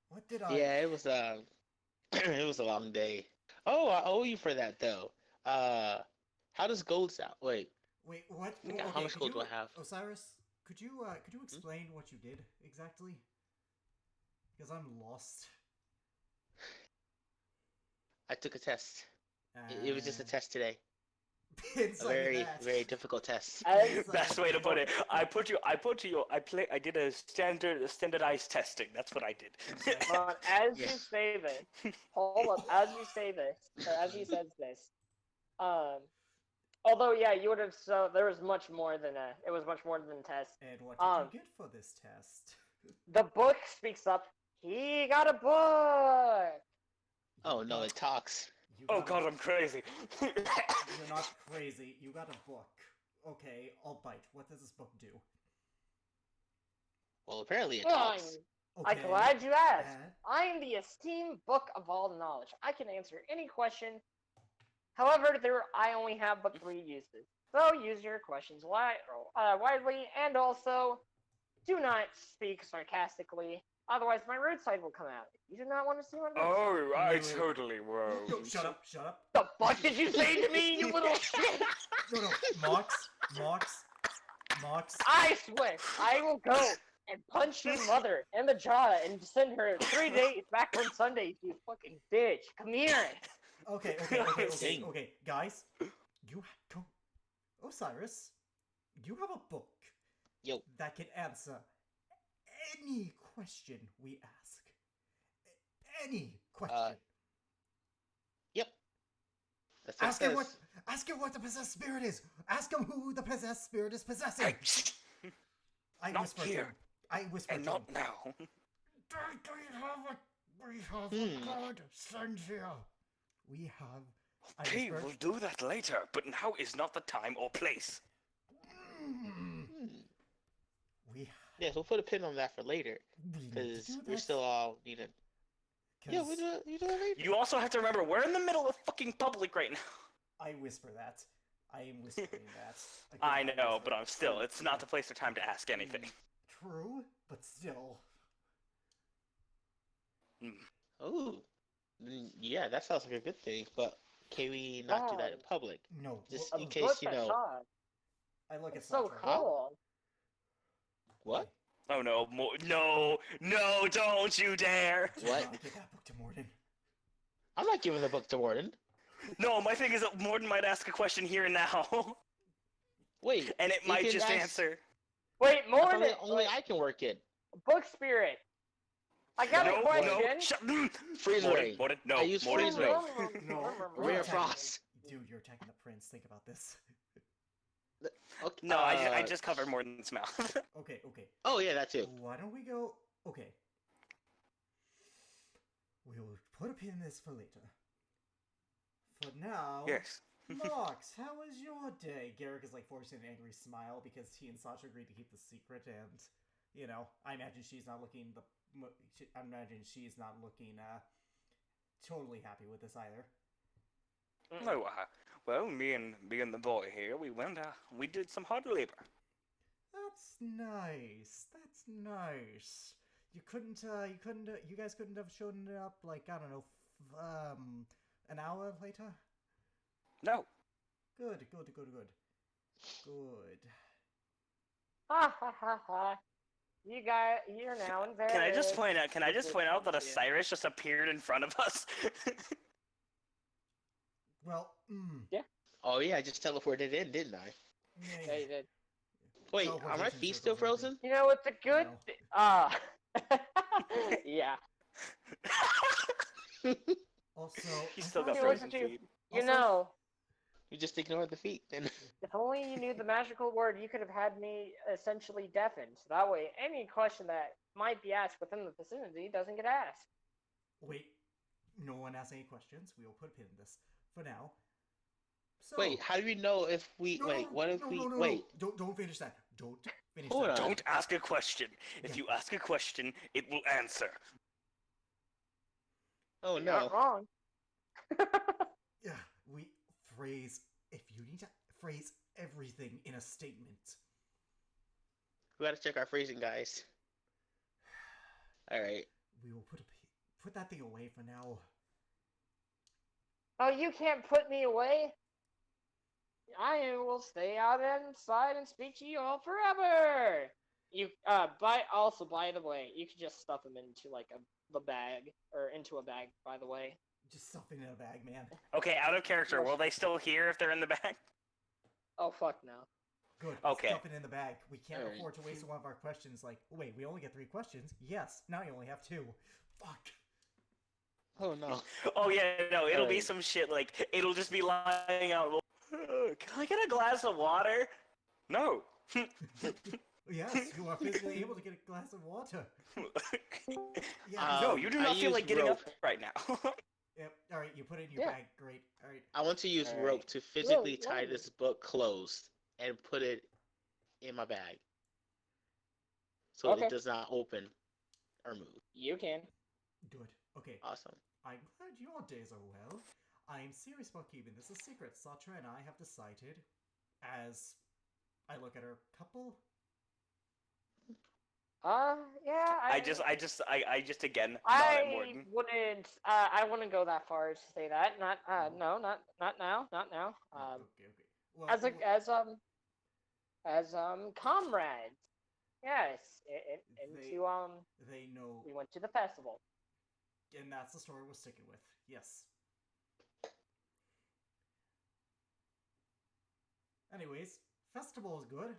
What did I? Yeah, it was it was a long day. Oh, I owe you for that though. How does gold sound? Wait, Wait, what? Okay, how Okay, much could gold do you- I have? Osiris, could you explain what you did exactly? Because I'm lost. I took a test. It was just a And- test today. It's A like very, that. very difficult test. As Best way to put it. I did a standardized testing. That's what I did. Exactly. But as Yeah. you say this, hold up. As you say this, or as he says this, although yeah, you would have. So there was much more than a. It was much more than a test. And what did Um, you get for this test? The book speaks up. He got a book. Oh no, it talks. You Oh got god, a- I'm crazy. You're not crazy. You got a book. Okay, I'll bite. What does this book do? Well, apparently it Fine. talks. Okay. I'm glad you asked. and- I am the esteemed book of all knowledge. I can answer any question. However, I only have but 3 uses. So use your questions widely, and also do not speak sarcastically. Otherwise, my rude side will come out. You do not want to see my rude side. Oh, I Wait, wait. totally won't. No, shut up, shut up. The fuck did you say to me, you little shit? No, Mox. I swear, I will go and punch your mother in the jaw and send her 3 days back on Sundays, you fucking bitch. Come here. Okay, Dang. guys. You go. Osiris, you have a book Yo. that can answer any question we ask. Any question. Yep. That's what Ask it him what. says. Ask him what the possessed spirit is. Ask him who the possessed spirit is possessing. Hey, shh, I not whispered here. to him. I whispered and to him. not now. We have Hmm. a god sent here. We have. I Okay, whispered. we'll do that later, but now is not the time or place. Mm. Hmm. Yes, we'll put a pin on that for later We need to because do we're that, still all needing. Yeah, 'cause we do it later. You also have to remember, we're in the middle of fucking public right now. I whisper that. I am whispering that. I Again, know, whisper. but I'm still. It's not the place or time to ask anything. True, but still. Oh, yeah, that sounds like a good thing. But can we not do that in public? No. Just A in book case, you that know. talks. I look at It's so Satra. cool. What? Oh no, no, don't you dare! Do What? not give that book to Morden. I'm not giving the book to Warden. No, my thing is that Morden might ask a question here and now, Wait, and it you might can just ask- answer. Wait, I more thought than that only I can work it. book spirit. I got No, a question. no, shut. Freeze Morden, ray. Morden, no, I use Morden, freeze no. ray. No. Ray you're of attacking- Frost. Dude, you're attacking the prince. Think about this. Okay. No, I just covered Morden's mouth. Okay. Oh yeah, that too. Why don't we go? Okay. We'll put a pin in this for later. For now. Yes. Mox, how was your day? Garrick is like forcing an angry smile because he and Sasha agreed to keep the secret, and you know, I imagine she's not looking totally happy with this either. No, well, me and the boy here, we went, we did some hard labor. That's nice. That's nice. You guys couldn't have shown up like I don't know, an hour later. No. Good. Ha ha ha ha. You're now in Can I just Paris. point out that Osiris just appeared in front of us? Well, Oh yeah, I just teleported in, didn't I? Yeah, you did. Wait, are my Teleportation feet still circles frozen? You know, it's a good. No. Yeah. Also, He's I still got thought- frozen frozen feet. You Also- know, You just ignored the feet, then. if only you knew the magical word, you could have had me essentially deafened. So that way, any question that might be asked within the vicinity doesn't get asked. Wait, no one asks any questions. We will put a pin in this for now. So, Wait, how do we know if we what if we wait? Don't finish that. Don't finish Hold that. on. Don't ask a question. If Yeah. you ask a question, it will answer. Oh You're no. not wrong. Yeah, we phrase. If you need to phrase everything in a statement. We gotta check our phrasing, guys. Alright. We will put that thing away for now. Oh, you can't put me away. I will stay out inside and speak to you all forever. You by the way, you could just stuff them into like the bag or into a bag. By the way. Just something in a bag, man. Okay, out of character. Will they still hear if they're in the back? Oh fuck no. Good. Okay. Stuff it in the bag. We can't Alright. afford to waste one of our questions. Like, wait, we only get 3 questions. Yes. Now you only have 2. Fuck. Oh no. Oh yeah, no, it'll be Alright. some shit like it'll just be lying out. Can I get a glass of water? No. Yes, you are physically able to get a glass of water. Yeah. No, you do I not feel use like getting rope. up right now. Yep. All right, you put it in your Yeah. bag. Great. All right. I want to use Alright. rope to physically Whoa, tie whoa. this book closed and put it in my bag. So Okay. it does not open or move. You can. Good. Okay. Awesome. I'm glad your days are well. I'm serious about keeping this a secret. Satra and I have decided, as I look at our couple. Yeah. I just again nod at I Morden. wouldn't. I wouldn't go that far as to say that. Not. No. Not now. Not now. Okay. Well, As comrades. Yes. They- Into they know, we went to the festival. and that's the story we're sticking with. Yes. Anyways, festival is good.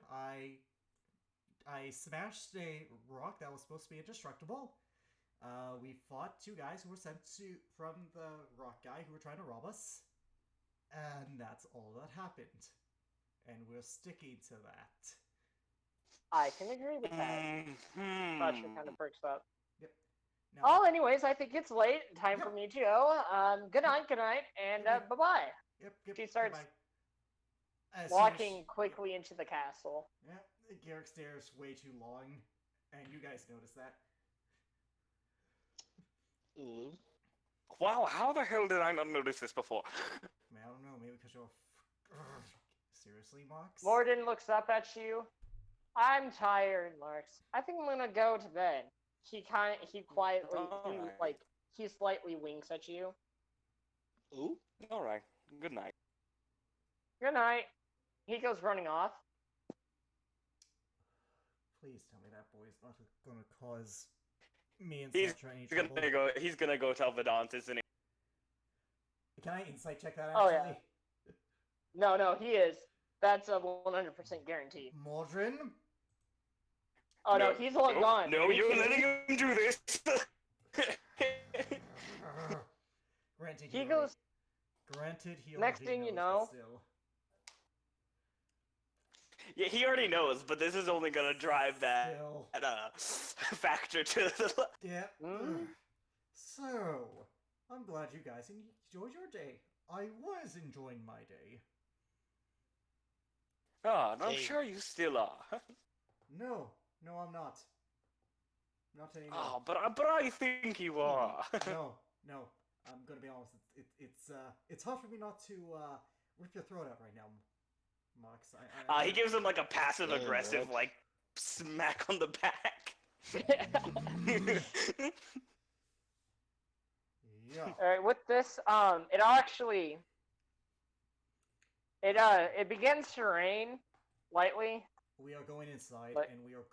I smashed a rock that was supposed to be indestructible. We fought 2 guys who were sent from the rock guy who were trying to rob us. And that's all that happened. And we're sticking to that. I can agree with that. Sasha kind of perks up. Yep. Now, Oh, anyways, I think it's late. Time for Yep. me to go. Good night, and Good night. bye-bye. yep, she starts goodbye. As soon as Walking she- quickly into the castle. Yeah, Garrick stares way too long And you guys notice that. Ooh. Wow, how the hell did I not notice this before? I mean, I don't know, maybe because you're... Seriously, Mox? Morden looks up at you. I'm tired, Marks. I think I'm gonna go to bed. He quietly, Alright. he slightly winks at you. Ooh. Alright, good night. Good night. He goes running off. Please tell me that boy's not gonna cause me and He's Sultra any trouble. He's gonna go tell Vedantis and Can I insight check that, Oh, actually? yeah. No, he is. That's a 100% guarantee. Mordrin? Oh no, he's long gone. No, Are you you're kidding letting me? him do this. Granted, He goes. Granted, he Next already thing you knows, know- but still. Yeah, he already knows, but this is only gonna drive that Still. factor to the. Yeah. Hmm? So, I'm glad you guys enjoyed your day. I was enjoying my day. Oh, and I'm Hey. sure you still are. No, I'm not. Not anymore. Oh, but I think you are. No. I'm gonna be honest. It's hard for me not to rip your throat out right now, Mox. He gives him like a passive Damn, aggressive bro. like smack on the back. Yeah. All right, with this, it begins to rain lightly. We are going inside, But- and we are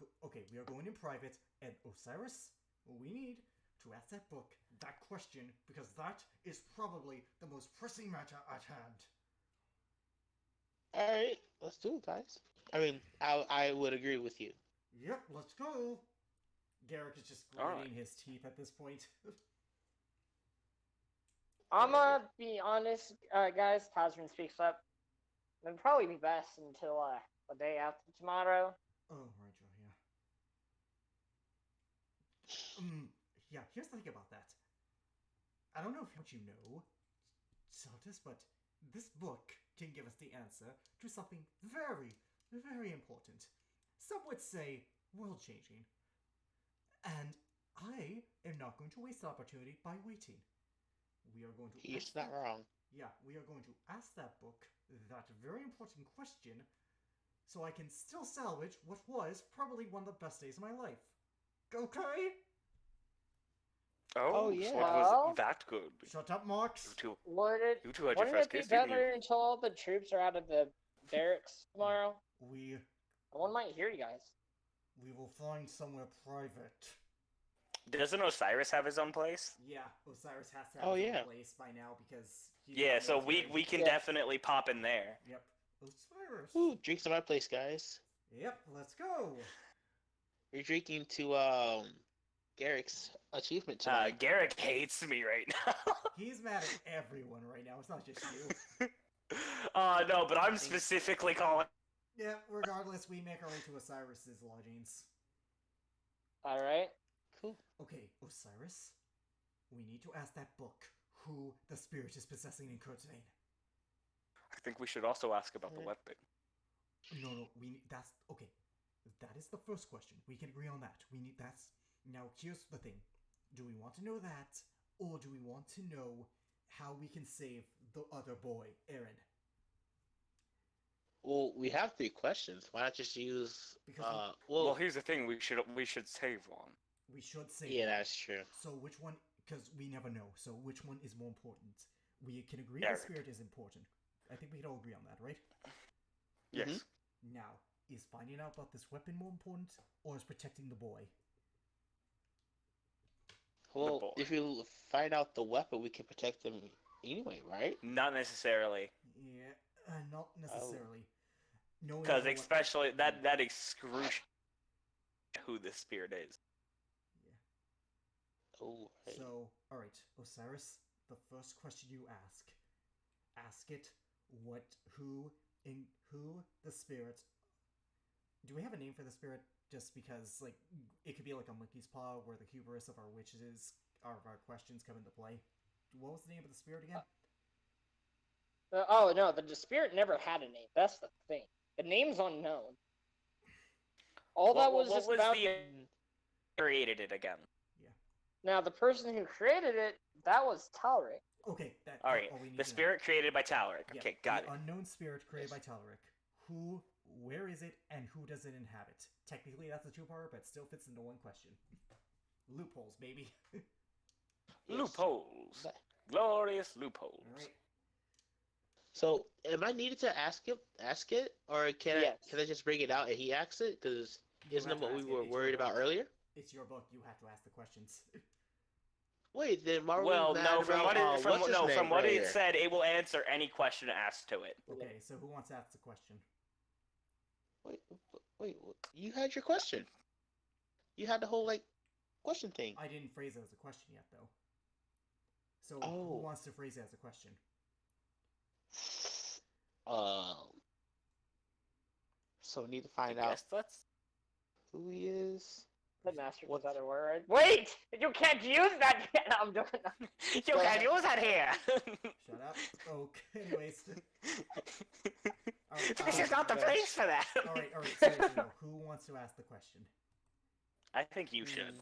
we are going in private. And Osiris, we need to ask that book that question because that is probably the most pressing matter at hand. All right, let's do it, guys. I mean, I would agree with you. Yep, let's go. Garrick is just Alright. grinding his teeth at this point. I'm gonna be honest, guys. Tazrin speaks up. It'd probably be best until the day after tomorrow. Oh, right, Joe, yeah. Here's the thing about that. I don't know if what you know, Saltus, but this book can give us the answer to something very, very important. Some would say world-changing. And I am not going to waste the opportunity by waiting. We are going to... He's not wrong. Yeah, we are going to ask that book that very important question so I can still salvage what was probably one of the best days of my life. Okay? Oh, yeah. so it was Well- that good. Shut up, Marks. You Wouldn't two had your it first be kiss, didn't you? better until all the troops are out of the barracks tomorrow? We One might hear you guys. will find somewhere private. Doesn't Osiris have his own place? Yeah, Osiris has to have Oh, his own yeah. place by now because he's Yeah, not so military. we can Yeah. definitely pop in there. Yep. Osiris. Ooh, drinks at my place, guys. Yep, let's go. We're drinking to Garrick's achievement tonight. Garrick hates me right now. He's mad at everyone right now. It's not just you. No, but I'm specifically calling. Yeah, regardless, we make our way to Osiris's lodgings. All right. Cool. Okay, Osiris, we need to ask that book who the spirit is possessing in Kurt's vein. I think we should also ask about the Alright. weapon. No, that's okay. That is the first question. We can agree on that. Now here's the thing. Do we want to know that, or do we want to know how we can save the other boy, Aaron? Well, we have 3 questions. Why not just use Because Well, here's the thing. We should save one. we should save yeah, one. that's true. So which one, because we never know, so which one is more important? We can agree Aaron. the spirit is important. I think we can all agree on that, right? Yes. Mhm. Now, is finding out about this weapon more important, or is protecting the boy? Well, boy. if you find out the weapon, we can protect them anyway, right? Not necessarily, Yeah, not necessarily. Knowing because the we- especially that excruciating who the spirit is. Oh, right. So, alright, Osiris, the first question you ask it who the spirit... Do we have a name for the spirit? Just because, like, it could be like a monkey's paw where the hubris of our witches, of our questions come into play. What was the name of the spirit again? Oh no, the spirit never had a name. That's the thing. The name's unknown. All that was what just was about. the created it again. Now, the person who created it, that was Talric. Okay, that. All right, all we need the to know. spirit created by Talric. Yeah, Okay, got the it. unknown spirit created by Talric. Who, where is it, and who does it inhabit? Technically, that's a two-parter, but still fits into one question. Loopholes, baby. Loopholes. Glorious loopholes. All right. So, am I needed to ask it, or can Yes. I just bring it out and he asks it? Because You isn't have that to what we ask it. were It's your worried about book. earlier? It's your book. You have to ask the questions. Wait, then why were Well, we no, mad from about, what it, from, what's his no, name from what earlier? it said, it will answer any question asked to it. Okay, so who wants to ask the question? Wait, you had your question. You had the whole question thing. I didn't phrase it as a question yet, though. So Oh. who wants to phrase it as a question? So we need to I find out guess that's. who he is. The master What's- was other word. Wait! You can't use that yet! I'm doing that. You can't use that here. Shut up. Okay, anyways. Alright, This is not the place for that. Alright, seriously though, who wants to ask the question? I think you should.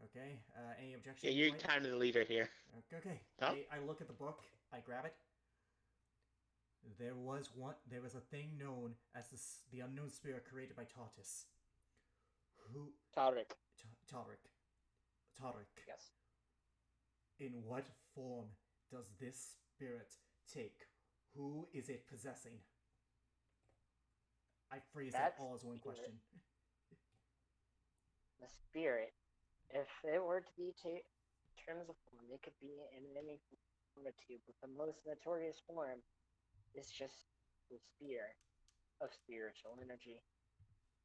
Okay, any objection? Yeah, you're point? kind of the leader here. Okay, Huh? I look at the book, I grab it. There was a thing known as the unknown spirit created by Tautis. Who? Talric. Tariq. Yes. In what form does this spirit take? Who is it possessing? I phrase that That's all as one spirit. question. The spirit. If it were to be terms of form, it could be in any form or two, but the most notorious form is just the spear of spiritual energy.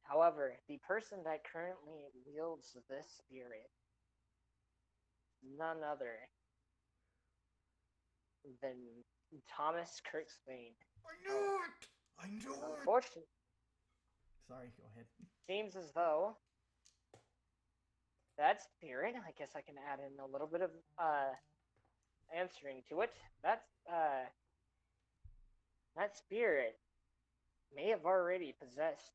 However, the person that currently wields this spirit, none other than Thomas Kirksvane. I knew it! I knew it! Unfortunately, Sorry, go ahead. seems as though that spirit, I guess I can add in a little bit of answering to it. That spirit may have already possessed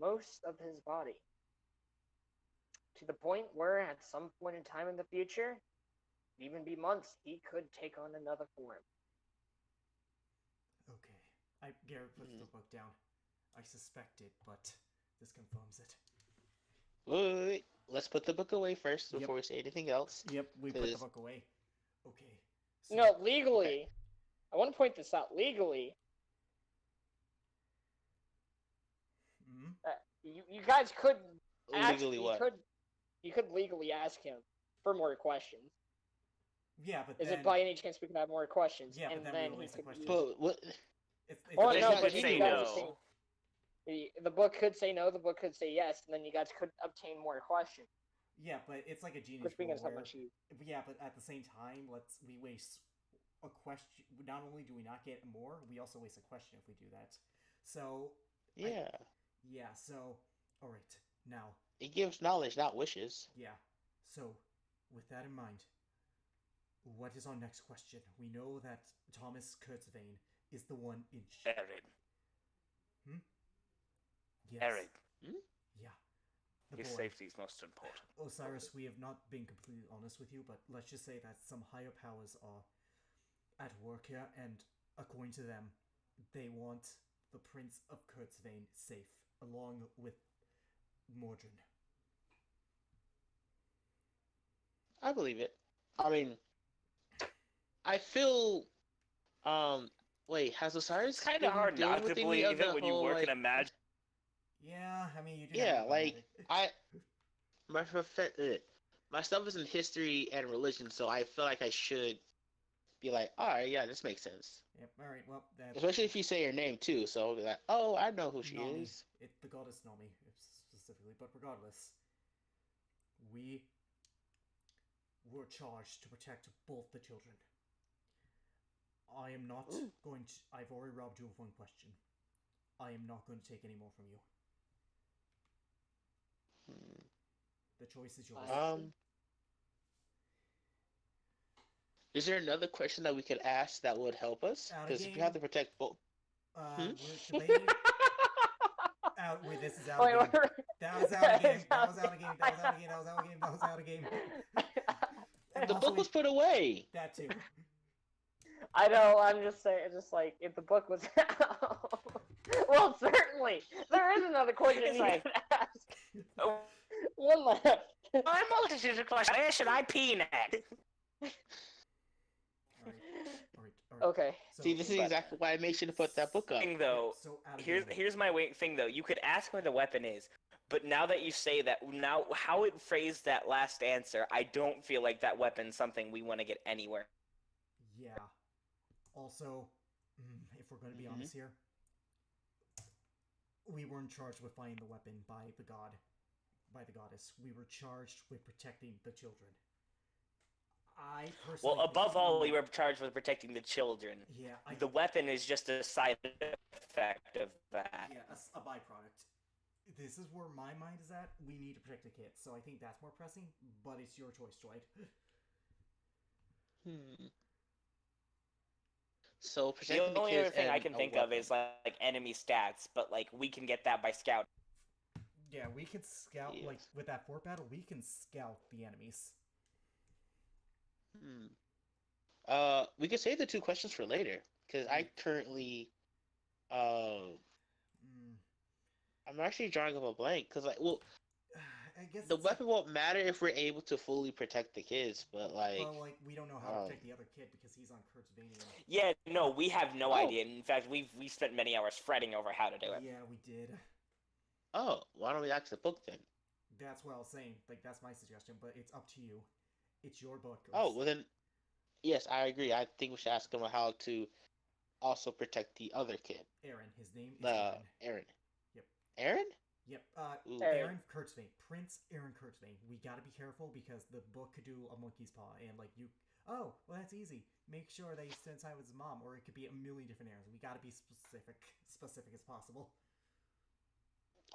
most of his body, to the point where at some point in time in the future, even be months, he could take on another form. Okay. Garrett puts the book down. I suspect it, but this confirms it. Wait. Let's put the book away first Yep. before we say anything else. Yep, we put the 'Cause- book away. Okay. So, No, legally, I want to point this out. Legally, mhm. you guys could Legally what? You could legally ask him for more questions. Yeah, but Is then... it by any chance we could have more questions? Yeah, but and then then we'll he waste the could questions. use- But what? It's Or They no, could but say you guys are no. saying the book could say no, the book could say yes, and then you guys could obtain more questions, Yeah, but it's like a genius which becomes rule how where... much you. Yeah, but at the same time, we waste a question. Not only do we not get more, we also waste a question if we do that. So Yeah. So all right, now It gives knowledge, not wishes. yeah. So with that in mind, what is our next question? We know that Thomas Kurtzvane is the one in. Erin. Yes. Erin. Yeah. The His boy. safety is most important. Osiris, we have not been completely honest with you, but let's just say that some higher powers are at work here, and according to them, they want the Prince of Kurtzvane safe, along with Mordrin. I believe it. I mean, I feel. Wait, has Osiris It's kind been of hard dealing not to with any believe of the it when you whole, work in a magic. Yeah, I mean, you do. Yeah, have like magic. my stuff is in history and religion, so I feel like I should be like, all right, yeah, this makes sense. Yep. All right. Well, that's Especially if you say her name too, so I'll be like, oh, I know who she Nami. is. It's the goddess Nami specifically, but regardless, we were charged to protect both the children. I am not Ooh. going to. I've already robbed you of one question. I am not going to take any more from you. The choice is yours. Is there another question that we could ask that would help us? Out of Because if we game. have to protect both, We're debating. out. Wait, this is out Wait, of game. That was out of game. It's That was out of game. That was out of game. That was out of game. That was out of game. And The also, book was put away. that too. I know. I'm just saying. Just like if the book was out. Well, certainly there is another question It's you like- could ask. Oh, One left. my multitude of questions. Where should I pee next? All right. Okay. So, See, this is But- exactly why I made sure to put that book up. Thing though, So out of here's game. here's my thing though. You could ask where the weapon is, but now that you say that, now how it phrased that last answer, I don't feel like that weapon's something we want to get anywhere. Yeah. Also, if we're going to be honest here, we weren't charged with finding the weapon by the goddess. We were charged with protecting the children. I personally. Well, above all, we were charged with protecting the children. Yeah, The weapon is just a side effect of that. yeah, a byproduct. This is where my mind is at. We need to protect the kids, so I think that's more pressing. But it's your choice, Dwight. So The protecting the only kids other thing I and can a think of weapon. is like enemy stats, but like we can get that by scout. Yeah, we can scout like Yes. with that fort battle. We can scout the enemies. We could save the two questions for later because I currently, Mm, I'm actually drawing up a blank because I guess the it's weapon won't matter if we're able to fully protect the kids, but like we don't know how to um, protect the other kid because he's on Kurtzvania. Yeah, no, we have no Oh. idea. In fact, we spent many hours fretting over how to do it. Yeah, we did. oh, why don't we ask the book then? That's what I was saying. Like that's my suggestion, but it's up to you. It's your book. Oh, well then, yes, I agree. I think we should ask him how to also protect the other kid, Aaron. His name is the Aaron. Aaron. Yep. Aaron? Yep. Ooh. Aaron Kurtzvane. Prince Aaron Kurtzvane. We gotta be careful because the book could do a monkey's paw, and like you. Oh, well, that's easy. Make sure that he spends time with his mom, or it could be a million different areas. We gotta be specific as possible.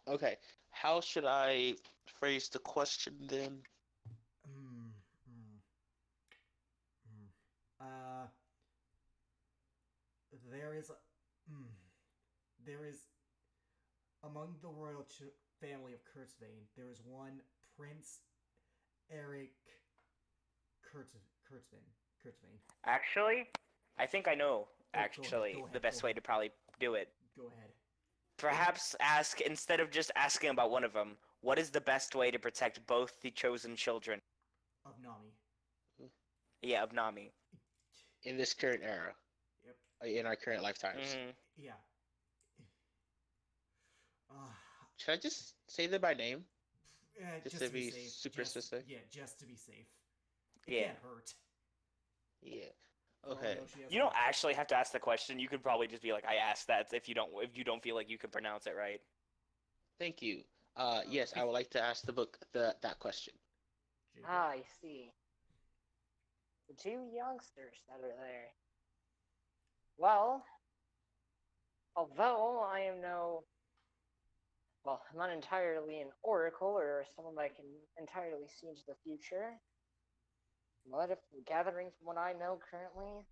Okay, how should I phrase the question then? Hmm. Uh, there is, there is, among the royal family of Kurtzvane, there is one Prince Eric Kurtzvane. Actually, I think I know. Go Actually, ahead, the best go way ahead. to probably do it. Go ahead. Perhaps ask, instead of just asking about one of them, what is the best way to protect both the chosen children? Of Nami. Yeah, of Nami. In this current era, Yep. in our current lifetimes. Mhm. Yeah. Should I just say them by name? Just to to be be safe. super Just- specific? Yeah, just to be safe. It Yeah. can't hurt. Yeah. For all Okay. know she has You don't a- actually have to ask the question. You could probably just be like, "I asked that." If you don't feel like you can pronounce it right. Thank you. Yes, I would like to ask the book that question. Jacob. Ah, I see. The two youngsters that are there. Well, although I am I'm not entirely an oracle or someone that can entirely see into the future. But if gathering from what I know currently,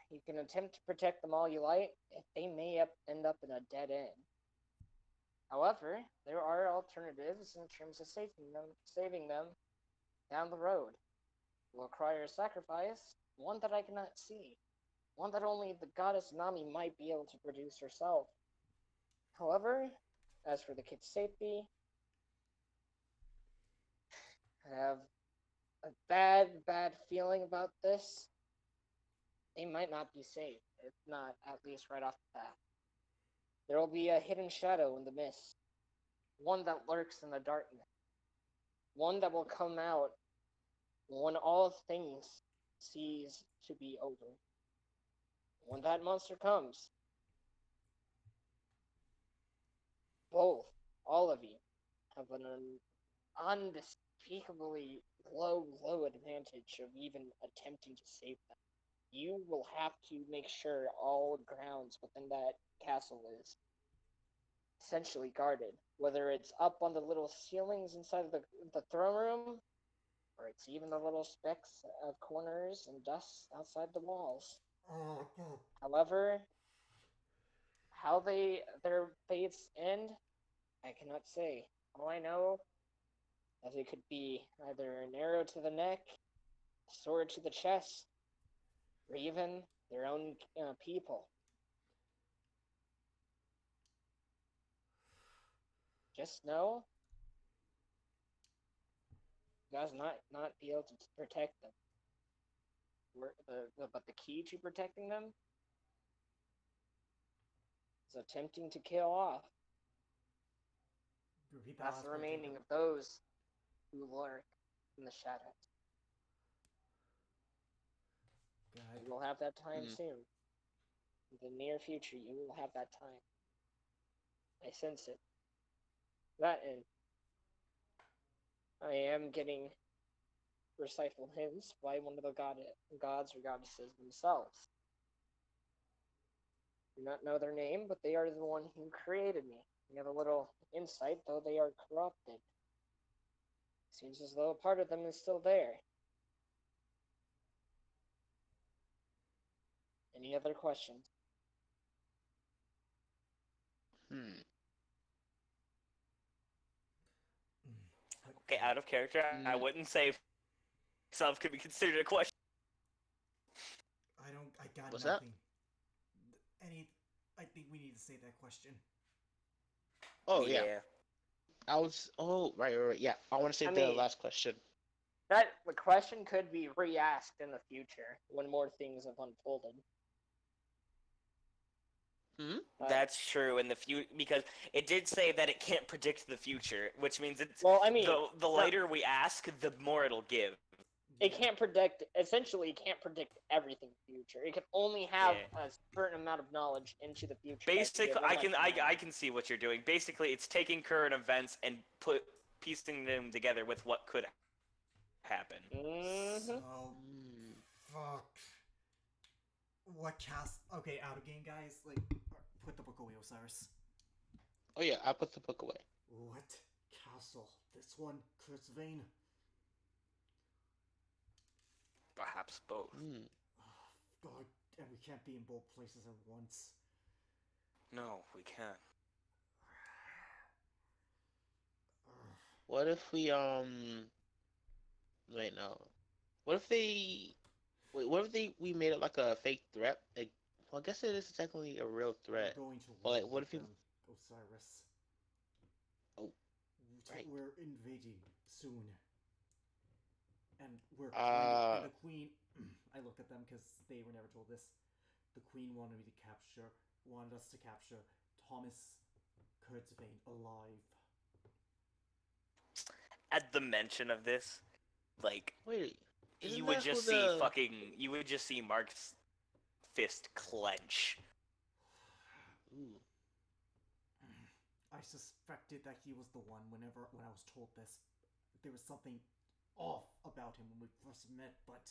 you can attempt to protect them all you like, if they may end up in a dead end. However, there are alternatives in terms of saving them down the road. It will require a sacrifice, one that I cannot see, one that only the goddess Nami might be able to produce herself. However, as for the kid's safety, I have a bad feeling about this. They might not be safe, if not at least right off the bat. There will be a hidden shadow in the mist, one that lurks in the darkness, one that will come out when all things cease to be over. When that monster comes, all of you, have an unspeakably low advantage of even attempting to save them. You will have to make sure all grounds within that castle is essentially guarded, whether it's up on the little ceilings inside of the throne room, or it's even the little specks of corners and dust outside the walls. Oh, God. How their fates end, I cannot say. All I know is it could be either an arrow to the neck, a sword to the chest, or even their own people. Just know, you guys not be able to protect them. But the key to protecting them is attempting to kill off Repeat that that's last the part, remaining Jacob. of those who lurk in the shadows. God. You will have that time Hmm. soon. In the near future, you will have that time. I sense it. That and I am getting recital hints by one of the gods or goddesses themselves. Do not know their name, but they are the one who created me. We have a little insight, though they are corrupted. Seems as though a part of them is still there. Any other questions? Hmm. Okay, out of character, I Mm. wouldn't say self could be considered a question. I got What's that? nothing. Any. I think we need to say that question. Oh yeah. Yeah. I was. Oh right. Yeah. I want to say I the mean, last question. that the question could be re-asked in the future when more things have unfolded. Hmm. That's true in the future because it did say that it can't predict the future, which means it's Well, I mean, the later we ask, the more it'll give. it Yeah. can't predict. Essentially, it can't predict everything in the future. It can only have Yeah. a certain amount of knowledge into the future that Basically, given I much can time. I can see what you're doing. Basically, it's taking current events and piecing them together with what could happen. Mm-hmm. So. Hmm. Fuck. What cast? Okay, out of game, guys. Like, put the book away, Osiris. Oh yeah. I put the book away. What castle? This one, Kurt's Vein. Perhaps both. Hmm. Oh, God, and we can't be in both places at once. No, we can't. What if we Wait no. What if they Wait, what if we made it like a fake threat? Like, well, I guess it is technically a real We're threat. going to But war like, what with if you? them, Osiris. Oh, right. We're invading soon, and we're trying to. And Uh, the queen. I look at them because they were never told this. The queen wanted us to capture Thomas Kurt's Vein alive. At the mention of this, like wait, isn't you would that who just see the? fucking you would just see Mark's fist clench. Ooh. I suspected that he was the one when I was told this. There was something off about him when we first met, but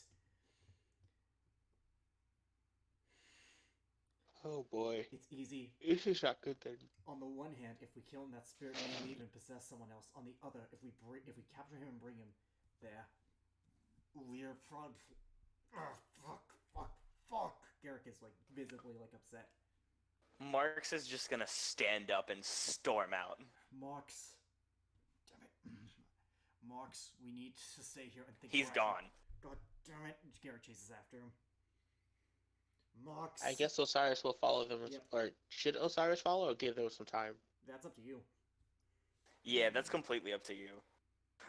Oh boy, it's easy. this is not good then. On the one hand, if we kill him, that spirit may leave and possess someone else. On the other, if we capture him and bring him there, we're prod. Fuck. Garrick is like visibly like upset. Marx is just gonna stand up and storm out. Marx, damn it, Marx, we need to stay here and think. He's rational. gone. God damn it! Garrick chases after him. Marx. I guess Osiris will follow them, Yep. or should Osiris follow, or give them some time? That's up to you. Yeah, that's completely up to you.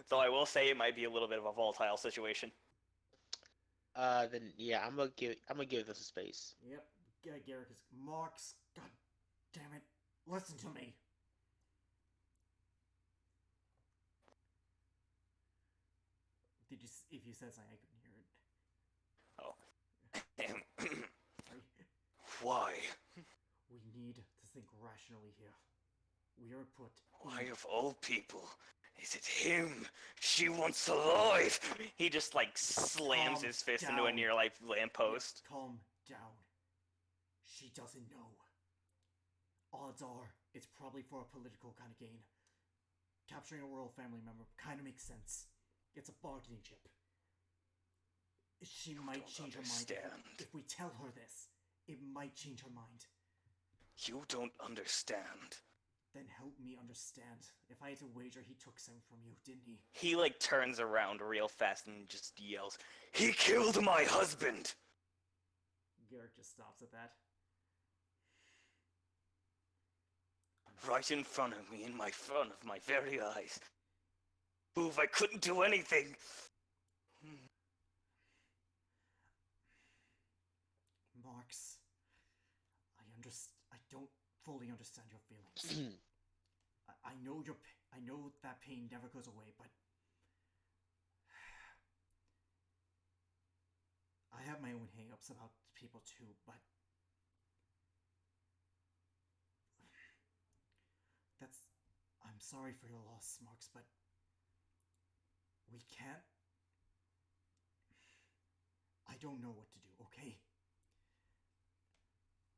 Though I will say it might be a little bit of a volatile situation. Then yeah, I'm gonna give this a space. Yep. Garrick is Marx. God damn it! Listen to me. Did you? If you said something, I couldn't hear it. Oh. Sorry. Why? We need to think rationally here. We are put. Why of all people? Is it him she wants alive? He just like slams Calm his fist into a down. near like lamppost. Calm down. She doesn't know. Odds are, it's probably for a political kind of gain. Capturing a royal family member kind of makes sense. It's a bargaining chip. She might change her mind understand. if we tell her this. It might change her mind. You don't understand. Then help me understand. If I had to wager, he took some from you, didn't he? He, like, turns around real fast and just yells, "He killed my husband!" Garrick just stops at that. Right in front of me, in front of my very eyes. Move, I couldn't do anything! Marks, I don't fully understand your feelings. I know I know that pain never goes away, but I have my own hang-ups about people too, but I'm sorry for your loss, Marks, but we can't. I don't know what to do, okay?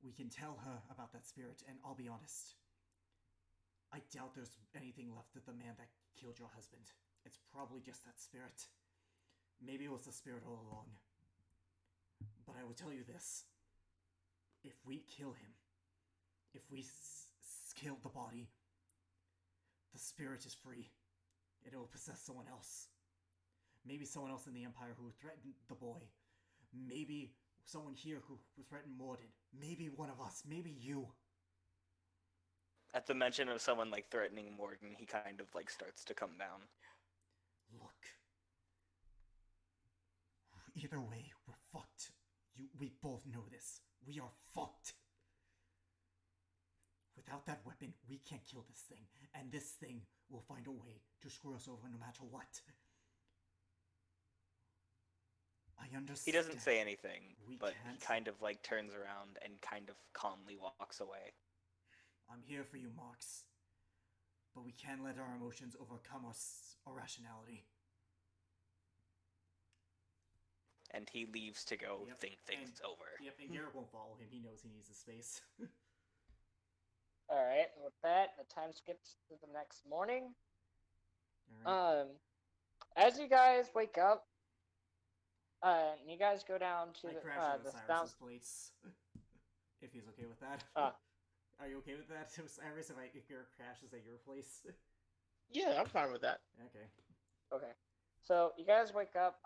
We can tell her about that spirit, and I'll be honest. I doubt there's anything left of the man that killed your husband. It's probably just that spirit. Maybe it was the spirit all along. But I will tell you this. If we kill him, if we kill the body, the spirit is free. It will possess someone else. Maybe someone else in the Empire who threatened the boy. Maybe someone here who threatened Morden. Maybe one of us. Maybe you. At the mention of someone, like, threatening Morgan, he kind of, like, starts to come down. Look. Either way, we're fucked. We both know this. We are fucked. Without that weapon, we can't kill this thing. And this thing will find a way to screw us over no matter what. I understand. He doesn't say anything, but can't. he kind of, like, turns around and kind of calmly walks away. I'm here for you, Marks. But we can't let our emotions overcome our rationality. And he leaves to go think things over. Yep, and Garrett won't follow him. He knows he needs the space. Alright, with that, the time skips to the next morning. Alright. As you guys wake up, you guys go down to I crash the out of down. Cyrus's plates. If he's okay with that. Are you okay with that, Cyrus, if Garrett crashes at your place? Yeah, I'm fine with that. Okay. Okay. So, you guys wake up,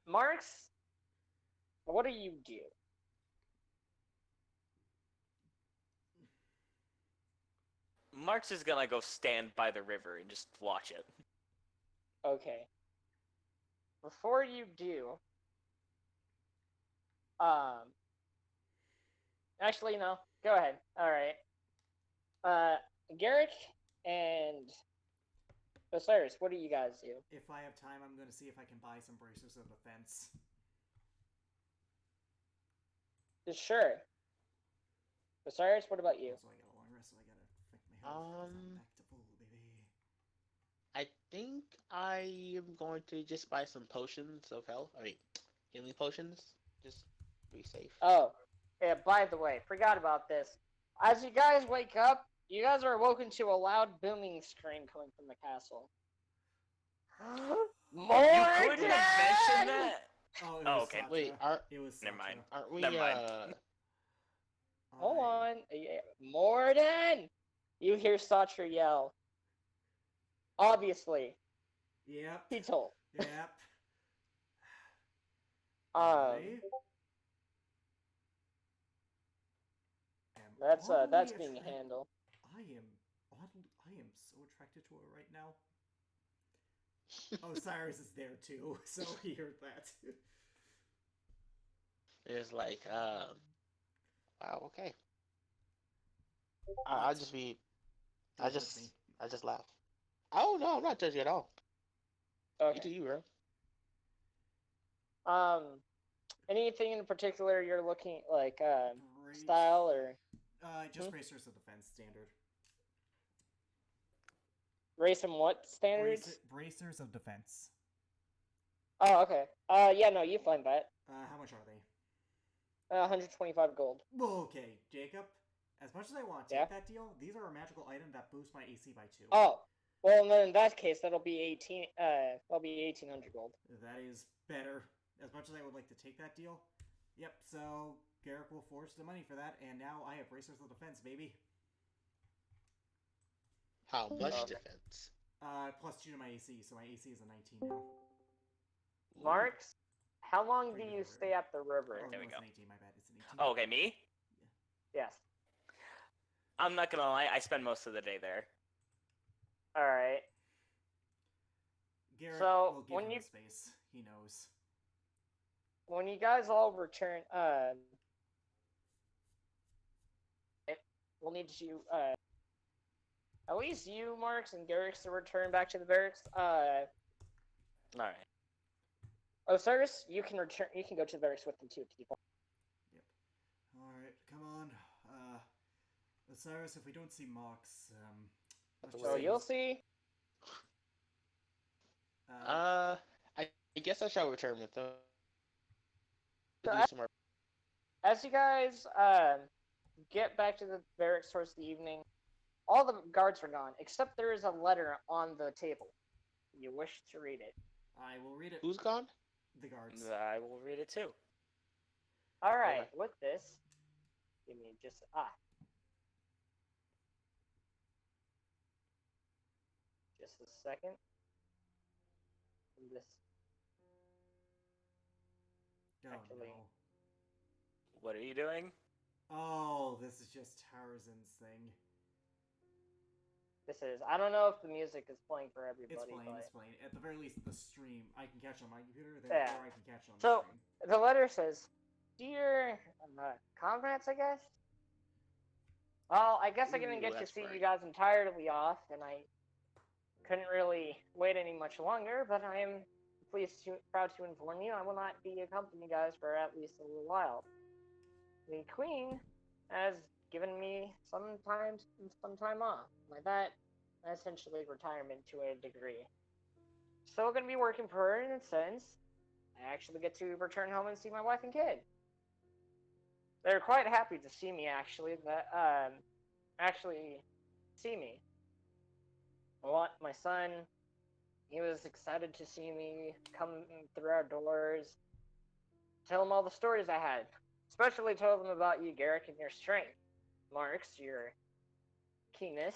Marks, what do you do? Marx is gonna go stand by the river and just watch it. Okay. Before you do, actually, no. Go ahead. All right. Garrick and Osiris, what do you guys do? If I have time, I'm going to see if I can buy some bracers of defense. Sure. Osiris, what about you? Also, I got a long rest, so I gotta fix my health. 'Cause I'm back to full, baby. I think I am going to just buy some potions of health. I mean, healing potions. Just be safe. Oh, yeah, by the way, forgot about this. As you guys wake up, you guys are awoken to a loud booming scream coming from the castle. More You couldn't have mentioned that? Oh, Okay. Santra. Wait, It was Never mind. Santra. Aren't we? Never mind. Hold on. Yeah. Morden! You hear Satra yell. Obviously. Yep. He told. Yep. That's being handled. I am so attracted to her right now. Oh, Cyrus is there too, so he heard that. It's like, wow, okay. I'll just be. I just laugh. Oh no, I'm not judging at all. Okay. You do you, bro. Anything in particular you're looking like style or just bracers of defense standard. race and what standards? Bracers of defense. Oh, okay. Yeah, no, you find that. How much are they? 125 gold. Okay, Jacob. As much as I want to take that deal, these are a magical item that boosts my AC by 2. Oh, well, then in that case, that'll be 18. That'll be 1,800 gold. That is better. As much as I would like to take that deal, Yep, so Garrick will force the money for that, and now I have bracers of defense, baby. How much Okay. defense? +2 to my AC, so my AC is a 19 now. Marks, how long do Pretty you good stay at the river? Oh, There we no, go. it's an 18, my bad. It's an 18. Oh, okay, me? Yes. I'm not gonna lie, I spend most of the day there. All right. Garrick So, will give when him you- the space. He knows. When you guys all return, we'll need to, at least you, Marks, and Garrick's to return back to the barracks. Alright. Osiris, you can return. You can go to the barracks with them too, people. Yep. Alright, come on. Osiris, if we don't see Mox, let's just So say you'll he's- see. I guess I shall return with them. So Do some more. as you guys get back to the barracks towards the evening, all the guards are gone except there is a letter on the table. You wish to read it. I will read it. Who's gone? The guards. I will read it too. All right. Okay. With this, give me just just a second. This Oh, actually- no. What are you doing? Oh, this is just Tarzan's thing. this is. I don't know if the music is playing for everybody, It's playing, but it's playing. At the very least, the stream I can catch on my computer, Yeah. therefore I can catch on the So- stream. the letter says, "Dear comrades, I guess." Well, I guess I didn't Ooh, get to that's see you right. guys entirely off, and I couldn't really wait any much longer. But I am proud to inform you, I will not be accompanying you guys for at least a little while. The Queen has given me some time off. By that, essentially retirement to a degree. Still going to be working for her in a sense. I actually get to return home and see my wife and kid. They're quite happy to see me, actually. Actually see me. My son, he was excited to see me come through our doors. Tell him all the stories I had. Especially told them about you, Garrick, and your strength. Marks, your keenness.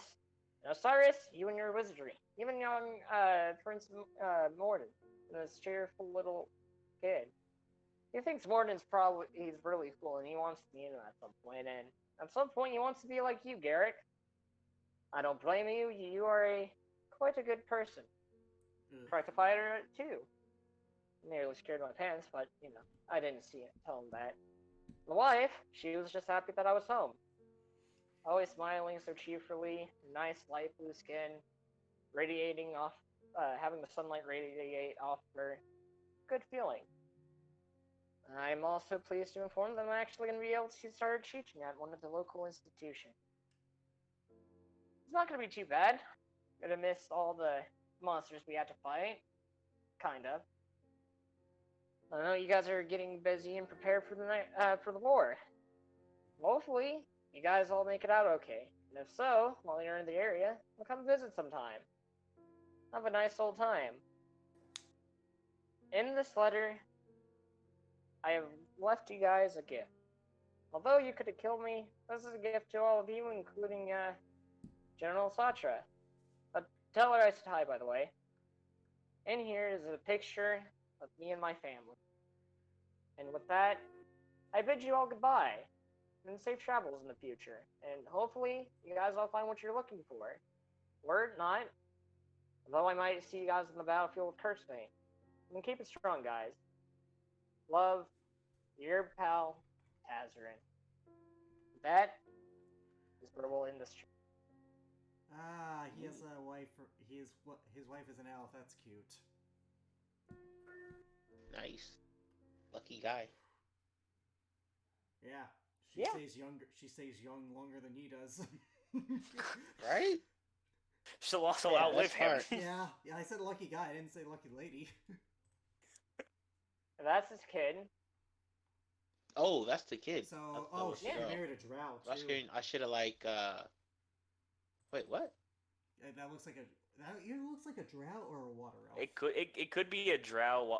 And Osiris, you and your wizardry. Even young Prince Morden, this cheerful little kid. He thinks he's really cool and he wants to be in at some point, and at some point he wants to be like you, Garrick. I don't blame you. You are quite a good person. Ugh. Tried to fighter too. Nearly scared my pants, but I didn't tell him that. My wife, she was just happy that I was home. Always smiling so cheerfully, nice light blue skin, radiating off, having the sunlight radiate off her. Good feeling. I'm also pleased to inform them I'm actually going to be able to start teaching at one of the local institutions. It's not going to be too bad. Gonna miss all the monsters we had to fight. Kind of. I know you guys are getting busy and prepared for the night, for the war. Hopefully, you guys all make it out okay. And if so, while you're in the area, we'll come visit sometime. Have a nice old time. In this letter, I have left you guys a gift. Although you could have killed me, this is a gift to all of you, including General Satra. But tell her I said hi, by the way. In here is a picture of me and my family. And with that, I bid you all goodbye, and safe travels in the future. And hopefully, you guys all find what you're looking for. Or not. Although I might see you guys on the battlefield with Kirksbane. And keep it strong, guys. Love, your pal, Tazarin. That is where we'll end this. Ah, he has a wife. His wife is an elf. That's cute. Nice. Lucky guy. Yeah, she Yeah. stays younger. She stays young longer than he does. Right? She'll also Yeah, outlive that's him. smart. Yeah, I said lucky guy. I didn't say lucky lady. That's his kid. Oh, that's the kid. So, I thought that oh, was she the girl. married a drow I was too. kidding. I should have Wait, what? That looks like that either looks like a drow or a water elf. It could be a drow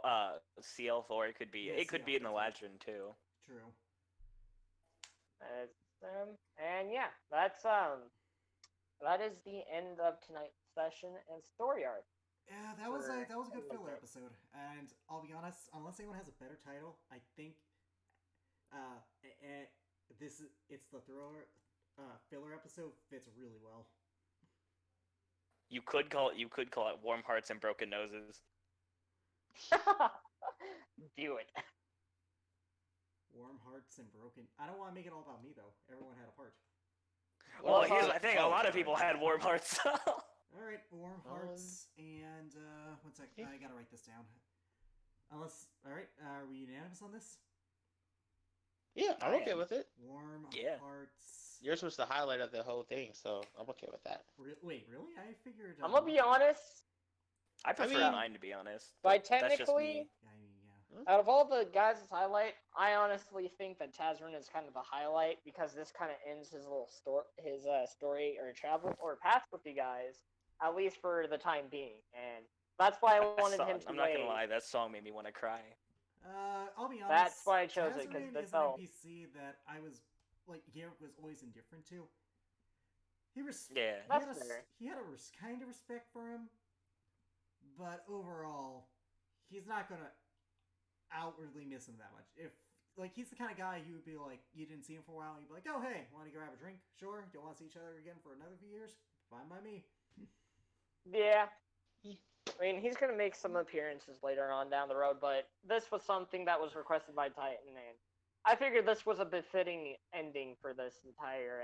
sea elf, or it could be Yeah, it could sea be in the elf, that's legend too. True. And yeah, that is the end of tonight's session and story arc. Yeah, that was a good filler episode. And I'll be honest, unless anyone has a better title, I think uh, it's the thriller filler episode fits really well. You could call it Warm Hearts and Broken Noses. Do it. Warm hearts and broken. I don't want to make it all about me though. Everyone had a part. Well, here's the thing: a lot of people had warm hearts. All right, warm hearts and one sec. I gotta write this down. All right, are we unanimous on this? Yeah, I'm okay with it. Warm hearts. Yours was the highlight of the whole thing, so I'm okay with that. Wait, really? I figured. I'm gonna be honest. I prefer mine, to be honest. But that's just me. technically, out of all the guys' highlight, I honestly think that Tazrin is kind of the highlight because this kind of ends his little story or travel or path with you guys, at least for the time being, and that's why I wanted him to. I'm not gonna lie, that song made me want to cry. I'll be honest. That's why I chose it because is an NPC that I was like Garrett was always indifferent to. He had a kind of respect for him, but overall, he's not gonna outwardly miss him that much. If like he's the kind of guy you would be like, you didn't see him for a while, and you'd be like, oh hey, want to go have a drink? Sure. Don't want to see each other again for another few years? Fine by me. Yeah. I mean, he's going to make some appearances later on down the road, but this was something that was requested by Titan, and I figured this was a befitting ending for this entire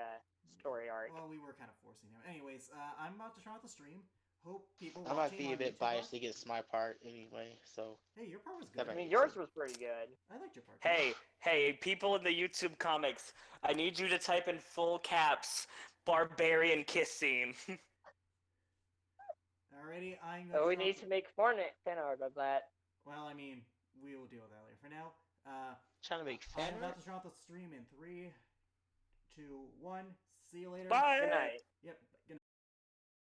story arc. Well, we were kind of forcing him. Anyways, I'm about to try out the stream. Hope people. I might be a bit biased against my part anyway, so. Hey, your part was good. I mean, yours was pretty good. I liked your part. Hey, people in the YouTube comics, I need you to type in full caps, barbarian kiss scene. Alrighty, I'm. So we need to make more fan art of that. Well, I mean, we will deal with that later. For now, trying to make fan art. I'm about to turn off the stream in 3, 2, 1. See you later. Bye. Good night. Yep.